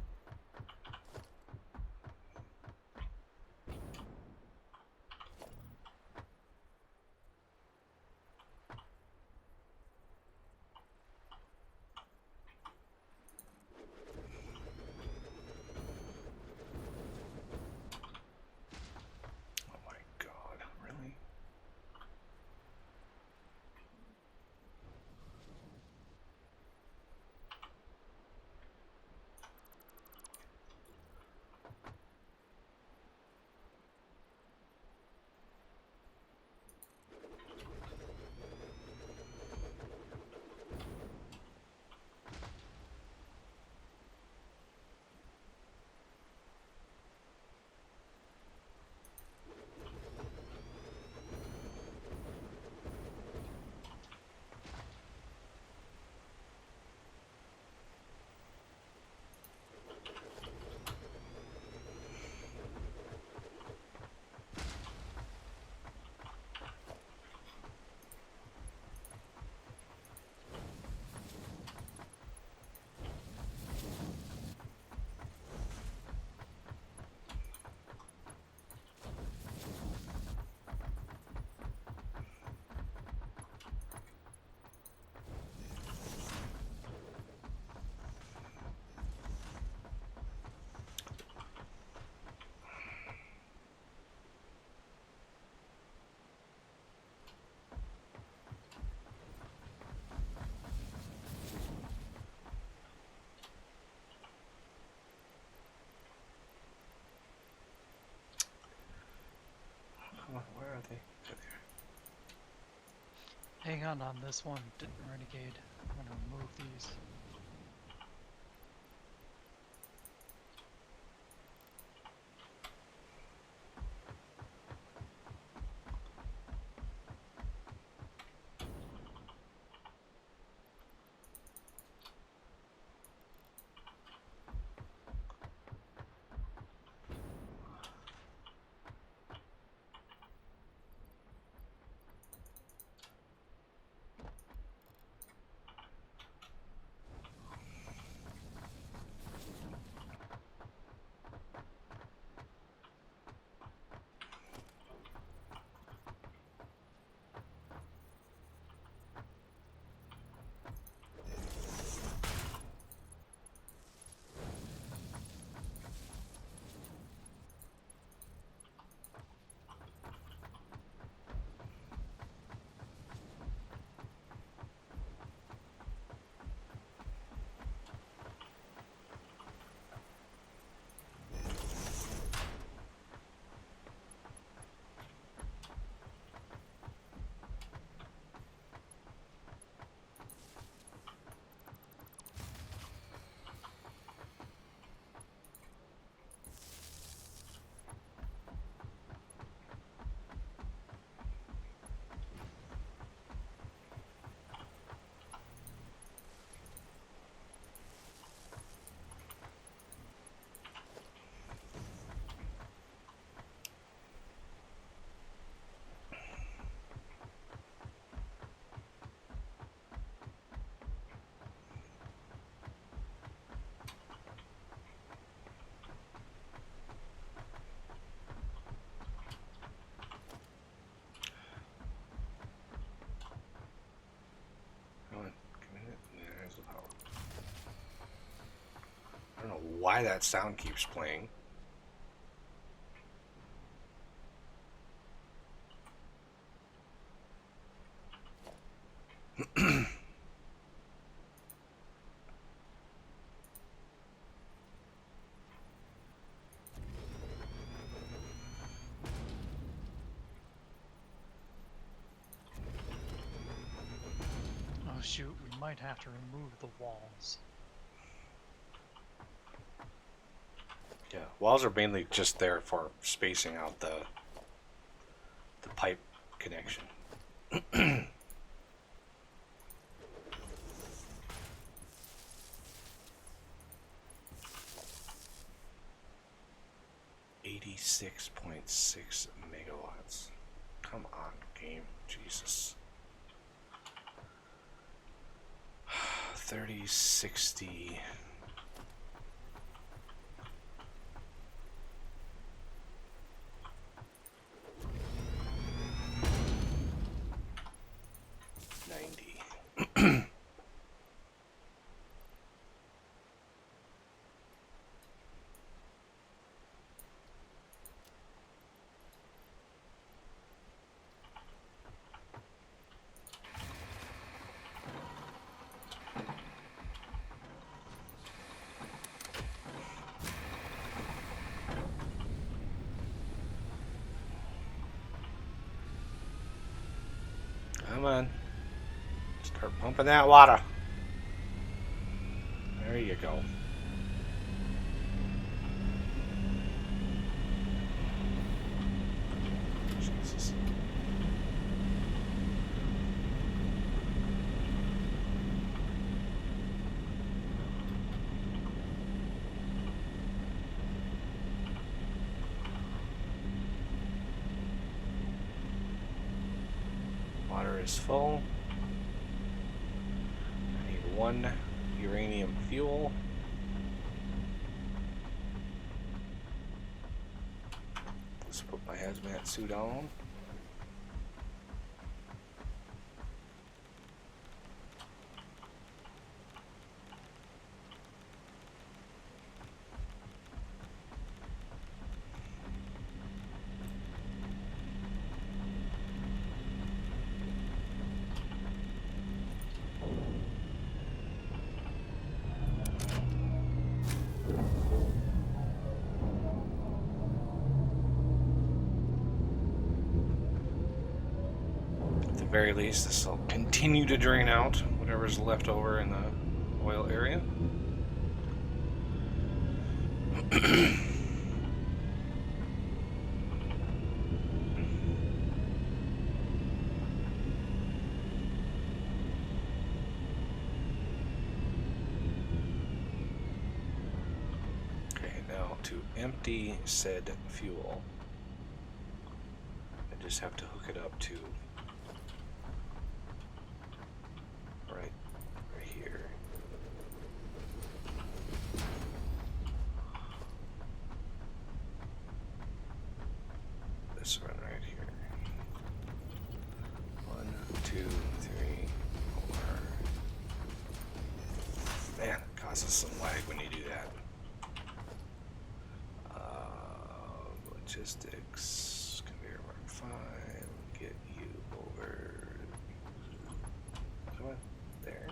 S2: are they?
S3: Hang on this one, Renegade. I'm gonna remove these.
S2: Come on, give me that. There's the power. I don't know why that sound keeps playing.
S3: Oh shoot, we might have to remove the walls.
S2: Yeah, walls are mainly just there for spacing out the pipe connection. .6 megawatts. Come on, game. Jesus. 30, 60. Come on. Start pumping that water. There you go. Jesus. Water is full. I need 1 uranium fuel. Let's put my hazmat suit on.
S1: very least, this will continue to drain out whatever's left over in the oil area. Okay, now to empty said fuel, I just have to hook it up to right here. This one right here. 1, 2, 3, 4. Man, it causes some lag when you do that. Logistics, conveyor mark 5, get you over. Come on, there.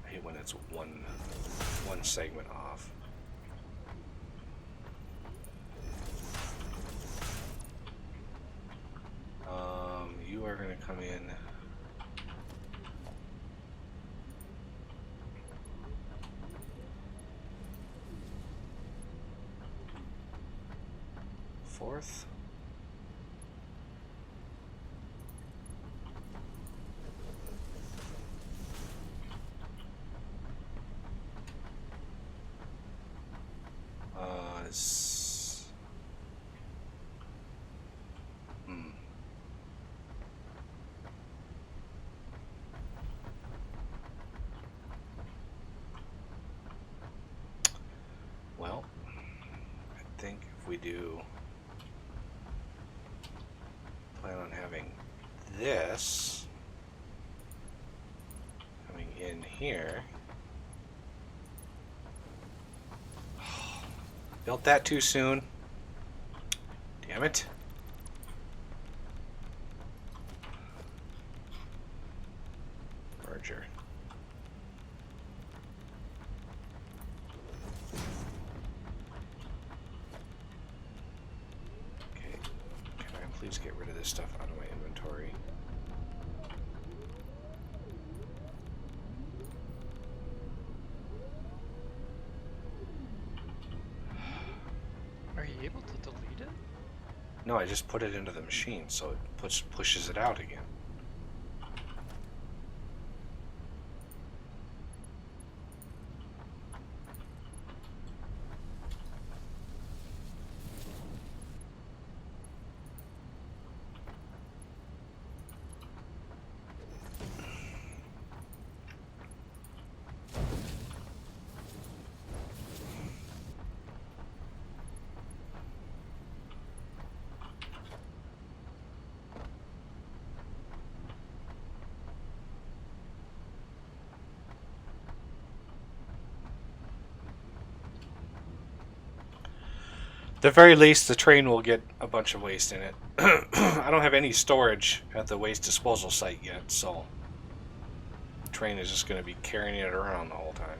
S1: I hate when it's one segment off. You are going to come in. Fourth. Well, I think if we do plan on having this coming in here. Built that too soon. Damn it. Merger. Okay. Can I please get rid of this stuff out of my inventory?
S3: Are you able to delete it?
S1: No, I just put it into the machine, so it pushes it out again. At the very least, the train will get a bunch of waste in it. I don't have any storage at the waste disposal site yet, so the train is just going to be carrying it around the whole time.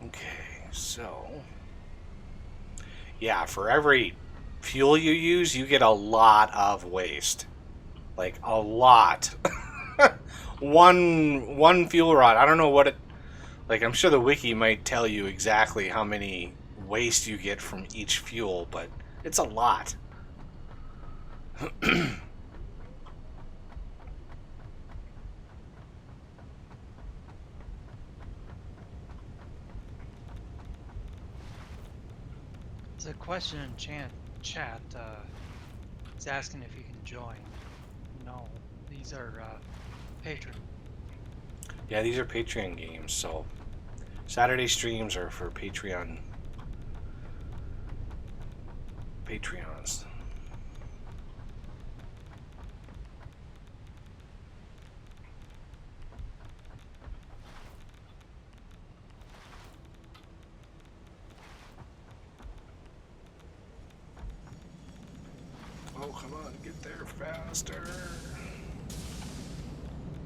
S1: Okay, so yeah, for every
S2: fuel you use, you get a lot of waste. Like a lot. one fuel rod. I don't know what it. Like, I'm sure the wiki might tell you exactly how many waste you get from each fuel, but it's a lot.
S3: There's a question in chat. It's asking if you can join. No, these are patron.
S2: Yeah, these are Patreon games, so Saturday streams are for Patreons. Oh, come on, get there faster.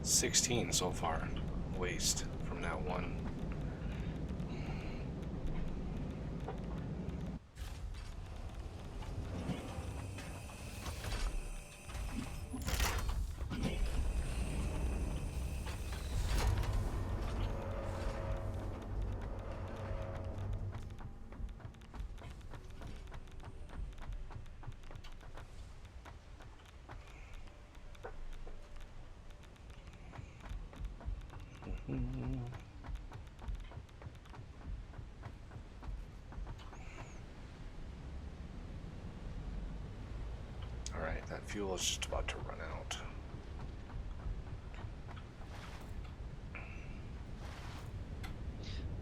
S2: 16 so far. Waste from that one. Alright, that fuel is just about to run out.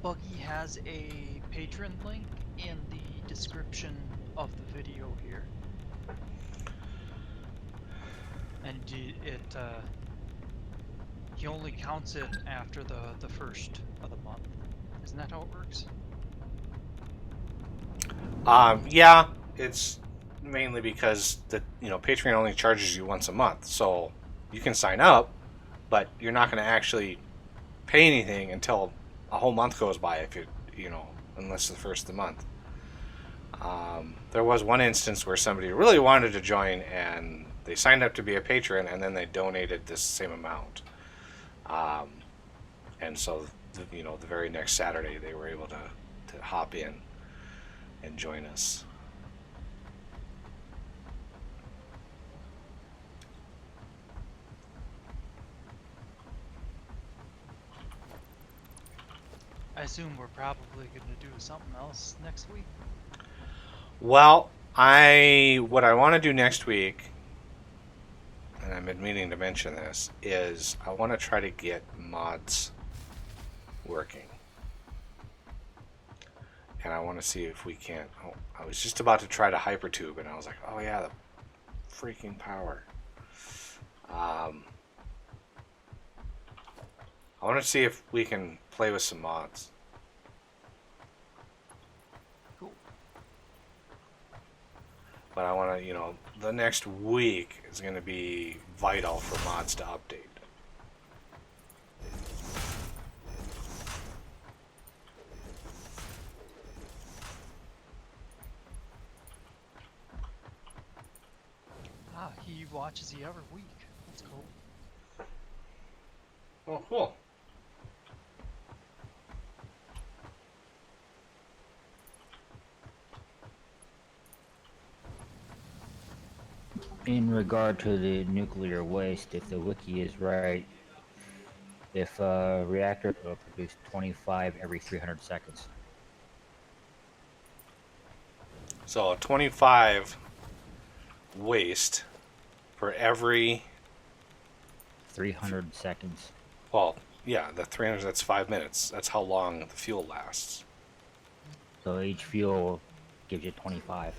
S3: Buggy has a patron link in the description of the video here. And he only counts it after the first of the month. Isn't that how it works?
S2: Yeah, it's mainly because Patreon only charges you once a month, so you can sign up, but you're not going to actually pay anything until a whole month goes by, if unless the first of the month. There was one instance where somebody really wanted to join, and they signed up to be a patron, and then they donated this same amount. And so, the very next Saturday, they were able to hop in and join us.
S3: I assume we're probably going to do something else next week.
S2: Well, what I want to do next week, and I've been meaning to mention this, is I want to try to get mods working. And I want to see if we can't. Oh, I was just about to try to hypertube, and I was like, oh yeah, the freaking power. I want to see if we can play with some mods.
S3: Cool.
S2: But I want to, the next week is going to be vital for mods to update.
S3: He watches the other week. That's cool.
S2: Oh, cool.
S4: In regard to the nuclear waste, if the wiki is right, if a reactor will produce 25 every 300 seconds.
S2: So 25 waste for every
S4: 300 seconds.
S2: Well, yeah, the 300, that's 5 minutes. That's how long the fuel lasts.
S4: So each fuel gives you 25.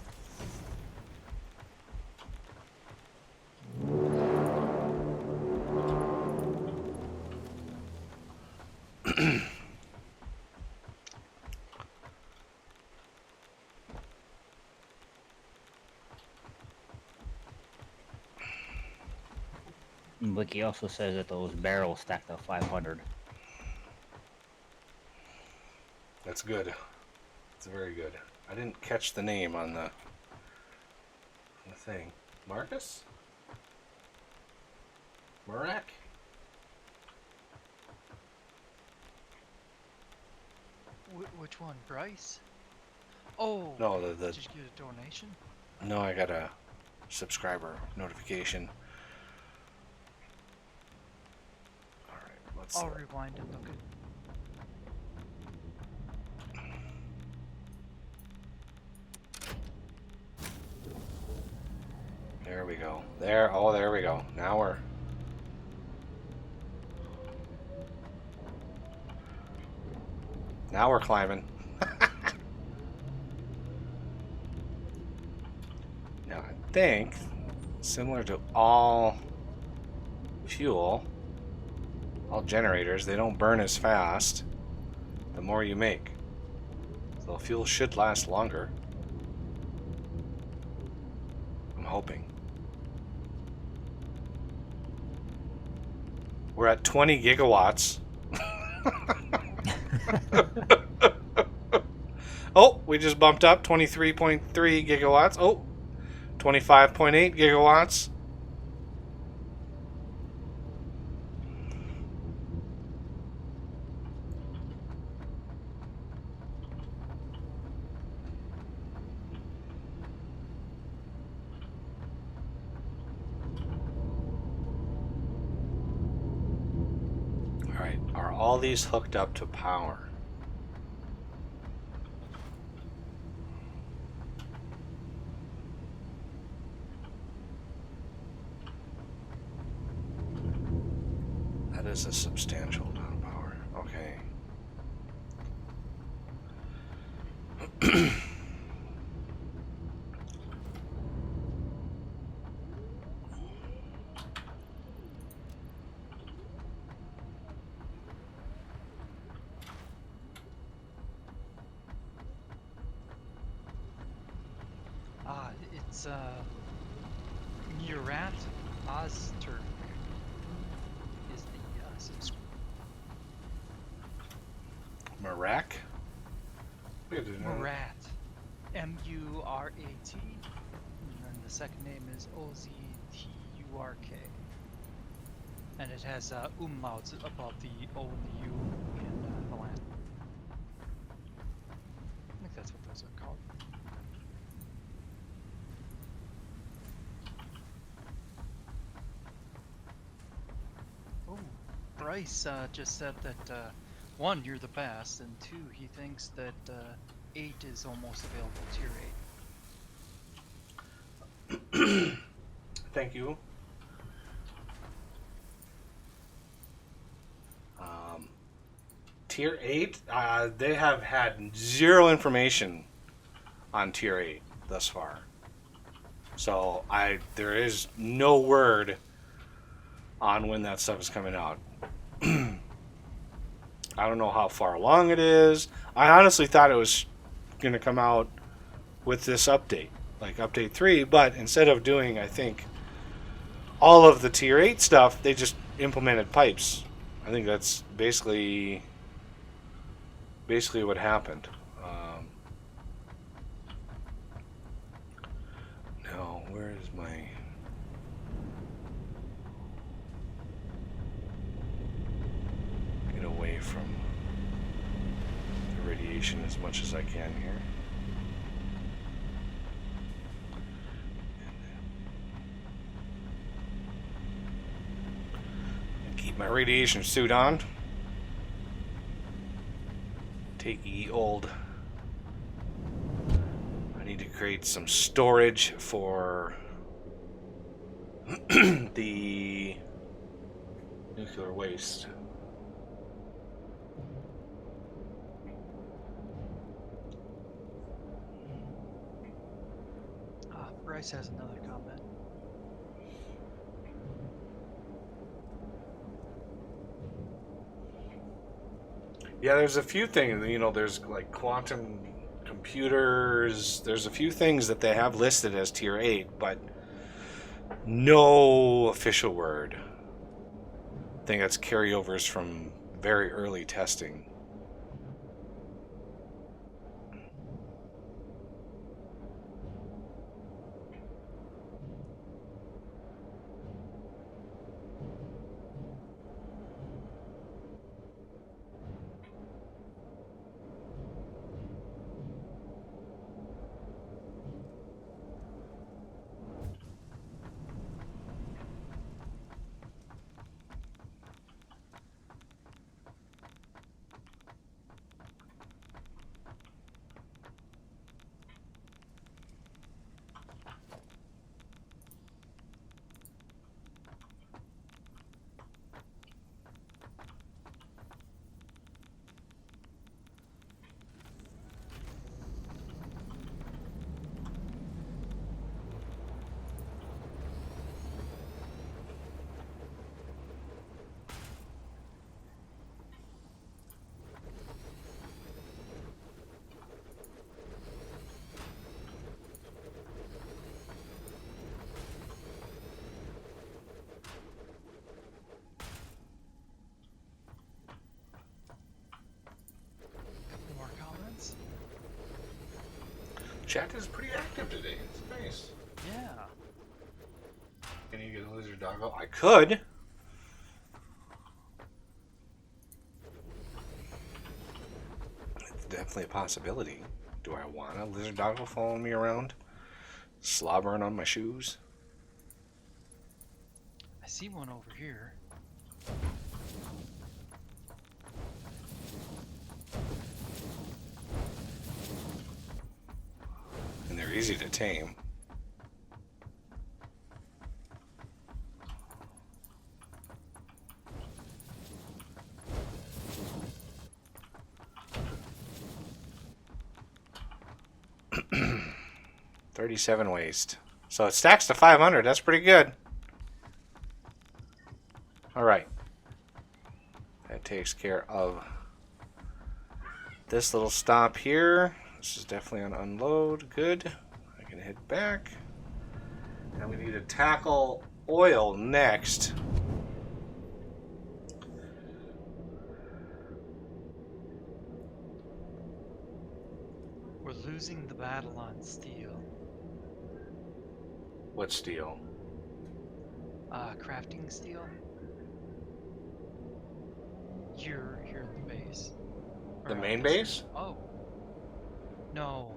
S4: Wiki also says that those barrels stack to 500.
S2: That's good. It's very good. I didn't catch the name on the the thing. Marcus? Murak?
S3: Which one, Bryce? Oh,
S2: No,
S3: did you get a donation?
S2: no, I got a subscriber notification. Alright, let's
S3: I'll rewind and look at.
S2: There we go. There, oh, there we go. Now we're... Now we're climbing. Now, I think, similar to all fuel, all generators, they don't burn as fast the more you make. So the fuel should last longer. I'm hoping. We're at 20 gigawatts. Oh, we just bumped up 23.3 gigawatts. Oh, 25.8 gigawatts. All right, are all these hooked up to power? That is a substantial amount of power. Okay.
S3: It's Murat Ozturk is the subscriber.
S2: Murat?
S3: Murat, M-U-R-A-T, and then the second name is O-Z-T-U-R-K, and it has umlauts above the O and the U in the land. I think that's what those are called. Oh, Bryce just said that one, you're the best, and two, he thinks that 8 is almost available tier 8.
S2: Thank you. Tier 8, they have had zero information on Tier 8 thus far. So there is no word on when that stuff is coming out. I don't know how far along it is. I honestly thought it was going to come out with this update, like update 3, but instead of doing, I think, all of the tier 8 stuff, they just implemented pipes. I think that's basically what happened. Now, where is my... Get away from the radiation as much as I can here. Keep my radiation suit on. Take ye old. I need to create some storage for the nuclear waste.
S3: Bryce has another comment.
S2: Yeah, there's a few things, there's like quantum computers, there's a few things that they have listed as tier 8, but no official word. I think that's carryovers from very early testing. Chat is pretty active today. It's nice.
S3: Yeah.
S2: Can you get a lizard doggo? I could. It's definitely a possibility. Do I want a lizard doggo following me around? Slobbering on my shoes?
S3: I see one over here.
S2: And they're easy to tame. $37 waste. So it stacks to 500. That's pretty good. Alright. That takes care of this little stop here. This is definitely an unload. Good. I can head back. And we need to tackle oil next.
S3: We're losing the battle on steel.
S2: What steel?
S3: Crafting steel. Here in the base.
S2: The
S3: Or,
S2: main
S3: this-
S2: base?
S3: Oh. No.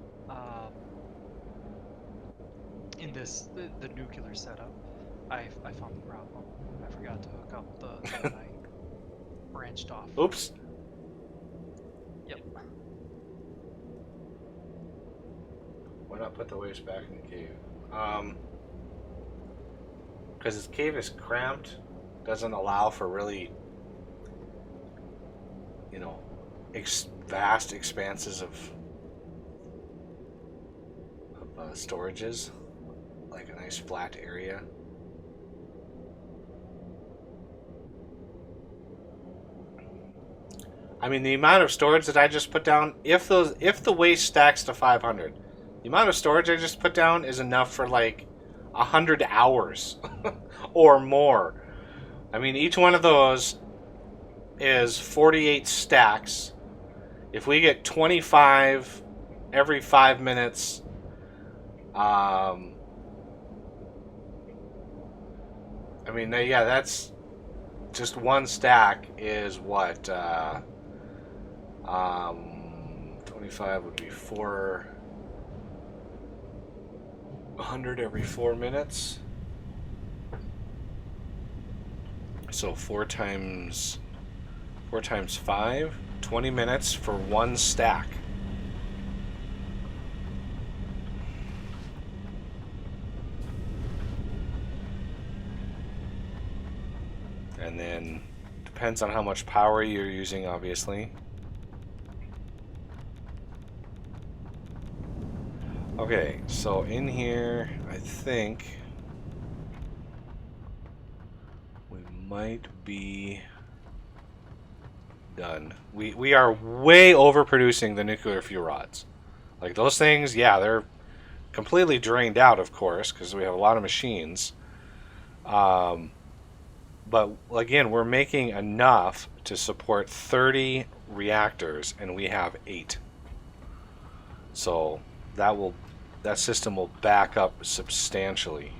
S3: In the nuclear setup, I found the problem. I forgot to hook up the that I branched off.
S2: Oops.
S3: Yep.
S2: Why not put the waste back in the cave? Because this cave is cramped, doesn't allow for really, you know, vast expanses of storages, like a nice flat area. I mean, the amount of storage that I just put down, if the waste stacks to 500, the amount of storage I just put down is enough for like 100 hours or more. I mean, each one of those is 48 stacks. If we get 25 every 5 minutes, I mean, yeah, that's just one stack is what, 25 would be 400 every 4 minutes. So 4 times 5, 20 minutes for one stack. And then depends on how much power you're using, obviously. Okay, so in here, I think we might be done. We are way overproducing the nuclear fuel rods. Like those things, yeah, they're completely drained out, of course, because we have a lot of machines. But again, we're making enough to support 30 reactors, and we have 8. So that system will back up substantially.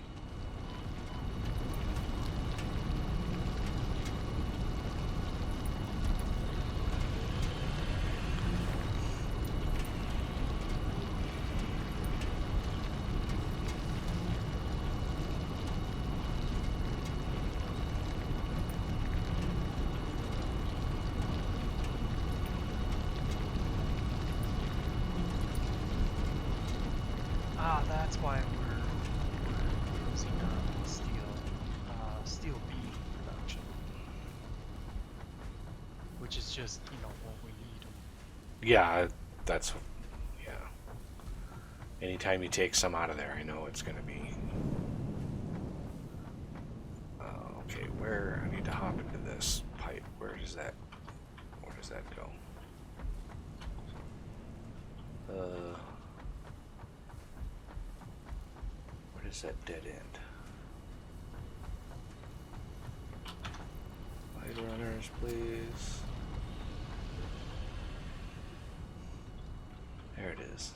S3: That's why we're using steel beam production, which is just what we need.
S2: Yeah, that's yeah. Anytime you take some out of there, I know it's going to be. Okay, where I need to hop into this pipe. Where does that go? Where does that dead end? Light runners, please. There it is.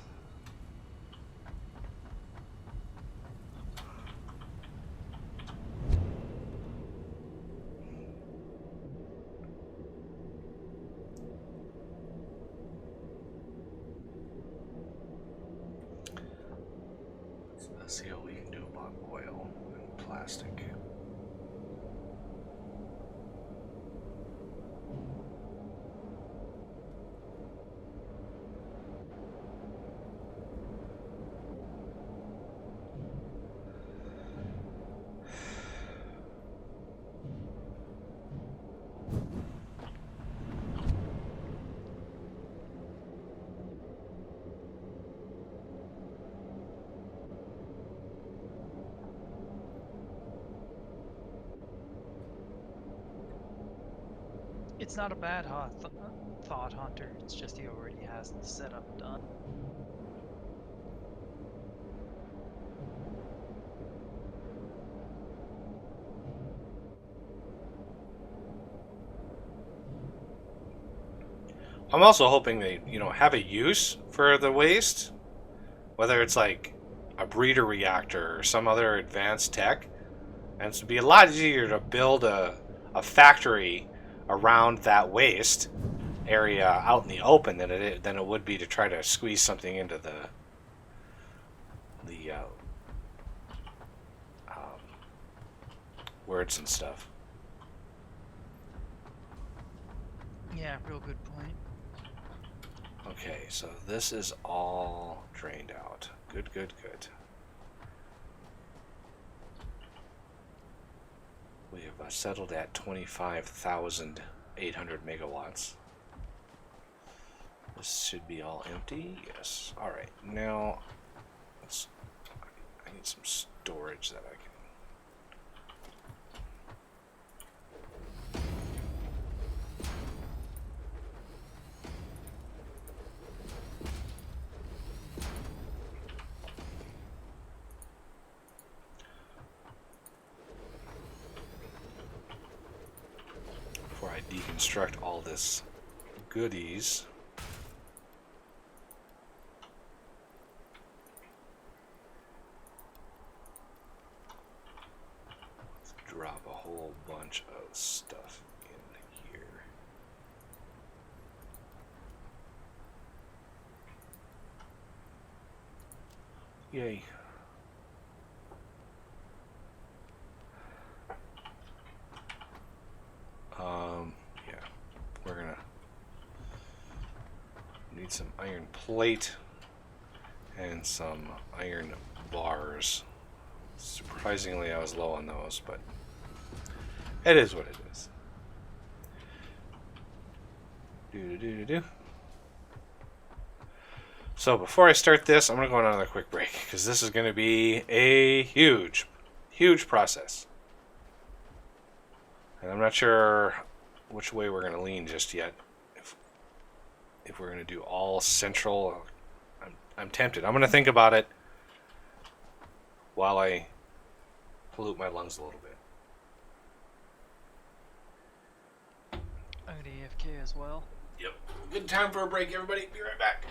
S1: Let's see what we can do about oil and plastic.
S3: It's not a bad thought, Hunter. It's just he already has the setup done.
S2: I'm also hoping they, have a use for the waste, whether it's like a breeder reactor or some other advanced tech. And it's be a lot easier to build a factory around that waste area out in the open than it would be to try to squeeze something into the words and stuff.
S3: Yeah, real good point.
S2: Okay, so this is all drained out. Good, good, good. We have settled at 25,800 megawatts. This should be all empty. Yes. All right. Now, I need some storage that I can. Before I deconstruct all this goodies. Drop a whole bunch of stuff in here. Yay. Yeah, we're gonna need some iron plate and some iron bars. Surprisingly, I was low on those, but it is what it is. Do. So before I start this, I'm going to go on another quick break because this is going to be a huge, huge process. And I'm not sure which way we're going to lean just yet. If we're going to do all central, I'm tempted. I'm going to think about it while I pollute my lungs a little bit.
S3: I'm gonna AFK as well.
S2: Yep. Good time for a break, everybody. Be right back.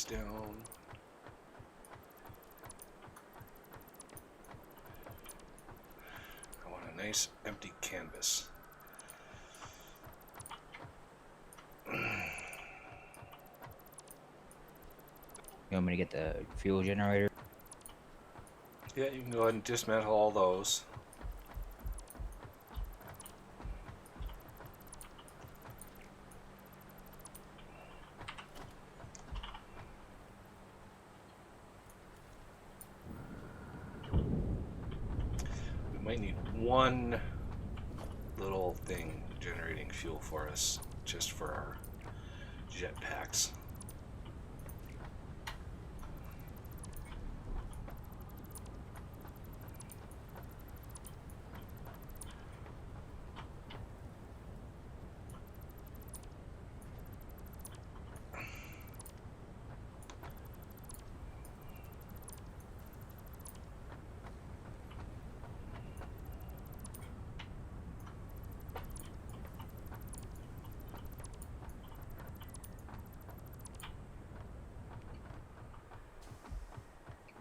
S2: these down. I want a nice empty canvas.
S4: You want me to get the fuel generator?
S2: Yeah, you can go ahead and dismantle all those. We might need one little thing generating fuel for us, just for our jetpacks.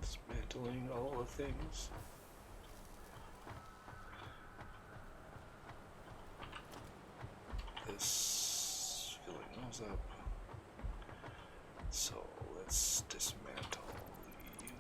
S2: Dismantling all the things. This, filling those up. So let's dismantle you.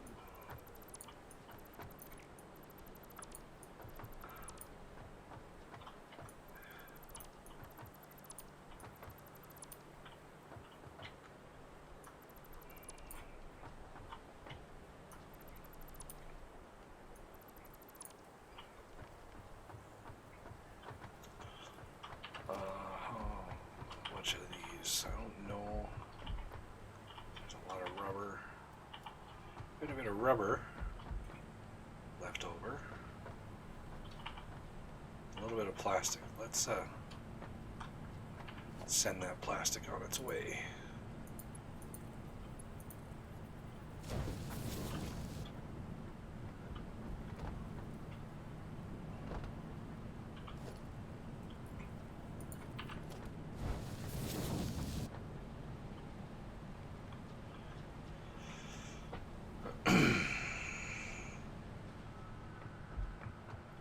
S2: How much of these? I don't know. There's a lot of rubber. Quite a bit of rubber left over. A little bit of plastic. Let's send that plastic on its way.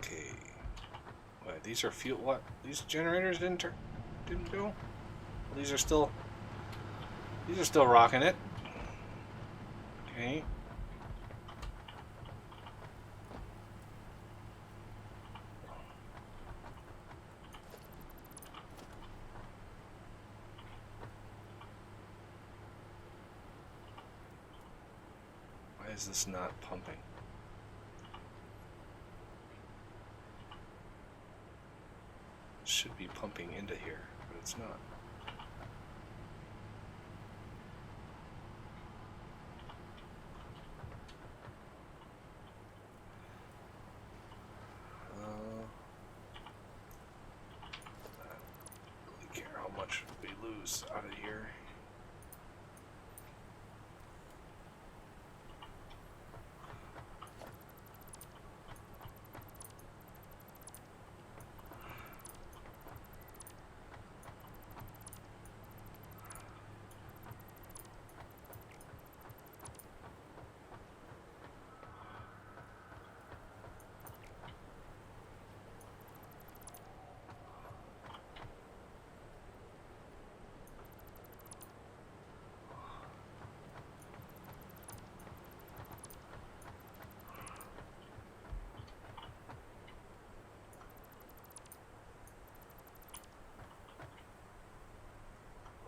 S2: Okay. What? These are fuel. What? These generators didn't go. Well, these are still rocking it. Okay. Why is this not pumping? It should be pumping into here, but it's not. I don't really care how much we lose out of here.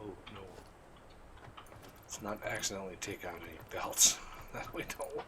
S2: Oh no. Let's not accidentally take out any belts. That we don't want.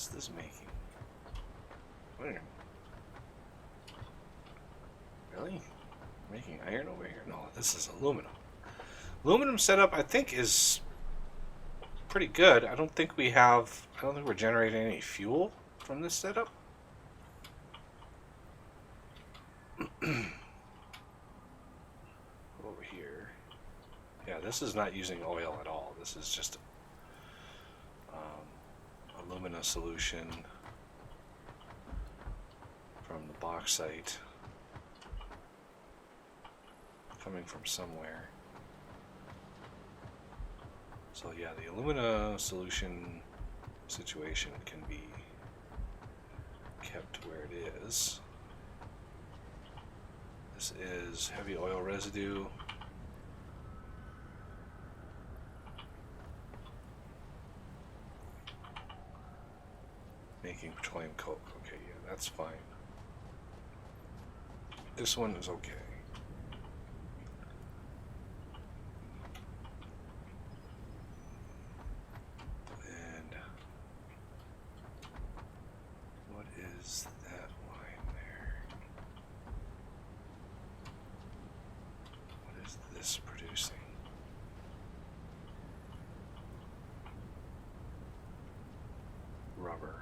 S2: What's this making? Iron. Really? Making iron over here? No, this is aluminum. Aluminum setup, I think, is pretty good. I don't think we're generating any fuel from this setup. Over here. Yeah, this is not using oil at all. This is just alumina solution from the bauxite coming from somewhere. So yeah, the alumina solution situation can be kept where it is. This is heavy oil residue. Making petroleum coke. Okay, yeah, that's fine. This one is okay. And what is that line there? What is this producing? Rubber.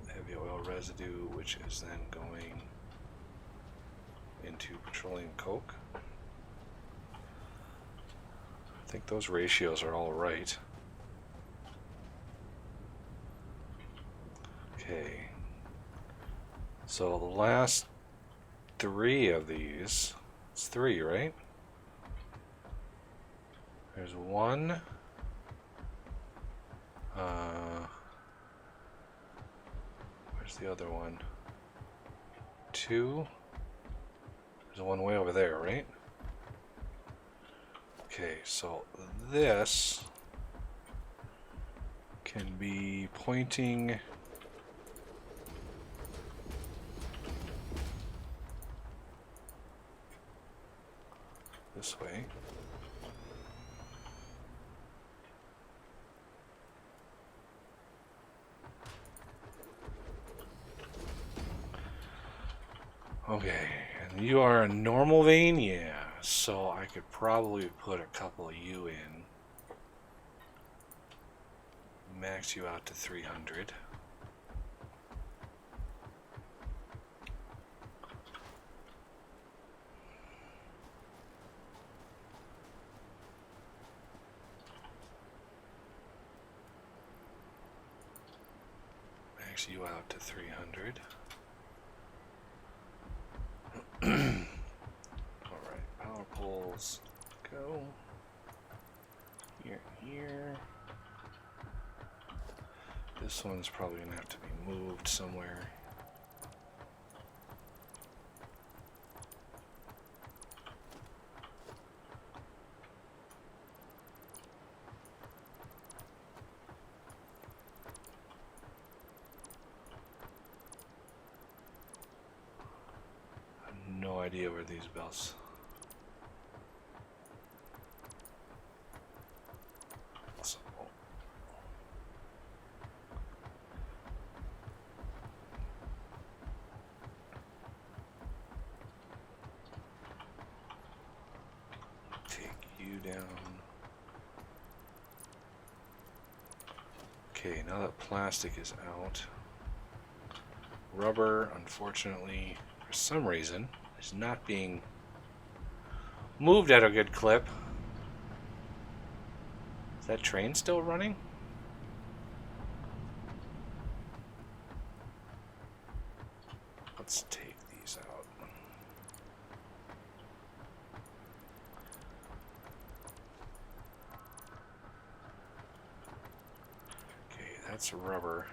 S2: Heavy oil residue, which is then going into petroleum coke. I think those ratios are all right. Okay. So the last 3 of these, it's 3, right? There's 1. Where's the other one? 2. There's one way over there, right? Okay, so this can be pointing this way. Okay, and you are a normal vein? Yeah, so I could probably put a couple of you in. Max you out to 300. Max you out to 300. Alright, power poles go here, here. This one's probably gonna have to be moved somewhere. No idea where these belts. So, take you down. Okay, now that plastic is out, rubber, unfortunately, for some reason, is not being moved at a good clip. Is that train still running? Let's take these out. Okay, that's rubber.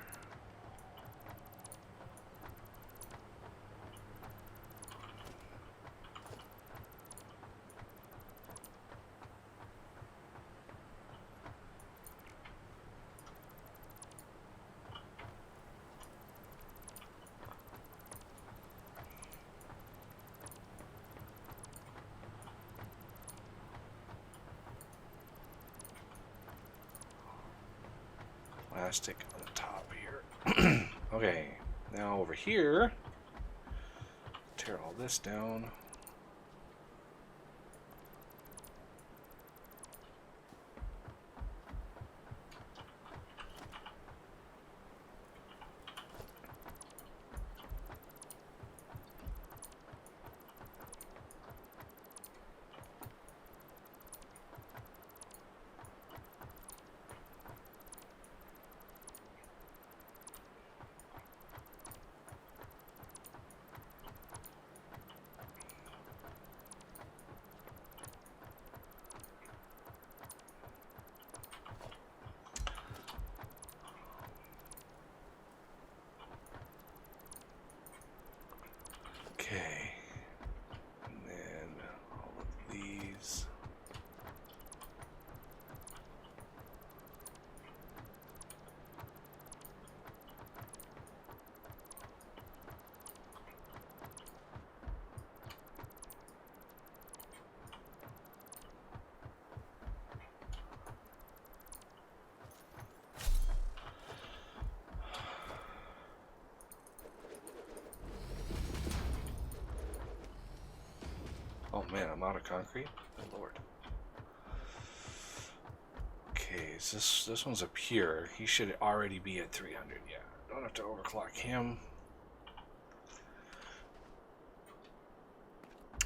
S1: plastic on the top here. Okay, now over here, tear all this down. Okay, and then all of these. Oh man, I'm out of concrete? Good lord. Okay, so this one's up here. He should already be at 300. Yeah, don't have to overclock him.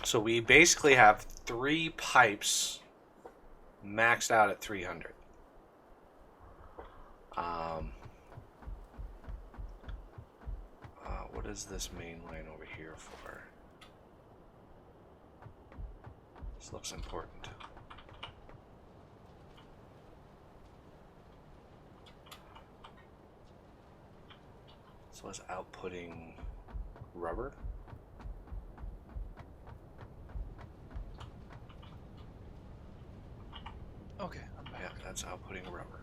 S1: So we basically have 3 pipes maxed out at 300. What is this main line over here for? This looks important. So it's outputting rubber.
S3: Okay, I'm back.
S1: Yeah, that's outputting rubber.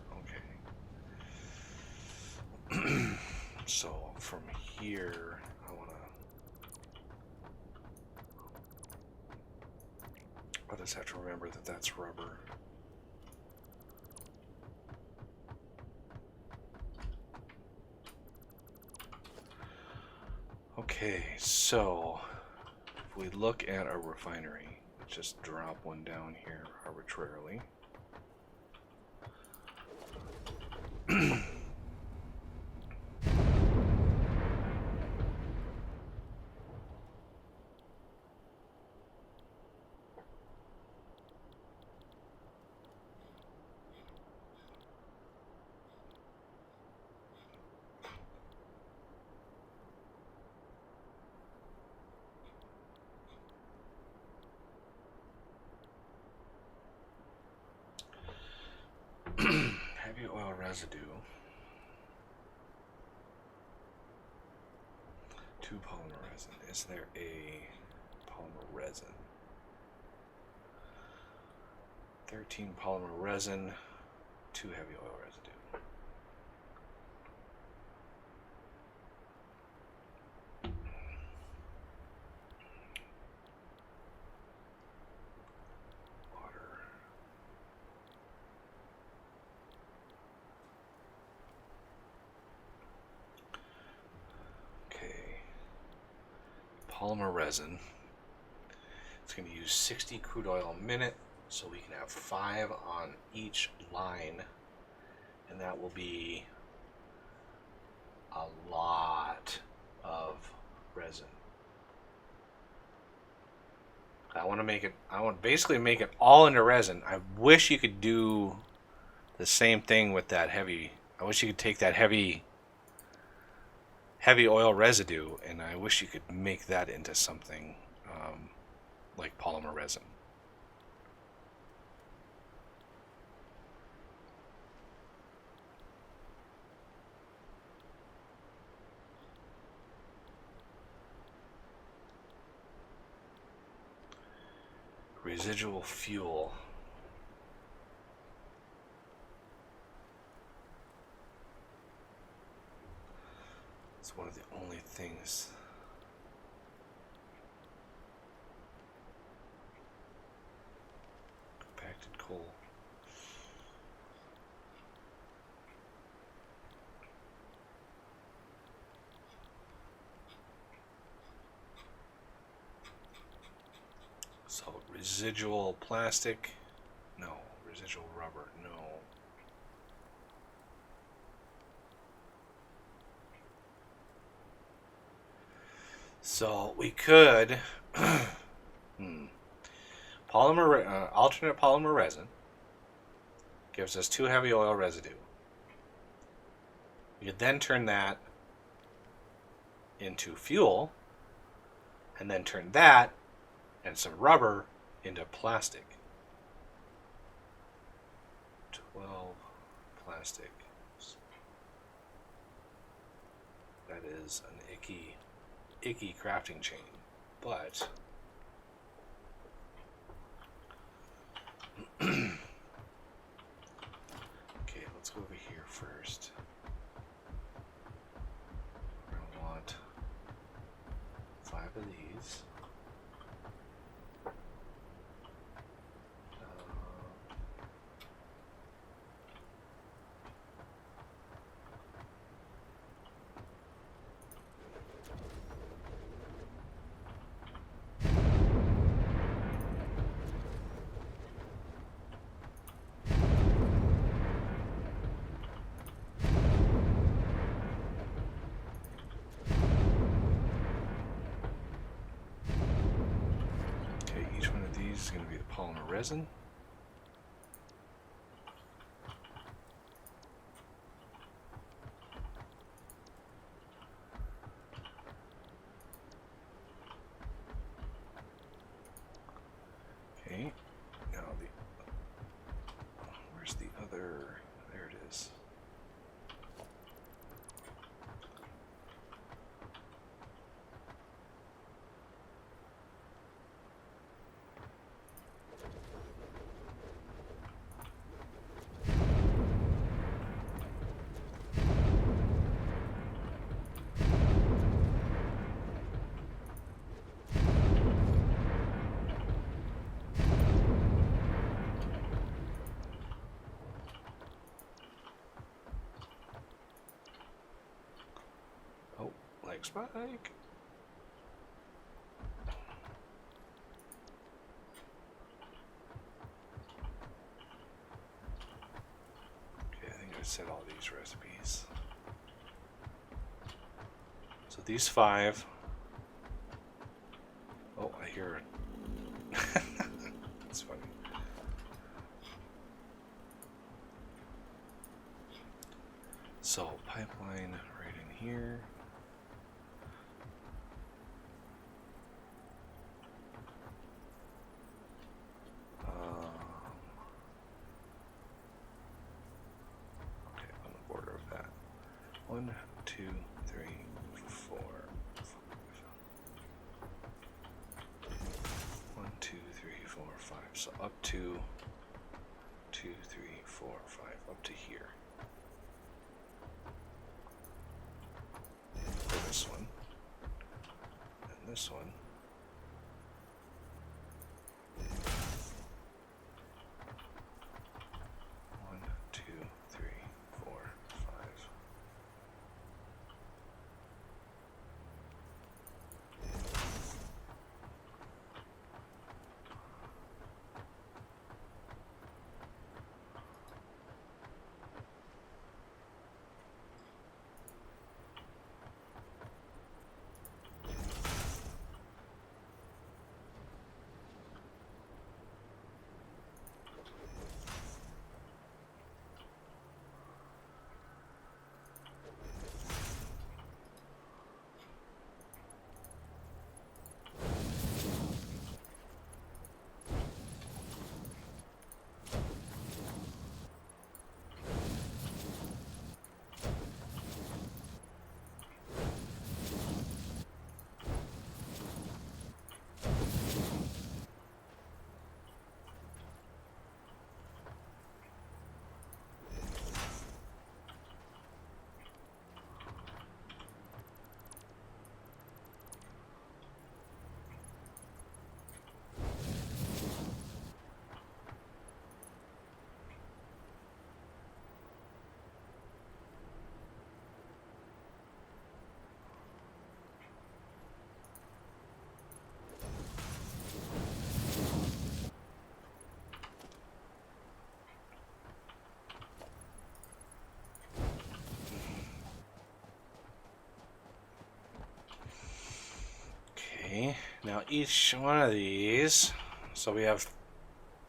S1: Okay. So from here, I want to. I just have to remember that that's rubber. Okay, so if we look at a refinery, just drop one down here arbitrarily. Heavy oil residue. 2 polymer resin. Is there a polymer resin? 13 polymer resin, 2 heavy oil residue. Water. Okay. Polymer resin. It's going to use 60 crude oil a minute, so we can have 5 on each line, and that will be a lot of resin. I want to basically make it all into resin. I wish you could do the same thing with that heavy. I wish you could take that heavy oil residue, and I wish you could make that into something like polymer resin. Residual fuel. It's one of the only things. Compacted coal.
S2: Residual plastic. No. Residual rubber. No. So we could alternate polymer resin gives us 2 heavy oil residue. We could then turn that into fuel, and then turn that and some rubber into plastic. 12 plastic. That is an icky crafting chain, but okay, let's go over here first. We're gonna want 5 of these. Okay, each one of these is going to be the polymer resin. Okay, now where's the other, there it is. Oh, like spike. Okay, I think I said all these recipes. So these 5. Oh, I hear it. That's funny. So pipeline right in here. Okay, on the border of that. 1, 2, 3, 4, 5. 1, 2, 3, 4, 5. So up to 2, 3, 4, 5, up to here. For this one. And this one. One, two, three, four, 5. each one of these. So we have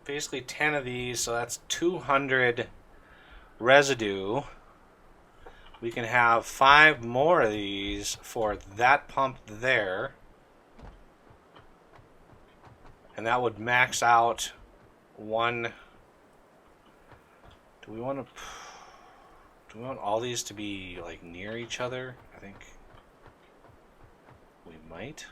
S2: basically 10 of these, so that's 200 residue. We can have 5 more of these for that pump there. And that would max out one. Do we want all these to be like near each other? I think we might.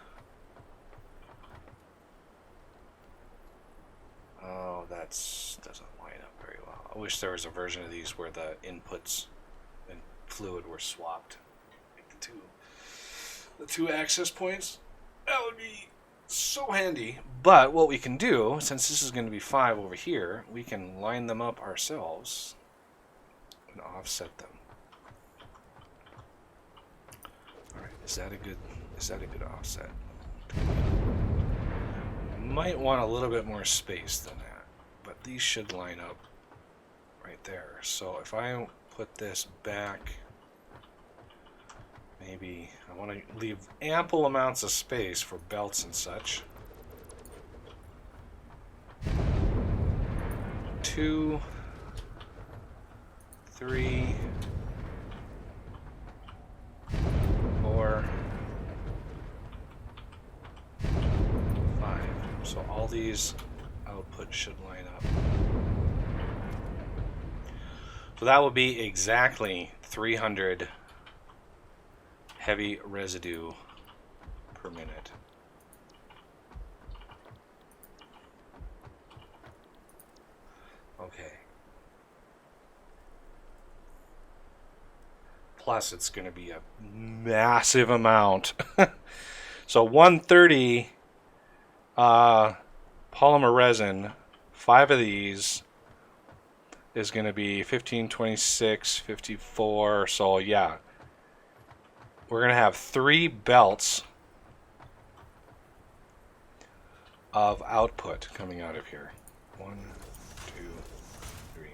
S2: Oh, that doesn't line up very well. I wish there was a version of these where the inputs and fluid were swapped, like the two access points. That would be so handy. But what we can do, since this is going to be 5 over here, we can line them up ourselves and offset them. All right, is that a good offset? Might want a little bit more space than that, but these should line up right there. So if I put this back, maybe I want to leave ample amounts of space for belts and such. 2, 3, 4, 5. So all these outputs should line up. So that will be exactly 300 heavy residue per minute. Okay. Plus it's going to be a massive amount. So 130 polymer resin, 5 of these is going to be 15, 26, 54. So yeah, we're going to have 3 belts of output coming out of here. 1, 2, 3.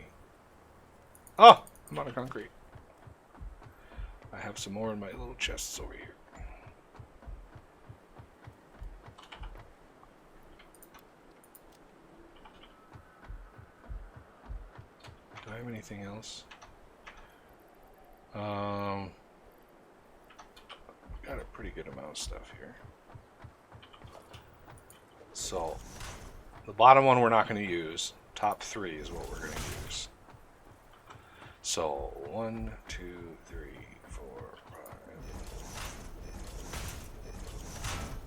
S2: Oh, I'm out of concrete. I have some more in my little chests over here. Do I have anything else? Got a pretty good amount of stuff here. So, the bottom one we're not going to use. Top 3 is what we're going to use. So, 1, 2, 3, 4, 5.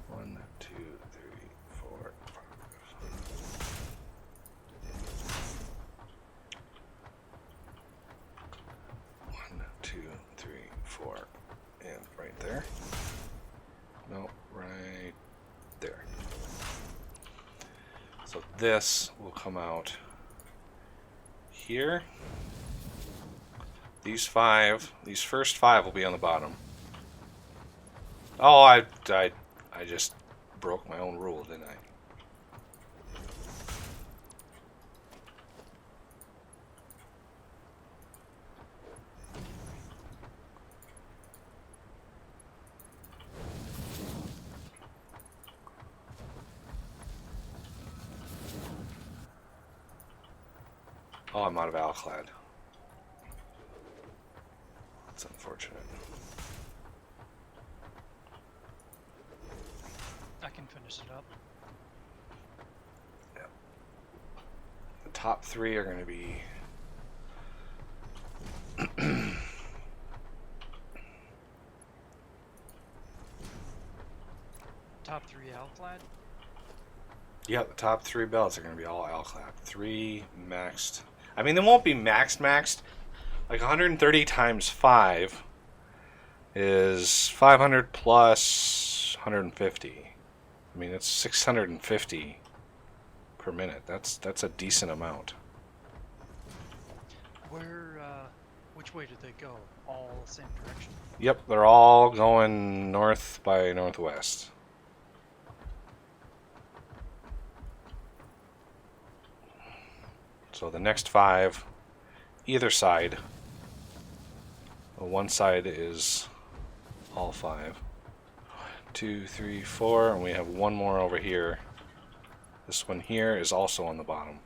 S2: 1, 2, 3, 4, 5. 1, 2, 3, 4, and right there. No, right there. So this will come out here. These first 5 will be on the bottom. Oh, I just broke my own rule, didn't I? Oh, I'm out of Alclad. That's unfortunate.
S3: I can finish it up.
S2: Yeah. The top 3 are going to be
S3: Top 3 Alclad.
S2: yeah, the top 3 belts are going to be all Alclad. 3 maxed. I mean, they won't be maxed. Like 130 times 5 is 500 plus 150. I mean, it's 650 per minute. That's a decent amount.
S3: Which way did they go? All same direction?
S2: Yep, they're all going north by northwest. So the next 5, either side. Well, one side is all 5.
S1: 2, 3, 4, and we have one more over here. This one here is also on the bottom,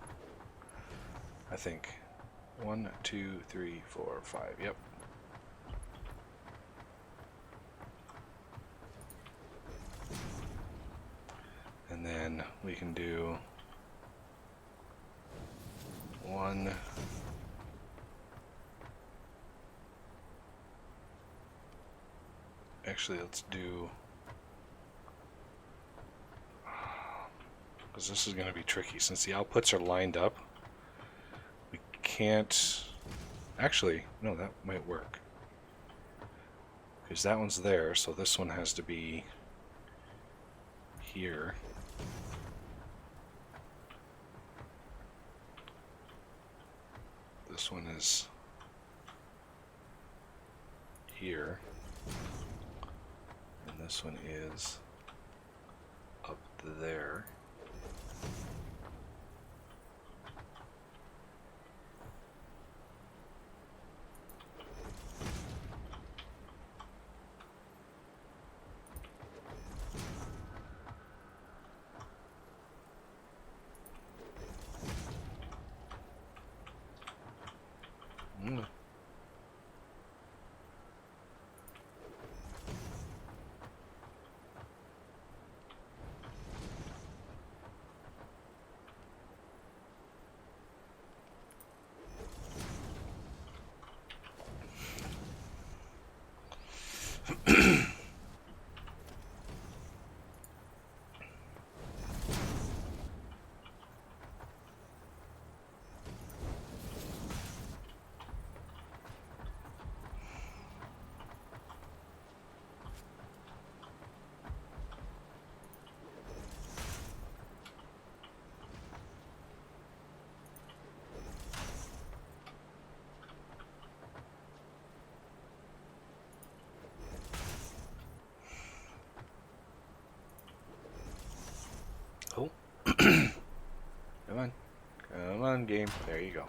S1: I think. 1, 2, 3, 4, 5. Yep. And then we can do 1. Actually, let's do, because this is going to be tricky since the outputs are lined up. We can't. Actually, no, that might work. Because that one's there, so this one has to be here. This one is here. And this one is up there. Mm. Oh. Come on. Come on, game. There you go.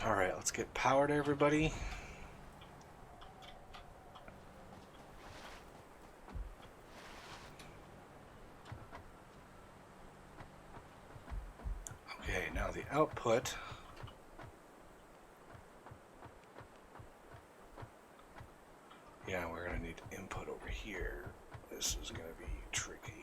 S1: Alright, let's get power to everybody. Okay, now the output. Yeah, we're going to need input over here. This is going to be tricky.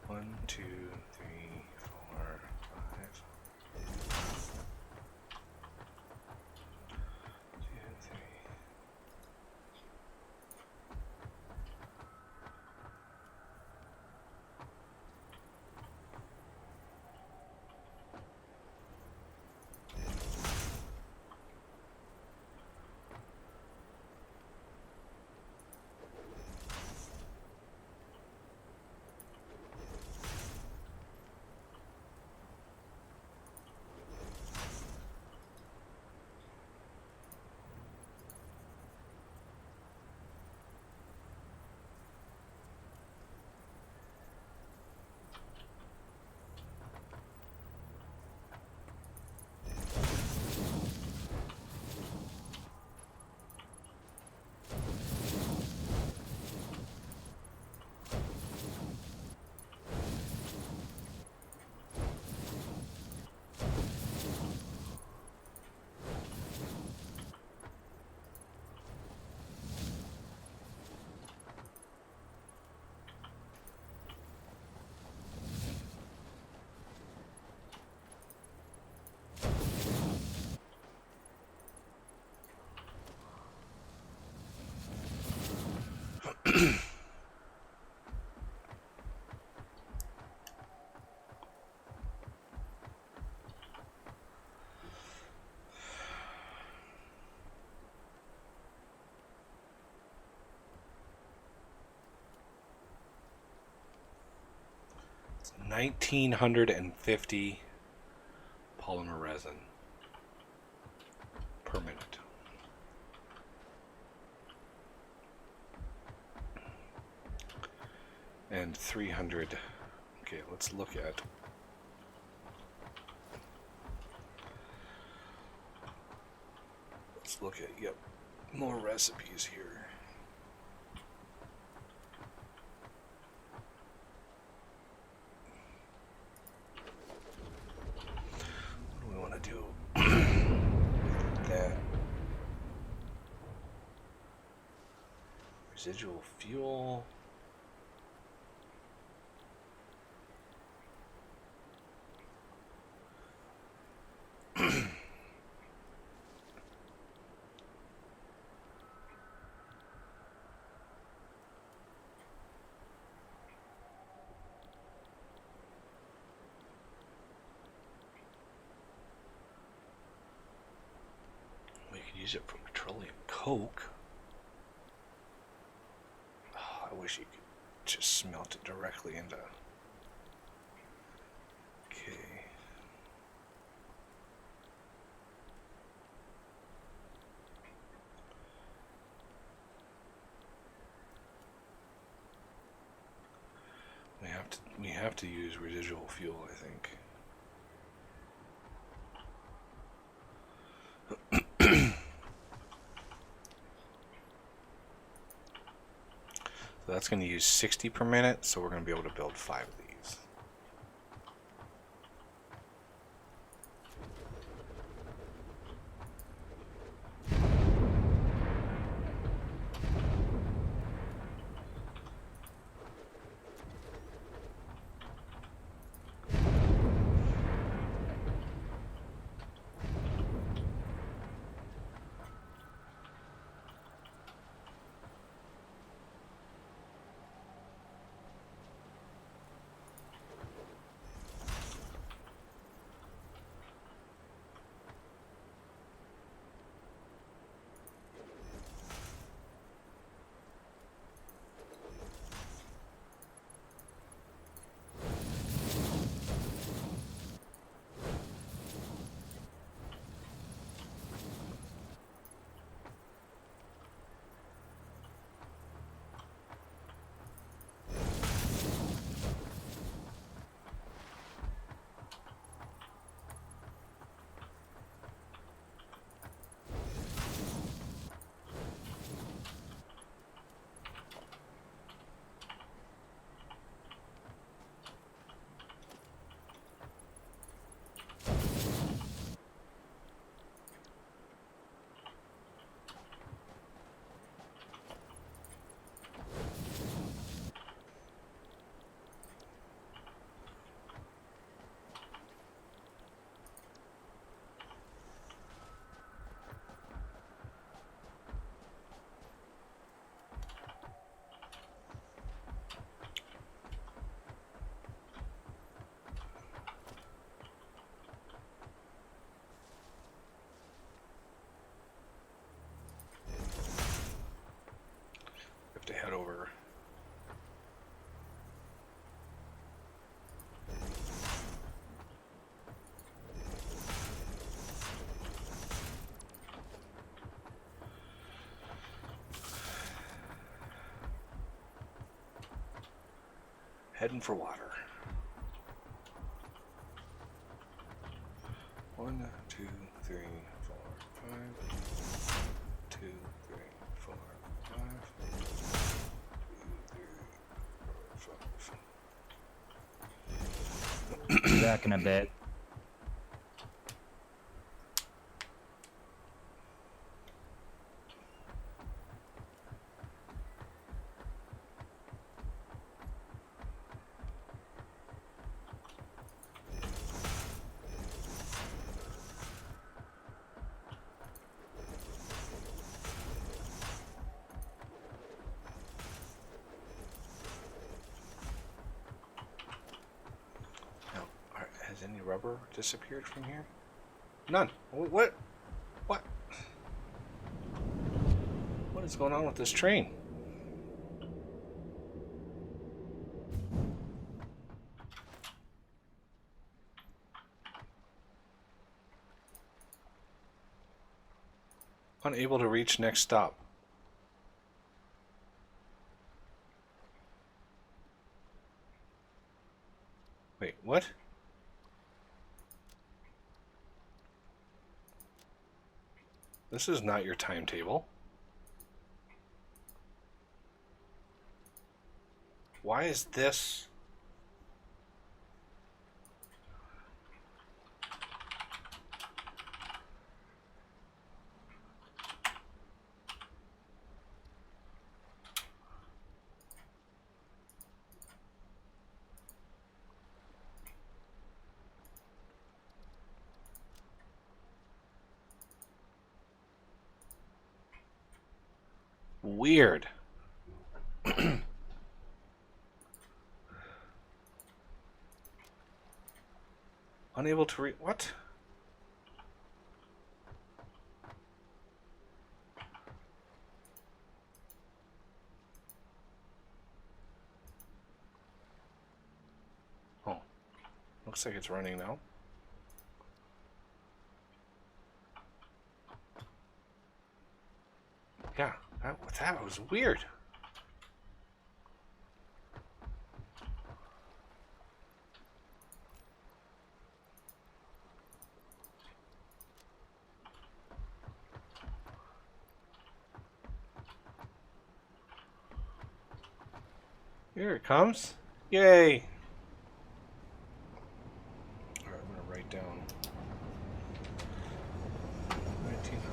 S1: One, two, three, four, five. Two, three.
S2: It's 1950 polymer resin per minute. And 300. Okay, let's look at. Let's look at, yep, more recipes here. What do we want to do with that? Residual fuel. We could use it for petroleum coke. Oh, I wish you could just smelt it directly into. Okay. We have to use residual fuel, I think. So that's going to use 60 per minute, so we're going to be able to build 5 of these. We have to head over. Heading for water. 1, 2, 3, 4, 5. 2, 3, 4, 5. 2, 3, 4, 5.
S4: Be back in a bit.
S2: rubber disappeared from here? None. What? What? What is going on with this train? Unable to reach next stop. Wait, what? This is not your timetable. Why is this? Weird. Unable to read. What? Oh. Looks like it's running now. Yeah, that was weird. Here it comes. Yay! Alright, I'm gonna write down 1950.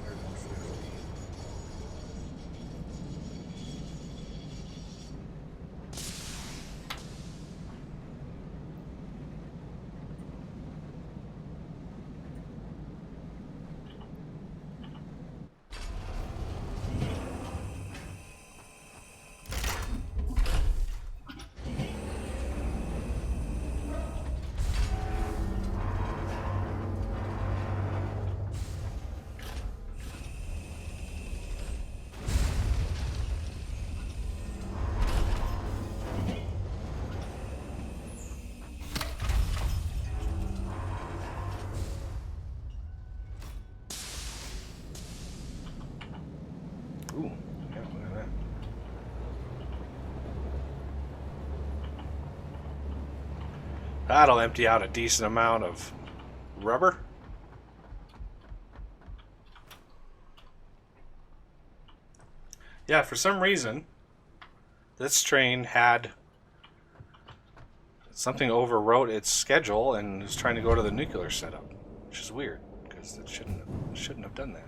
S2: Ooh, yeah, look at that. That'll empty out a decent amount of rubber. Yeah, for some reason, this train had something overwrote its schedule and was trying to go to the nuclear setup, which is weird because it shouldn't have done that.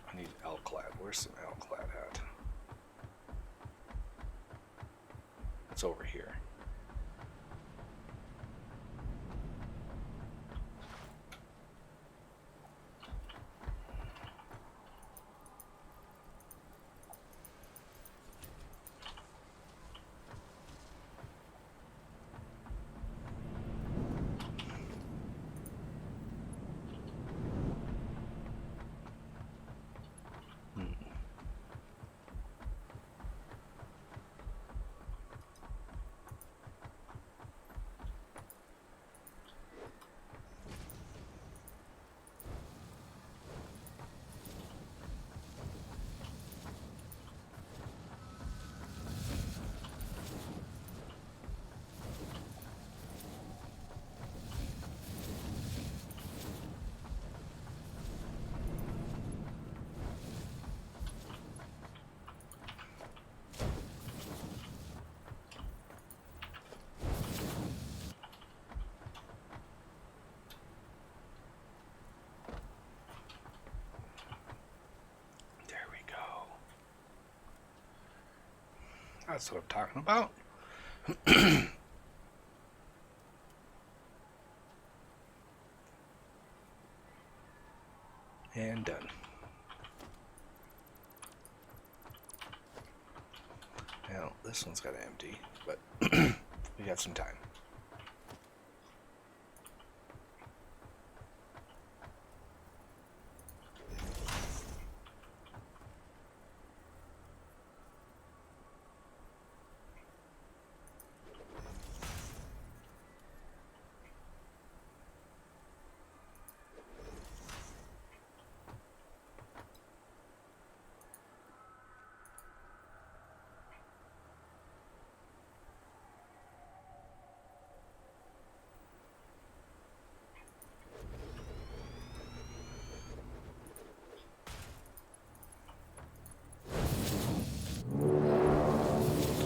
S2: I need L-clad. Where's some L-clad at? It's over here. That's what I'm talking about. And done. Well, this one's got to empty, but we got some time.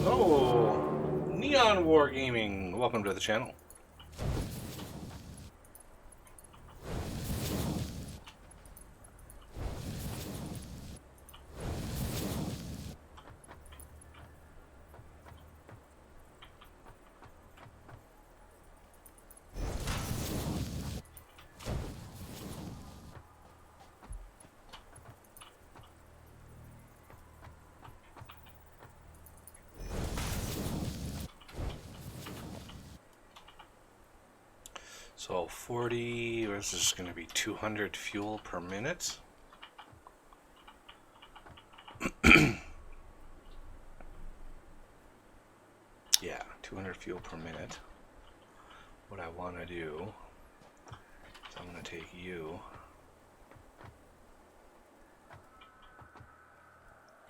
S2: Oh, Neon Wargaming, welcome to the channel. So 40, this is going to be 200 fuel per minute. Yeah, 200 fuel per minute. What I want to do is I'm going to take you.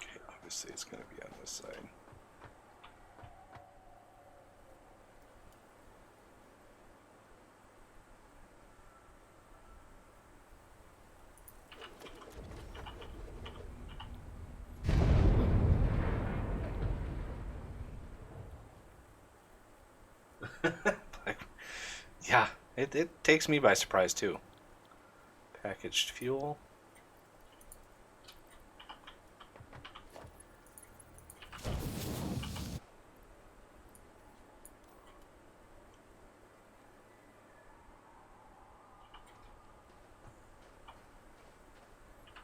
S2: Okay, obviously it's going to be on this side. Yeah, it takes me by surprise too. Packaged fuel.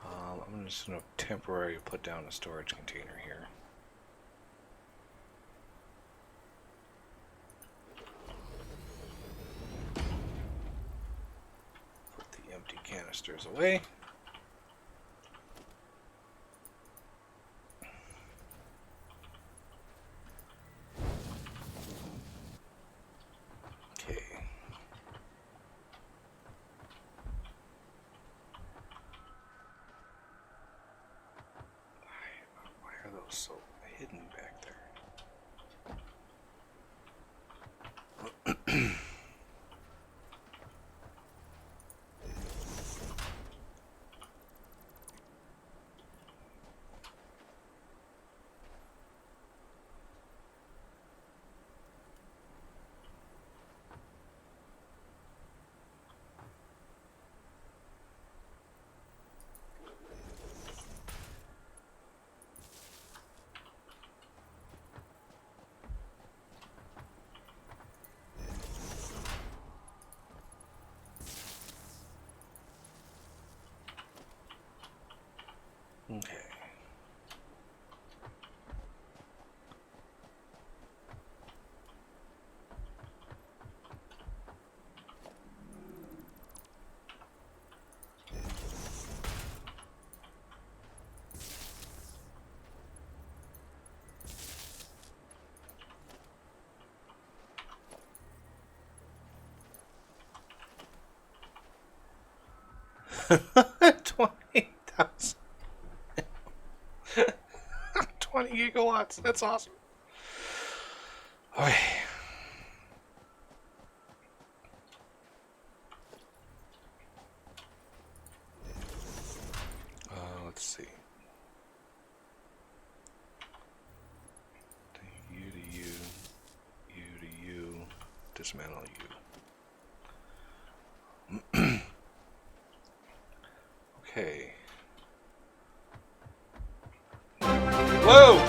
S2: I'm just going to temporarily put down a storage container here. Put the empty canisters away. Okay. Why are those so hidden back there? Okay. $20,000. 20 gigawatts. That's awesome. Okay. Let's see. Take you to you, you to you, dismantle you. Okay. Whoa!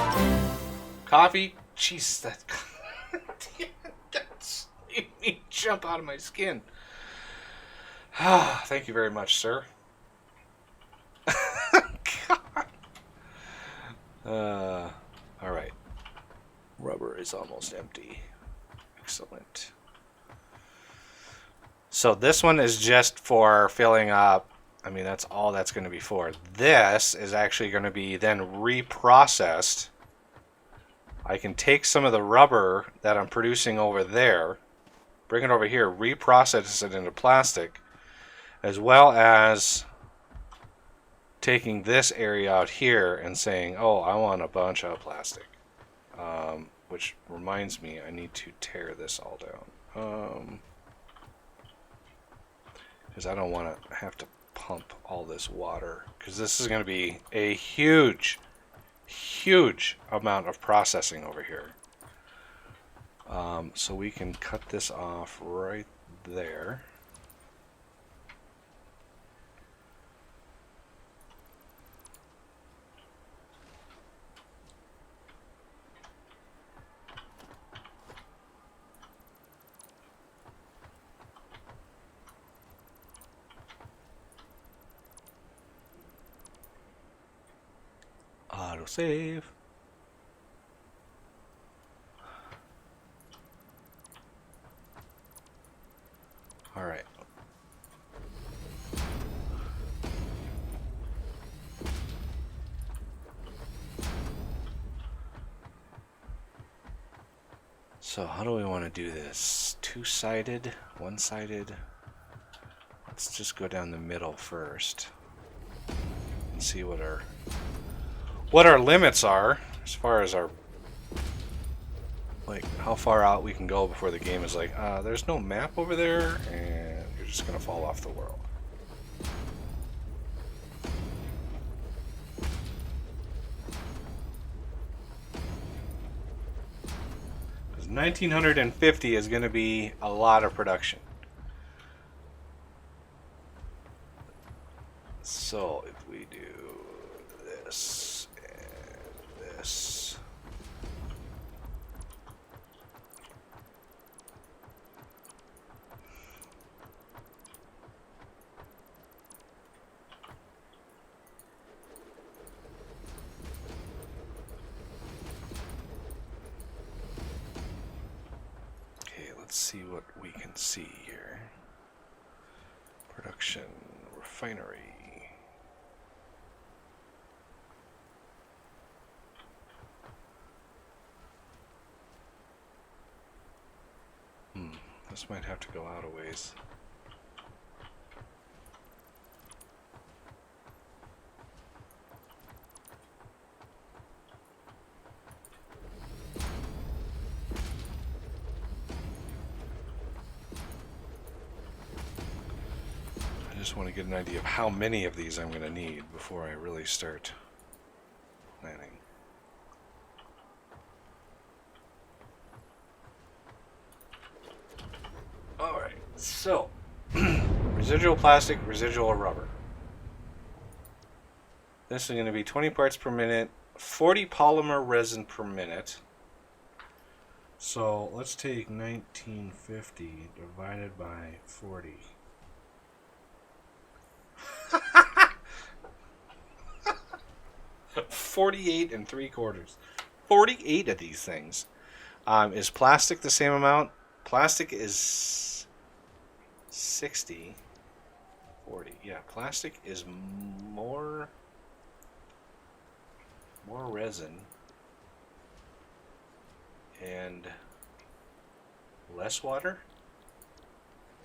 S2: Coffee? Jeez, that... That's made me jump out of my skin. Thank you very much, sir. God. All right. Rubber is almost empty. Excellent. So this one is just for filling up. I mean, that's all that's going to be for. This is actually going to be then reprocessed. I can take some of the rubber that I'm producing over there, bring it over here, reprocess it into plastic, as well as taking this area out here and saying, oh, I want a bunch of plastic. Which reminds me, I need to tear this all down. Because I don't want to have to pump all this water. Because this is going to be a huge, huge amount of processing over here. So we can cut this off right there. Autosave. All right. So how do we want to do this? Two-sided? One-sided? Let's just go down the middle first and see what our limits are as far as our, like, how far out we can go before the game is like, there's no map over there and you're just gonna fall off the world. Because 1950 is gonna be a lot of production. So if we do this and this. Okay, let's see what we can see here. Production, refinery. This might have to go out a ways. I just want to get an idea of how many of these I'm going to need before I really start planning. Alright, so residual plastic, residual rubber. This is going to be 20 parts per minute, 40 polymer resin per minute. So let's take 1950 divided by 40. 48 and 3/4. 48 of these things. Is plastic the same amount? Plastic is 60. 40. Yeah, plastic is more resin and less water.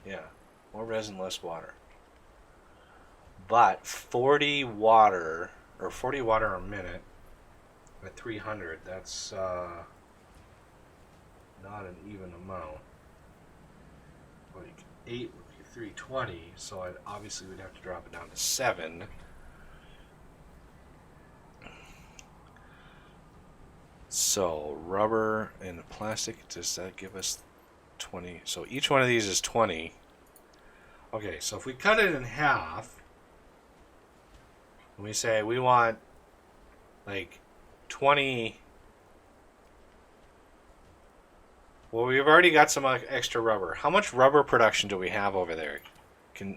S2: Yeah, more resin, less water. But 40 water a minute at 300, that's not an even amount. Like 8 would be 320, so obviously we'd have to drop it down to 7. So rubber and plastic, does that give us 20? So each one of these is 20. Okay, so if we cut it in half, and we say we want like 20. Well, we've already got some extra rubber. How much rubber production do we have over there?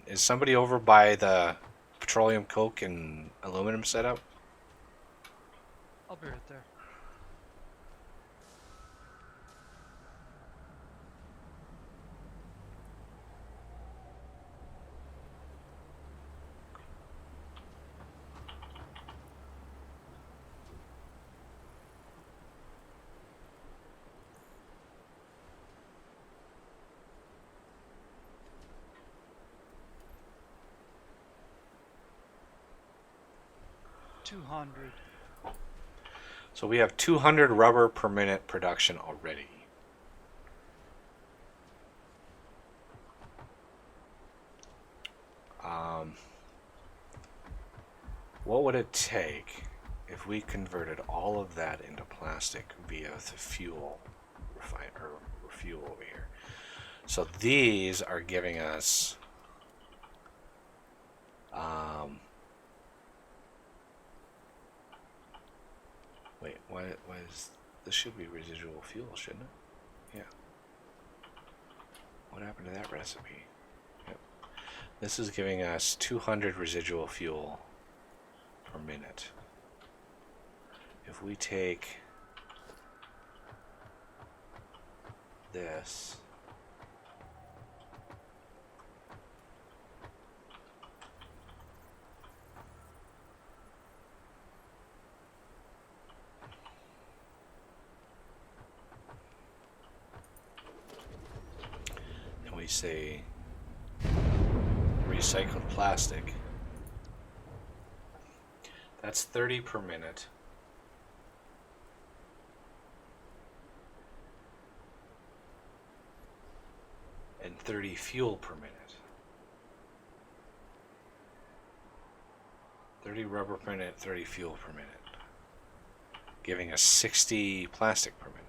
S2: Is somebody over by the petroleum coke and aluminum setup?
S3: I'll be right there. 200.
S2: So we have 200 rubber per minute production already. What would it take if we converted all of that into plastic via the fuel fuel over here? So these are giving us wait, what is this? Should be residual fuel, shouldn't it? Yeah. What happened to that recipe? Yep. This is giving us 200 residual fuel per minute. If we take this and we say recycled plastic, that's 30 per minute. And 30 fuel per minute. 30 rubber per minute, 30 fuel per minute. Giving us 60 plastic per minute.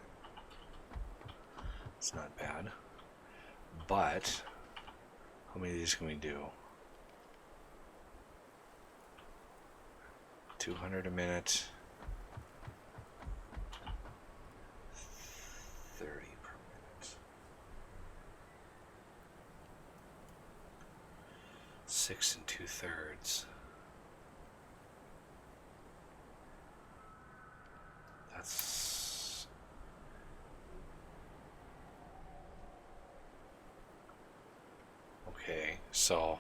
S2: It's not bad. But, how many of these can we do? 200 a minute. 30 per minute. 6 2/3. That's okay. So,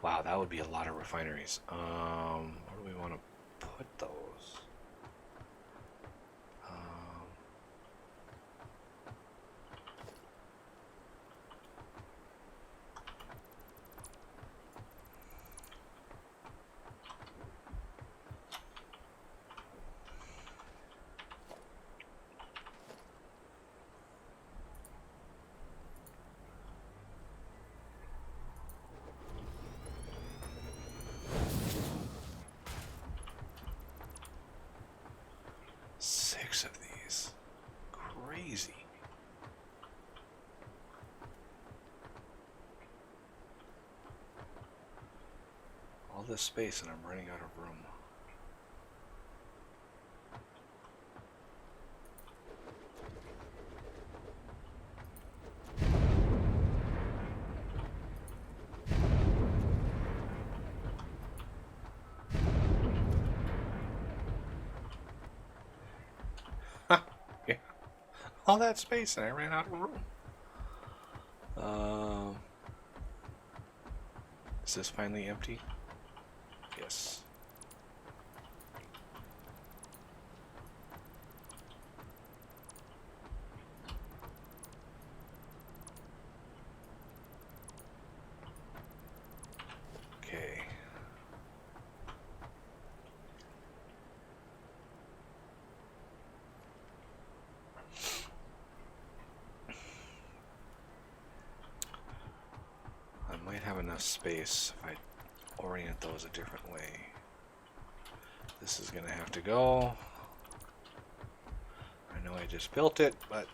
S2: wow, that would be a lot of refineries. Where do we want to put those? Six of these. Crazy. All this space and I'm running out of room. Yeah. All that space and I ran out of room. Is this finally empty? Yes. Okay. I might have enough space if I orient those a different way. This is gonna have to go. I know I just built it, but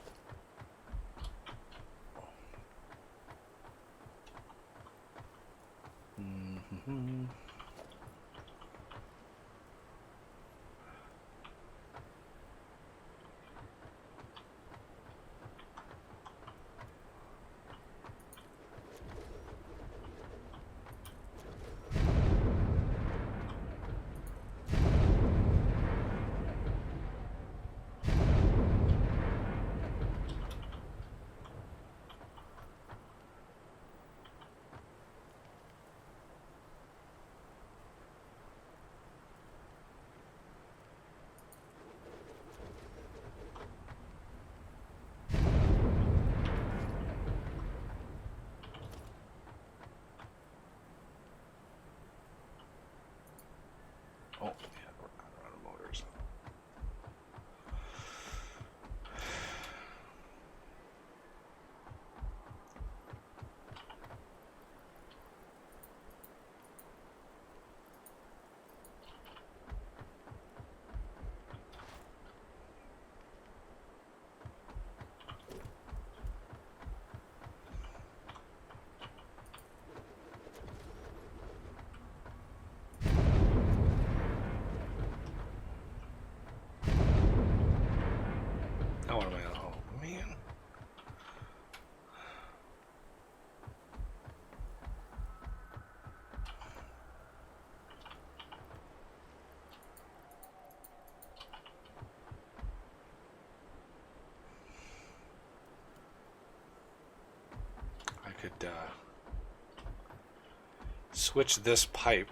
S1: switch this pipe,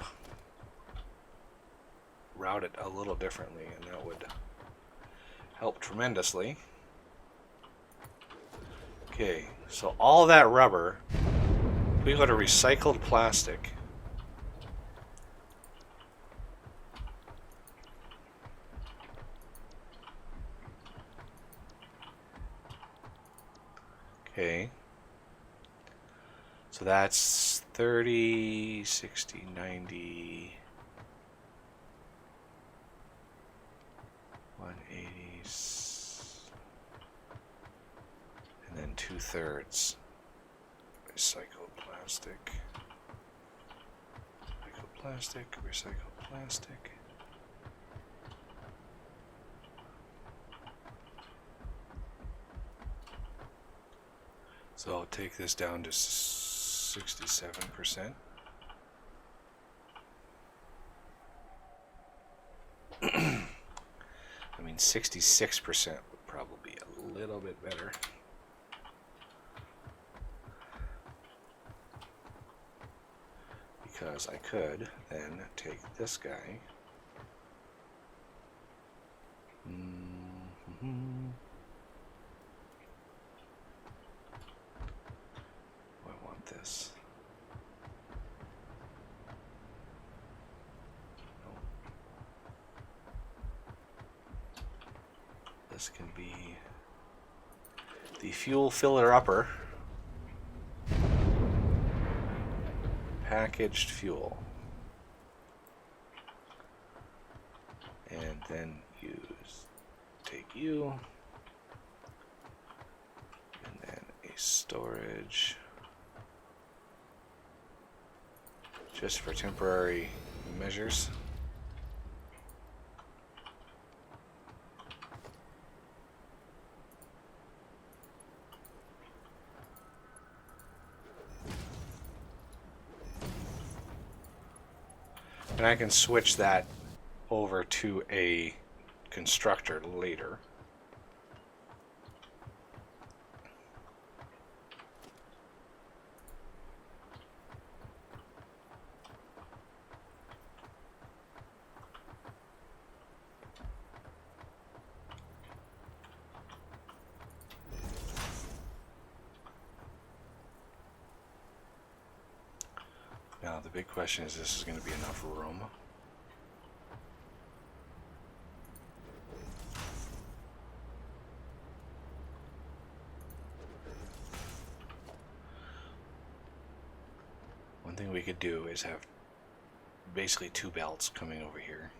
S1: route it a little differently, and that would help tremendously. Okay, so all that rubber, we go to recycled plastic. Okay. So that's 30, 60, 90, 180, and then 2/3 recycled plastic. Recycled plastic, recycled plastic. So I'll take this down to 67%. I mean, 66% would probably be a little bit better. Because I could then take this guy. I want this. No. This can be the fuel filler upper. Packaged fuel. And then take you. And then a storage. Just for temporary measures. And I can switch that over to a constructor later. Now the big question is, this is going to be enough room? One thing we could do is have basically two belts coming over here.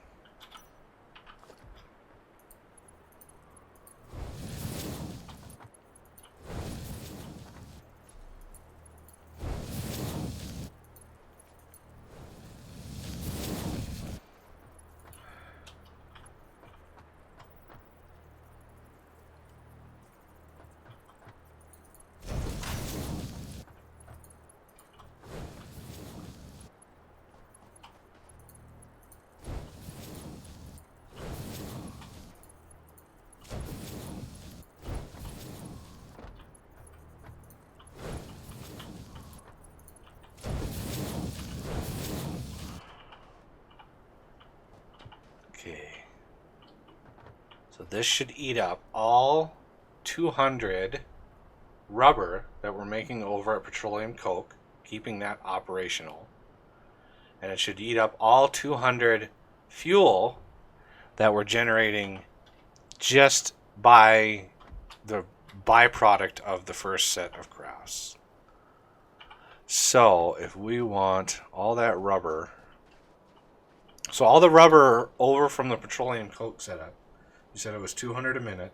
S1: Okay. So this should eat up all 200 rubber that we're making over at Petroleum Coke, keeping that operational. And it should eat up all 200 fuel that we're generating just by the byproduct of the first set of crafts. So if we want all that rubber, so all the rubber over from the Petroleum Coke setup, you said it was 200 a minute.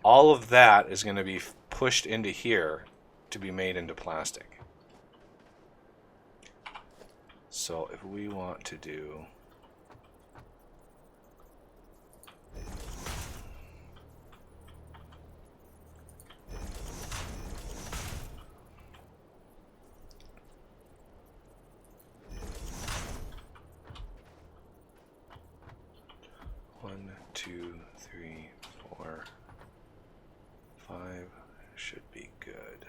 S1: All of that is going to be pushed into here to be made into plastic. So if we want to do one, two, three, four, 5 should be good.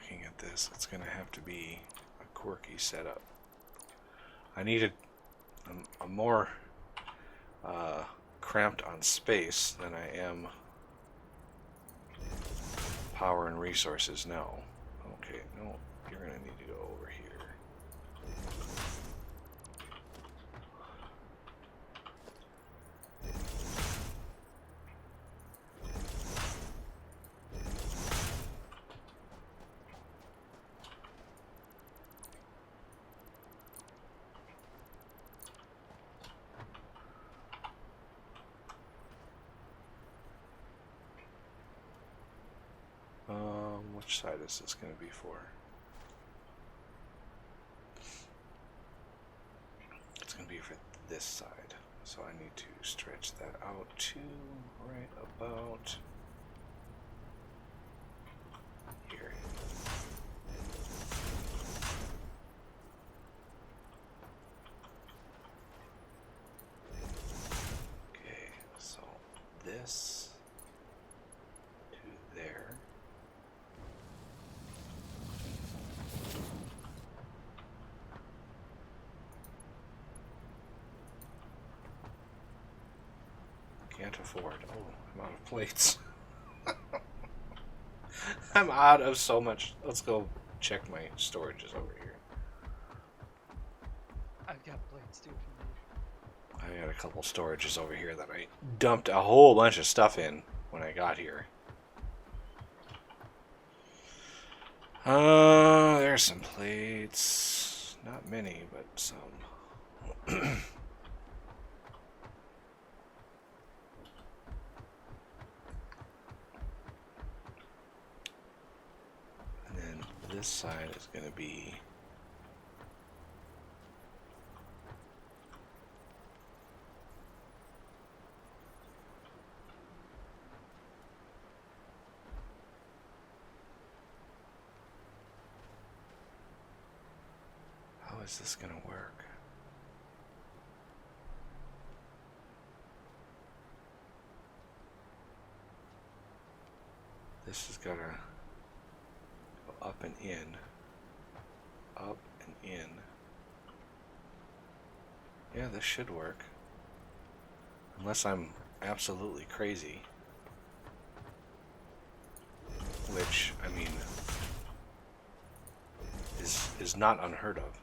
S1: looking at this, it's going to have to be a quirky setup. I need I'm more cramped on space than I am power and resources now. Okay, no, you're going to need to go over here. Which side is this going to be for? It's going to be for this side. So I need to stretch that out to right about here. Okay, so this to there. Can't afford. Oh, I'm out of plates. I'm out of so much. Let's go check my storages over here.
S3: I've got plates too if you need.
S1: I got a couple storages over here that I dumped a whole bunch of stuff in when I got here. There's some plates. Not many, but some. This side is going to be how is this going to work? This has got to up and in, up and in. Yeah, this should work. Unless I'm absolutely crazy. Which, I mean, is not unheard of.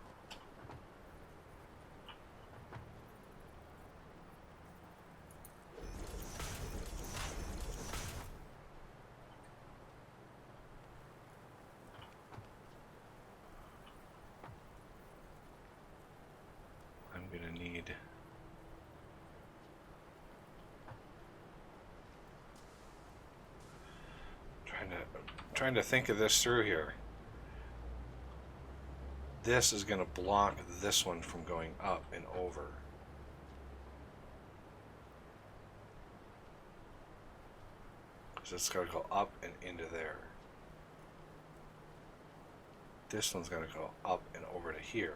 S1: Trying to think of this through here. This is going to block this one from going up and over. So it's got to go up and into there. This one's going to go up and over to here.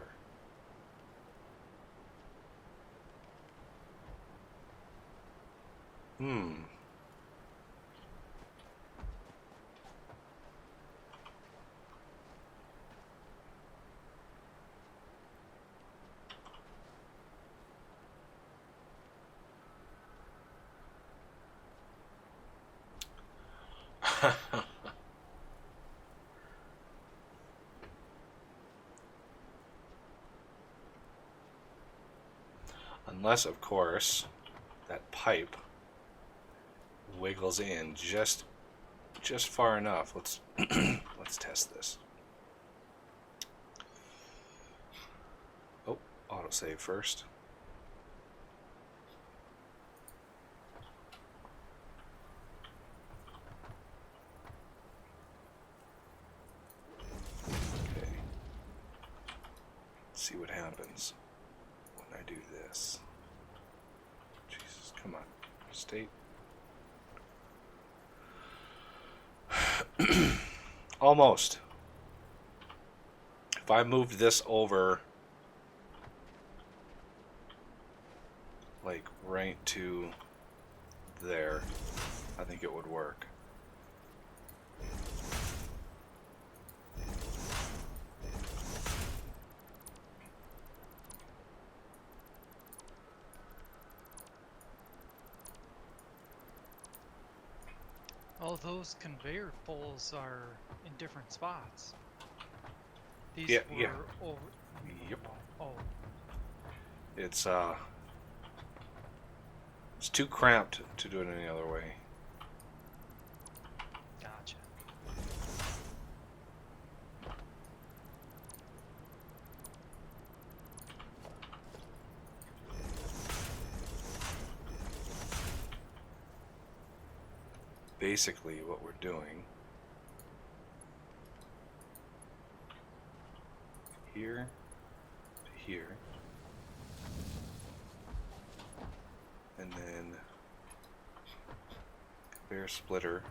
S1: Unless, of course, that pipe wiggles in just far enough. Let's let's test this. Oh, autosave first. Okay. Let's see what happens when I do this. Jesus, come on. State. Almost. If I moved this over like right to there, I think it would work.
S3: those conveyor poles are in different spots. These
S1: Yeah,
S3: were
S1: yeah.
S3: over.
S1: Yep.
S3: Oh,
S1: It's too cramped to do it any other way.
S3: gotcha.
S1: Basically, what we're doing here to here, and then conveyor splitter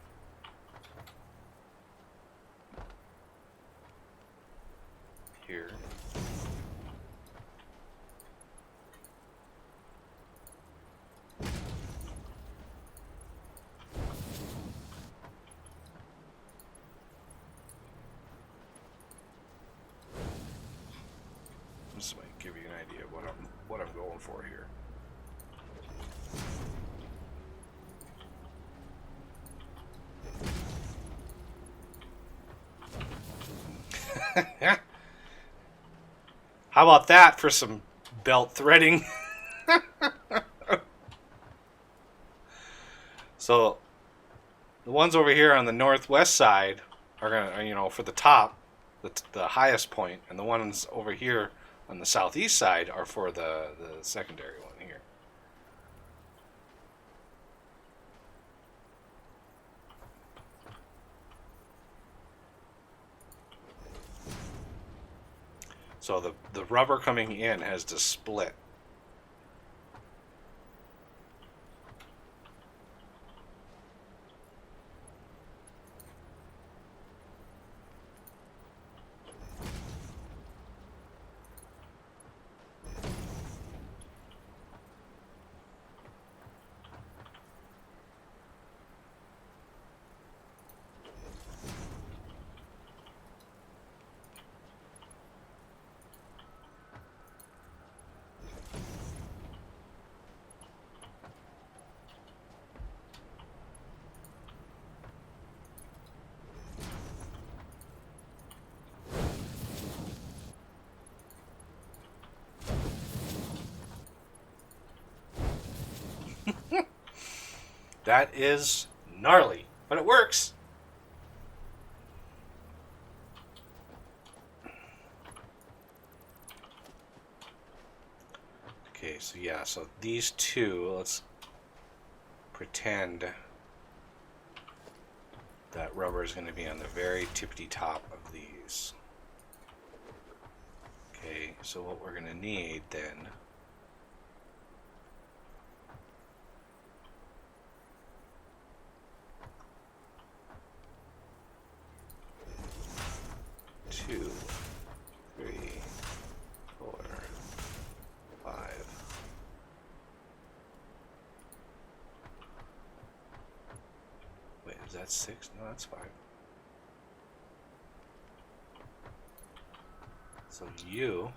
S1: here. This might give you an idea of what I'm going for here. How about that for some belt threading? So the ones over here on the northwest side are gonna, for the top, the highest point, and the ones over here on the southeast side are for the secondary one here. So the rubber coming in has to split. That is gnarly, but it works. Okay, so yeah, so these two, let's pretend that rubber is going to be on the very tippity top of these. Okay, so what we're going to need then two, three, four, five. Wait, is that six? No, that's five. So you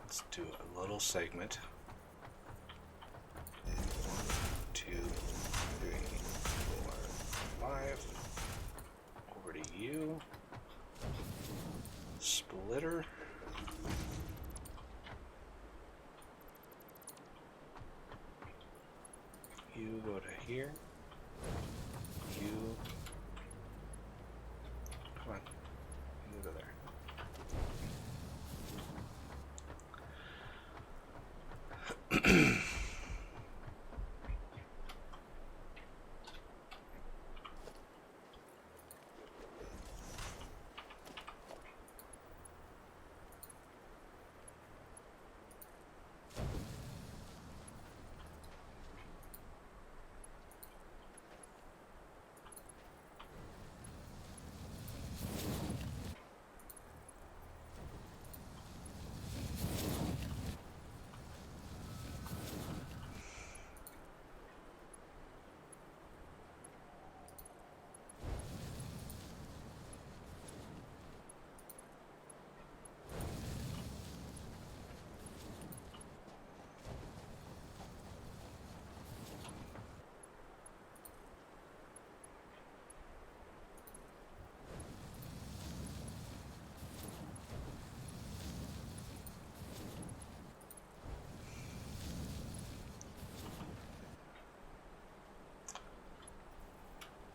S1: let's do a little segment. 1, 2, 3, 4, 5. Over to you. Splitter. You go to here. You. Come on. You go to there.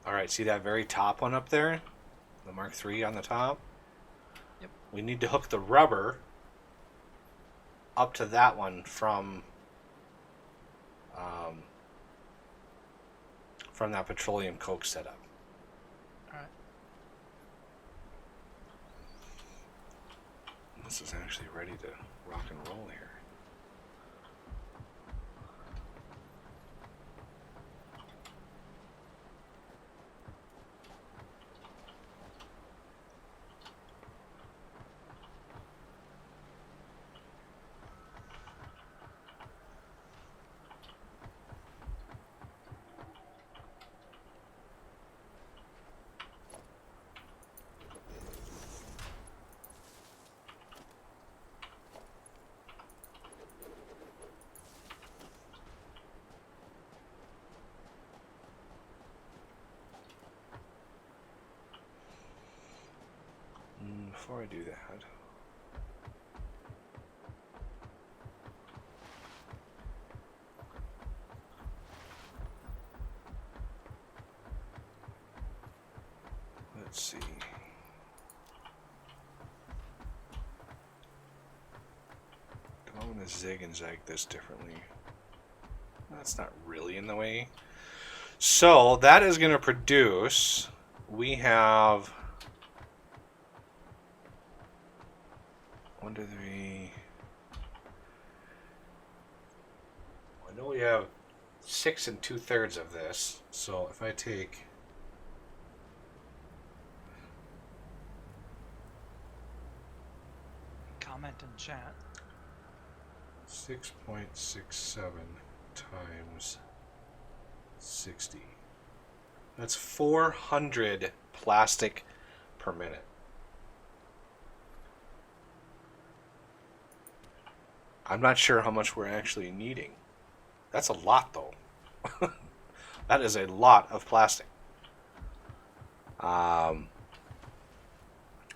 S2: All right, see that very top one up there? The Mark III on the top?
S3: Yep.
S2: We need to hook the rubber up to that one from that petroleum coke setup.
S3: All right.
S1: This is actually ready to rock and roll here. Before I do that, let's see. Do I want to zig and zag this differently? That's not really in the way. So that is going to produce, we have 1, 2, 3. I know we have 6 2/3 of this. So if I take
S3: Comment in chat.
S2: 6.67 times 60. That's 400 plastic per minute. I'm not sure how much we're actually needing. That's a lot, though. That is a lot of plastic.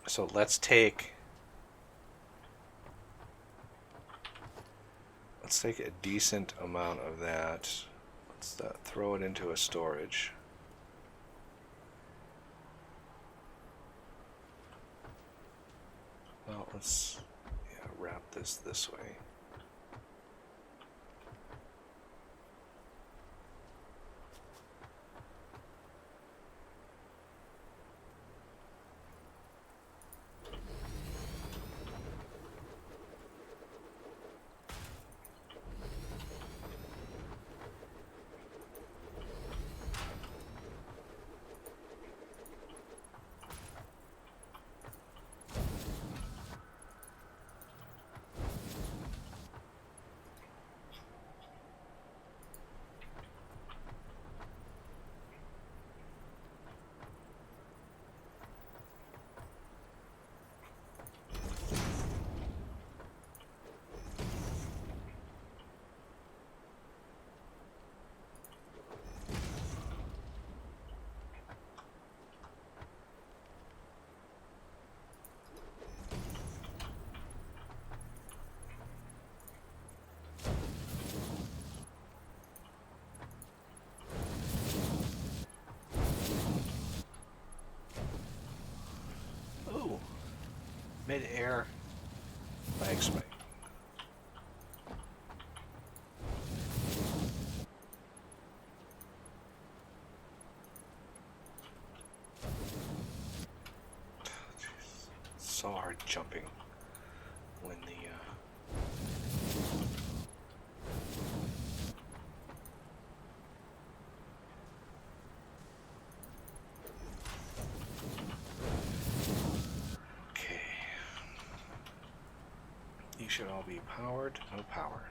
S2: So let's take a decent amount of that. Let's throw it into a storage. Well, let's wrap this way. Ooh, mid-air flag spike. So hard jumping when the okay. These should all be powered. No power.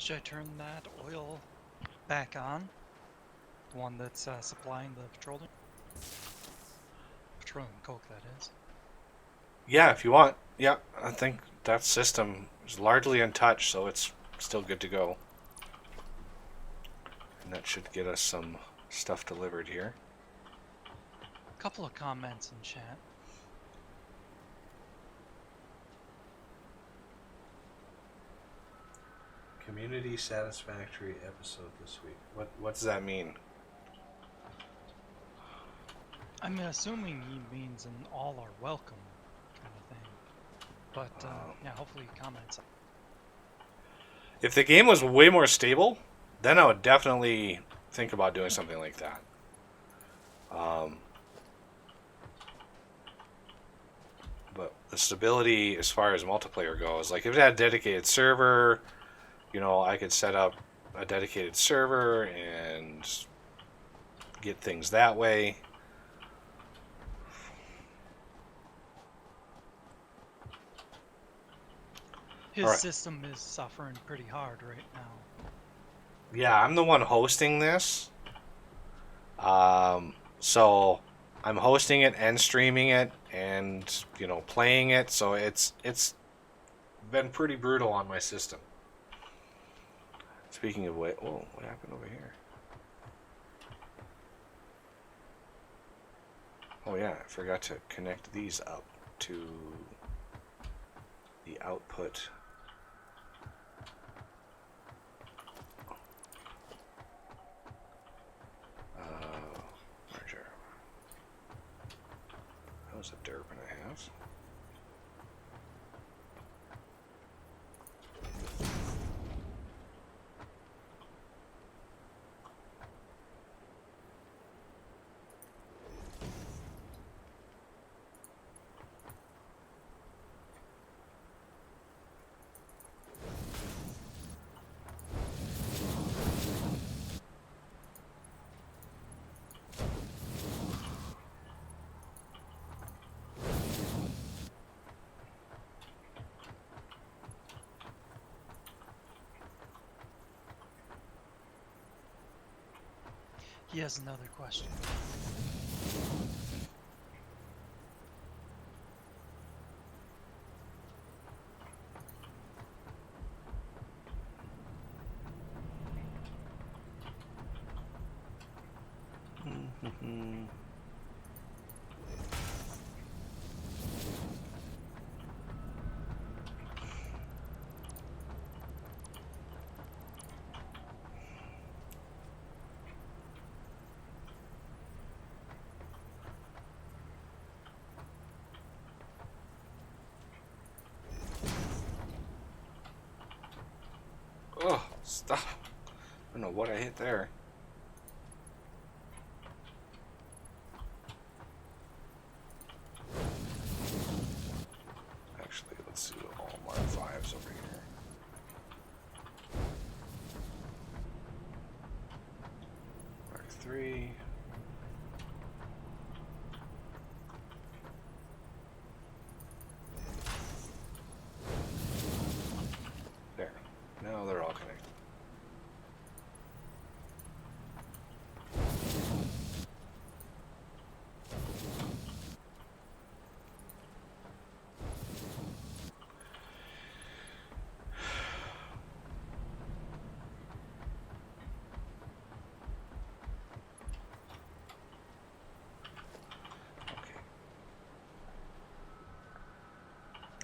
S3: Should I turn that oil back on? The one that's supplying the petroleum? Petroleum coke, that is.
S2: Yeah, if you want. Yeah, I think that system is largely untouched, so it's still good to go. And that should get us some stuff delivered here.
S3: A couple of comments in chat.
S2: Community Satisfactory episode this week. What does that mean?
S3: I'm assuming he means an all are welcome kind of thing. But yeah, hopefully he comments.
S2: If the game was way more stable, then I would definitely think about doing something like that. But the stability as far as multiplayer goes, like if it had a dedicated server, you know, I could set up a dedicated server and get things that way.
S3: His
S2: All right.
S3: system is suffering pretty hard right now.
S2: Yeah, I'm the one hosting this. So I'm hosting it and streaming it and, you know, playing it. So it's been pretty brutal on my system. Speaking of which, oh, what happened over here? Oh yeah, I forgot to connect these up to the output. Merger. That was a derp and a half.
S3: He has another question.
S2: Oh, stop. I don't know what I hit there. Actually, let's see all Mark 5s over here. Mark 3. There. Now they're all connected.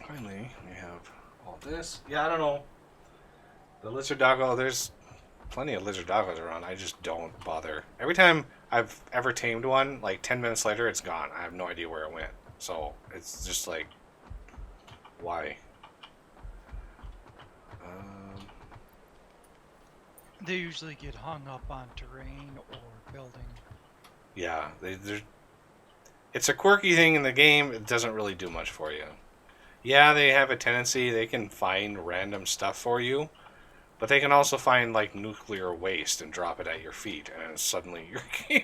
S2: Finally, we have all this. Yeah, I don't know. The lizard doggo, there's plenty of lizard doggos around. I just don't bother. Every time I've ever tamed one, like 10 minutes later, it's gone. I have no idea where it went. So it's just like, why?
S3: They usually get hung up on terrain or building.
S2: Yeah, it's a quirky thing in the game. It doesn't really do much for you. Yeah, they have a tendency, they can find random stuff for you, but they can also find like nuclear waste and drop it at your feet, and suddenly you're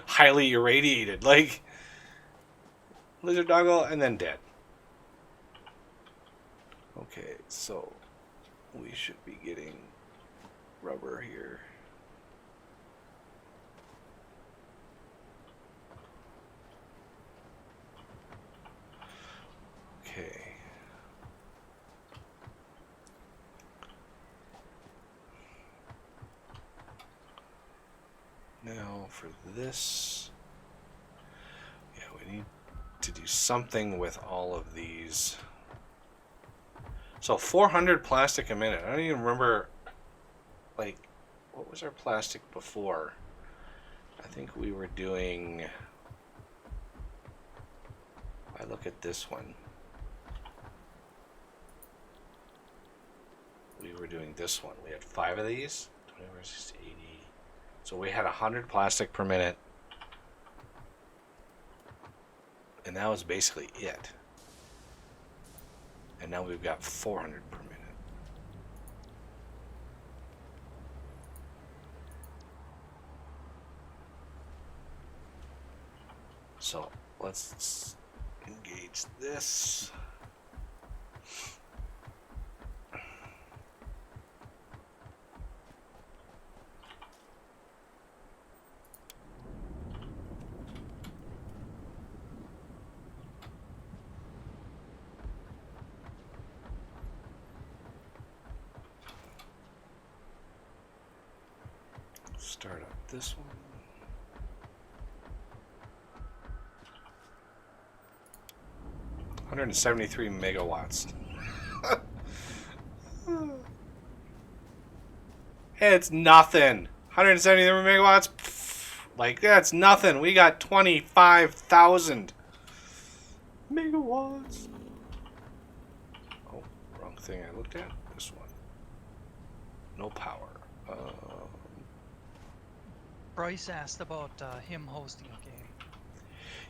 S2: highly irradiated, like lizard doggo, and then dead. Okay, so we should be getting
S1: rubber here. Okay. Now for this, yeah, we need to do something with all of these. So 400 plastic a minute. I don't even remember, like, what was our plastic before? I think we were doing, I look at this one. We were doing this one. We had 5 of these. 20 versus 80. So we had 100 plastic per minute. And that was basically it. And now we've got 400 per minute. So let's engage this. Start up this one. $173 megawatts. It's nothing. 173 megawatts. Pff, like, that's nothing. We got 25,000 megawatts. Oh, wrong thing I looked at. This one. No power.
S3: Bryce asked about him hosting a game.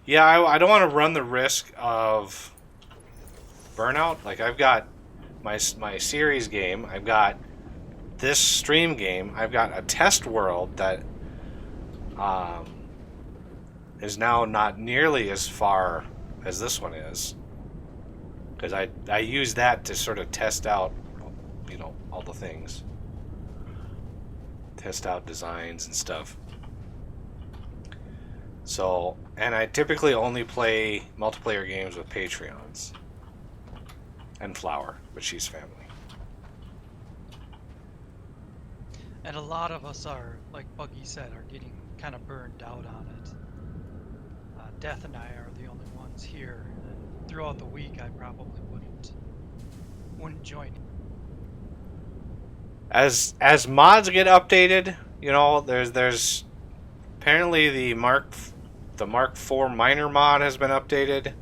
S1: Yeah, I don't want to run the risk of burnout. Like, I've got my series game. I've got this stream game. I've got a test world that is now not nearly as far as this one is. Because I use that to sort of test out, you know, all the things. Test out designs and stuff. So, and I typically only play multiplayer games with Patreons. And Flower, but she's family.
S3: And a lot of us are, like Buggy said, are getting kind of burned out on it. Death and I are the only ones here. And throughout the week, I probably wouldn't join.
S1: As mods get updated, you know, there's apparently the Mark IV miner mod has been updated.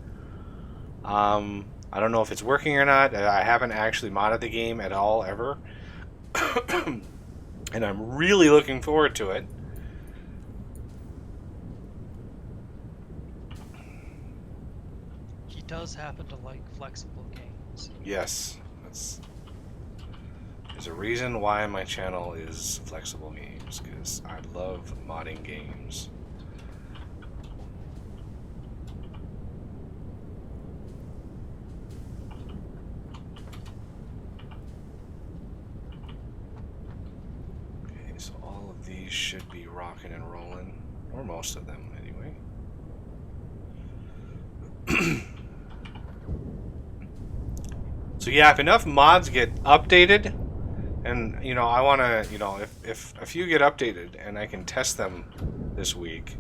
S1: I don't know if it's working or not. I haven't actually modded the game at all ever. And I'm really looking forward to it.
S3: He does happen to like flexible games.
S1: Yes, there's a reason why my channel is Flexible Games, because I love modding games. Okay, so all of these should be rocking and rolling, or most of them anyway. So yeah, if enough mods get updated, and you know, I want to, you know, if a few get updated and I can test them this week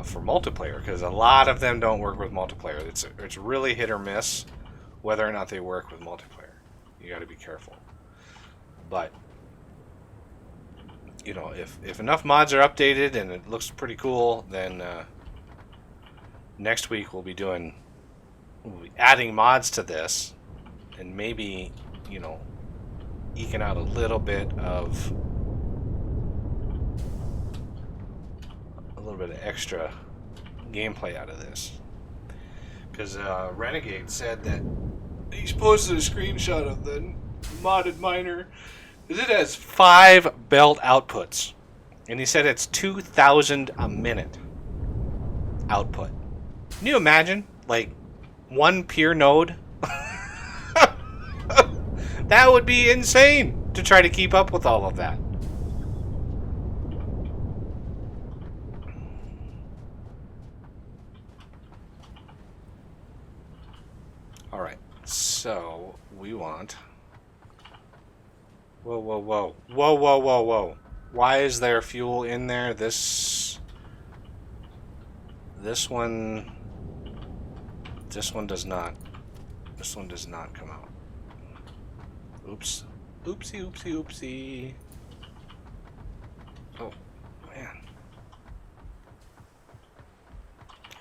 S1: for multiplayer, because a lot of them don't work with multiplayer. It's really hit or miss whether or not they work with multiplayer. You got to be careful. But you know, if enough mods are updated and it looks pretty cool, then next week we'll be adding mods to this, and maybe, you know, eking out a little bit of extra gameplay out of this. Because Renegade said that he's posted a screenshot of the modded miner. It has 5 belt outputs, and he said it's 2,000 a minute output. Can you imagine, like, one peer node? That would be insane.
S2: to try to keep up with all of that. All right, so we want. Whoa, whoa, whoa, whoa, whoa, whoa, whoa! Why is there fuel in there? This one. This one does not. This one does not come out. Oops. Oopsie, oopsie, oopsie. Oh, man.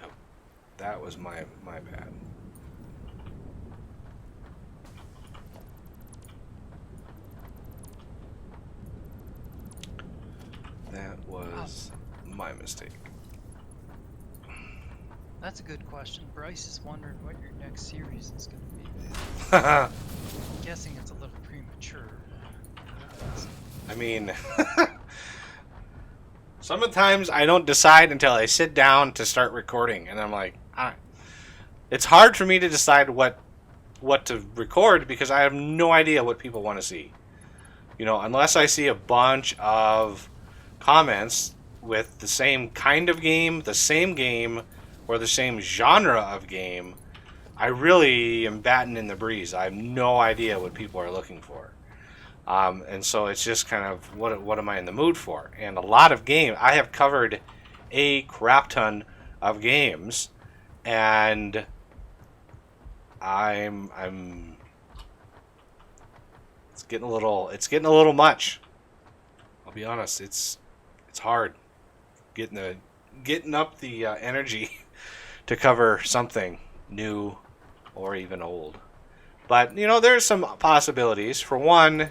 S2: Yep. That was my bad. That was my mistake.
S3: That's a good question. Bryce is wondering what your next series is going to be.
S2: I
S3: I'm guessing it's a little premature.
S2: mean, sometimes I don't decide until I sit down to start recording, and I'm like, it's hard for me to decide what to record because I have no idea what people want to see. You know, unless I see a bunch of comments with the same kind of game, the same game, or the same genre of game, I really am batting in the breeze. I have no idea what people are looking for. And so it's just kind of, what am I in the mood for? And a lot of games, I have covered a crap ton of games, and I'm it's getting a little much. I'll be honest, it's hard getting up the energy to cover something new or even old. But, you know, there's some possibilities. For one,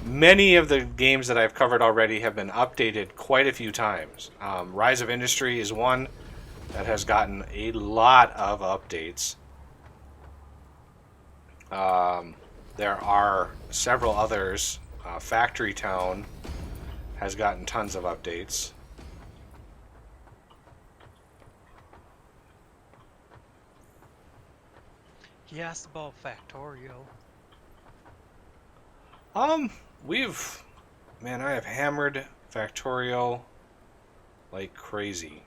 S2: many of the games that I've covered already have been updated quite a few times. Rise of Industry is one that has gotten a lot of updates. There are several others. Factory Town has gotten tons of updates.
S3: He asked about Factorio.
S2: I have hammered Factorio like crazy.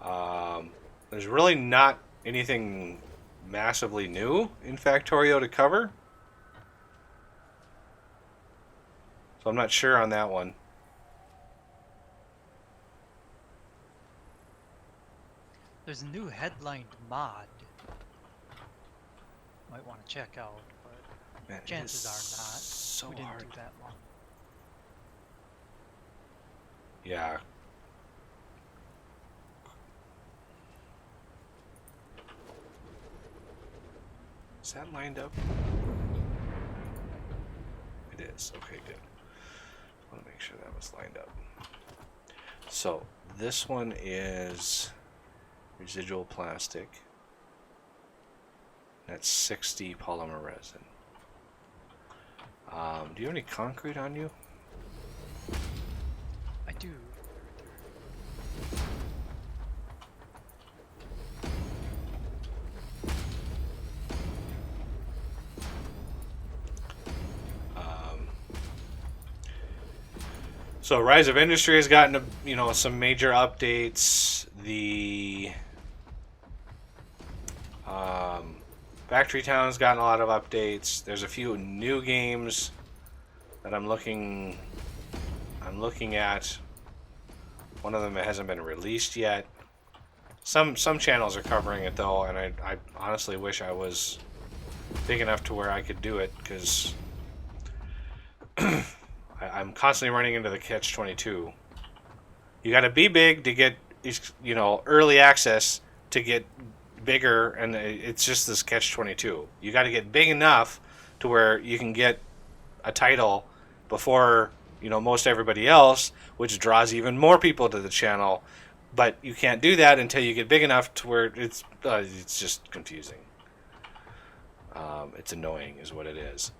S2: There's really not anything massively new in Factorio to cover. So I'm not sure on that one.
S3: There's a new headlined mod. Might want to check out, but
S2: Man,
S3: chances are not.
S2: So
S3: We didn't
S2: hard.
S3: do that one.
S2: Yeah. Is that lined up? It is. Okay, good. I want to make sure that was lined up. So, this one is residual plastic. That's 60 polymer resin. Do you have any concrete on you?
S3: I do.
S2: So Rise of Industry has gotten some major updates. The Factory Town has gotten a lot of updates. There's a few new games that I'm looking at. One of them hasn't been released yet. Some channels are covering it though, and I honestly wish I was big enough to where I could do it, because I'm constantly running into the catch-22. You got to be big to get early access to get bigger, and it's just this catch-22. You got to get big enough to where you can get a title before most everybody else, which draws even more people to the channel. But you can't do that until you get big enough to where it's just confusing. It's annoying, is what it is.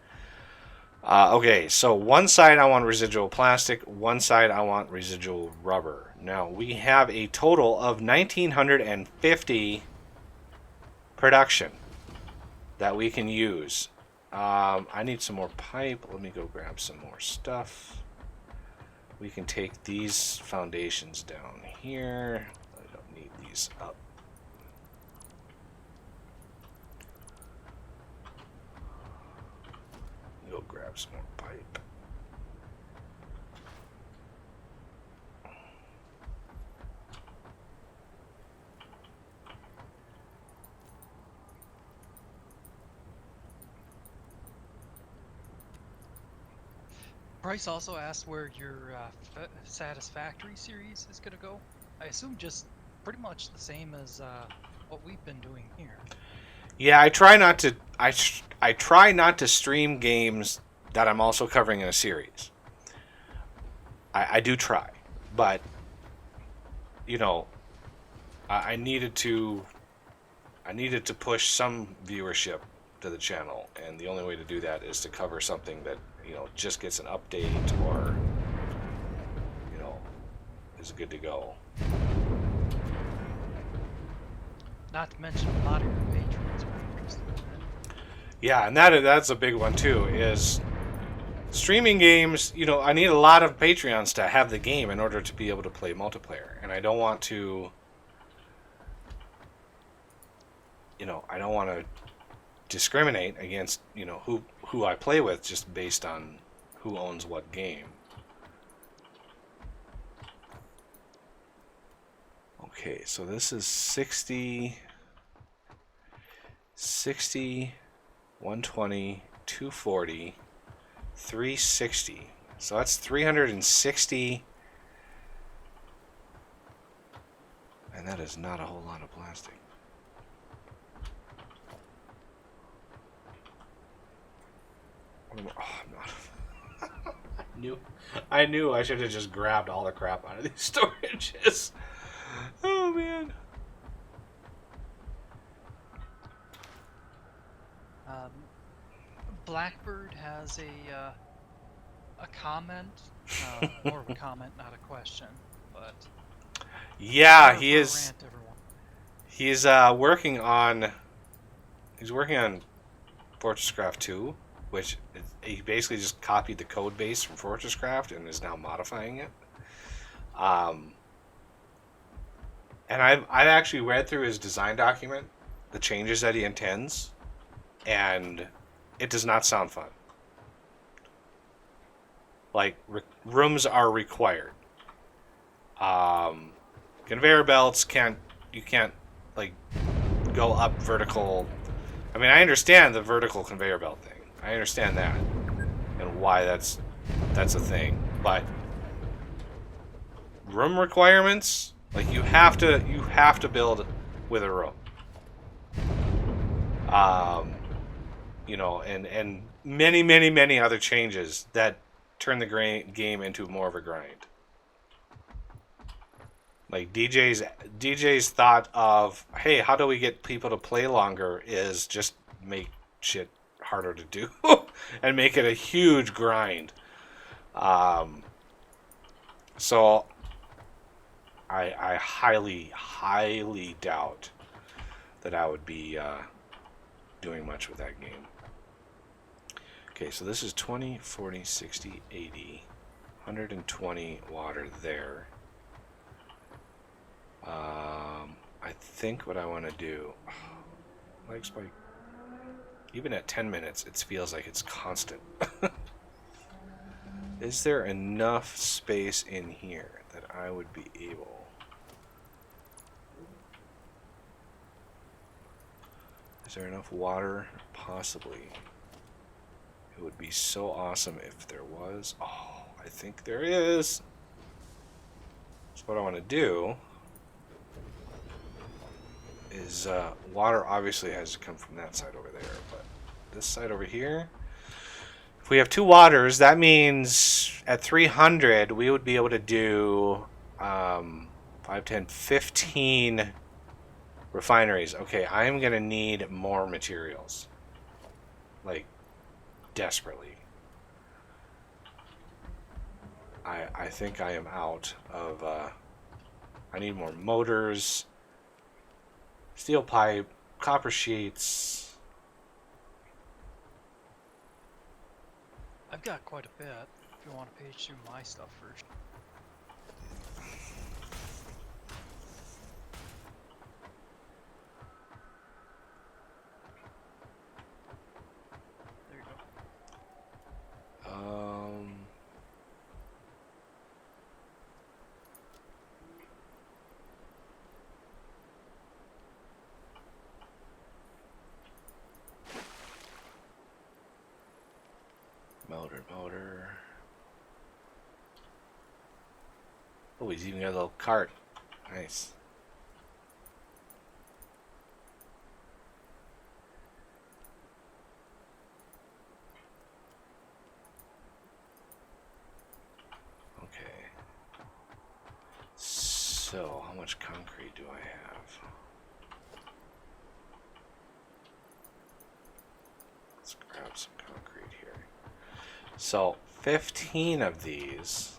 S2: Okay, so one side I want residual plastic, one side I want residual rubber. Now, we have a total of 1,950 production that we can use I need some more pipe. Let me go grab some more stuff. We can take these foundations down here. I don't need these up. Go grab some more pipe.
S3: Bryce also asked where your Satisfactory series is going to go. I assume just pretty much the same as what we've been doing here.
S2: Yeah, I try not to. I try not to stream games that I'm also covering in a series. I do try, but you know, I needed to. I needed to push some viewership to the channel, and the only way to do that is to cover something that just gets an update or is good to go.
S3: Not to mention a lot of your patrons are interested in it.
S2: Yeah, and that's a big one too. Is streaming games. I need a lot of Patreons to have the game in order to be able to play multiplayer, and I don't want to. I don't want to discriminate against who I play with just based on who owns what game. Okay, so this is 60, 120, 240, 360. So that's 360. And that is not a whole lot of plastic. I'm not. I knew I should have just grabbed all the crap out of these storages. Oh man.
S3: Blackbird has a comment, more of a comment, not a question, but
S2: yeah, he is.
S3: Rant, everyone.
S2: He's working on. He's working on FortressCraft 2, which he basically just copied the code base from FortressCraft and is now modifying it. And I've actually read through his design document, the changes that he intends, and it does not sound fun. Like, rooms are required. Conveyor belts you can't like go up vertical. I mean, I understand the vertical conveyor belt thing. I understand that and why that's a thing, but room requirements, like you have to build with a room. And many other changes that turn the game into more of a grind. Like DJ's thought of, hey, how do we get people to play longer is just make shit harder to do and make it a huge grind. So I highly doubt that I would be doing much with that game. Okay, so this is 20, 40, 60, 80, 120 water there. I think what I want to do, leg spike, even at 10 minutes, it feels like it's constant. Is there enough space in here that I would be able? Is there enough water? Possibly. It would be so awesome if there was. Oh, I think there is. So what I want to do is water obviously has to come from that side over there, but this side over here, if we have two waters, that means at 300 we would be able to do 5, 10, 15 refineries. Okay, I'm going to need more materials. Like, desperately. I think I am out of... I need more motors, steel pipe, copper sheets.
S3: I've got quite a bit. If you want to page through my stuff first. There you go.
S2: Motor. Oh, he's even got a little cart. Nice. Okay. So, how much concrete do I have? Let's grab some concrete here. So, 15 of these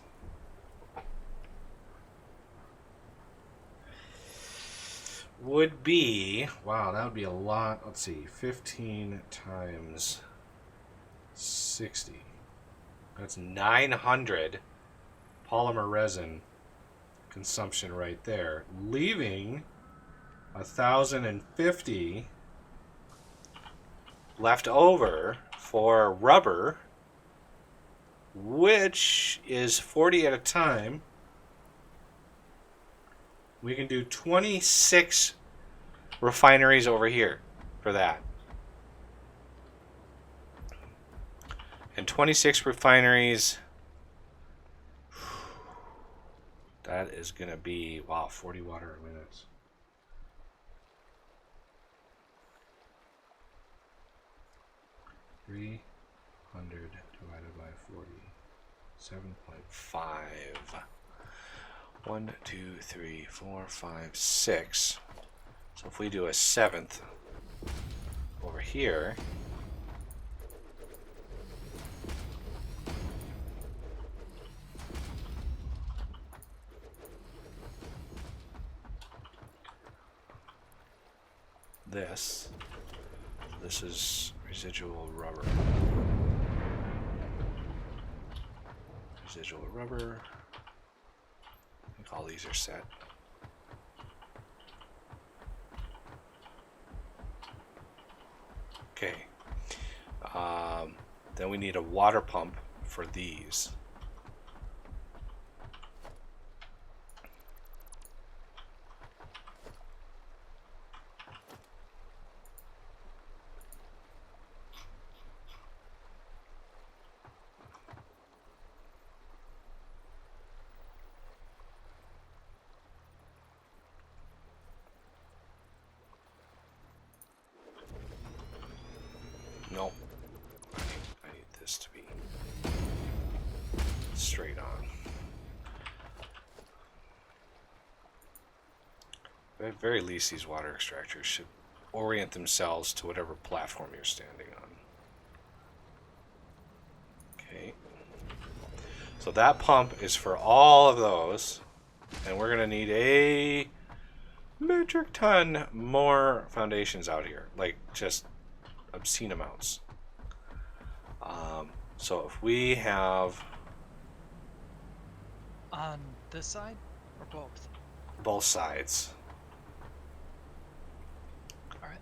S2: would be, wow, that would be a lot. Let's see, 15 times 60. That's 900 polymer resin consumption right there, leaving 1,050 left over for rubber, which is 40 at a time. We can do 26 refineries over here for that. And 26 refineries, that is going to be, wow, 40 water minutes. $300 divided by 40, 7.5. 1, 2, 3, 4, 5, 6. So if we do a seventh over here, this is residual rubber. Residual rubber. I think all these are set. Okay. Then we need a water pump for these. No. I need this to be straight on. At the very least, these water extractors should orient themselves to whatever platform you're standing on. Okay. So that pump is for all of those, and we're going to need a metric ton more foundations out here, like just obscene amounts. So if we have
S3: On this side or both?
S2: both sides,
S3: All right.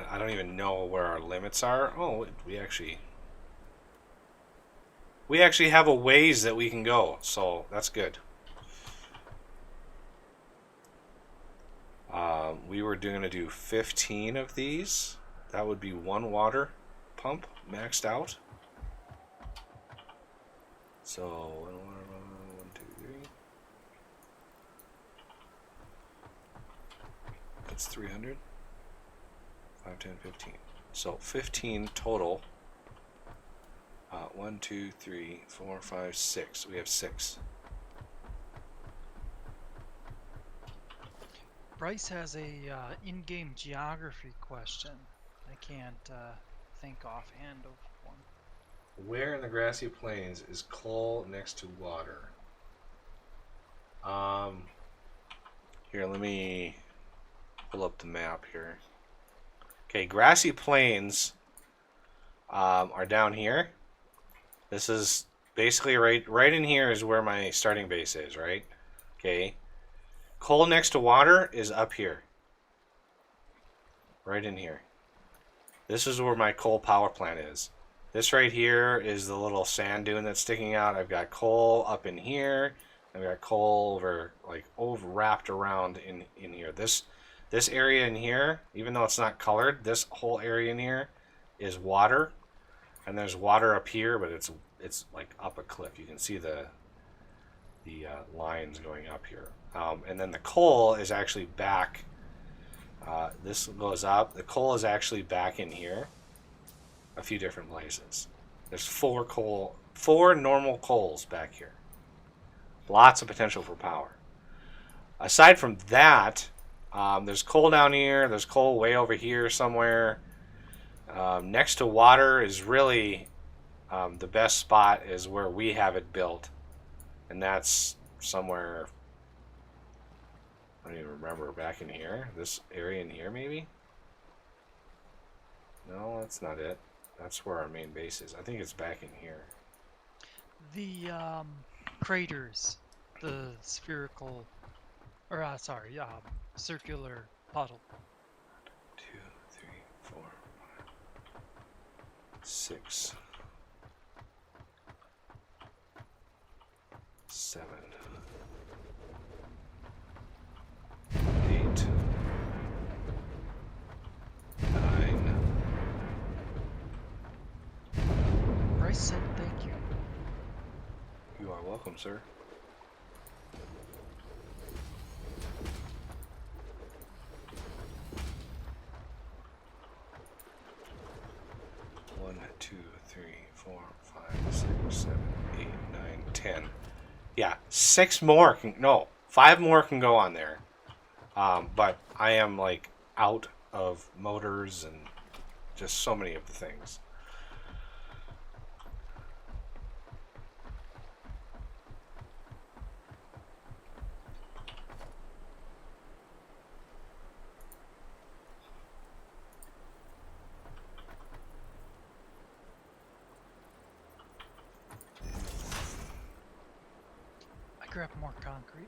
S2: I don't even know where our limits are. Oh, we actually have a ways that we can go, so that's good. We were going to do 15 of these. That would be one water pump maxed out. So 1, 2, 3. That's 300. 5, 10, 15. So 15 total. 1, 2, 3, 4, 5, 6. We have 6.
S3: Bryce has a in-game geography question. I can't think offhand of one.
S2: Where in the grassy plains is coal next to water? Here, let me pull up the map here. Okay, grassy plains are down here. This is basically right in here is where my starting base is, right? Okay. Coal next to water is up here. Right in here. This is where my coal power plant is. This right here is the little sand dune that's sticking out. I've got coal up in here. I've got coal over wrapped around in here. This area in here, even though it's not colored, this whole area in here is water, and there's water up here, but it's like up a cliff. You can see the lines going up here, and then the coal is actually back. This goes up. The coal is actually back in here, a few different places. There's four normal coals back here. Lots of potential for power. Aside from that, there's coal down here. There's coal way over here somewhere. Next to water is really the best spot is where we have it built. And that's somewhere, I don't even remember, back in here. This area in here maybe? No, that's not it. That's where our main base is. I think it's back in here.
S3: The craters, the spherical, or sorry, circular puddle.
S2: 2, 3, 4, 5, 6, 7, 8, 9.
S3: Bryce said thank you.
S2: You are welcome, sir. One, 2, 3, 4, 5, 6, 7, 8, 9, 10. Yeah, 6 more can, no, 5 more can go on there. But I am like out of motors and just so many of the things.
S3: I grabbed more concrete.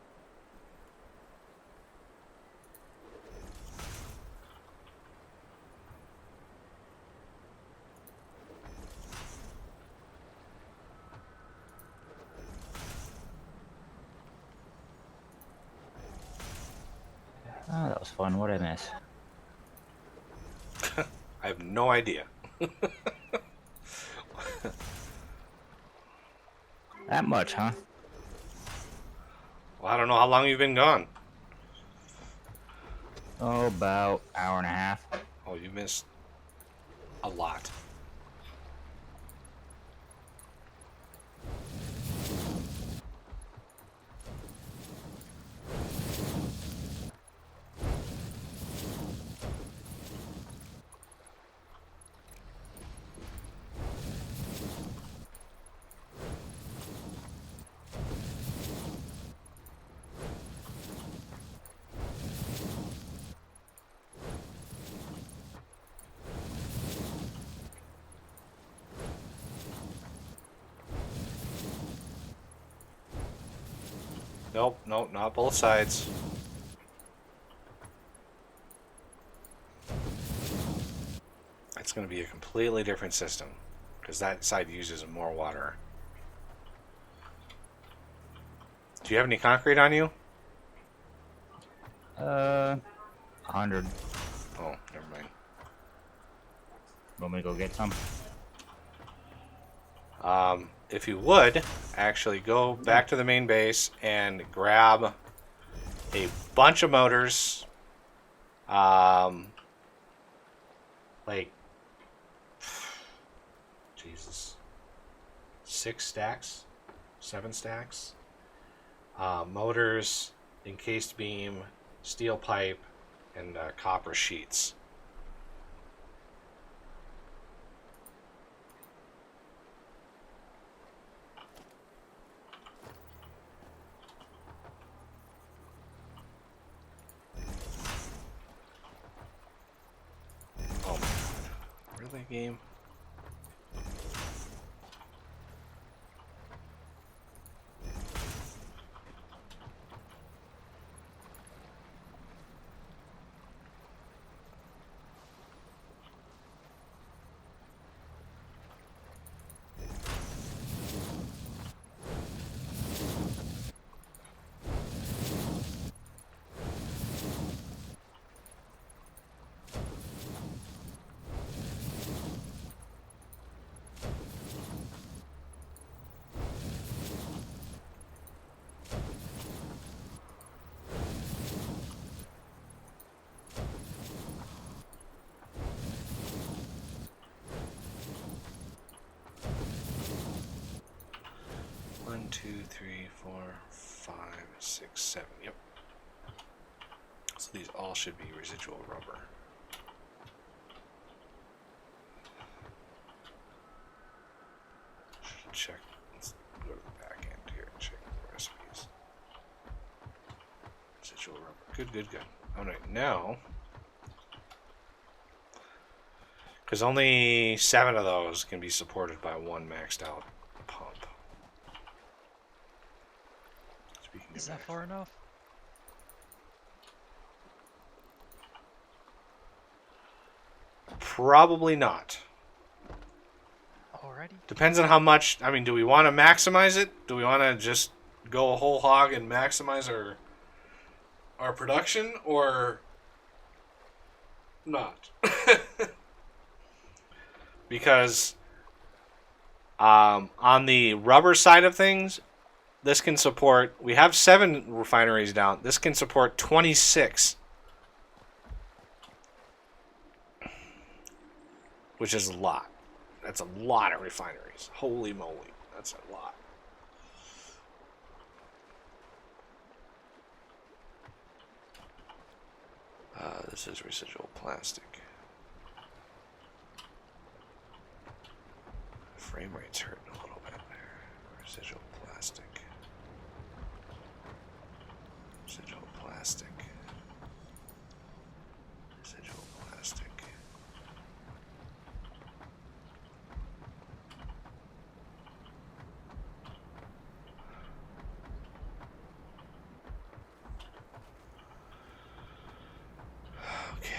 S4: Oh, that was fun. What did I miss?
S2: I have no idea.
S4: That much, huh?
S2: Well, I don't know how long you've been gone.
S4: Oh, about hour and a half.
S2: Oh, you missed a lot. Nope, nope, not both sides. It's going to be a completely different system because that side uses more water. Do you have any concrete on you?
S4: 100.
S2: Oh, never mind.
S4: Want me to go get some?
S2: If you would, actually go back to the main base and grab a bunch of motors. Like, Jesus, 6 stacks, 7 stacks. Motors, encased beam, steel pipe, and copper sheets. Oh my god. Really, game? 2, 3, 4, 5, 6, 7. Yep. So these all should be residual rubber. Should check. Let's go to the back end here and check the recipes. Residual rubber. Good, good, good. All right, now, because only 7 of those can be supported by one maxed out pump. Speaking
S3: Is
S2: of
S3: that
S2: max-
S3: far enough?
S2: Probably not.
S3: Alrighty.
S2: Depends on how much. I mean, do we want to maximize it? Do we want to just go a whole hog and maximize our production, or not? Because on the rubber side of things, this can support. We have 7 refineries down. This can support 26, which is a lot. That's a lot of refineries. Holy moly, that's a lot. This is residual plastic. Frame rate's hurting a little bit there. Residual plastic. Residual plastic. Residual plastic. Okay.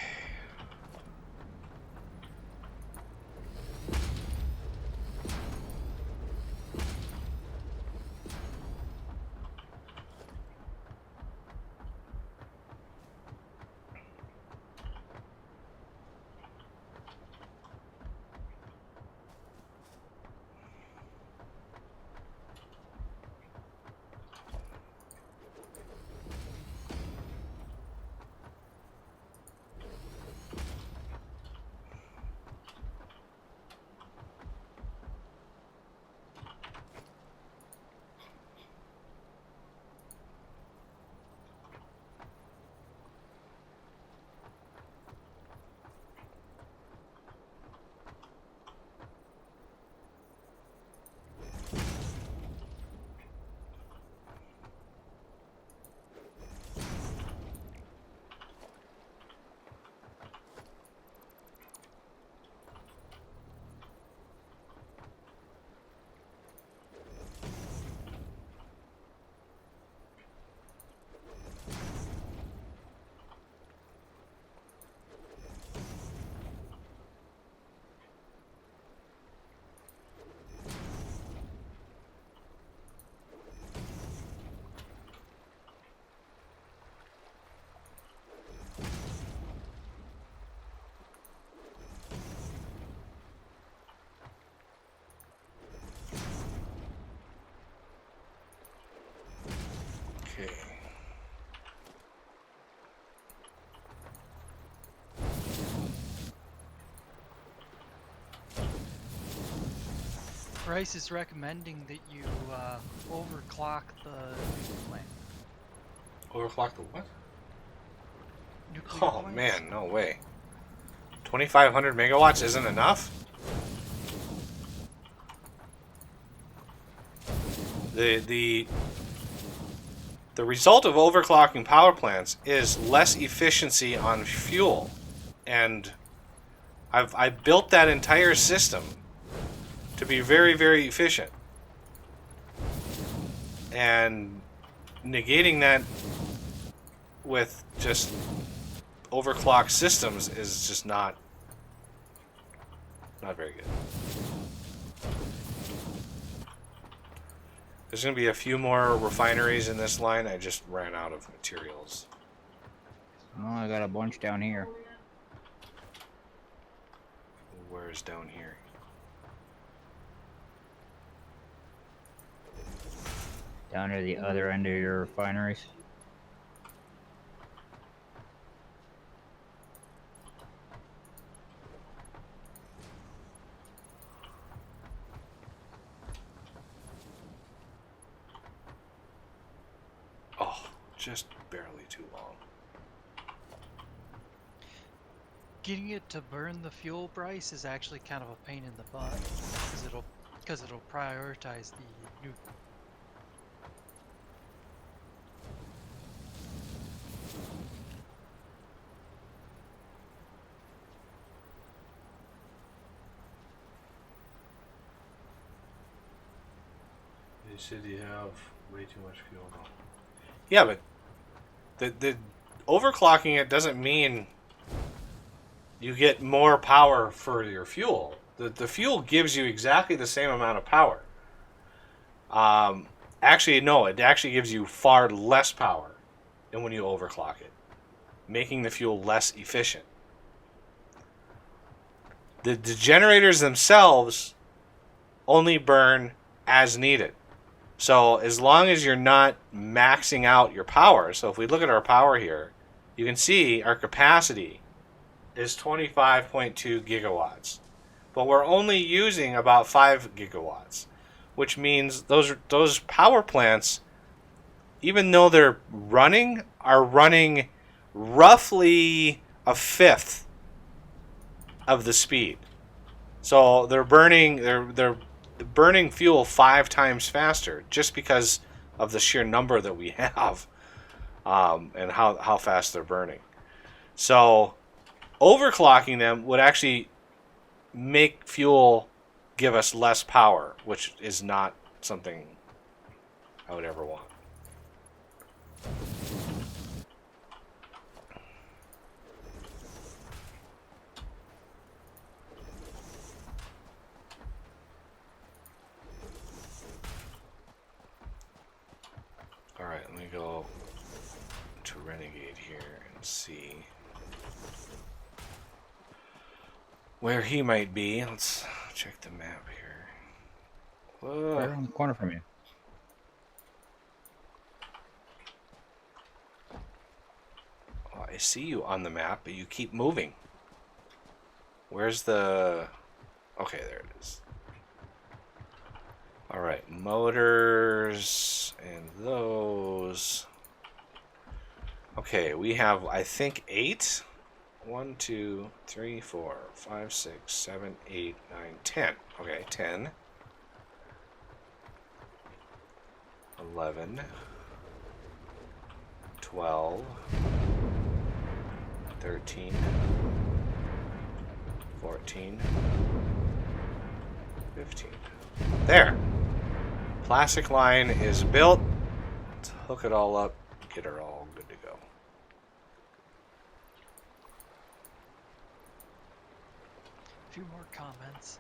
S2: Okay.
S3: Bryce is recommending that you overclock the nuclear plant.
S2: Overclock the what?
S3: Nuclear
S2: Oh
S3: plants.
S2: man, no way. 2,500 megawatts isn't enough? The result of overclocking power plants is less efficiency on fuel. And I built that entire system to be very, very efficient. And negating that with just overclocked systems is just not very good. There's going to be a few more refineries in this line. I just ran out of materials.
S4: Oh, I got a bunch down here.
S2: Where is down here?
S4: Down to the other end of your refineries.
S2: just barely too long.
S3: Getting it to burn the fuel, Bryce, is actually kind of a pain in the butt because it'll prioritize the nuke.
S2: You said you have way too much fuel though. Yeah, but the overclocking it doesn't mean you get more power for your fuel. The fuel gives you exactly the same amount of power. Actually, no, it actually gives you far less power than when you overclock it, making the fuel less efficient. The generators themselves only burn as needed. So as long as you're not maxing out your power, so if we look at our power here, you can see our capacity is 25.2 gigawatts. But we're only using about 5 gigawatts, which means those power plants, even though they're running, are running roughly a fifth of the speed. So they're burning fuel 5 times faster just because of the sheer number that we have, and how fast they're burning. So overclocking them would actually make fuel give us less power, which is not something I would ever want. Alright, let me go to Renegade here and see where he might be. Let's check the map here. Whoa.
S4: Right around the corner from you.
S2: Oh, I see you on the map, but you keep moving. Where's the... Okay, there it is. Alright, motors and those. Okay, we have, I think, 8. 1, 2, 3, 4, 5, 6, 7, 8, 9, 10. Okay, 10. 11. 12. 13. 14. 15. There. Plastic line is built. Let's hook it all up, get her all good to go.
S3: A few more comments.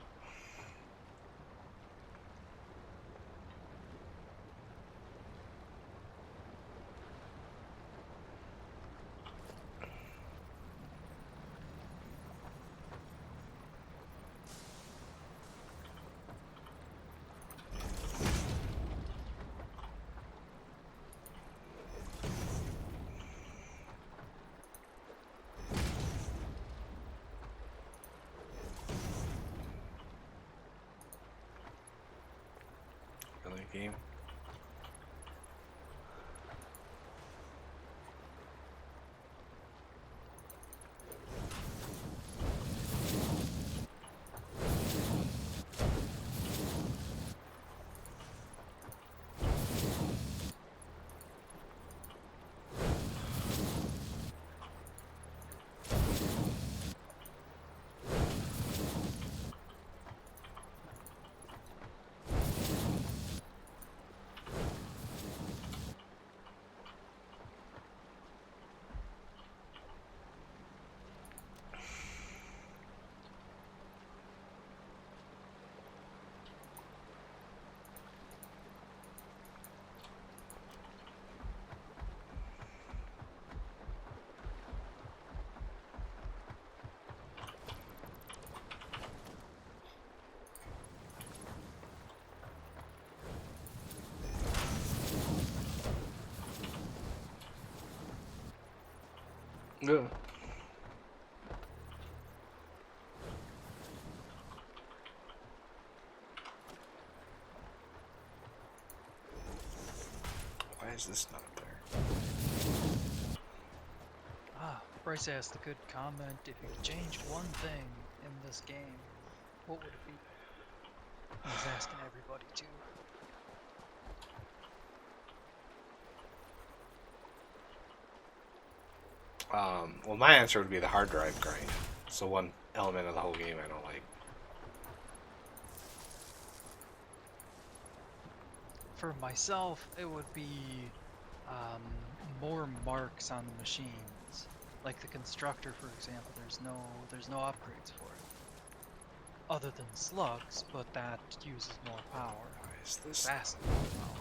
S2: Really, game? Yeah. Why is this not there?
S3: Bryce asked a good comment. If you could change one thing in this game, what would it be? He's asking everybody to.
S2: Well, my answer would be the hard drive grind. So one element of the whole game I don't like.
S3: For myself, it would be more marks on the machines. Like the constructor, for example, there's no upgrades for it. Other than slugs, but that uses more power.
S2: Why is this?
S3: Vastly more power.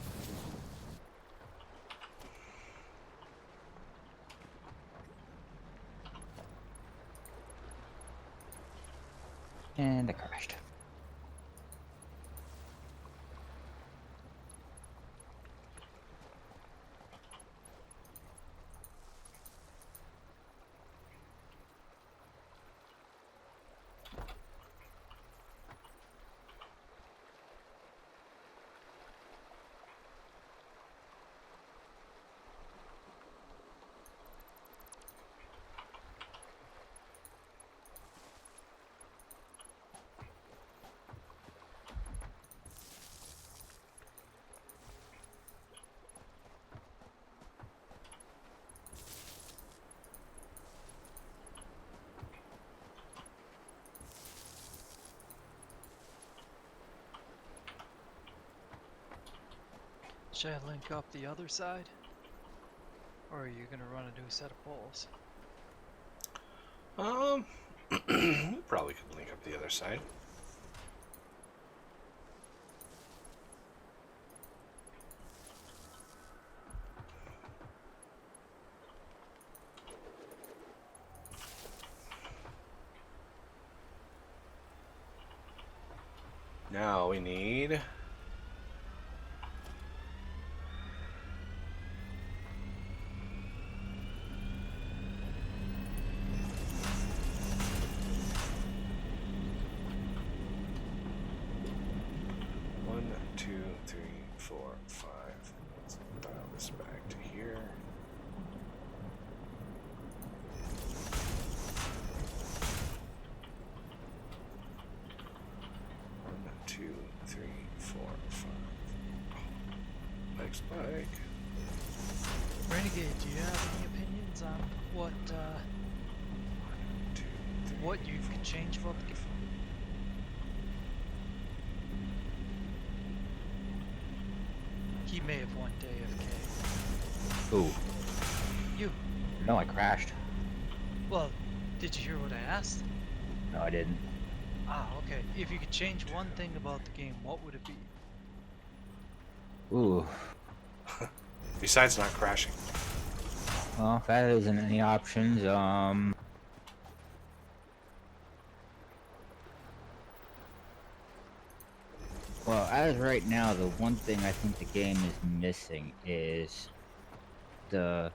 S4: And I crashed.
S3: Should I link up the other side? Or are you gonna run a new set of poles?
S2: We probably could link up the other side. Now we need... One, two, three, four, five. Let's dial this back to here. One, two, three, four, five. Bike spike.
S3: Renegade, do you have any opinions on what
S2: Two, three.
S3: what you can change about the game? He may have won day AFK.
S4: Ooh.
S3: You.
S4: No, I crashed.
S3: Well, did you hear what I asked?
S4: No, I didn't.
S3: Ah, okay. If you could change one thing about the game, what would it be?
S4: Ooh.
S2: Besides not crashing.
S4: Well, if that isn't any options, well, as right now, the one thing I think the game is missing is either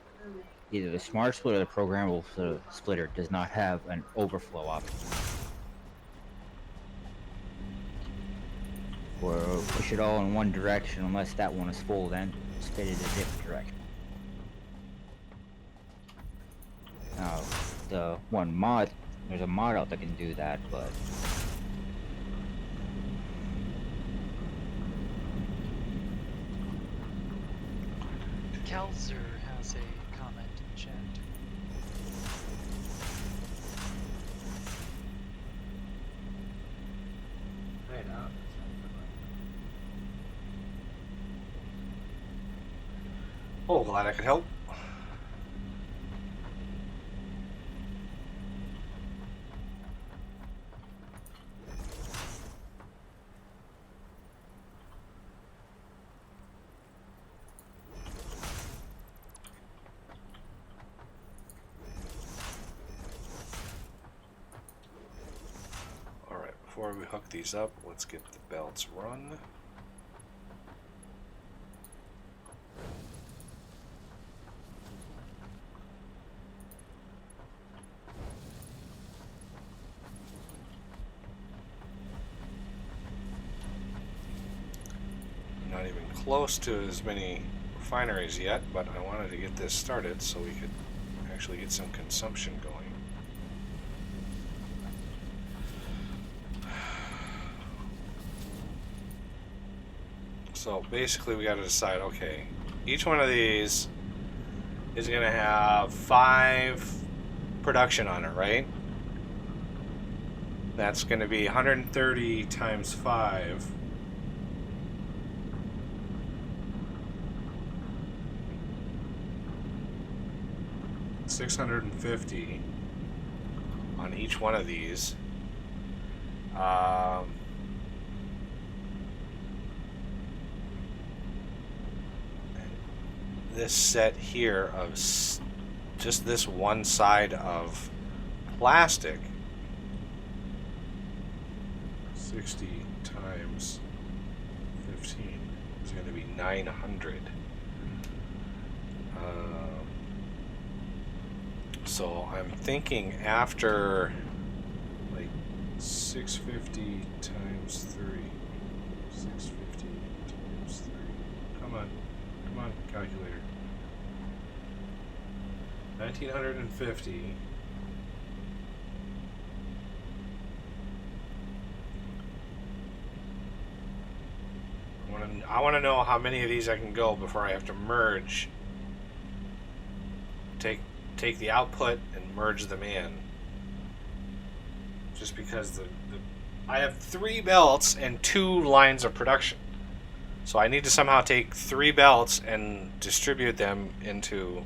S4: the smart split or the programmable splitter does not have an overflow option. Or push it all in one direction unless that one is full, then spit it a different direction. Now, the one mod, there's a mod out that can do that, but
S3: Kelzer has a comment in chat.
S2: Oh, glad I could help. Alright, before we hook these up, let's get the belts run. Not even close to as many refineries yet, but I wanted to get this started so we could
S1: actually get some consumption going. So basically we got to decide, okay, each one of these is going to have 5 production on it, right? That's going to be 130 times 5. $650 on each one of these. This set here of just this one side of plastic, 60 times 15 is going to be 900. So I'm thinking after like 650 times 3. 650 times 3. Come on, calculator. 1950. I want to know how many of these I can go before I have to merge. Take the output and merge them in. Just because I have 3 belts and 2 lines of production. So I need to somehow take 3 belts and distribute them into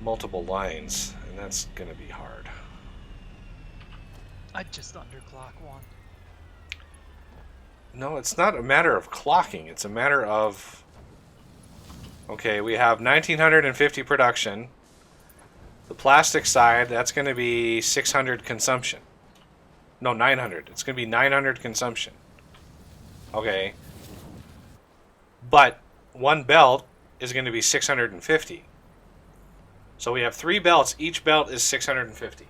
S1: multiple lines, and that's going to be hard.
S3: I'd just underclock one.
S1: No, it's not a matter of clocking. It's a matter of, okay, we have 1950 production. The plastic side, that's going to be 600 consumption. No, 900. It's going to be 900 consumption. Okay. But one belt is going to be 650. So we have 3 belts. Each belt is 650.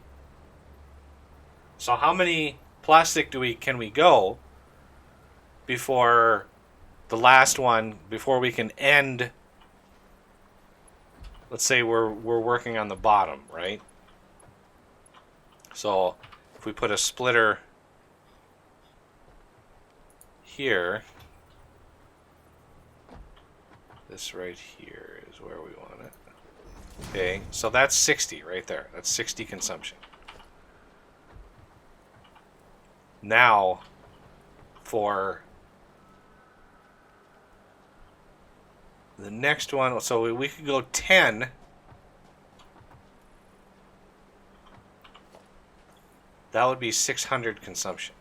S1: So how many plastic can we go before the last one, before we can end? Let's say we're working on the bottom, right? So if we put a splitter here, this right here is where we want it. Okay, so that's 60 right there. That's 60 consumption. Now, for the next one, so we could go 10. That would be 600 consumption.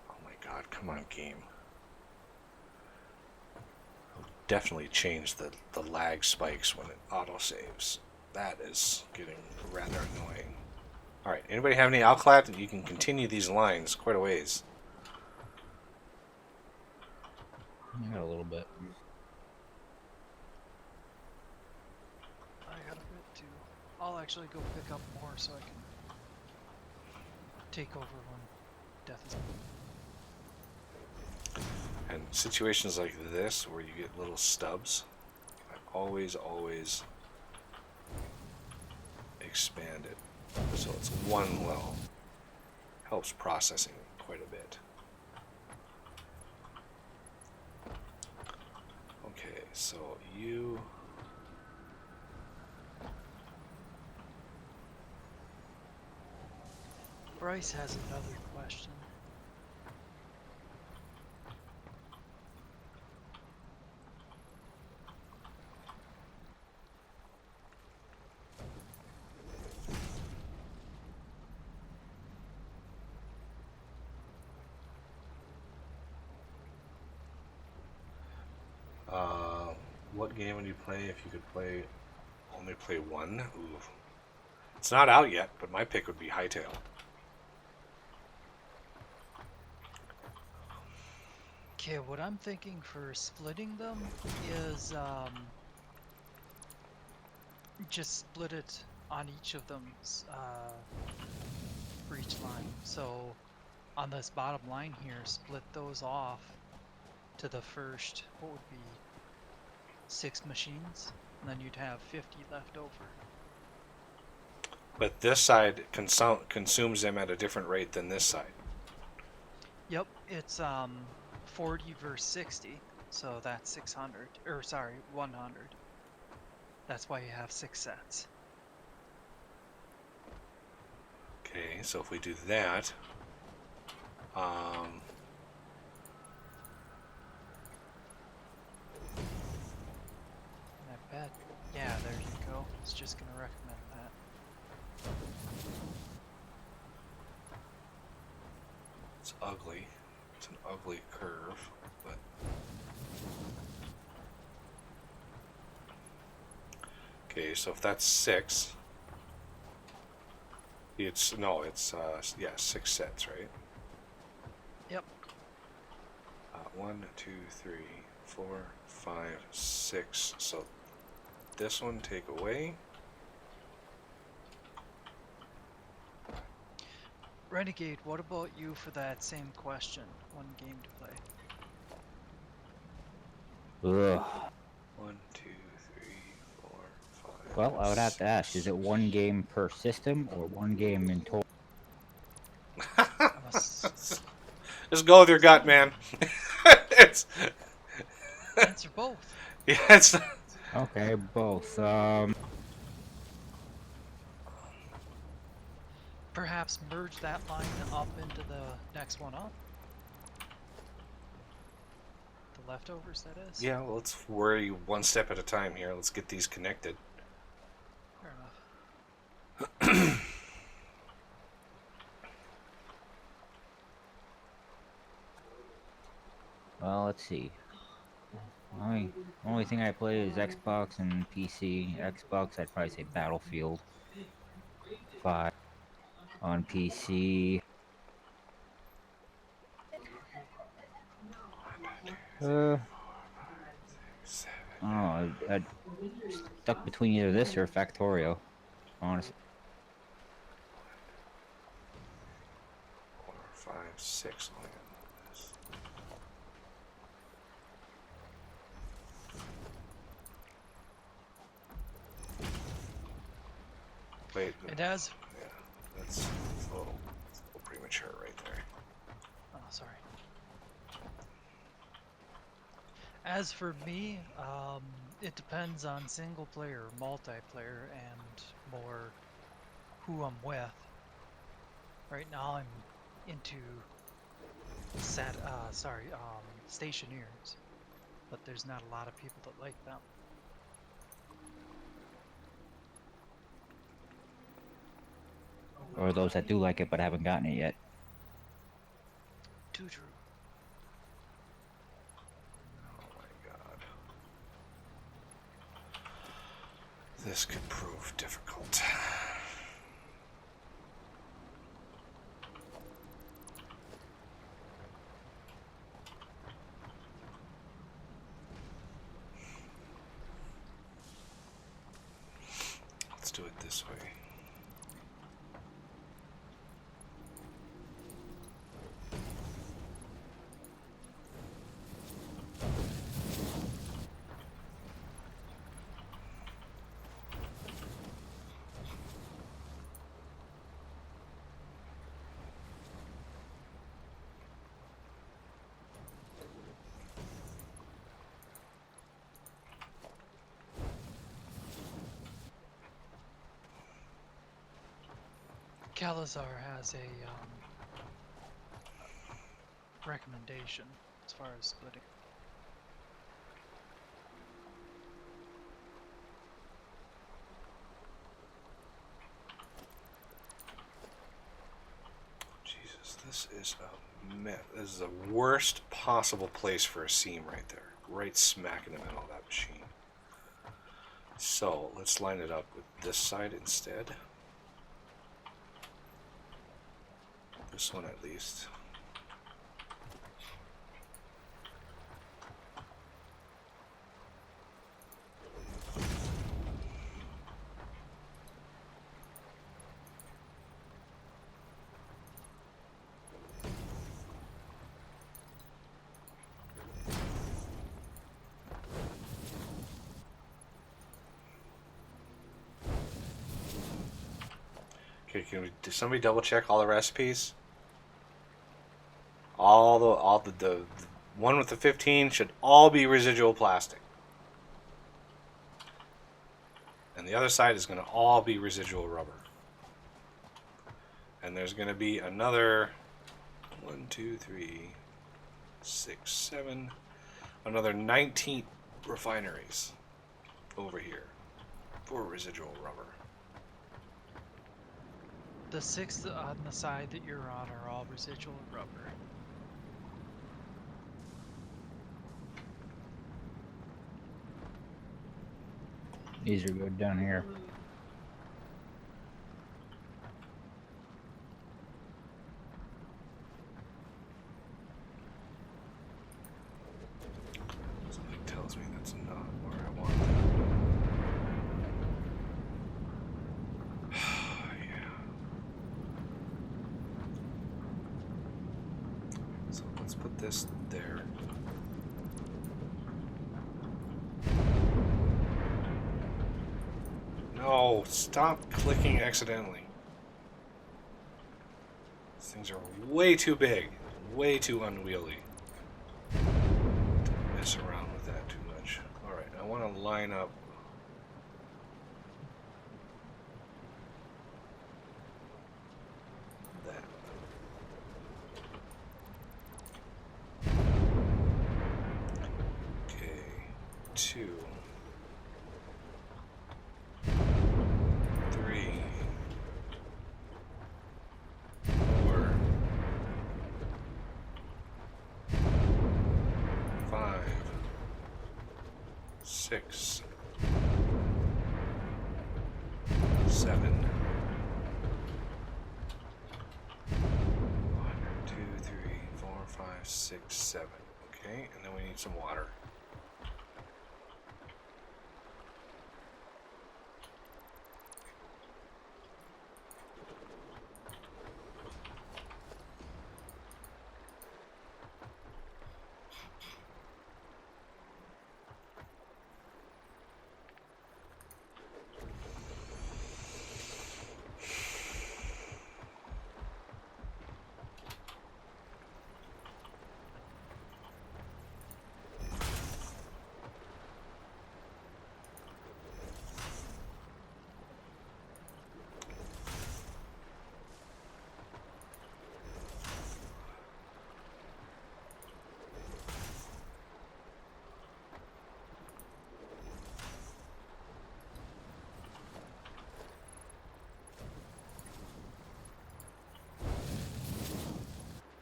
S1: Oh my god, come on, game. It'll definitely change the lag spikes when it autosaves. That is getting rather annoying. Alright, anybody have any outclad? You can continue these lines quite a ways.
S4: I got a little bit.
S3: I got a bit too. I'll actually go pick up more so I can take over when death is.
S1: And situations like this, where you get little stubs, I always expand it. So it's one well. Helps processing quite a bit. Okay, so you...
S3: Bryce has another question.
S1: What game would you play if you could only play one? Ooh. It's not out yet, but my pick would be Hightail.
S3: Okay, what I'm thinking for splitting them is just split it on each of them for each line. So on this bottom line here, split those off to the first, what would be 6 machines, and then you'd have 50 left over.
S2: But this side consumes them at a different rate than this side.
S3: Yep, it's 40 versus 60, so that's 600, or sorry, 100. That's why you have 6 sets.
S2: Okay, so if we do that,
S3: I bet. Yeah, there you go. I was just gonna recommend that.
S2: it's ugly. It's an ugly curve, but okay. So if that's 6, it's yeah, 6 sets, right?
S3: Yep.
S2: 1, 2, 3, 4, 5, 6. So this one take away.
S3: Renegade, what about you for that same question? One game to play.
S4: Ugh.
S2: 1, 2, 3, 4, 5.
S4: Well, I would have to ask: is
S2: 6.
S4: it one game per system or one game in total?
S2: Just go with your gut, man. It's
S3: Answer both.
S2: yeah, it's
S4: Okay, both.
S3: Perhaps merge that line up into the next one up. The leftovers, that is.
S2: yeah. Well, let's worry one step at a time here. Let's get these connected.
S3: Fair enough.
S4: Well, let's see. Only thing I play is Xbox and PC. Xbox, I'd probably say Battlefield 5. On PC, I don't know. I'd stuck between either this or Factorio, honestly.
S2: 4, 5, 6. Oh, yeah. Wait.
S3: It has.
S2: Yeah, that's a little premature right there.
S3: Oh, sorry. As for me, it depends on single player, multiplayer, and more who I'm with. Right now, I'm into stationeers, but there's not a lot of people that like them.
S4: Or those that do like it but haven't gotten it yet.
S3: Too true.
S2: Oh my god. This could prove difficult. Let's do it this way.
S3: Calazar has a recommendation as far as splitting.
S2: Jesus, this is a mess. This is the worst possible place for a seam right there. Right smack in the middle of that machine. So, let's line it up with this side instead. This one at least. Okay, did somebody double check all the recipes? The one with the 15 should all be residual plastic. And the other side is going to all be residual rubber. And there's going to be another 1, 2, 3, 6, 7, another 19 refineries over here for residual rubber.
S3: The 6 on the side that you're on are all residual rubber.
S4: These are good down here.
S2: Something tells me that's not where I want that. Yeah. So let's put this there. No, stop clicking accidentally. These things are way too big, way too unwieldy. Don't mess around with that too much. Alright, I want to line up. That. Okay, 2. 3, 4, 5, 6, 7. 1, 2, 3, 4, 5, 6, 7. Okay, and then we need some water.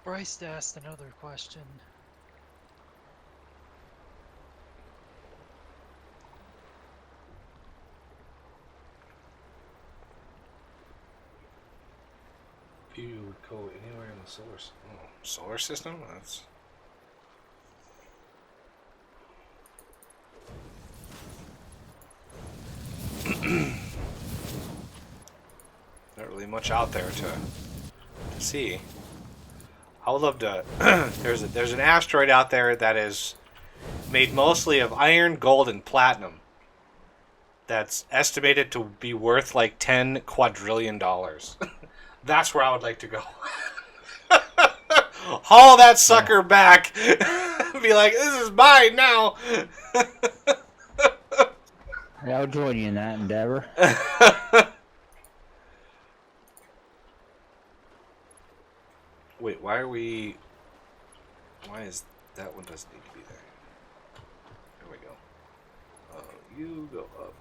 S3: Bryce asked another question.
S2: You would go anywhere in the solar system? That's not really much out there to see. I would love to. There's an asteroid out there that is made mostly of iron, gold, and platinum. That's estimated to be worth like $10 quadrillion. That's where I would like to go. Haul that sucker back. Be like, this is mine now.
S4: I'll join you in that endeavor.
S2: Wait, why is that one doesn't need to be there? There we go. You go up.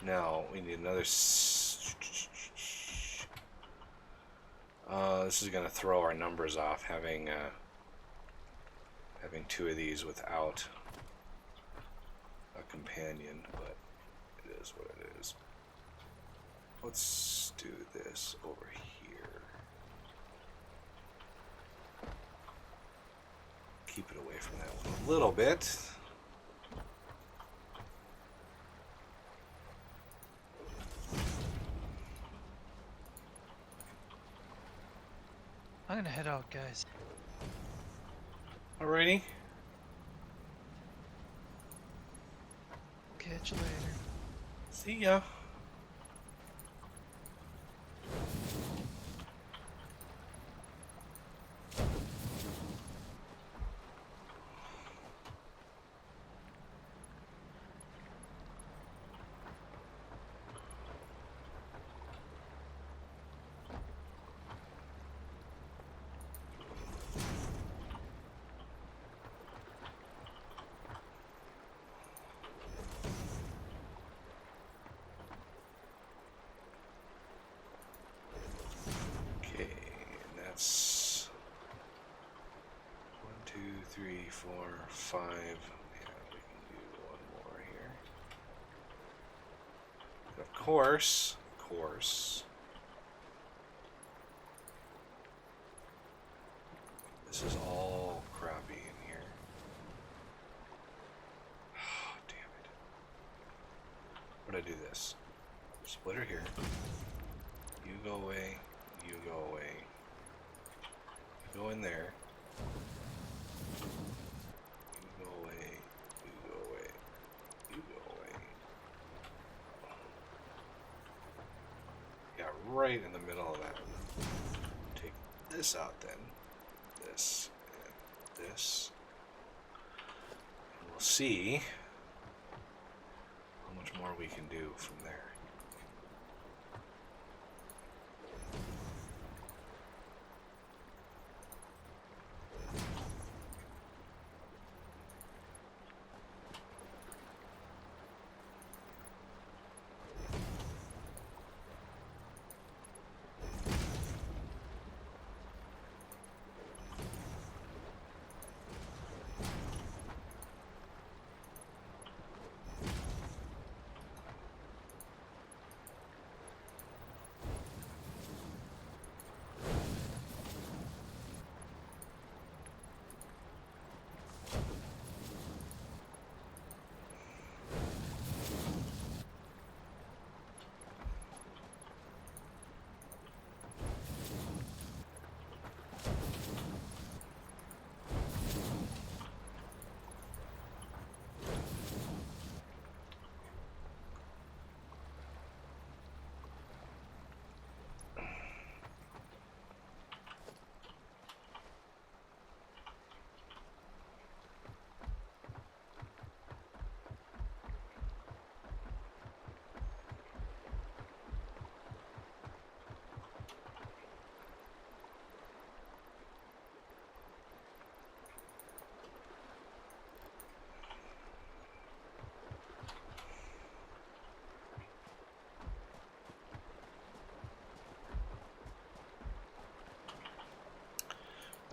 S2: Now we need another. This is gonna throw our numbers off having 2 of these without a companion, but it is what it is. Let's do this over here. Keep it away from that one a little bit.
S3: I'm gonna head out, guys.
S2: Alrighty.
S3: catch you later.
S2: See ya. Okay, and that's 1, 2, 3, 4, 5. Yeah, we can do one more here. Of course, this is all crappy in here. Oh, damn it. What'd I do this? Splitter here. You go away. You go away. You go in there. You go away. You go away. You go away. Yeah, right in the middle of that. Take this out then. This and this. And we'll see how much more we can do from there.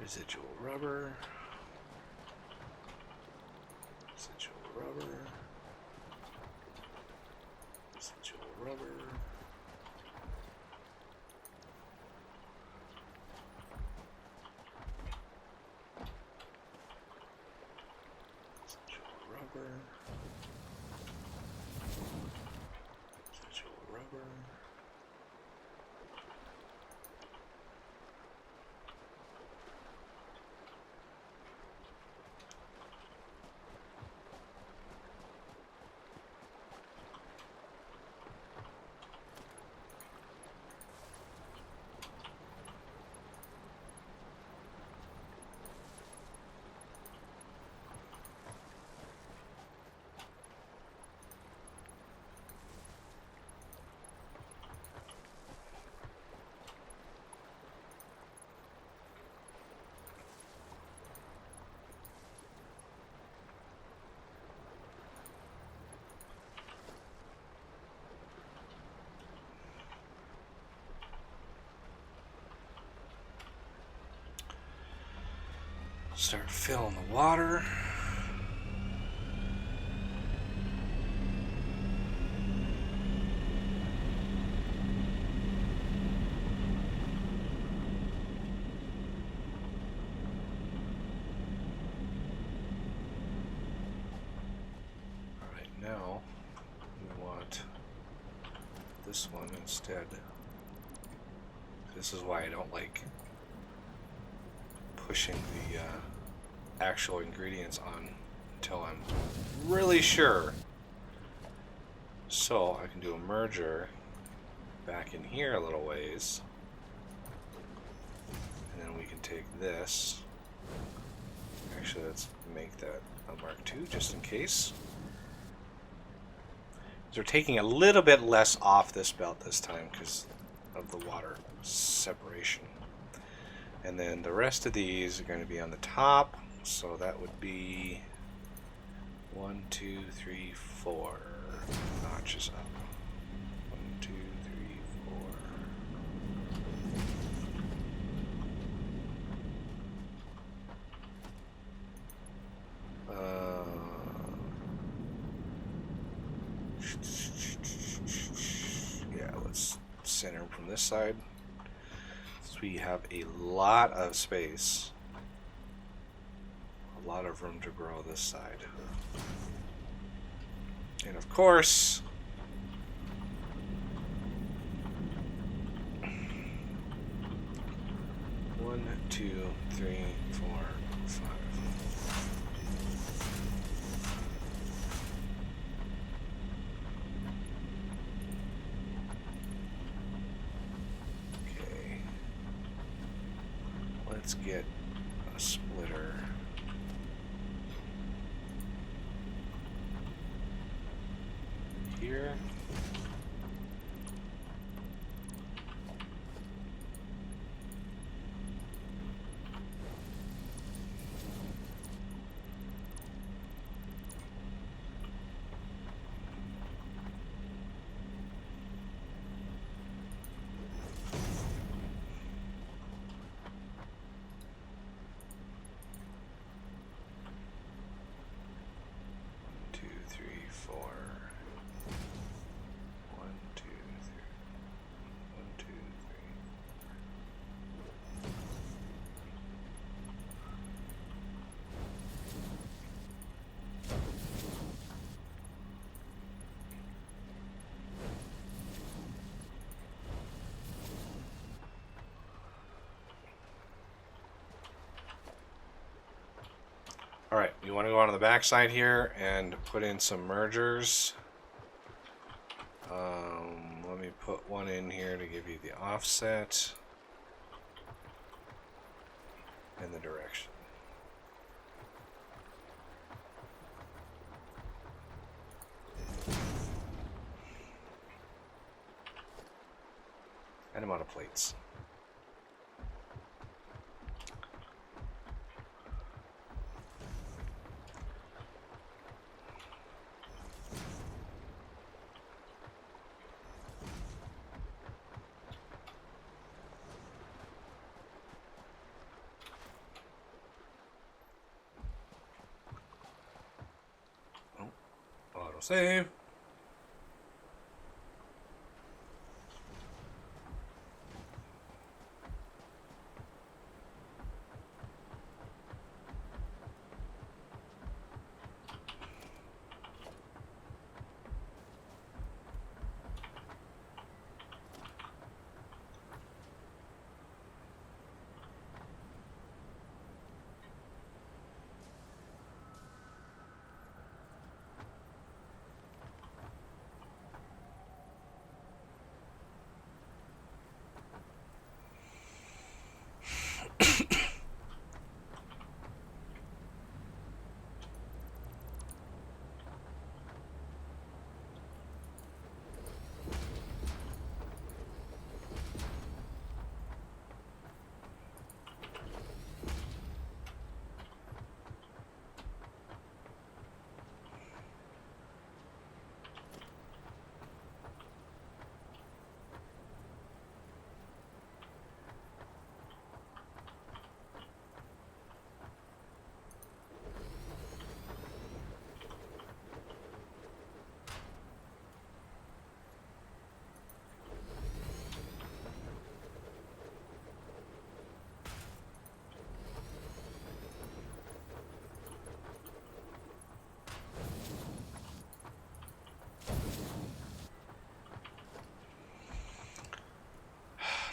S2: Residual rubber. Residual rubber. Residual rubber. Residual rubber. Residual rubber. Start filling the water. Alright, now we want this one instead. This is why I don't like pushing the actual ingredients on until I'm really sure So I can do a merger back in here a little ways. And then we can take this. Actually, let's make that a Mark II just in case. So we're taking a little bit less off this belt this time because of the water separation. And then the rest of these are going to be on the top. So that would be 1, 2, 3, 4 notches up. 1, 2, 3, 4. Yeah, let's center them from this side. So we have a lot of space. A lot of room to grow this side. And of course, one, 2, 3, 4, 5. Okay. Let's get a splitter. Here. Two, three, four. 1, 2, 3. 1, 2, 3. Alright, you want to go on the back side here and put in some mergers. Let me put one in here to give you the offset and the direction. And amount of plates. Auto save.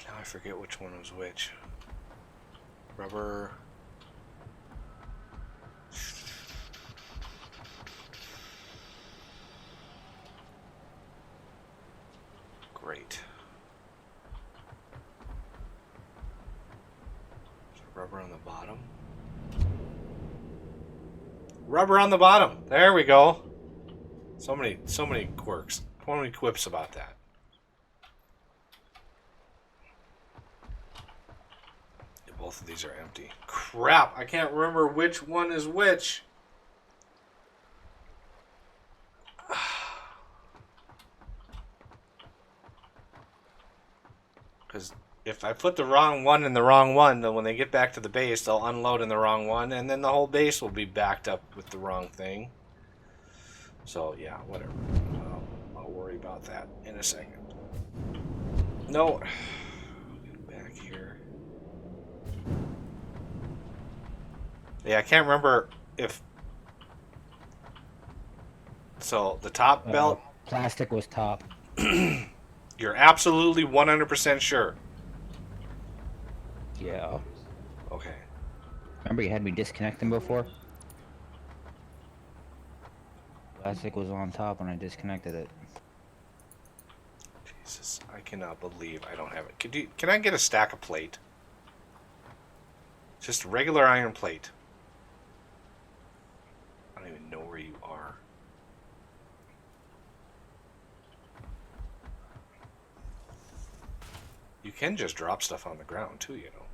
S2: I forget which one was which. Rubber. Great. Rubber on the bottom. Rubber on the bottom. There we go. So many quirks. So many quips about that. Yeah, both of these are empty. Crap! I can't remember which one is which. Because if I put the wrong one in the wrong one, then when they get back to the base, they'll unload in the wrong one, and then the whole base will be backed up with the wrong thing. So, yeah, whatever. I'll worry about that in a second. No. Get back here. Yeah, I can't remember if... So, the top belt...
S4: Plastic was top.
S2: You're absolutely 100% sure.
S4: Yeah.
S2: Okay.
S4: Remember you had me disconnect them before? Plastic was on top when I disconnected it.
S2: Jesus, I cannot believe I don't have it. Can I get a stack of plate? Just regular iron plate. I don't even know where you are. You can just drop stuff on the ground too, you know.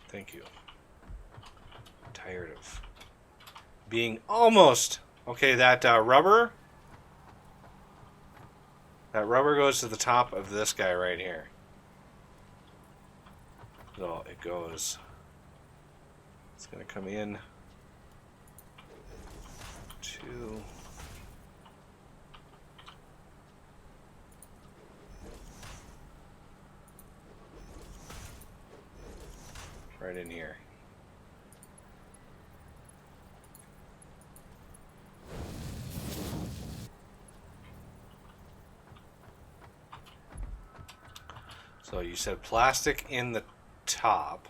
S2: Thank you. I'm tired of being almost... Okay, that rubber... That rubber goes to the top of this guy right here. So it goes... It's going to come in to... Right in here. So you said plastic in the top.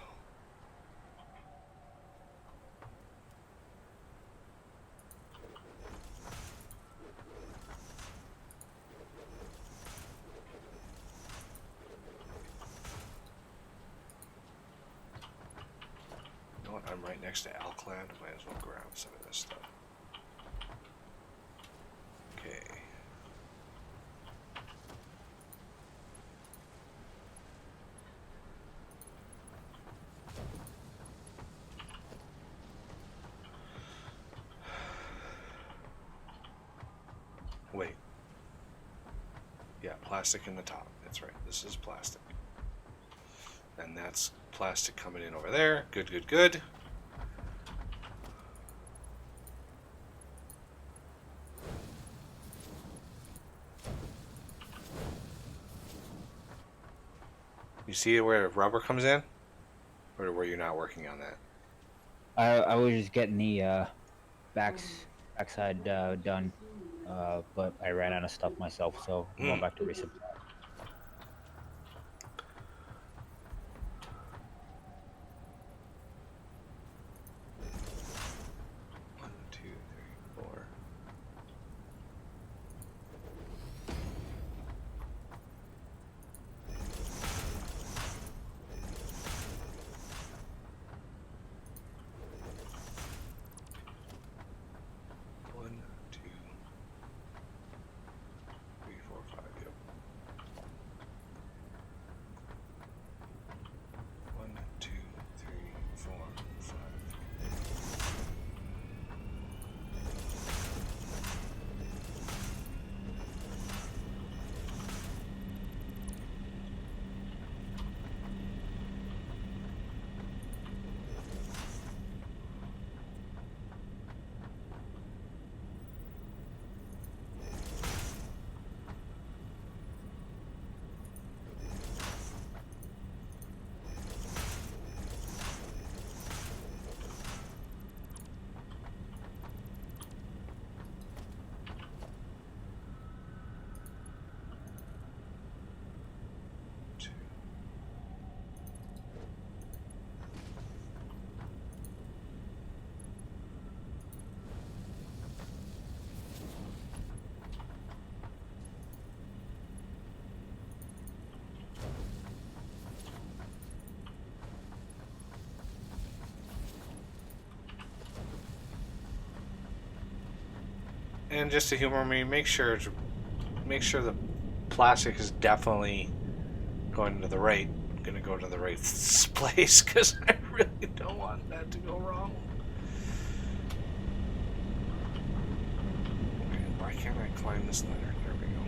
S2: You know what? I'm right next to Alclad. Might as well grab some of this stuff. Okay. Wait. Yeah, plastic in the top. That's right. This is plastic. And that's plastic coming in over there. Good, good, good. You see where rubber comes in? Or were you not working on that?
S4: I was just getting the backside done, but I ran out of stuff myself, so I'm going back to resupply.
S2: 1, 2, 3, 4. One, two, three, four, five. Yep. And just to humor me, make sure the plastic is definitely going to the right, going to go to the right place, because I really don't want that to go wrong. Okay, why can't I climb this ladder? There we go.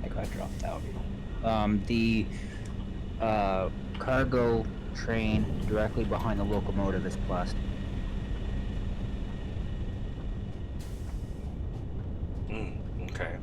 S4: I got dropped out. The cargo train directly behind the locomotive is plastic.
S2: Okay.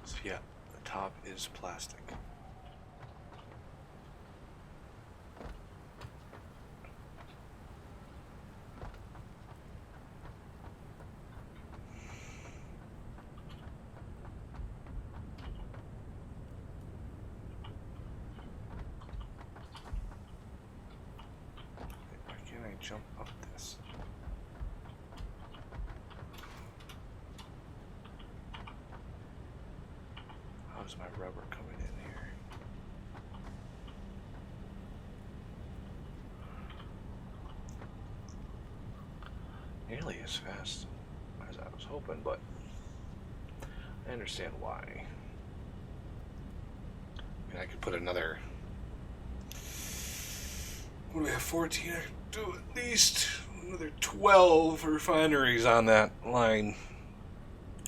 S2: So yeah, the top is plastic. Why can't I jump up this? How's my rubber coming in here? Nearly as fast as I was hoping, but I understand why. I mean, I could put another... What do we have, 14? I could do at least another 12 refineries on that line.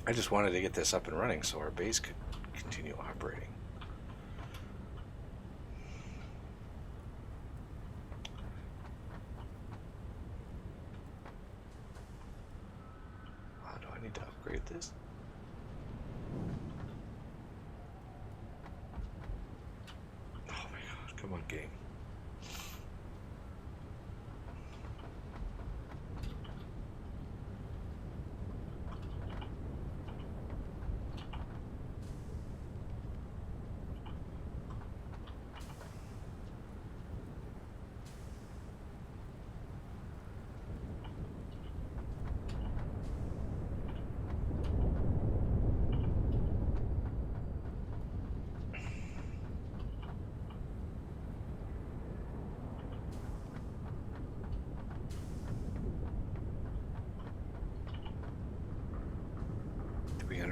S2: I just wanted to get this up and running so our base could continue operating. Do I need to upgrade this? Oh my god, come on, game.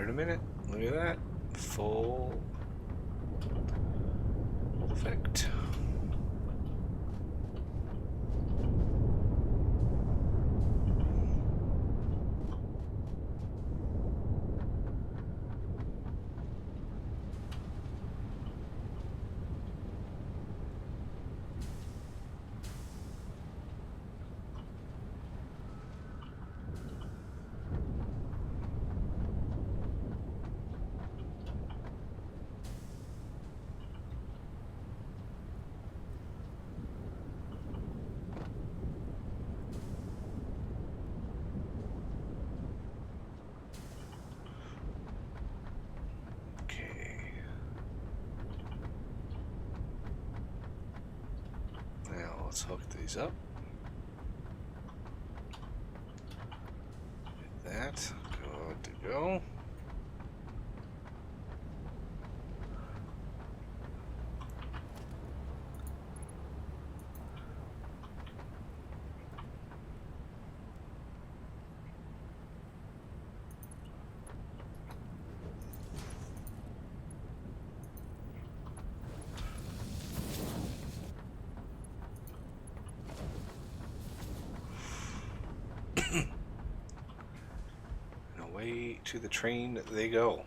S2: A minute. Look at that. Full effect. Let's hook these up. Get that. Good to go. And away to the train they go.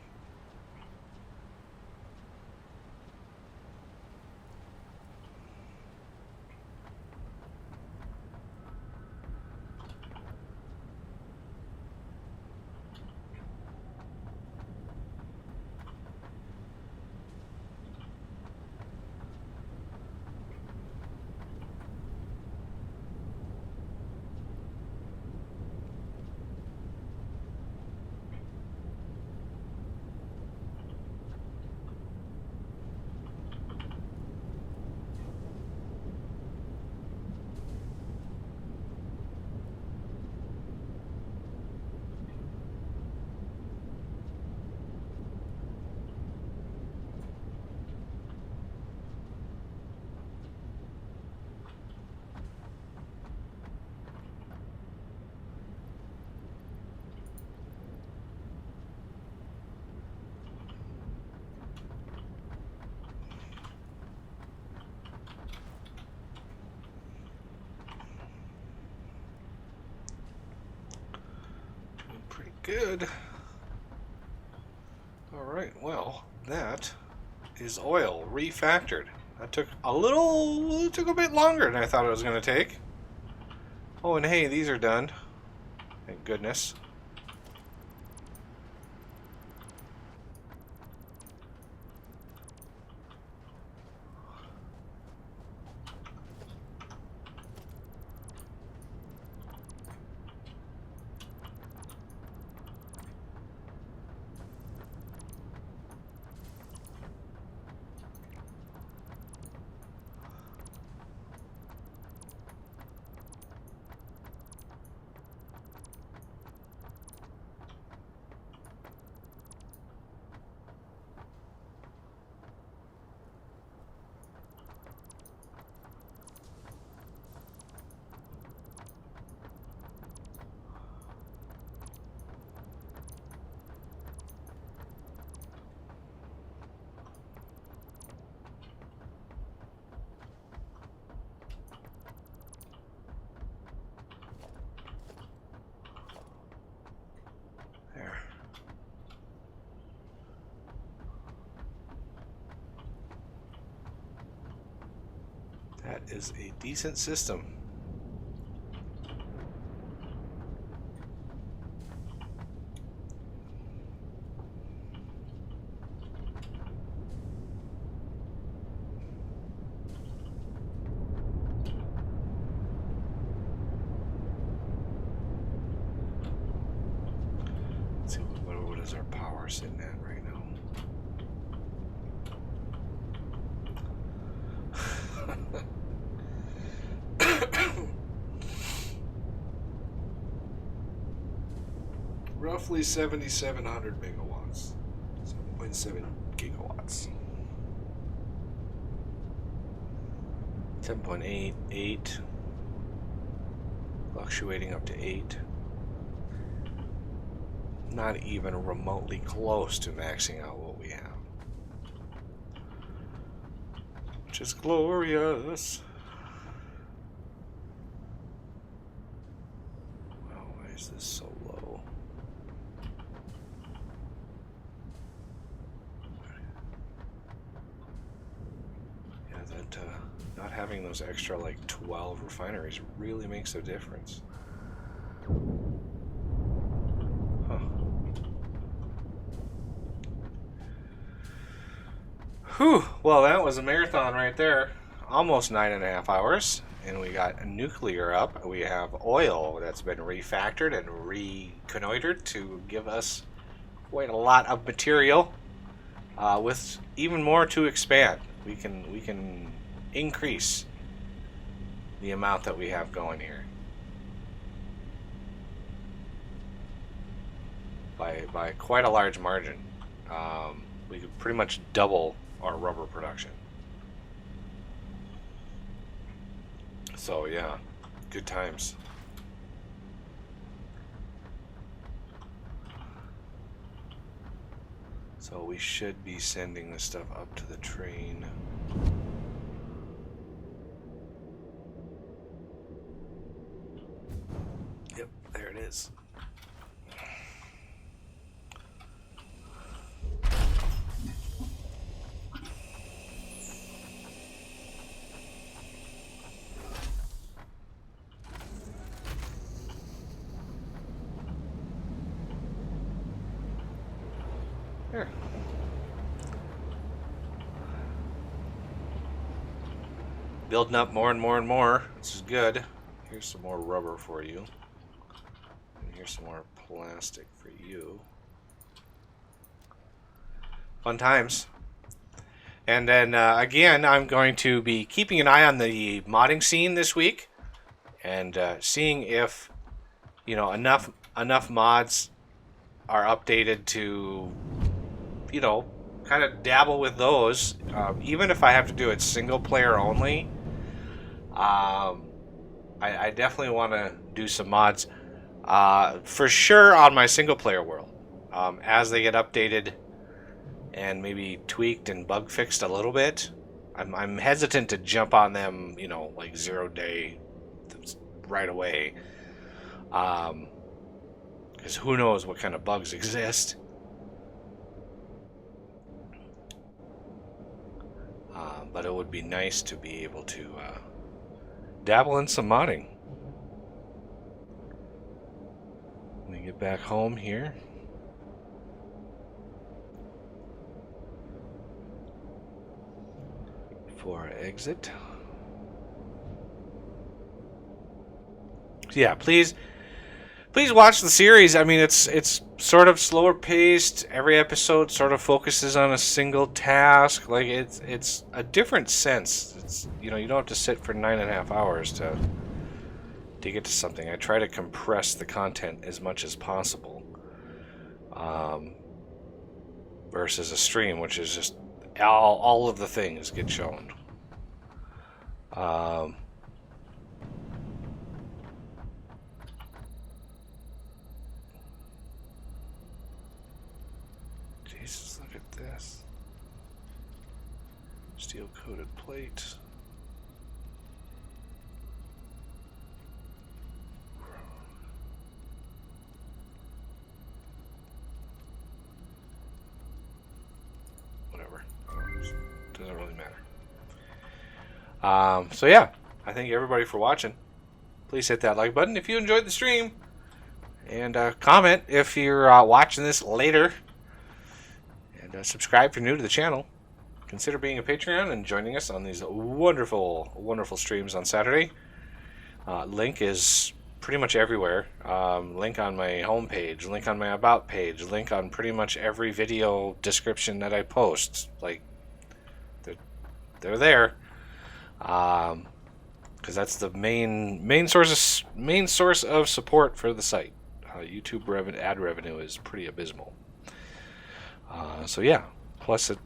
S2: Pretty good. Alright, well, that is oil refactored. That took it took a bit longer than I thought it was going to take. Oh, and hey, these are done. Thank goodness. There. That is a decent system. Let's see, what is our power sitting at right now? Roughly 7,700 megawatts. 7.7 gigawatts. 7.8, 8. Fluctuating up to 8. Not even remotely close to maxing out what we have. Which is glorious. Wow, why is this so low? Yeah, that not having those extra like 12 refineries really makes a difference. Huh. Whew, well, that was a marathon right there. Almost 9.5 hours. And we got nuclear up. We have oil that's been refactored and reconnoitered to give us quite a lot of material, with even more to expand. We can increase the amount that we have going here by quite a large margin. We could pretty much double our rubber production. So yeah, good times. So we should be sending this stuff up to the train. Yep, there it is. Here. Building up more and more and more. This is good. Here's some more rubber for you. And here's some more plastic for you. Fun times. And then again, I'm going to be keeping an eye on the modding scene this week, and seeing if enough mods are updated to kind of dabble with those. Even if I have to do it single player only, I definitely want to do some mods for sure on my single player world as they get updated and maybe tweaked and bug fixed a little bit. I'm hesitant to jump on them, like 0 day right away, because who knows what kind of bugs exist. But it would be nice to be able to dabble in some modding. Let me get back home here. Before I exit. So yeah, please watch the series. I mean, it's sort of slower paced. Every episode sort of focuses on a single task. Like it's a different sense. It's you don't have to sit for 9.5 hours to get to something. I try to compress the content as much as possible, versus a stream, which is just all of the things get shown. Jesus, look at this. Steel coated plate. Whatever. Doesn't really matter. So yeah, I thank everybody for watching. Please hit that like button if you enjoyed the stream, and comment if you're watching this later, and subscribe if you're new to the channel. Consider being a Patreon and joining us on these wonderful, wonderful streams on Saturday. Link is pretty much everywhere. Link on my homepage, link on my about page, link on pretty much every video description that I post. Like, they're there. Because that's the main source of support for the site. YouTube ad revenue is pretty abysmal. So yeah, plus it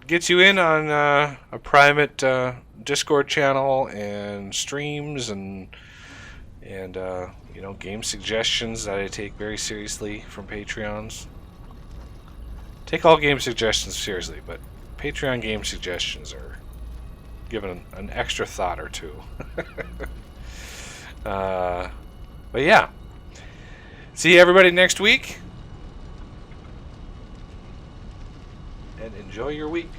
S2: gets you in on a private Discord channel and streams and game suggestions that I take very seriously from Patreons. Take all game suggestions seriously, but Patreon game suggestions are given an extra thought or two. But yeah, see everybody next week, and enjoy your week.